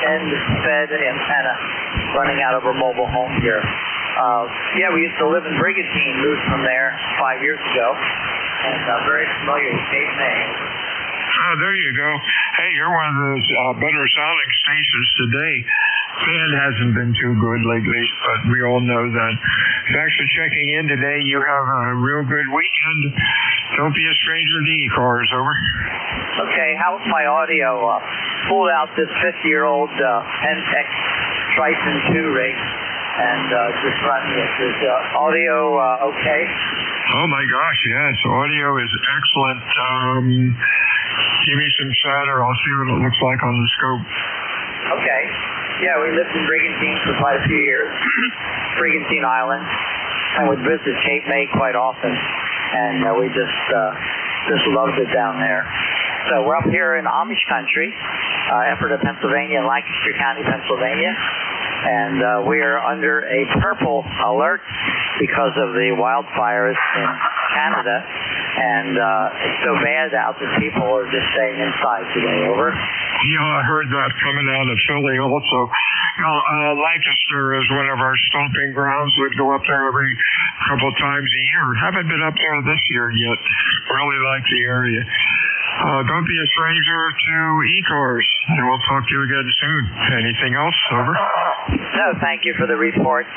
end fed antenna running out of a mobile home here. Yeah, we used to live in Brigantine, moved from there 5 years ago, and very familiar with Cape May. Oh, there you go. Hey, you're one of those better sounding stations today. Fan hasn't been too good lately, but we all know that. Thanks for checking in today. You have a real good weekend. Don't be a stranger to ECARS, over. Okay, how's my audio? Pulled out this 50-year-old Pentec Triton 2 rig and just running it. Is audio okay? Oh my gosh, yes. Audio is excellent. Give me some chatter. I'll see what it looks like on the scope. Okay. Yeah, we lived in Brigantine for quite a few years. Brigantine Island. And would visit Cape May quite often. And we just loved it down there. So we're up here in Amish country, Ephrata, Pennsylvania, and Lancaster County, Pennsylvania. And we are under a purple alert because of the wildfires in Canada. And it's so bad out that people are just staying inside today, over. Yeah, I heard that coming out of Philly also. You know, Lancaster is one of our stomping grounds. We'd go up there every couple times a year. Haven't been up there this year yet. Really like the area. Don't be a stranger to ECARS, and we'll talk to you again soon. Anything else, over? No, thank you for the report.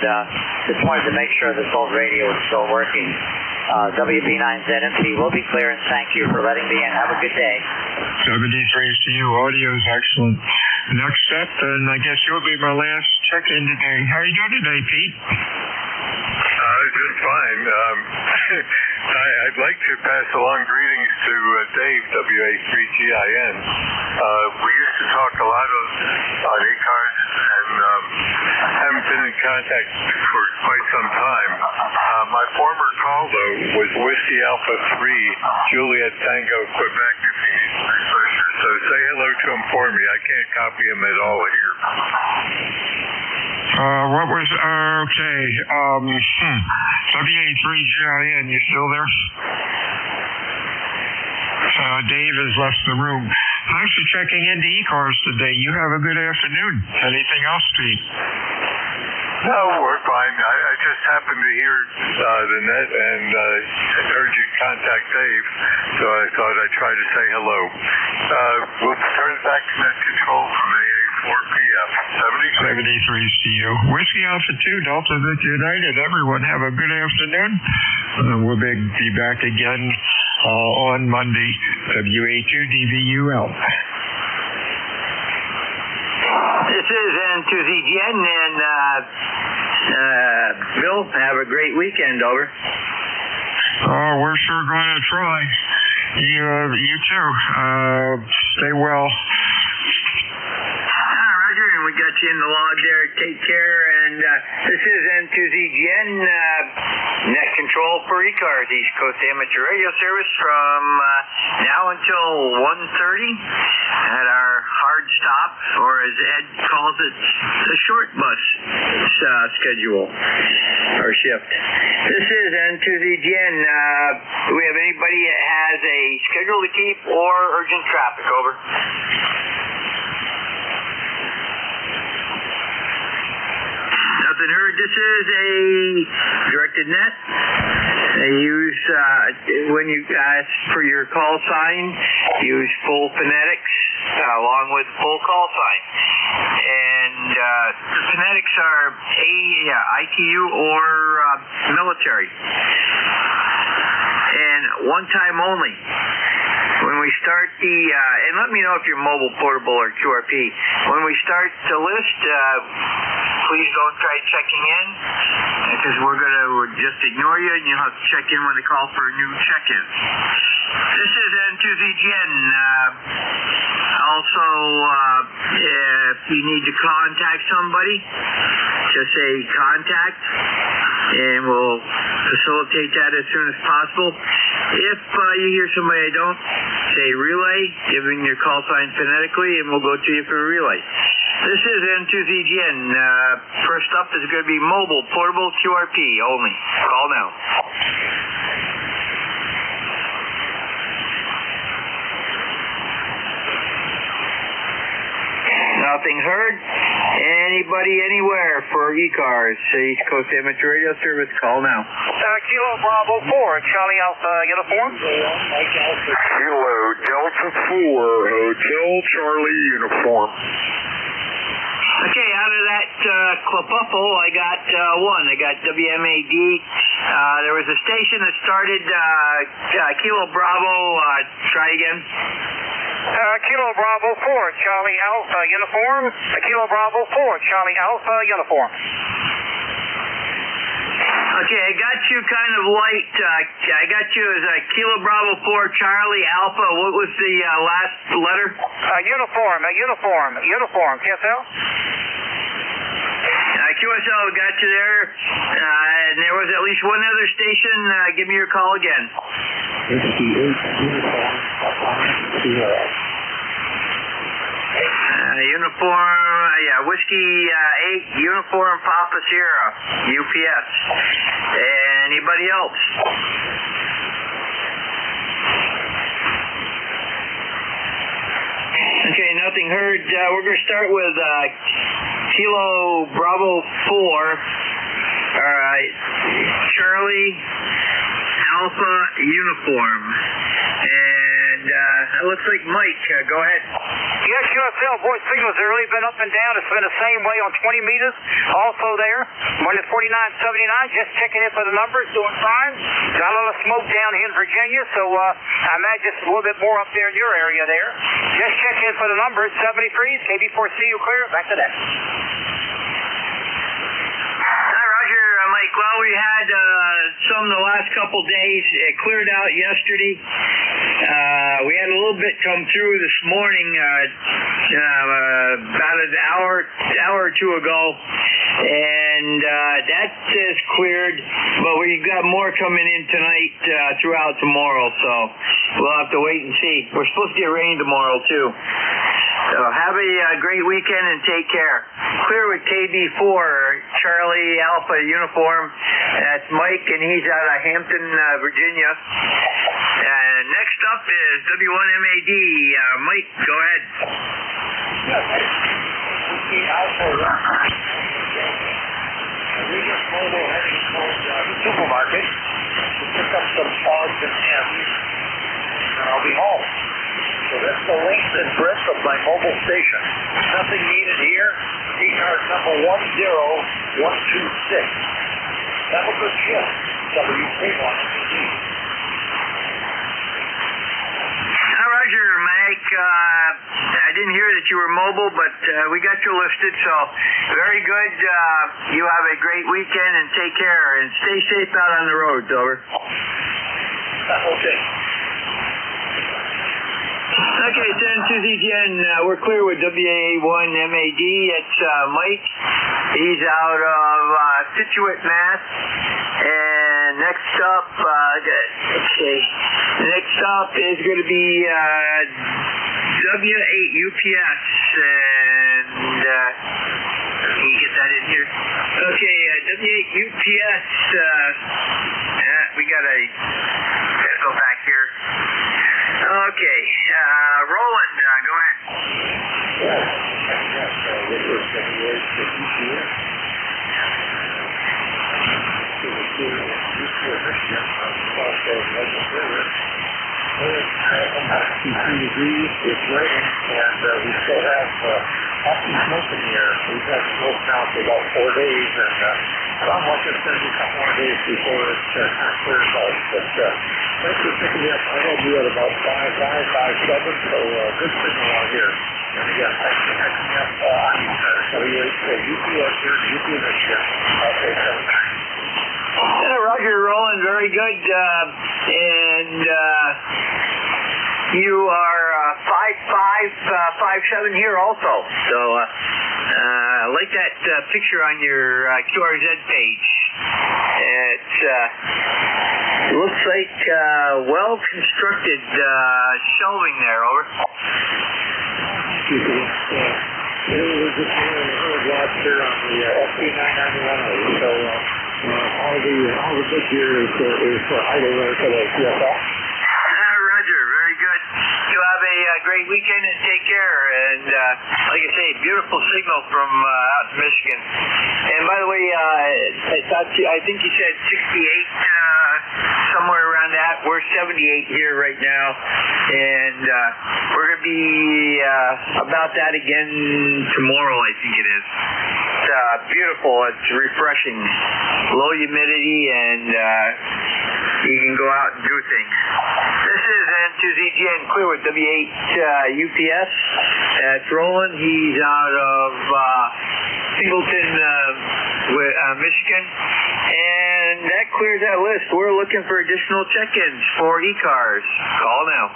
Just wanted to make sure this old radio is still working. WB9ZMP will be clear, and thank you for letting me in. Have a good day. 73 to you. Audio is excellent. Next up, and I guess you'll be my last check-in today. How are you doing today, Pete? Just fine. I'd like to pass along greetings to Dave, WA3GIN. We used to talk a lot on ECARS, and haven't been in contact for quite some time. My former call, though, was Whiskey Alpha 3, Juliet Tango, Quebec, if he needs a refresher. So say hello to him for me. I can't copy him at all here. What was, okay, WA3GIN, you still there? Dave has left the room. Thanks for checking into ECARS today. You have a good afternoon. Anything else, Pete? No, we're fine. I just happened to hear the net and heard you contact Dave, so I thought I'd try to say hello. We'll turn it back to net control from 4 p.m. 73 to you. Whiskey Alpha 2, Delta Victor United. Everyone have a good afternoon. We'll be back again on Monday. WA2DVUL. This is N2ZGN, and Bill, have a great weekend, over. Oh, we're sure going to try. You too. Stay well. Roger, and we got you in the log there. Take care, and this is N2ZGN, net control for ECARS, East Coast Amateur Radio Service, from now until 1:30 at our hard stop, or as Ed calls it, the short bus schedule or shift. This is N2ZGN. Do we have anybody that has a schedule to keep or urgent traffic, over? Nothing heard. This is a directed net. They use, when you ask for your call sign, use full phonetics along with full call sign. And the phonetics are ITU or military. And one time only. When we start and let me know if you're mobile, portable, or QRP. When we start the list, please don't try checking in, because we're going to just ignore you, and you'll have to check in when they call for a new check-in. This is N2ZGN. Also, if you need to contact somebody, just say contact, and we'll facilitate that as soon as possible. If you hear somebody I don't, say relay, giving your call sign phonetically, and we'll go to you for a relay. This is N2ZGN. First up is going to be mobile, portable, QRP only. Call now. Nothing heard. Anybody anywhere for ECARS, East Coast Amateur Radio Service, call now. Kilo Bravo 4, Charlie Alpha Uniform. Kilo Delta 4, Hotel Charlie Uniform. Okay, out of that clupuffle, I got one. I got WMAD. There was a station that started Kilo Bravo. Try again. Kilo Bravo 4, Charlie Alpha Uniform. Kilo Bravo 4, Charlie Alpha Uniform. Okay, I got you kind of light. I got you as a Kilo Bravo 4, Charlie Alpha. What was the last letter? Uniform. QSL? QSL got you there. And there was at least one other station. Give me your call again. Whiskey 8, Uniform, Sierra. Whiskey 8, Uniform, Papa Sierra, UPS. Anybody else? Okay, nothing heard. We're going to start with Kilo Bravo 4, Charlie Alpha Uniform. And it looks like Mike. Go ahead. Yes, QSL. Voice signals have really been up and down. It's been the same way on 20 meters. Also there, running 4979. Just checking in for the numbers. Doing fine. Got a little smoke down here in Virginia, so I imagine it's a little bit more up there in your area there. Just checking in for the numbers. 73. KB4C, you clear? Back to that. Mike, well, we had some the last couple days. It cleared out yesterday. We had a little bit come through this morning, about an hour or two ago, and that is cleared. But we got more coming in tonight throughout tomorrow, so we'll have to wait and see. We're supposed to get rain tomorrow too. So have a great weekend and take care. Clear with KB4, Charlie Alpha Uniform. That's Mike, and he's out of Hampton, Virginia. And next up is W1MAD. Mike, go ahead. Supermarket to pick up some odds and ends, and I'll be home. So that's the length and breadth of my mobile station. Nothing needed here. ECARS number 10126. Have a good shift. W31. Roger, Mike. I didn't hear that you were mobile, but we got you listed, so very good. You have a great weekend and take care, and stay safe out on the roads. Over. Okay. Okay, it's N2ZGN. We're clear with WA1MAD. It's Mike. He's out of Situate, Mass. And next up, is going to be W8UPS. And can you get that in here? Okay, W8UPS. We gotta go back here. Okay, Roland, go ahead. It's raining, and we still have happy smoke in the air. We've had smoke now for about 4 days, and sounds like it's going to be a couple more days before it kind of clears out. But thanks for picking me up. I had you at about 5.5, 5.7, so good signal out here. And again, thanks for picking me up on UPS here in UP, Michigan. Okay, 7. Yeah, Roger, Roland, very good. And you are 5.5, 5.7 here also. So I like that picture on your QRZ page. It looks like well-constructed shelving there, over. We're just heard lots here on the FP991, so all the good gear is for idle there for the CFL. Roger, very good. You have a great weekend and take care. And like I say, beautiful signal from out in Michigan. And by the way, I think you said 68, somewhere around that. We're 78 here right now, and we're going to be about that again tomorrow, I think it is. It's beautiful. It's refreshing. Low humidity, and you can go out and do things. This is N2ZGN Clear with W8 UPS. It's Roland. He's out of Singleton, Michigan. And that clears that list. We're looking for additional check-ins for ECARS. Call now.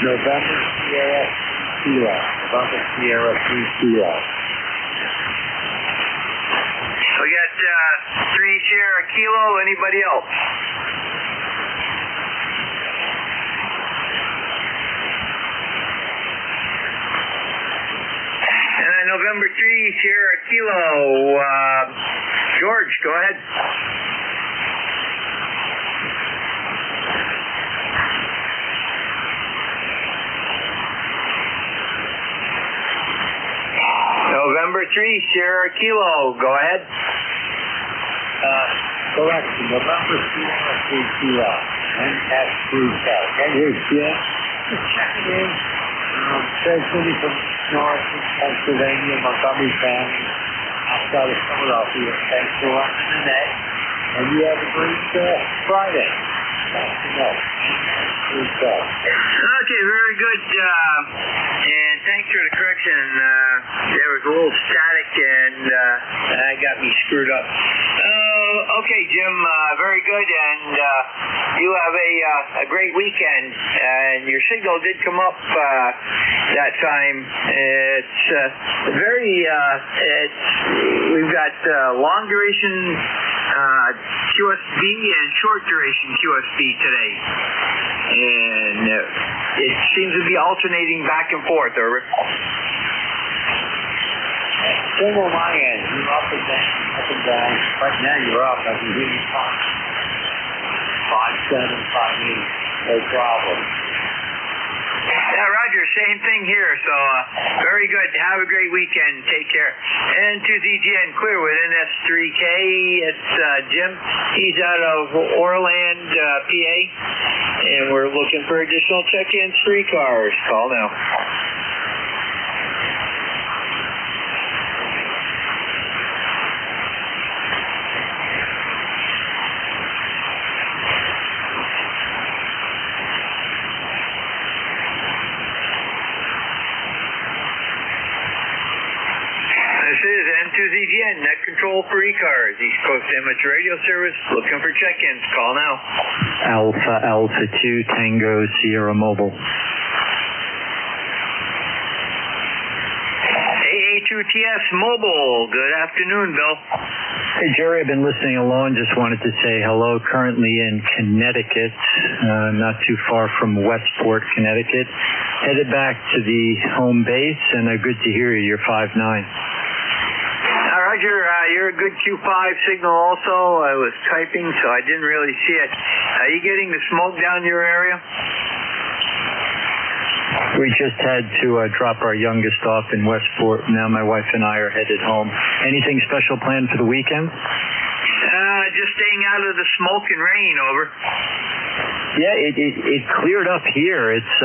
November Sierra Kilo. November Sierra 3 Kilo. We got 3 Sierra Kilo. Anybody else? November 3 Sierra Kilo. George, go ahead. November 3 Sierra Kilo. Go ahead. Correct. November Sierra 3 Kilo. NS3 Cal. NJ2US. Just checking in. Transmitting from North Pennsylvania, Montgomery County, outside of Philadelphia. Thanks for watching the net. And you have a great Friday. Thanks to know. Okay, very good. And thanks for the correction. There was a little static, and that got me screwed up. Okay, Jim, very good. And you have a great weekend. And your signal did come up that time. It's we've got long duration QSB and short duration QSB today. And it seems to be alternating back and forth, over. Same on my end. You're up and down, up and down. Right now you're up. I can hear you talk. 5.7, 5.8. No problem. Yeah, Roger, same thing here. So, very good. Have a great weekend. Take care. N2ZGN Clear with NS3K. It's Jim. He's out of Orland, PA. And we're looking for additional check-ins for ECARS. Call now. This is N2ZGN, net control for ECARS, East Coast Amateur Radio Service, looking for check-ins. Call now. Alpha 2 Tango Sierra Mobile. AA2TS Mobile, good afternoon, Bill. Hey, Jerry, I've been listening along. Just wanted to say hello. Currently in Connecticut, not too far from Westport, Connecticut. Headed back to the home base, and good to hear you. You're 5'9". Roger, you're a good Q5 signal also. I was typing, so I didn't really see it. Are you getting the smoke down your area? We just had to drop our youngest off in Westport. Now my wife and I are headed home. Anything special planned for the weekend? Just staying out of the smoke and rain, over. Yeah, it cleared up here. It's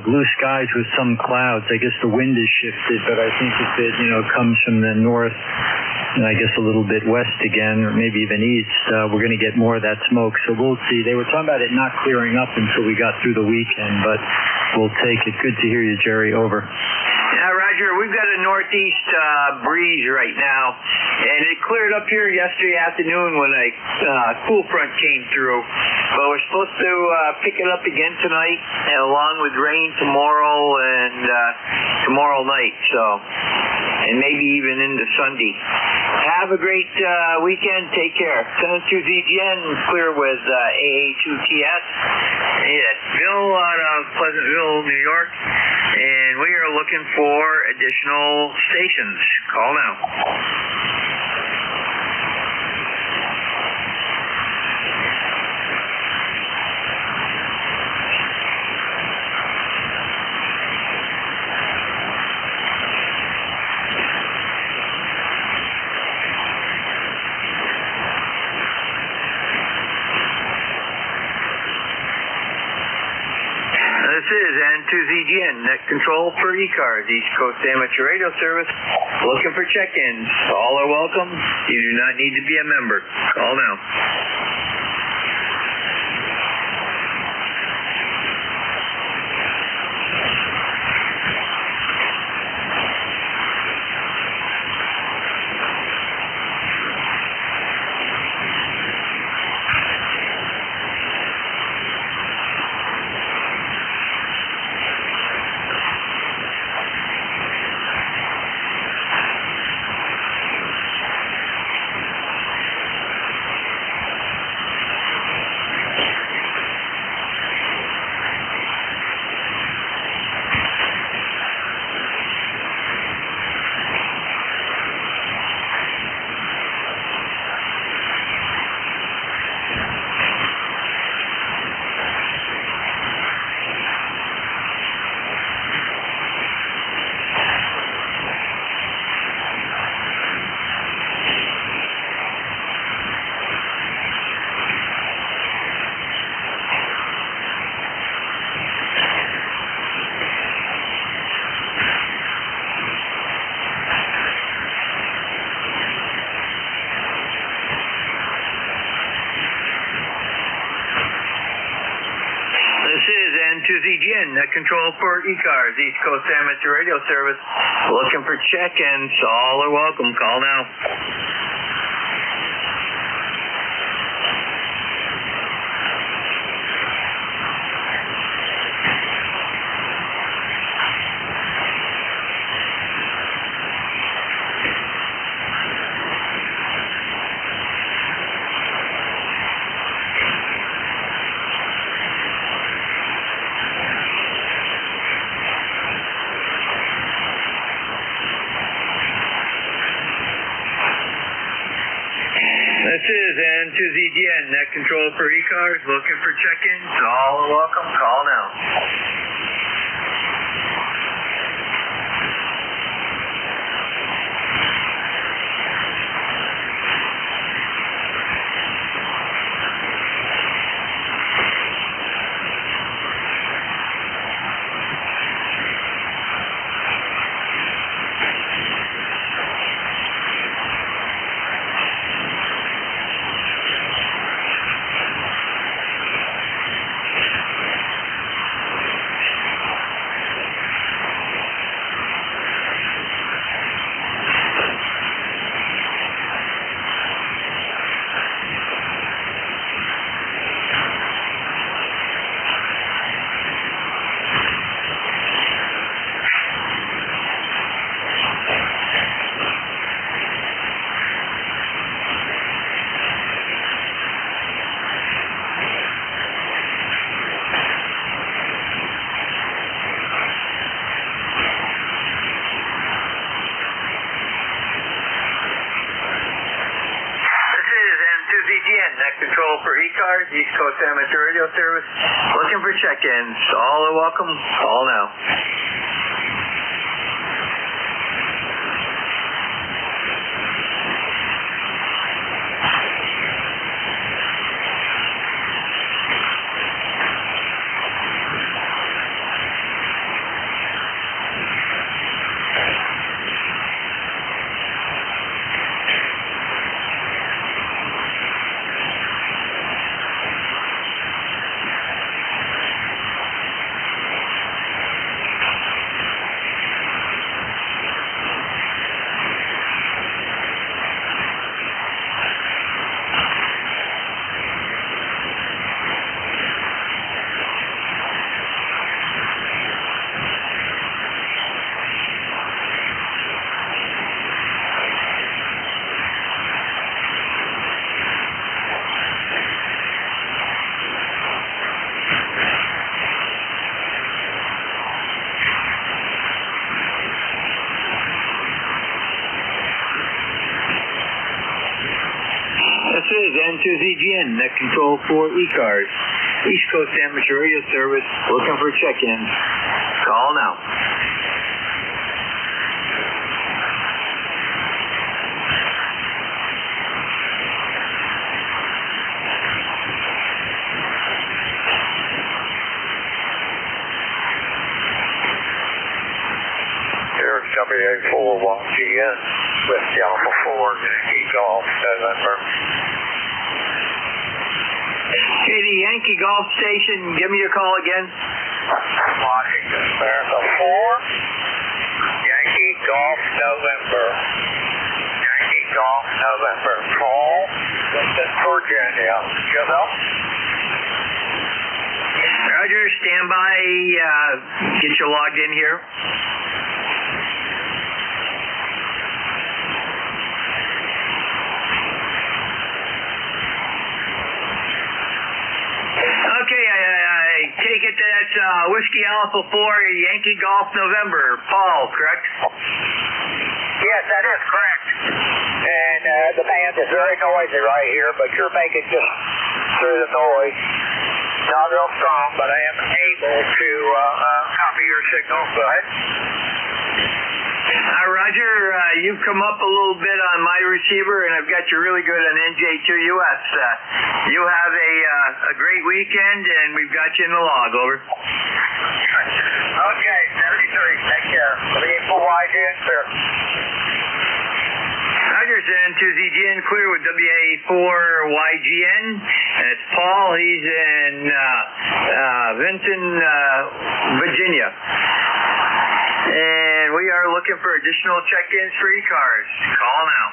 blue skies with some clouds. I guess the wind has shifted, but I think if it comes from the north and I guess a little bit west again, or maybe even east, we're going to get more of that smoke. So we'll see. They were talking about it not clearing up until we got through the weekend, but we'll take it. Good to hear you, Jerry. Over. Yeah, Roger, we've got a northeast breeze right now, and it cleared up here yesterday afternoon when a cool front came through. But we're supposed to pick it up again tonight, and along with rain tomorrow and tomorrow night, and maybe even into Sunday. Have a great weekend. Take care. 72ZGN, clear with AA2TS. It's Bill out of Pleasantville, New York, and we are looking for additional stations. Call now. This is N2ZGN, net control for ECARS, East Coast Amateur Radio Service. Looking for check-ins. All are welcome. You do not need to be a member. Call now. N2ZGN, net control for ECARS, East Coast Amateur Radio Service. Looking for check-ins. All are welcome. Call now. This is N2ZGN, net control for ECARS, looking for check-ins. All are welcome. Call now. Net control for ECARS, East Coast Amateur Radio Service. Looking for check-ins. All are welcome. Call now. control for ECARS, East Coast Amateur Radio Service, looking for check-ins. Call now. WA4YGN with Alpha 4 Yankee Golf November. Hey, the Yankee Golf Station, give me a call again. Washington, America 4, Yankee Golf November. Yankee Golf November. Paul, Winston, Virginia. Yourself? Roger, stand by. Get you logged in here. Okay, I take it that's Whiskey Alpha 4, Yankee Golf November. Paul, correct? Yes, that is correct. And the band is very noisy right here, but you're making just through the noise. Not real strong, but I am able to copy your signal. Go ahead. Roger, you've come up a little bit on my receiver, and I've got you really good on NJ2US. You have a great weekend, and we've got you in the log. Over. Okay, 33. Take care. WA4YGN, clear. Roger, N2ZGN, clear with WA4YGN. And it's Paul. He's in Vinton, Virginia. And we are looking for additional check-ins for ECARS. Call now.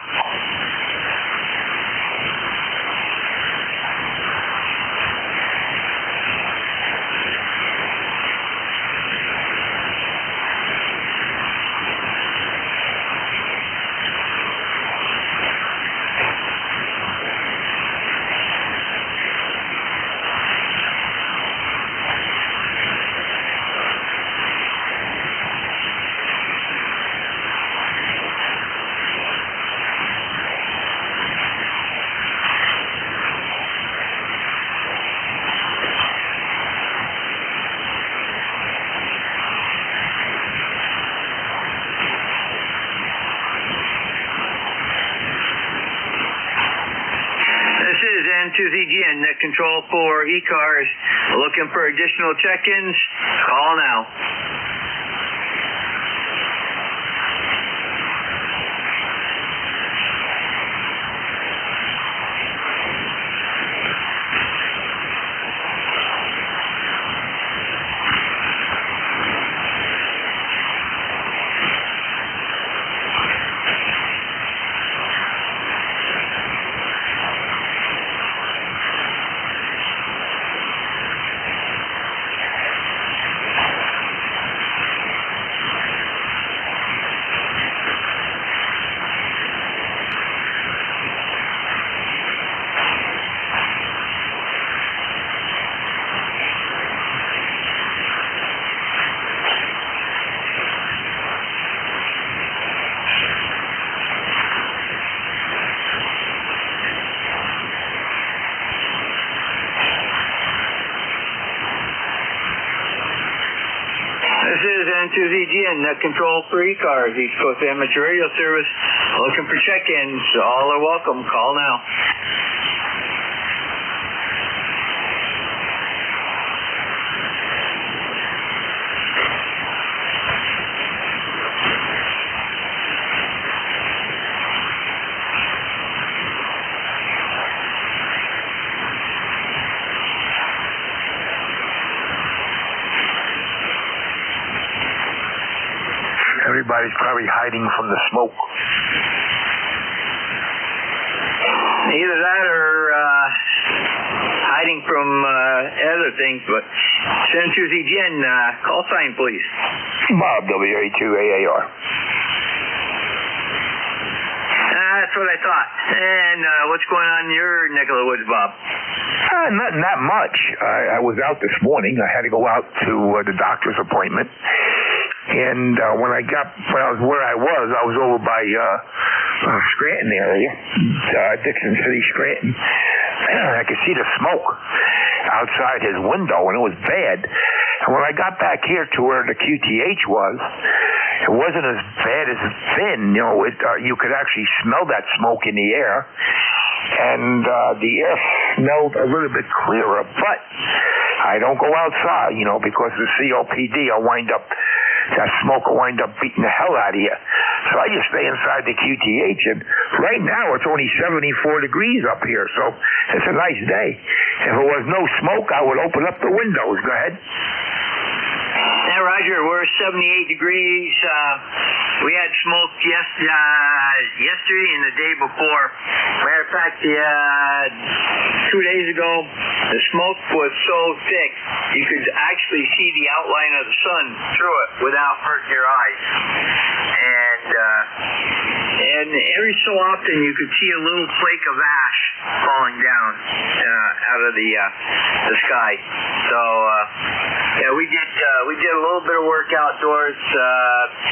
N2ZGN, net control for ECARS. Looking for additional check-ins? Call now. This is N2ZGN, net control for ECARS, East Coast Amateur Radio Service. Looking for check-ins. All are welcome. Call now. Everybody's probably hiding from the smoke. Either that or hiding from other things, but N2ZGN, call sign, please. Bob, WA2AAR. That's what I thought. And what's going on in your neck of the woods, Bob? Nothing that much. I was out this morning. I had to go out to the doctor's appointment. And when I was where I was over by Scranton area, Dixon City, Scranton. I could see the smoke outside his window, and it was bad. And when I got back here to where the QTH was, it wasn't as bad as thin. You know, you could actually smell that smoke in the air, and the air smelled a little bit clearer. But I don't go outside, you know, because the COPD, that smoke will wind up beating the hell out of you. So I just stay inside the QTH, and right now it's only 74 degrees up here, so it's a nice day. If it was no smoke, I would open up the windows. Go ahead. Yeah, Roger, we're 78 degrees. We had smoke yesterday and the day before. Matter of fact, 2 days ago, the smoke was so thick you could actually see the outline of the sun through it without hurting your eyes. And every so often you could see a little flake of ash falling down out of the sky. So yeah, we did a little bit of work outdoors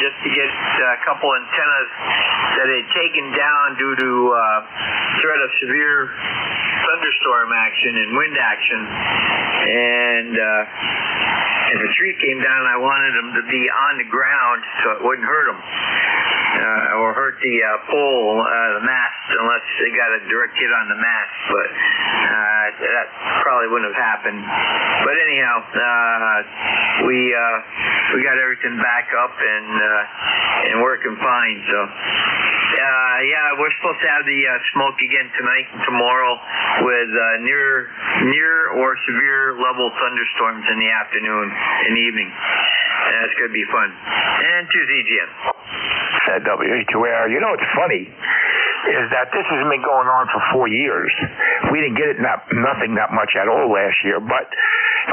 just to get a couple antennas that had taken down due to threat of severe thunderstorm action and wind action. And if a tree came down, I wanted them to be on the ground so it wouldn't hurt them. Or hurt the pole, the mast, unless they got a direct hit on the mast. But that probably wouldn't have happened. But anyhow, we got everything back up and working fine. So yeah, we're supposed to have the smoke again tonight and tomorrow with near or severe level thunderstorms in the afternoon and evening. That's going to be fun. And to ZGN. WA2AR. You know what's funny is that this has been going on for 4 years. We didn't get it nothing that much at all last year, but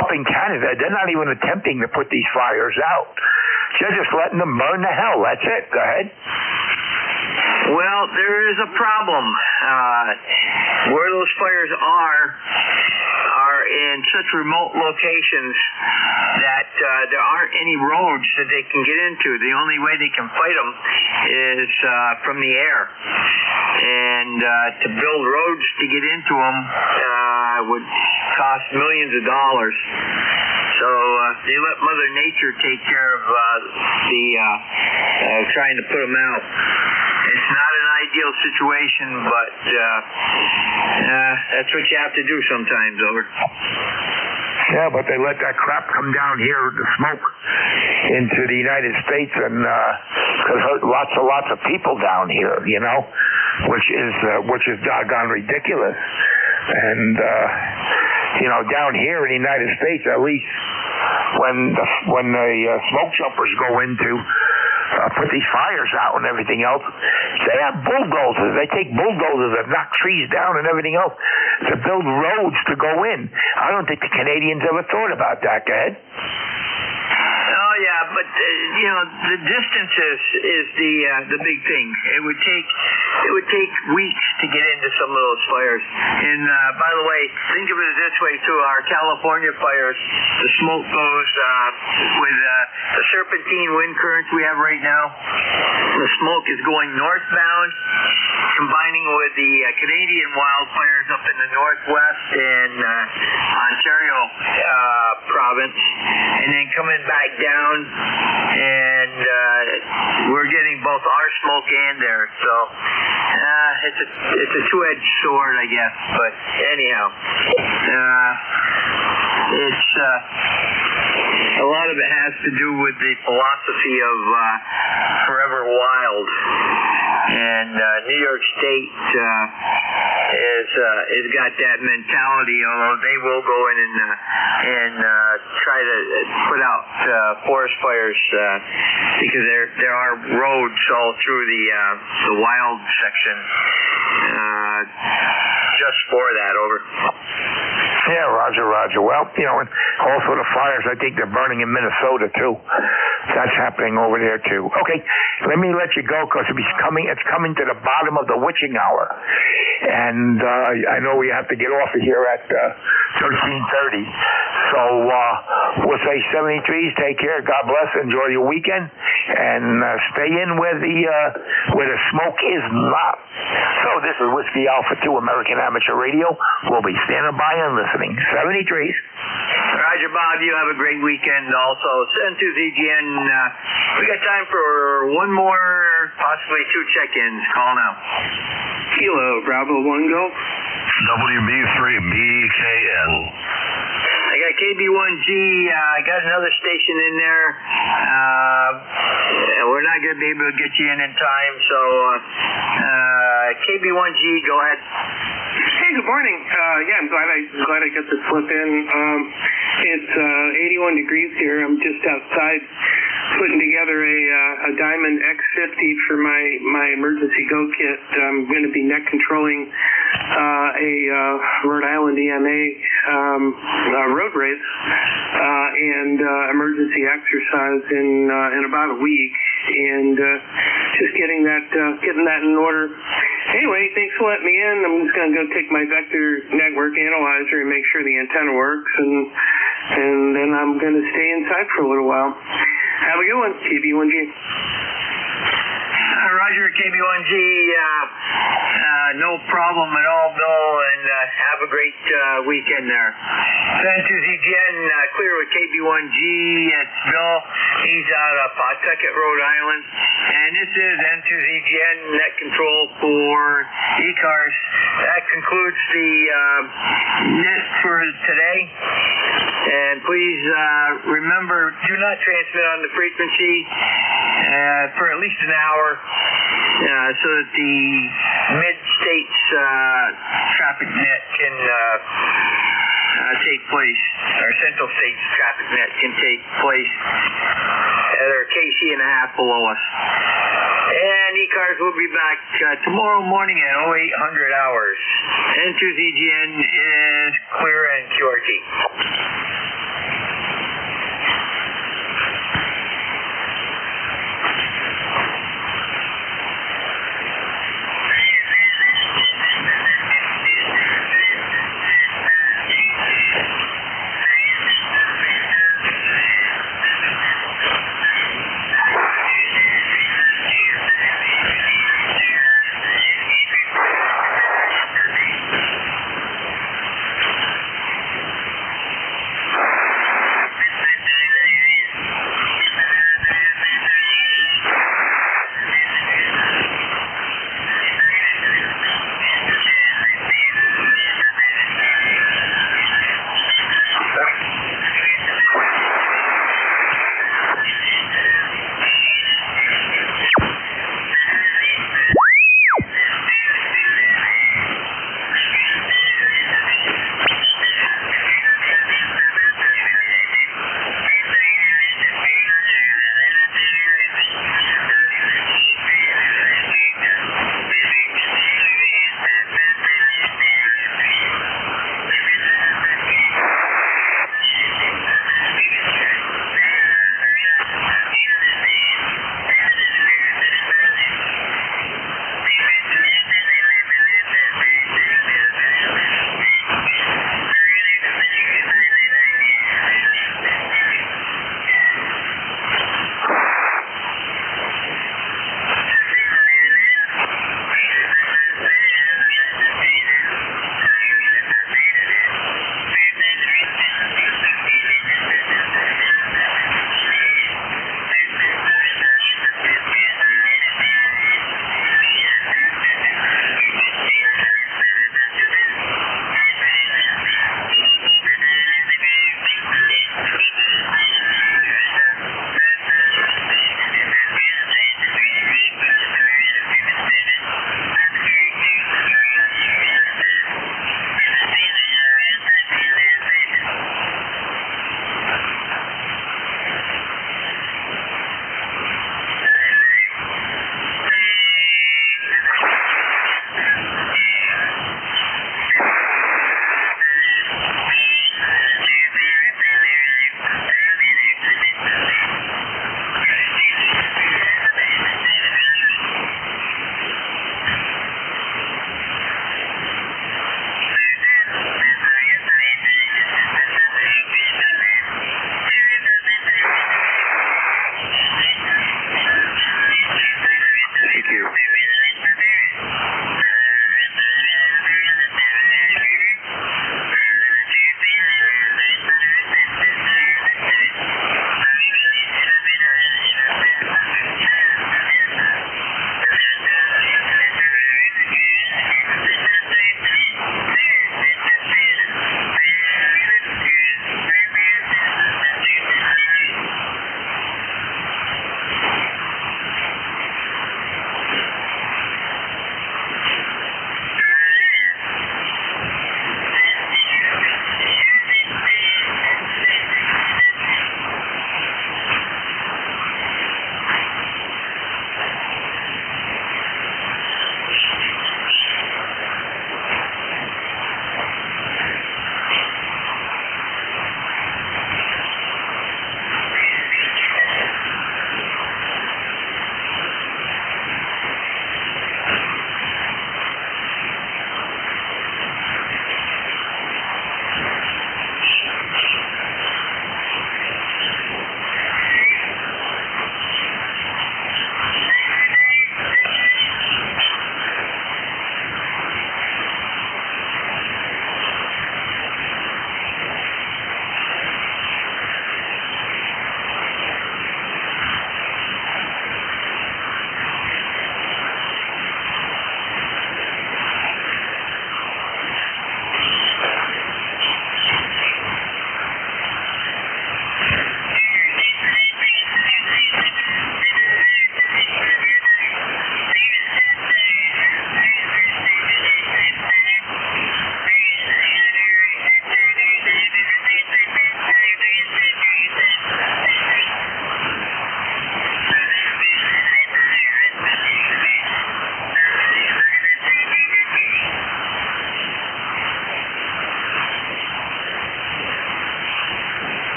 up in Canada, they're not even attempting to put these fires out. They're just letting them burn to hell. That's it. Go ahead. Well, there is a problem. Where those fires are in such remote locations that there aren't any roads that they can get into. The only way they can fight them is from the air. And to build roads to get into them would cost millions of dollars. So they let Mother Nature take care of trying to put them out. It's not an ideal situation, but that's what you have to do sometimes, over. Yeah, but they let that crap come down here, the smoke, into the United States, and could hurt lots of people down here, you know, which is doggone ridiculous. And you know, down here in the United States, at least when the smoke jumpers go into put these fires out and everything else, they have bulldozers. They take bulldozers and knock trees down and everything else to build roads to go in. I don't think the Canadians ever thought about that. Go ahead. Oh yeah, but you know, the distance is the big thing. It would take weeks to get into some of those fires. And by the way, think of it this way too: our California fires, the smoke goes with the serpentine wind currents we have right now. The smoke is going northbound, combining with the Canadian wildfires up in the northwest and Ontario province, and then coming back down, and we're getting both our smoke and theirs. So it's a two-edged sword, I guess. But anyhow, it's a lot of it has to do with the philosophy of Forever Wild. And New York State has got that mentality, although they will go in and try to put out forest fires because there are roads all through the wild section just for that. Over. Yeah, Roger. Well, you know, and also the fires, I think they're burning in Minnesota too. That's happening over there too. Okay, let me let you go because it's coming to the bottom of the witching hour, and I know we have to get off of here at 13:30. So we'll say 73s. Take care. God bless. Enjoy your weekend, and stay in where the smoke is not. So this is Whiskey Alpha 2 American Amateur Radio. We'll be standing by and listening. 73s. Roger, Bob. You have a great weekend also. N2ZGN, we got time for one more, possibly two check-ins. Call now. Kilo, Bravo 1 Golf. WB3BKN. I got KB1G. I got another station in there. We're not going to be able to get you in time, so KB1G, go ahead. Hey, good morning. Yeah, I'm glad I got the slip in. It's 81 degrees here. I'm just outside putting together a Diamond X50 for my emergency go kit. I'm going to be net controlling a Rhode Island EMA road race and emergency exercise in about a week, and just getting that in order. Anyway, thanks for letting me in. I'm just going to go take my vector network analyzer and make sure the antenna works, and then I'm going to stay inside for a little while. Have a good one, KB1G. Roger, KB1G. No problem at all, Bill, and have a great weekend there. N2ZGN, clear with KB1G. It's Bill. He's out of Pawtucket, Rhode Island. And this is N2ZGN net control for ECARS. That concludes the net for today. And please remember, do not transmit on the frequency for at least an hour so that the mid-states traffic net can take place, or Central States traffic net can take place. They're KC and a half below us. And ECARS will be back tomorrow morning at 0800 hours. N2ZGN is clear and QRT.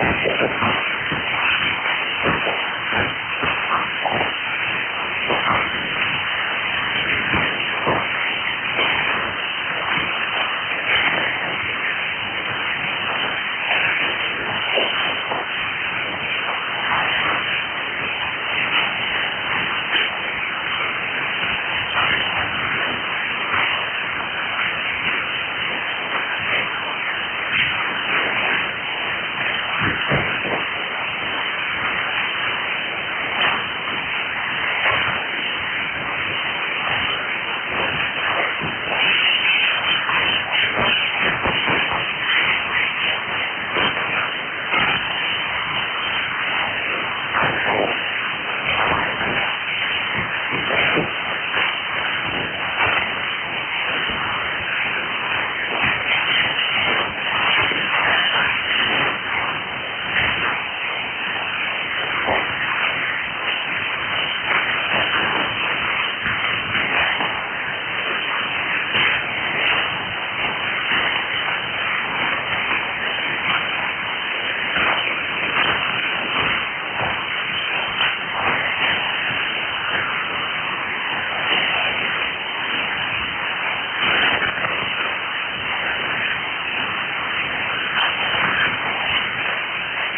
Okay.